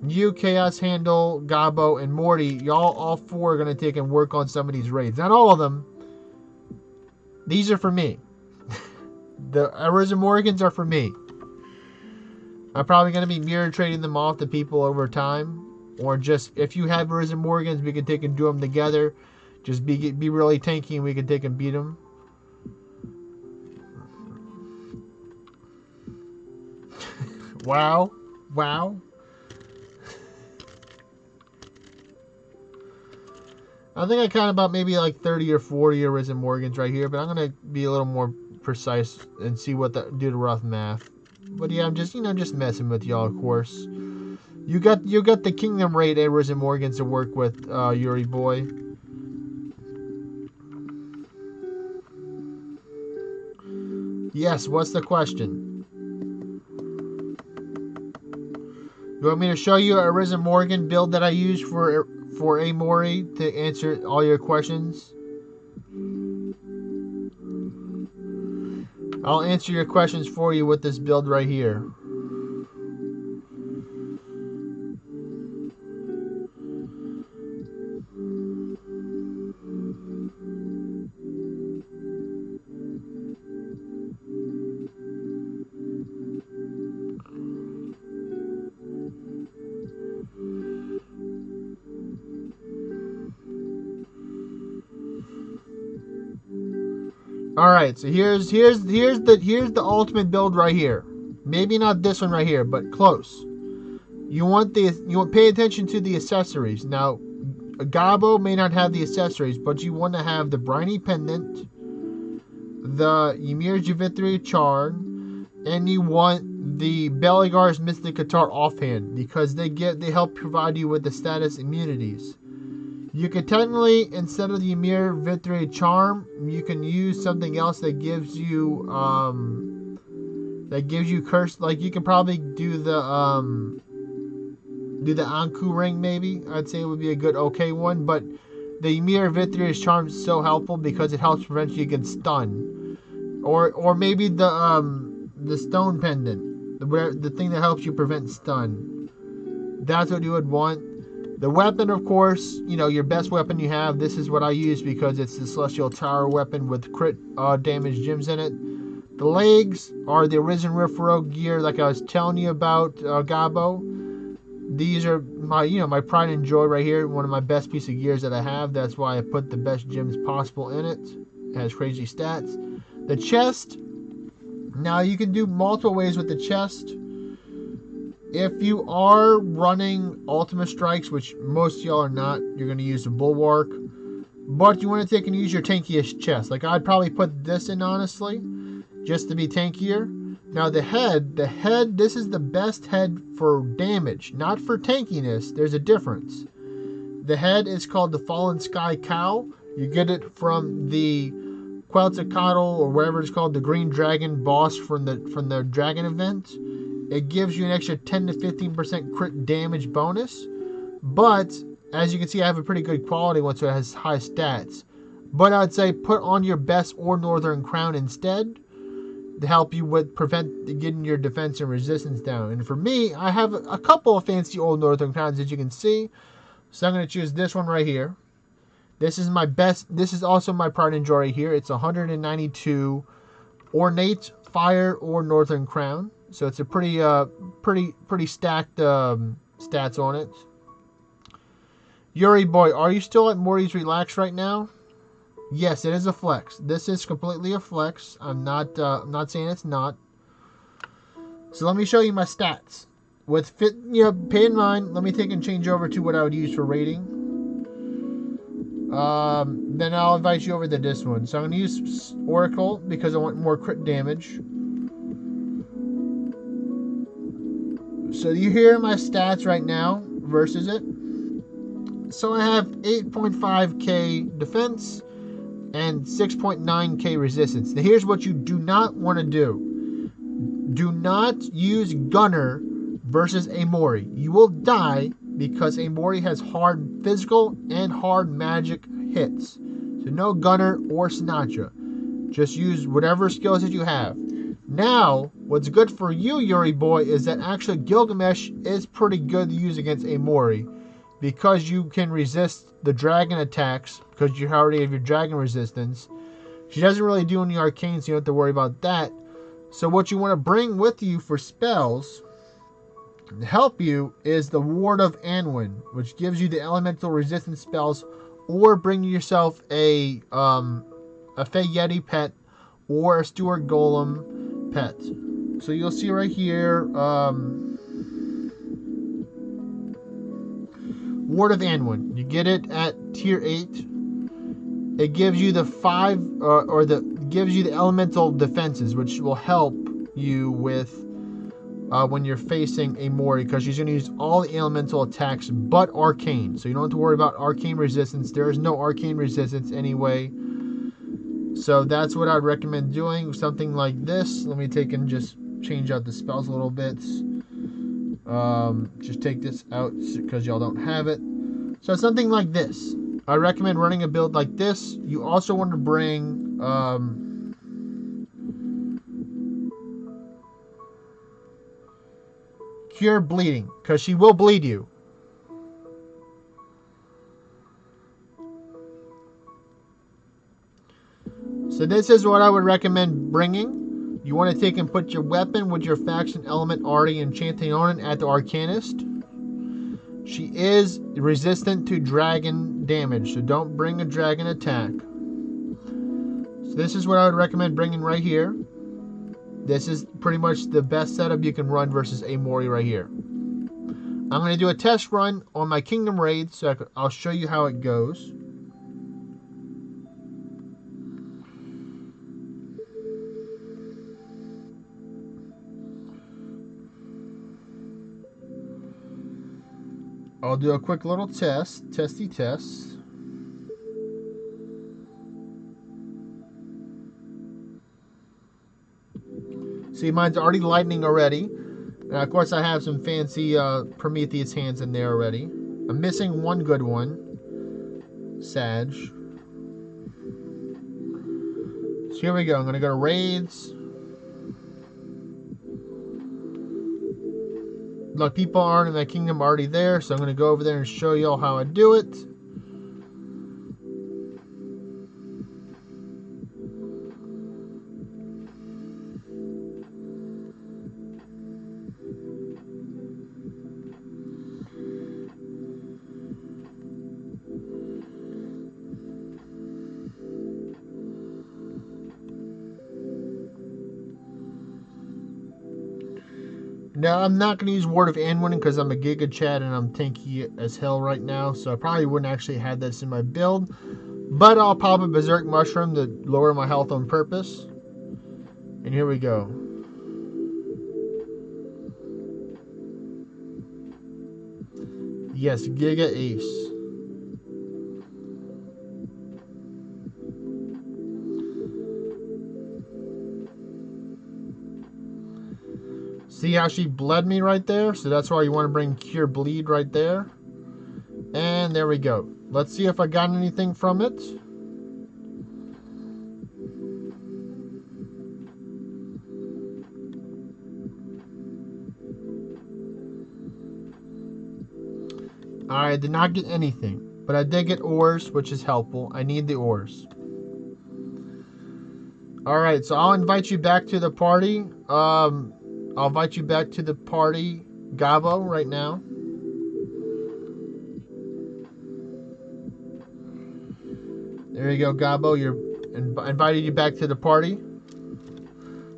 You, Chaos, Handle, Gabo, and Morty, y'all all four are going to take and work on some of these raids. Not all of them. These are for me. The Arisen Morgans are for me. I'm probably going to be mirror trading them off to people over time. Or just, if you have Arisen Morgans, we can take and do them together. Just be really tanky and we can take and beat them. Wow. Wow. I think I count about maybe like 30 or 40 Arisen Morgans right here, but I'm going to be a little more precise and see what do the rough math. But yeah, I'm just, just messing with y'all, of course. You got the Kingdom Raid Arisen Morgans to work with, Yuri boy. Yes, what's the question? You want me to show you a Arisen Morgan build that I use for Amori to answer all your questions? I'll answer your questions for you with this build right here. Alright, so here's the ultimate build right here. Maybe not this one right here, but close. You want pay attention to the accessories. Now, Gabo may not have the accessories, but you want to have the Briny Pendant, the Ymir Javithri Charm, and you want the Beligar's Mystic Guitar offhand, because they help provide you with the status immunities. You can technically, instead of the Ymir Vithri Charm, you can use something else that gives you curse. Like you can probably do the Anku ring, maybe. I'd say it would be a good okay one, but the Ymir Vithri's Charm is so helpful because it helps prevent you against stun. Or maybe the stone pendant, the thing that helps you prevent stun. That's what you would want. The weapon, of course, your best weapon you have. This is what I use because it's the Celestial Tower weapon with crit damage gems in it. The legs are the Arisen Rift gear, like I was telling you about, Gabo. These are my pride and joy right here. One of my best piece of gears that I have. That's why I put the best gems possible in it. It has crazy stats. The chest. Now you can do multiple ways with the chest. If you are running Ultimate Strikes, which most of y'all are not, you're going to use the Bulwark. But you want to take and use your tankiest chest. Like I'd probably put this in, honestly, just to be tankier. Now the head, this is the best head for damage, not for tankiness. There's a difference. The head is called the Fallen Sky Cow. You get it from the Quetzalcoatl, or whatever it's called, the Green Dragon boss from the Dragon event. It gives you an extra 10 to 15% crit damage bonus. But, as you can see, I have a pretty good quality one, so it has high stats. But I'd say put on your best Or Northern Crown instead to help you with prevent getting your defense and resistance down. And for me, I have a couple of fancy Old Northern Crowns, as you can see. So I'm going to choose this one right here. This is my best. This is also my pride and joy right here. It's 192 Ornate Fire or Northern Crown. So it's a pretty stacked stats on it. Yuri boy, are you still at Morty's Relax right now? Yes, it is a flex. This is completely a flex. I'm not saying it's not. So let me show you my stats. With fit, pay in mind. Let me take and change over to what I would use for rating. Then I'll invite you over to this one. So I'm going to use Oracle because I want more crit damage. So you hear my stats right now versus it. So I have 8.5k defense and 6.9k resistance. Now here's what you do not want to do. Do not use Gunner versus Amori. You will die because Amori has hard physical and hard magic hits. So no Gunner or Sinatra. Just use whatever skills that you have. Now, what's good for you, Yuri boy, is that actually Gilgamesh is pretty good to use against Amori because you can resist the dragon attacks because you already have your dragon resistance. She doesn't really do any arcane, so you don't have to worry about that. So what you want to bring with you for spells to help you is the Ward of Anwin, which gives you the elemental resistance spells, or bring yourself a Fey Yeti pet or a Steward Golem pet. So you'll see right here, Ward of Anwin. You get it at tier 8. It gives you the gives you the elemental defenses, which will help you with when you're facing a Mori, because she's going to use all the elemental attacks but arcane. So you don't have to worry about arcane resistance. There is no arcane resistance anyway. So that's what I'd recommend doing. Something like this. Let me take and just change out the spells a little bit. Just take this out because y'all don't have it. So something like this. I recommend running a build like this. You also want to bring Cure Bleeding, because she will bleed you. So this is what I would recommend bringing. You want to take and put your weapon with your faction element already enchanting on it at the Arcanist. She is resistant to dragon damage, so don't bring a dragon attack. So this is what I would recommend bringing right here. This is pretty much the best setup you can run versus Amori right here. I'm going to do a test run on my Kingdom Raid, so I'll show you how it goes. I'll do a quick little testy test. See, mine's already lightning already. And of course, I have some fancy Prometheus hands in there already. I'm missing one good one. Sag. So here we go. I'm going to go to raids. Look, people aren't in my kingdom already there, so I'm going to go over there and show y'all how I do it. Now, I'm not going to use Word of Anwin because I'm a Giga Chad and I'm tanky as hell right now, so I probably wouldn't actually have this in my build. But I'll pop a Berserk Mushroom to lower my health on purpose. And here we go. Yes, Giga Ace. See how she bled me right there? So that's why you want to bring Cure Bleed right there. And there we go. Let's see if I got anything from it. I did not get anything. But I did get ores, which is helpful. I need the ores. Alright, so I'll invite you back to the party. I'll invite you back to the party, Gabo, right now. There you go, Gabo. You're invited you back to the party.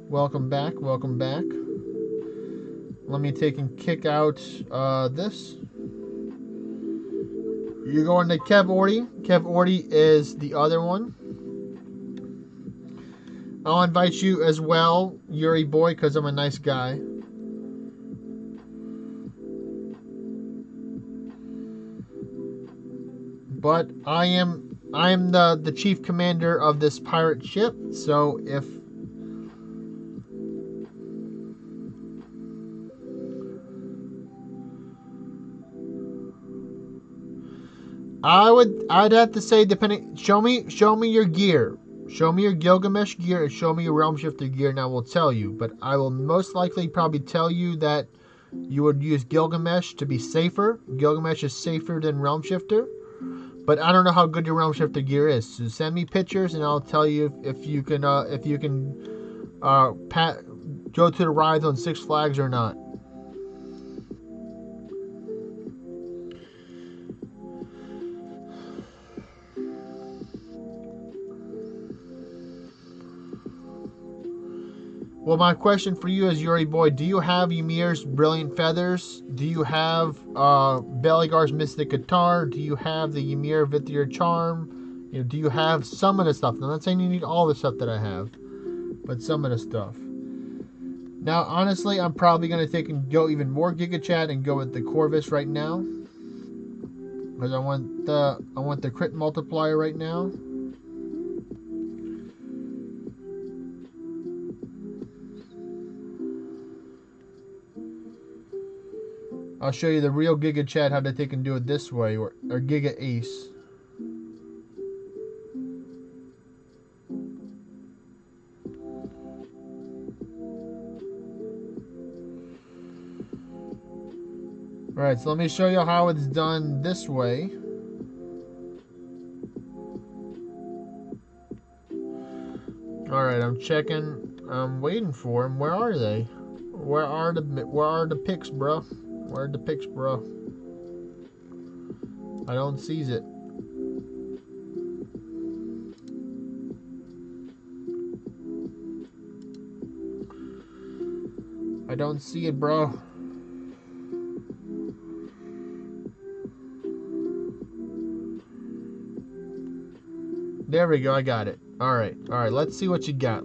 Welcome back. Welcome back. Let me take and kick out this. You're going to Kev Orty. Kev Orty is the other one. I'll invite you as well, Yuri boy, because I'm a nice guy. But I am the chief commander of this pirate ship, so if I'd have to say depending show me your gear. Show me your Gilgamesh gear and show me your Realm Shifter gear and I will tell you. But I will most likely probably tell you that you would use Gilgamesh to be safer. Gilgamesh is safer than Realm Shifter. But I don't know how good your Realm Shifter gear is. So send me pictures and I'll tell you if you can go to the rides on Six Flags or not. Well, my question for you is, Yuri boy, do you have Ymir's Brilliant Feathers? Do you have Beligar's Mystic Guitar? Do you have the Ymir Vithir Charm? You know, do you have some of the stuff? I'm not saying you need all the stuff that I have, but some of the stuff. Now, honestly, I'm probably going to take and go even more Giga Chad and go with the Corvus right now. Because I want the crit multiplier right now. I'll show you the real Giga Chad how they can do it this way, or Giga Ace. Alright, so let me show you how it's done this way. Alright, I'm checking. I'm waiting for them. Where are they? Where are the pics, bro? Where are the pics, bro? I don't seize it. I don't see it, bro. There we go. I got it. All right. Let's see what you got. I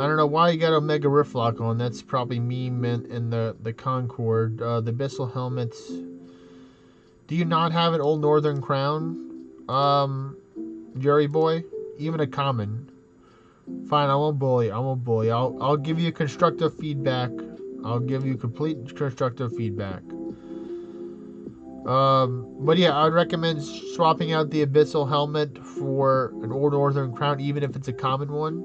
don't know why you got Omega Riftlock on. That's probably me in the Concorde. The Abyssal helmets. Do you not have an Old Northern Crown, Jerry boy? Even a common. Fine, I won't bully. I'll give you constructive feedback. I'll give you complete constructive feedback. But yeah, I'd recommend swapping out the Abyssal helmet for an Old Northern Crown, even if it's a common one.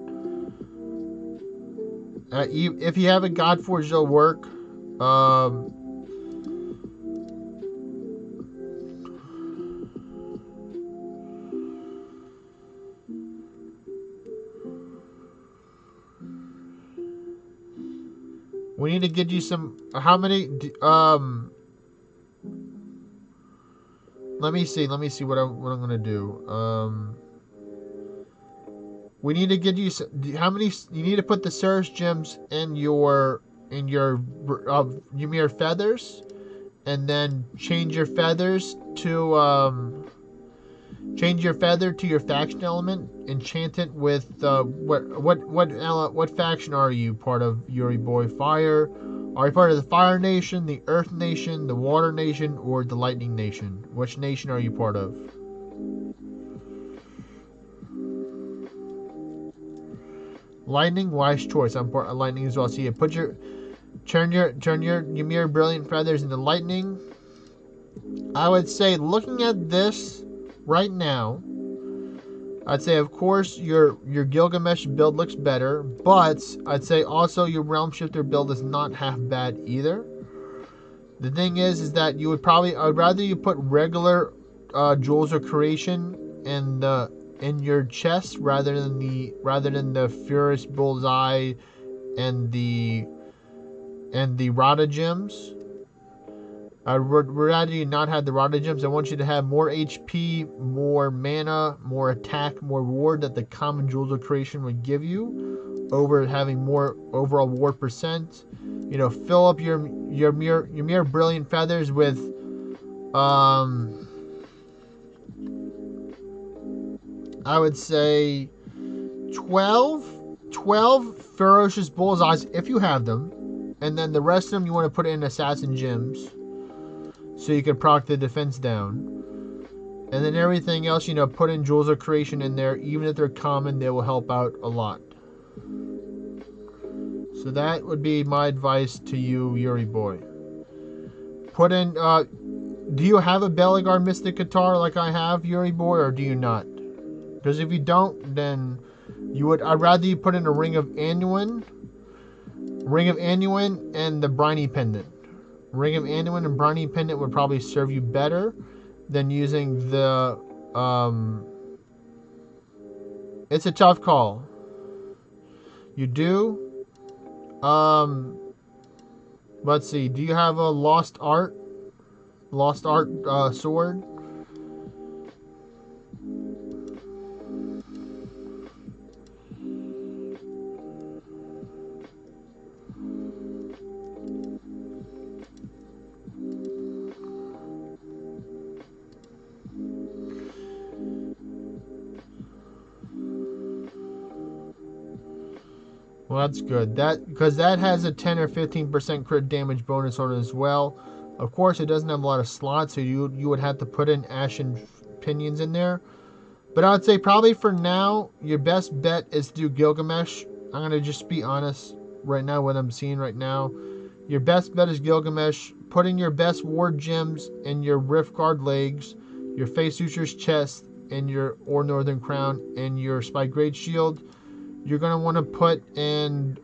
If you have a Godforged, it'll work. We need to get you some. How many? Let me see what I'm gonna do. We need to get you how many. You need to put the Surge gems in your Ymir feathers, and then change your feathers to change your feather to your faction element. Enchant it with what faction are you part of, Yuri boy? Fire? Are you part of the Fire Nation, the Earth Nation, the Water Nation, or the Lightning Nation? Which nation are you part of? Lightning, wise choice. I'm part of Lightning as well. So you turn your Ymir Brilliant Feathers into Lightning. I would say, looking at this right now, I'd say, of course, your Gilgamesh build looks better, but I'd say also your Realm Shifter build is not half bad either. The thing is that you would probably, I'd rather you put regular Jewels of Creation in your chest rather than the Furious Bullseye and the Rada gems. I'd rather you not have the Rada gems. I want you to have more HP, more mana, more attack, more ward that the common Jewels of Creation would give you over having more overall ward percent. You know, fill up your mere Brilliant Feathers with I would say 12 Ferocious Bullseyes if you have them, and then the rest of them you want to put in Assassin Gems, so you can proc the defense down. And then everything else, you know, put in Jewels of Creation in there. Even if they're common, they will help out a lot. So that would be my advice to you, Yuri boy. Put in, do you have a Beligar Mystic Guitar like I have, Yuri boy, or do you not? Because if you don't, then I'd rather you put in a Ring of Anduin and the Briny Pendant. Ring of Anduin and Briny Pendant would probably serve you better than using the, it's a tough call. You do? Let's see, do you have a Lost Art sword? Well, that's good. Because that has a 10 or 15% crit damage bonus on it as well. Of course, it doesn't have a lot of slots, so you would have to put in Ashen Pinions in there. But I would say probably for now, your best bet is to do Gilgamesh. I'm going to just be honest right now, what I'm seeing right now. Your best bet is Gilgamesh. Put in your best ward gems in your Rift Guard legs, your Face Suture's chest, and your Northern Crown, and your Spike Great Shield. You're gonna want to put in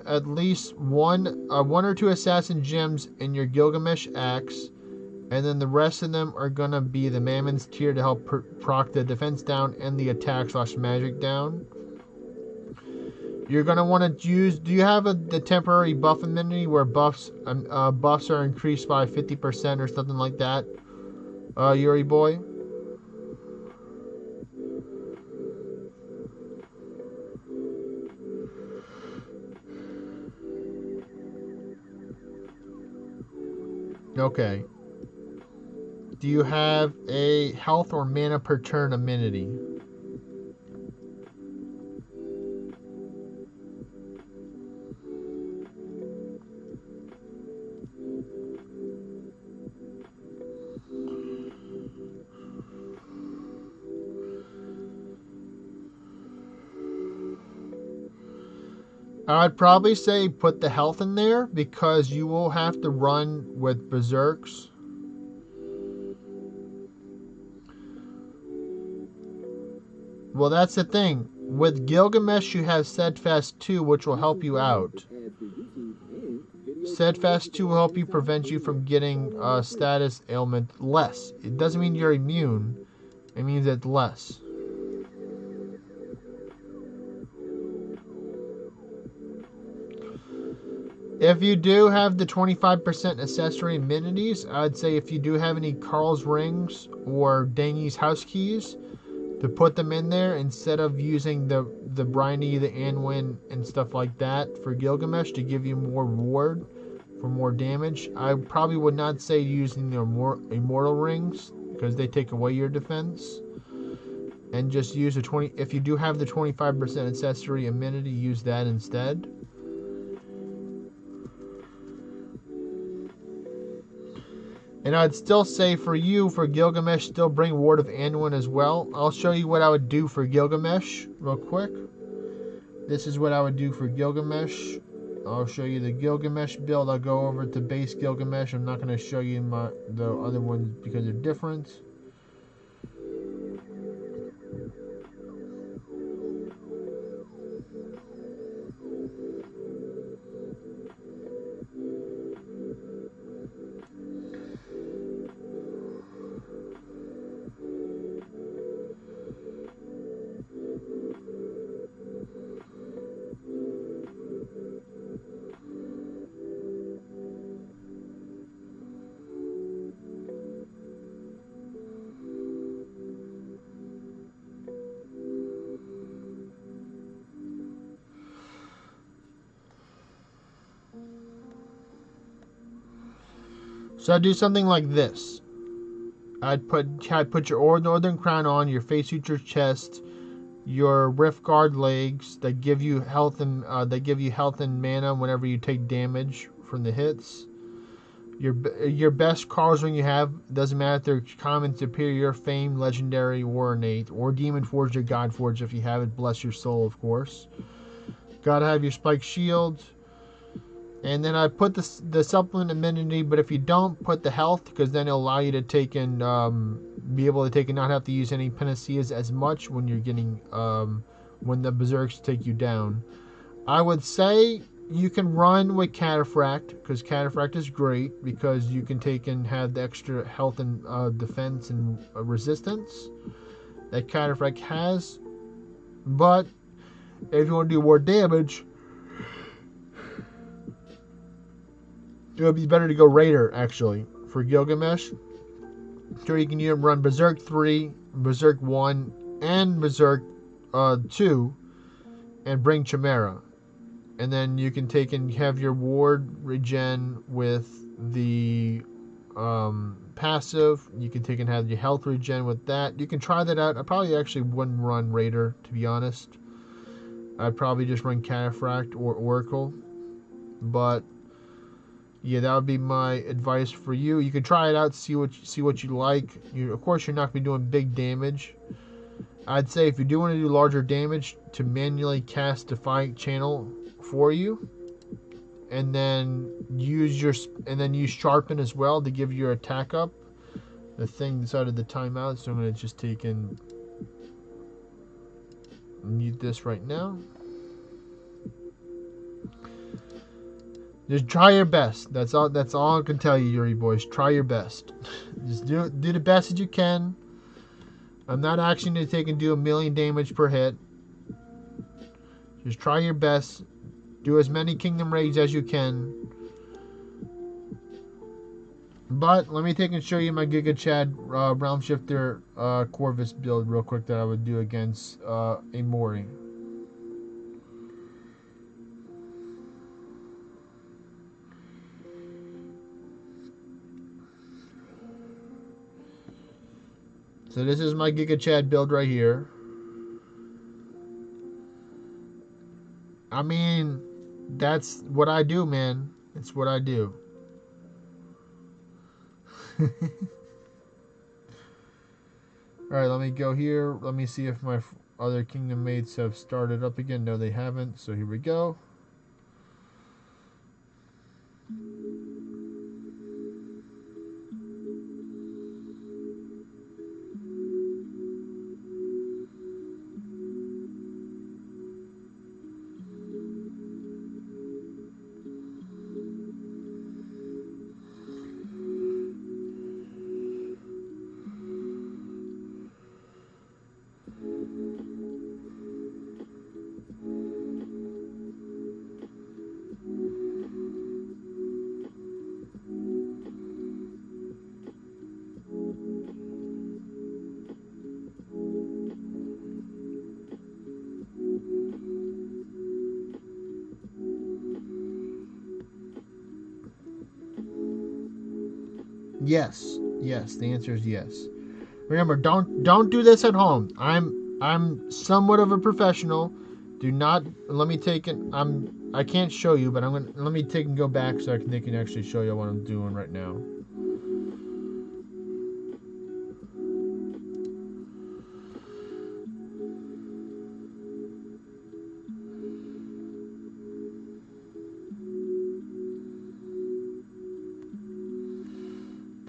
at least one or two Assassin Gems in your Gilgamesh Axe, and then the rest of them are gonna be the Mammon's Tear to help proc the defense down and the attack / magic down. You're gonna want to use. Do you have the temporary buff immunity where buffs are increased by 50% or something like that, Yuri boy? Okay. do you have a health or mana per turn amenity? I'd probably say put the health in there because you will have to run with berserks. Well, that's the thing. With Gilgamesh, you have Steadfast 2, which will help you out. Steadfast 2 will help you prevent you from getting status ailment less. It doesn't mean you're immune. It means it's less. If you do have the 25% accessory amenities, I'd say if you do have any Carl's rings or Dangy's house keys, to put them in there instead of using the Briny, the Anwin, and stuff like that for Gilgamesh to give you more reward for more damage. I probably would not say using the immortal rings because they take away your defense. And just use if you do have the 25% accessory amenity, use that instead. And I'd still say for you, for Gilgamesh, still bring Ward of Anduin as well. I'll show you what I would do for Gilgamesh real quick. This is what I would do for Gilgamesh. I'll show you the Gilgamesh build. I'll go over to base Gilgamesh. I'm not going to show you the other ones because they're different. So I'd do something like this. I'd put your Northern Crown on, your Face Suture chest, your Rift Guard legs that give you health and mana whenever you take damage from the hits. Your best Carls ring you have, doesn't matter if they're common, superior, fame, legendary, or innate, or Demon Forge or God Forge if you have it. Bless your soul, of course. Gotta have your Spike Shield. And then I put the supplement amenity, but if you don't, put the health, because then it'll allow you to take and be able to take and not have to use any panaceas as much when you're getting when the berserks take you down. I would say you can run with Cataphract, because Cataphract is great because you can take and have the extra health and defense and resistance that Cataphract has. But if you want to do more damage, it would be better to go Raider, actually, for Gilgamesh. So you can either run Berserk 3, Berserk 1, and Berserk 2, and bring Chimera. And then you can take and have your ward regen with the passive. You can take and have your health regen with that. You can try that out. I probably actually wouldn't run Raider, to be honest. I'd probably just run Cataphract or Oracle. But yeah, that would be my advice for you. You can try it out, see what you like. Of course, you're not going to be doing big damage. I'd say if you do want to do larger damage, to manually cast Defiant Channel for you, and then use Sharpen as well to give your attack up. The thing decided the timeout, so I'm going to just take and mute this right now. Just try your best. That's all I can tell you, Yuri boys. Try your best. Just do the best that you can. I'm not asking you to take and do 1,000,000 damage per hit. Just try your best. Do as many Kingdom Raids as you can. But let me take and show you my Giga Chad Realm Shifter Corvus build real quick that I would do against a Mori. So this is my Giga Chad build right here. I mean, that's what I do, man. It's what I do. Alright, let me go here. Let me see if my other kingdom mates have started up again. No, they haven't. So here we go. Yes. Yes, the answer is yes. Remember, don't do this at home. I'm somewhat of a professional. Do not let me take it. I can't show you, but let me take and go back so they can actually show you what I'm doing right now.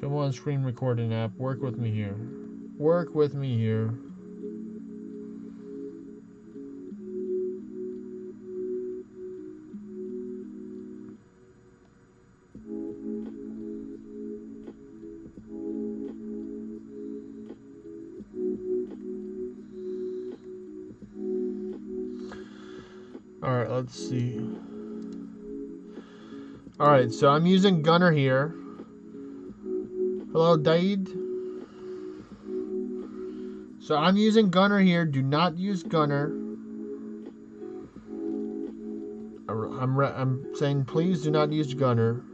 Come on, screen recording app. Work with me here. Work with me here. Alright, let's see. Alright, so I'm using Gunner here. Hello, Daid. So I'm using Gunner here. Do not use Gunner. I'm saying please do not use Gunner.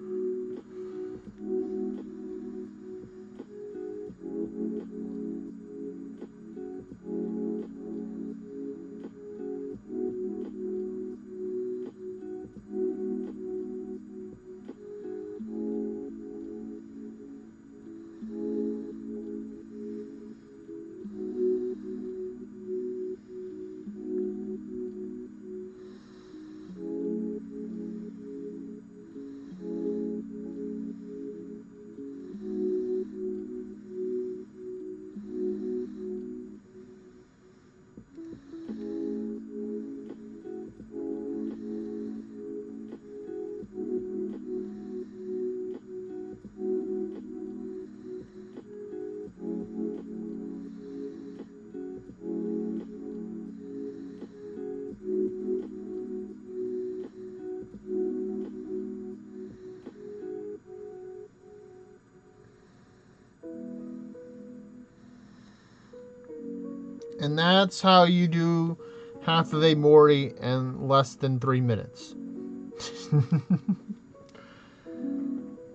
And that's how you do half of a Mori in less than 3 minutes.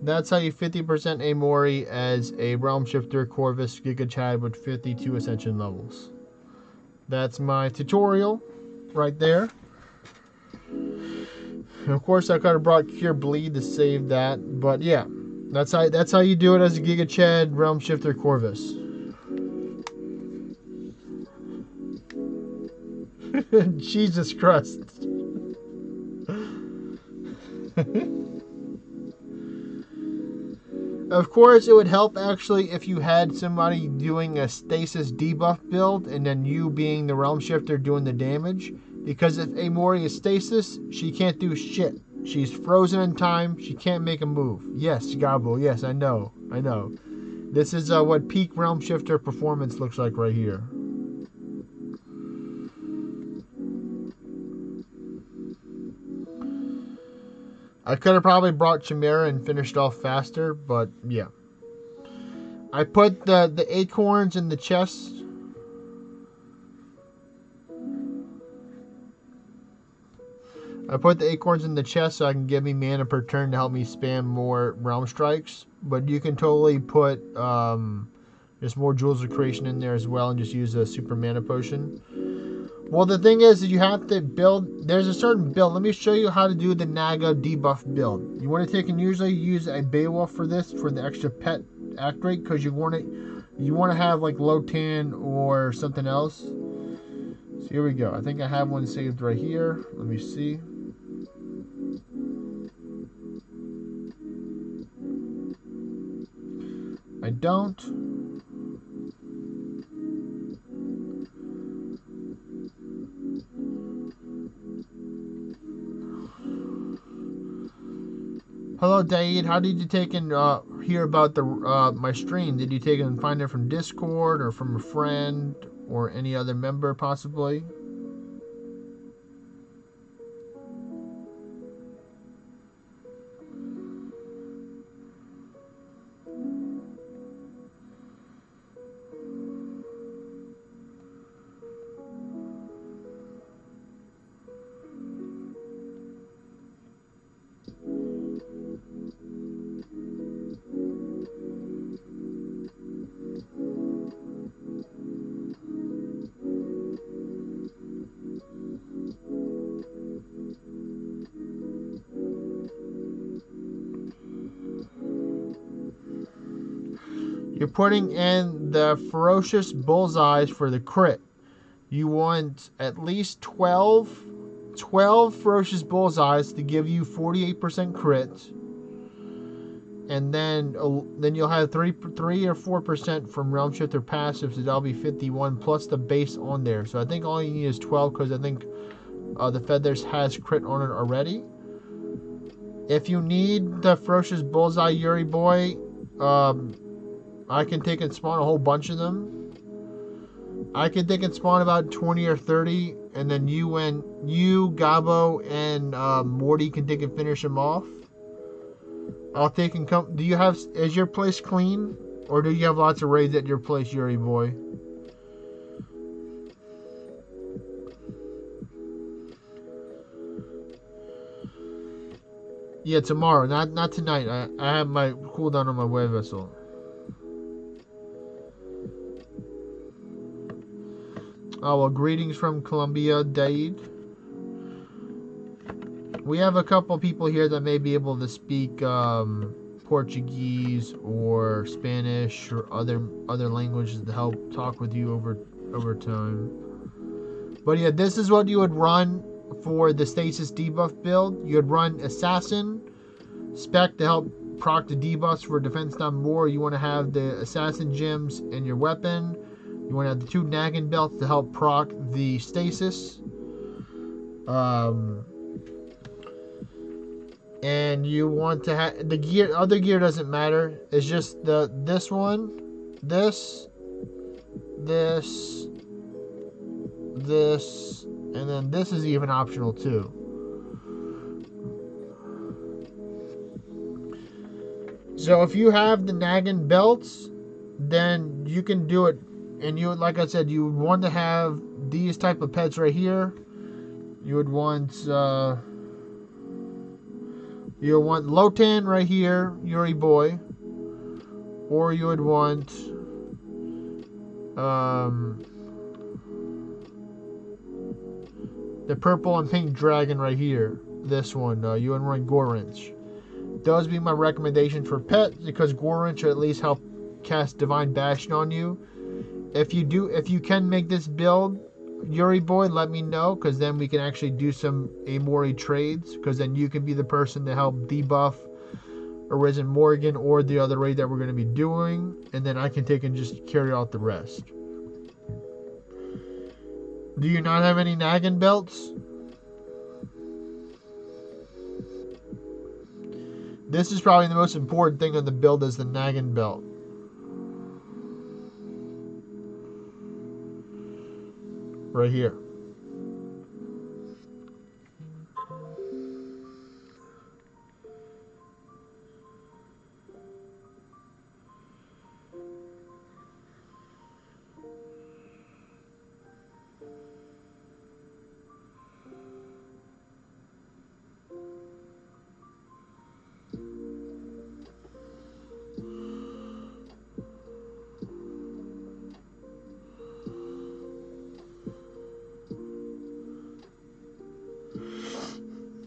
That's how you 50% a Mori as a Realm Shifter Corvus Giga Chad with 52 Ascension levels. That's my tutorial right there. And of course, I could have brought Cure Bleed to save that, but yeah, that's how you do it as a Giga Chad Realm Shifter Corvus. Jesus Christ. Of course, it would help actually if you had somebody doing a stasis debuff build and then you being the Realm Shifter doing the damage. Because if Amori is stasis, she can't do shit. She's frozen in time. She can't make a move. Yes, Gabo. Yes, I know. I know. This is what peak Realm Shifter performance looks like right here. I could have probably brought Chimera and finished off faster, but yeah. I put the acorns in the chest. I put the acorns in the chest so I can give me mana per turn to help me spam more realm strikes. But you can totally put There's more jewels of creation in there as well, and just use a super mana potion. Well, the thing is that you have to build. There's a certain build. Let me show you how to do the Naga debuff build. You want to take and usually use a Beowulf for this for the extra pet act rate because you want to have like Lotan or something else. So here we go. I think I have one saved right here. Let me see. I don't. Hello, Daid. How did you take and hear about the my stream? Did you take and find it from Discord or from a friend or any other member possibly? You're putting in the ferocious bullseyes for the crit. You want at least 12 ferocious bullseyes to give you 48% crit. And then you'll have 3 or 4% from Realm Shifter passive, so that'll be 51 plus the base on there. So I think all you need is 12 because I think the Feathers has crit on it already. If you need the ferocious bullseye Yuri boy, I can take and spawn a whole bunch of them. I can take and spawn about 20 or 30, and then you, Gabo, and Morty can take and finish them off. I'll take and come. Is your place clean? Or do you have lots of raids at your place, Yuri boy? Yeah, tomorrow, not tonight. I have my cooldown on my wave vessel. Oh, well, greetings from Colombia, Daid. We have a couple people here that may be able to speak Portuguese or Spanish or other languages to help talk with you over time. But yeah, this is what you would run for the stasis debuff build. You would run Assassin spec to help proc the debuffs for defense down more. You want to have the Assassin gems in your weapon. You want to have the 2 Naggin belts to help proc the stasis. And you want to have the gear. Other gear doesn't matter. It's just this one, this, and then this is even optional too. So if you have the Naggin belts, then you can do it. And you, like I said, you would want to have these type of pets right here. You would want Lotan right here, Yuri boy, or you would want the purple and pink dragon right here. This one, you would want Gorinch. Those would be my recommendation for pets because Gorinch will at least help cast Divine Bastion on you. If you can make this build, Yuri boy, let me know, because then we can actually do some Amori trades, because then you can be the person to help debuff Arisen Morgan or the other raid that we're going to be doing, and then I can take and just carry out the rest. Do you not have any Naggin belts? This is probably the most important thing on the build is the Naggin belt. Right here.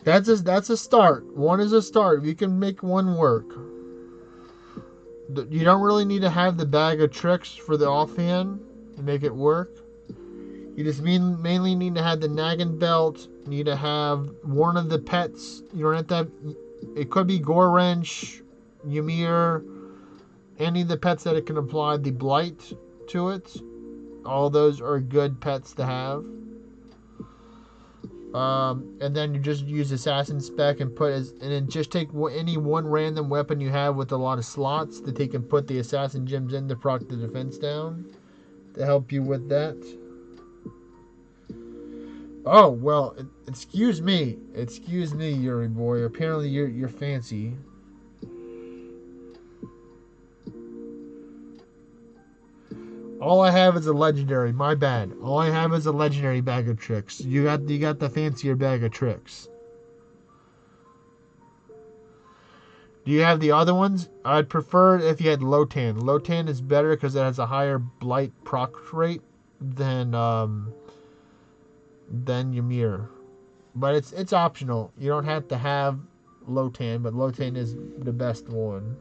That's a start. One is a start. You can make one work. You don't really need to have the bag of tricks for the offhand to make it work. You just mainly need to have the nagging belt. You need to have one of the pets. You don't have to have, it could be Gore Wrench, Ymir, any of the pets that it can apply the blight to it. All those are good pets to have. And then you just use Assassin Spec and and then just take any one random weapon you have with a lot of slots that they can put the Assassin Gems in to proc the defense down to help you with that. Oh, well, excuse me, Yuri boy. Apparently you're fancy. All I have is a legendary. My bad. All I have is a legendary bag of tricks. You got the fancier bag of tricks. Do you have the other ones? I'd prefer if you had Lotan. Lotan is better because it has a higher blight proc rate than Ymir. But it's optional. You don't have to have Lotan, but Lotan is the best one.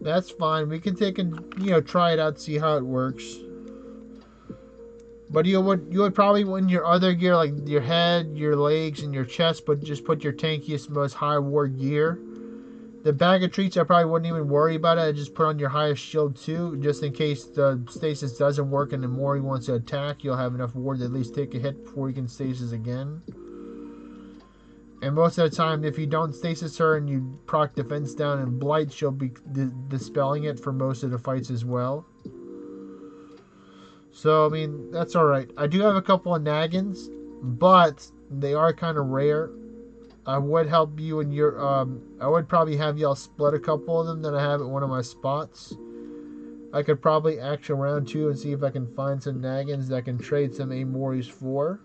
That's fine. We can take and try it out, see how it works. But you would probably win your other gear, like your head, your legs, and your chest, but just put your tankiest, most high war gear. The bag of treats, I probably wouldn't even worry about it. I just put on your highest shield too, just in case the stasis doesn't work and the more he wants to attack, you'll have enough ward to at least take a hit before you can stasis again. And most of the time, if you don't stasis her and you proc defense down and blight, she'll be dispelling it for most of the fights as well. So, I mean, that's alright. I do have a couple of naggins, but they are kind of rare. I would help you in your, I would probably have y'all split a couple of them that I have at one of my spots. I could probably action round 2 and see if I can find some naggins that I can trade some Amoris for.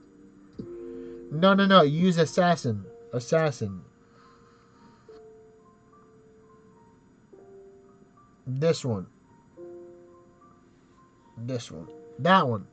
No. Use Assassin. This one. That one.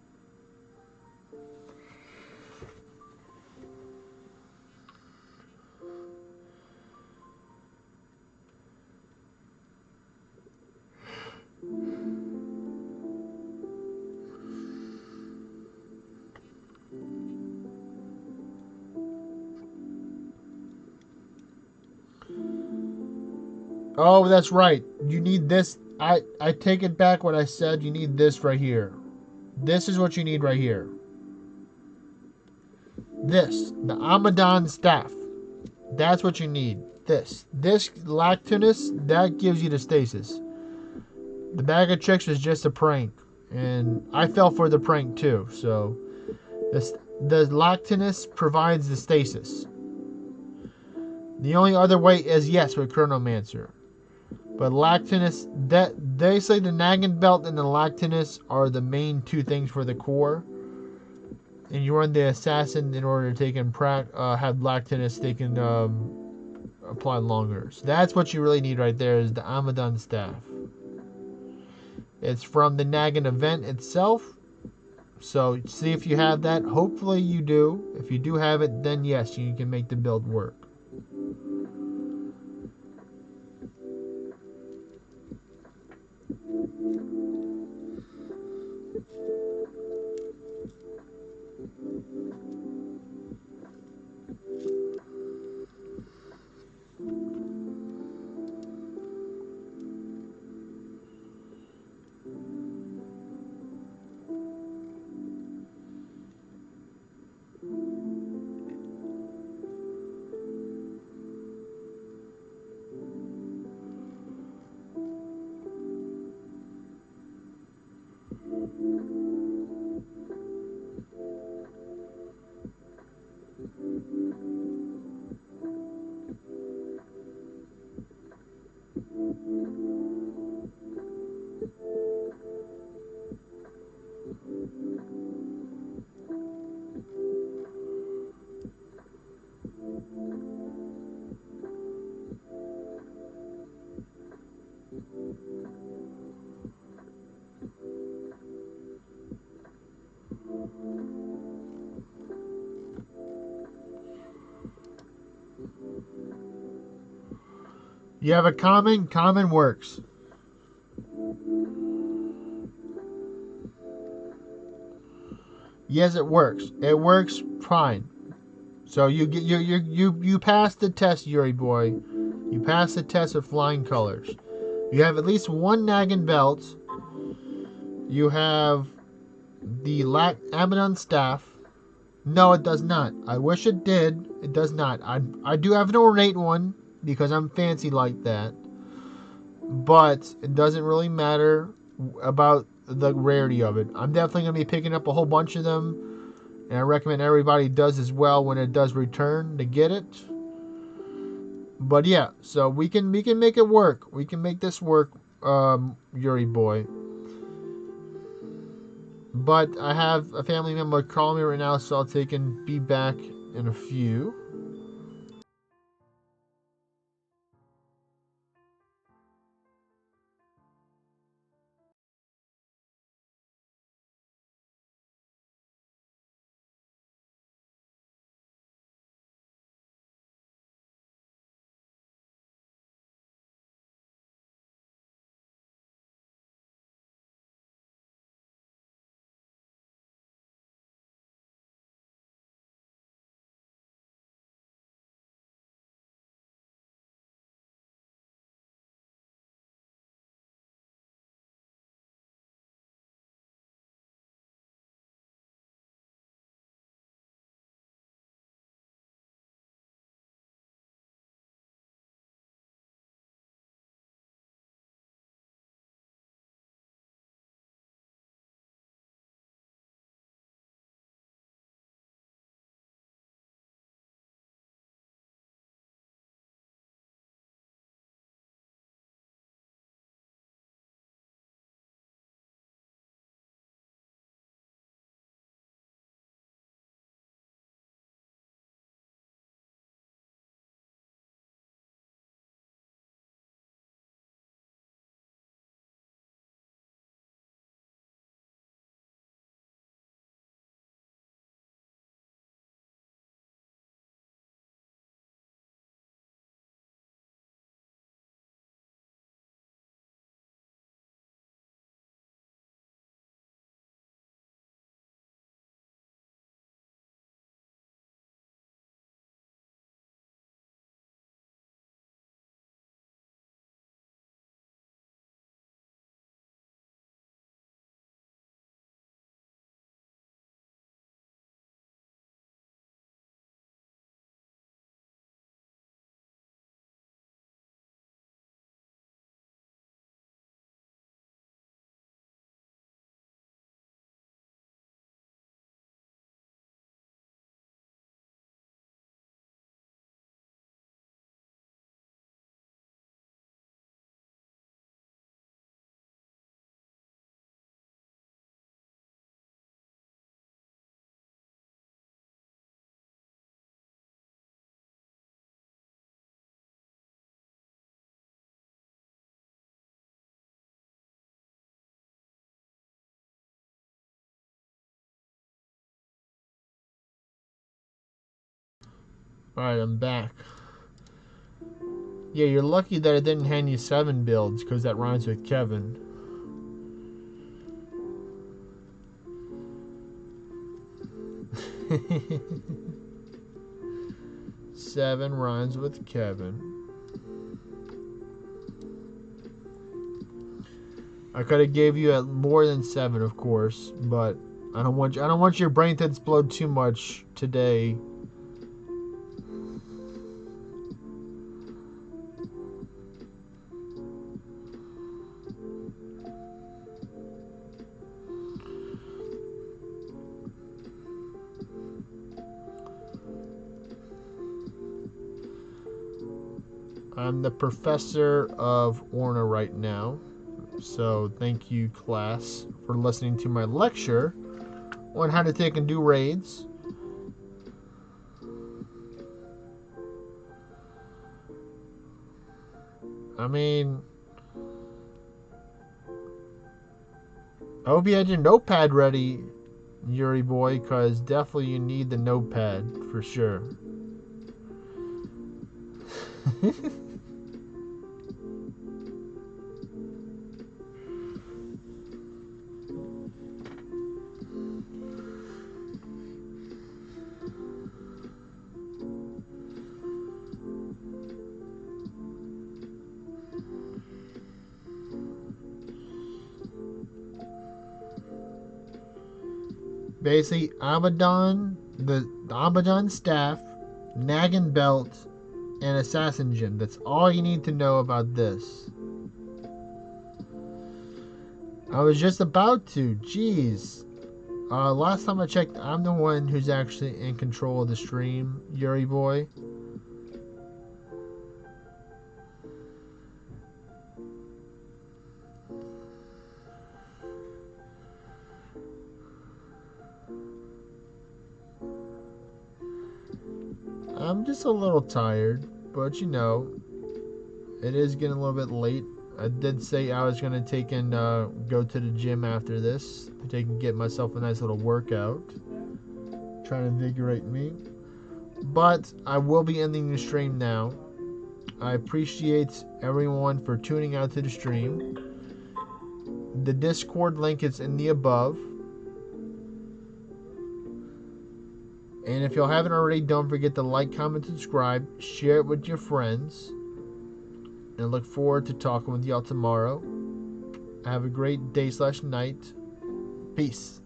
Oh, that's right. You need this. I take it back what I said. You need this right here. This is what you need right here. This. The Amadon staff. That's what you need. This Lactinus, that gives you the stasis. The bag of tricks was just a prank. And I fell for the prank too. So, the Lactinus provides the stasis. The only other way is, yes, with Chronomancer. But Lactinus, they say the Naggin Belt and the Lactinus are the main two things for the core. And you run the Assassin in order to take and have Lactinus, they can apply longer. So that's what you really need right there is the Amadon staff. It's from the Naggin event itself. So see if you have that. Hopefully you do. If you do have it, then yes, you can make the build work. You have a common? Common works. Yes, it works. It works fine. So you passed the test, Yuri boy. You passed the test with flying colors. You have at least one nagging belt. You have the Abaddon staff. No, it does not. I wish it did. It does not. I do have an ornate one because I'm fancy like that. But it doesn't really matter about the rarity of it. I'm definitely going to be picking up a whole bunch of them. And I recommend everybody does as well when it does return to get it. But yeah, so we can make it work. We can make this work, Yuri boy. But I have a family member calling me right now, so I'll take and be back in a few. Alright, I'm back. Yeah, you're lucky that it didn't hand you 7 builds, because that rhymes with Kevin. Seven rhymes with Kevin. I could have gave you more than 7, of course, but I don't want your brain to explode too much today. I'm the professor of Orna right now. So thank you, class, for listening to my lecture on how to take and do raids. I mean, I hope you had your notepad ready Yuri boy, because definitely you need the notepad for sure. Basically, Abaddon, the Abaddon staff, Naggin belt, and Assassin Gem. That's all you need to know about this. I was just about to. Jeez. Last time I checked, I'm the one who's actually in control of the stream, Yuri boy. I'm just a little tired, but you know, it is getting a little bit late. I did say I was going to take and go to the gym after this to take and get myself a nice little workout. Trying to invigorate me. But I will be ending the stream now. I appreciate everyone for tuning out to the stream. The Discord link is in the above. And if y'all haven't already, don't forget to like, comment, subscribe, share it with your friends. And I look forward to talking with y'all tomorrow. Have a great day/night. Peace.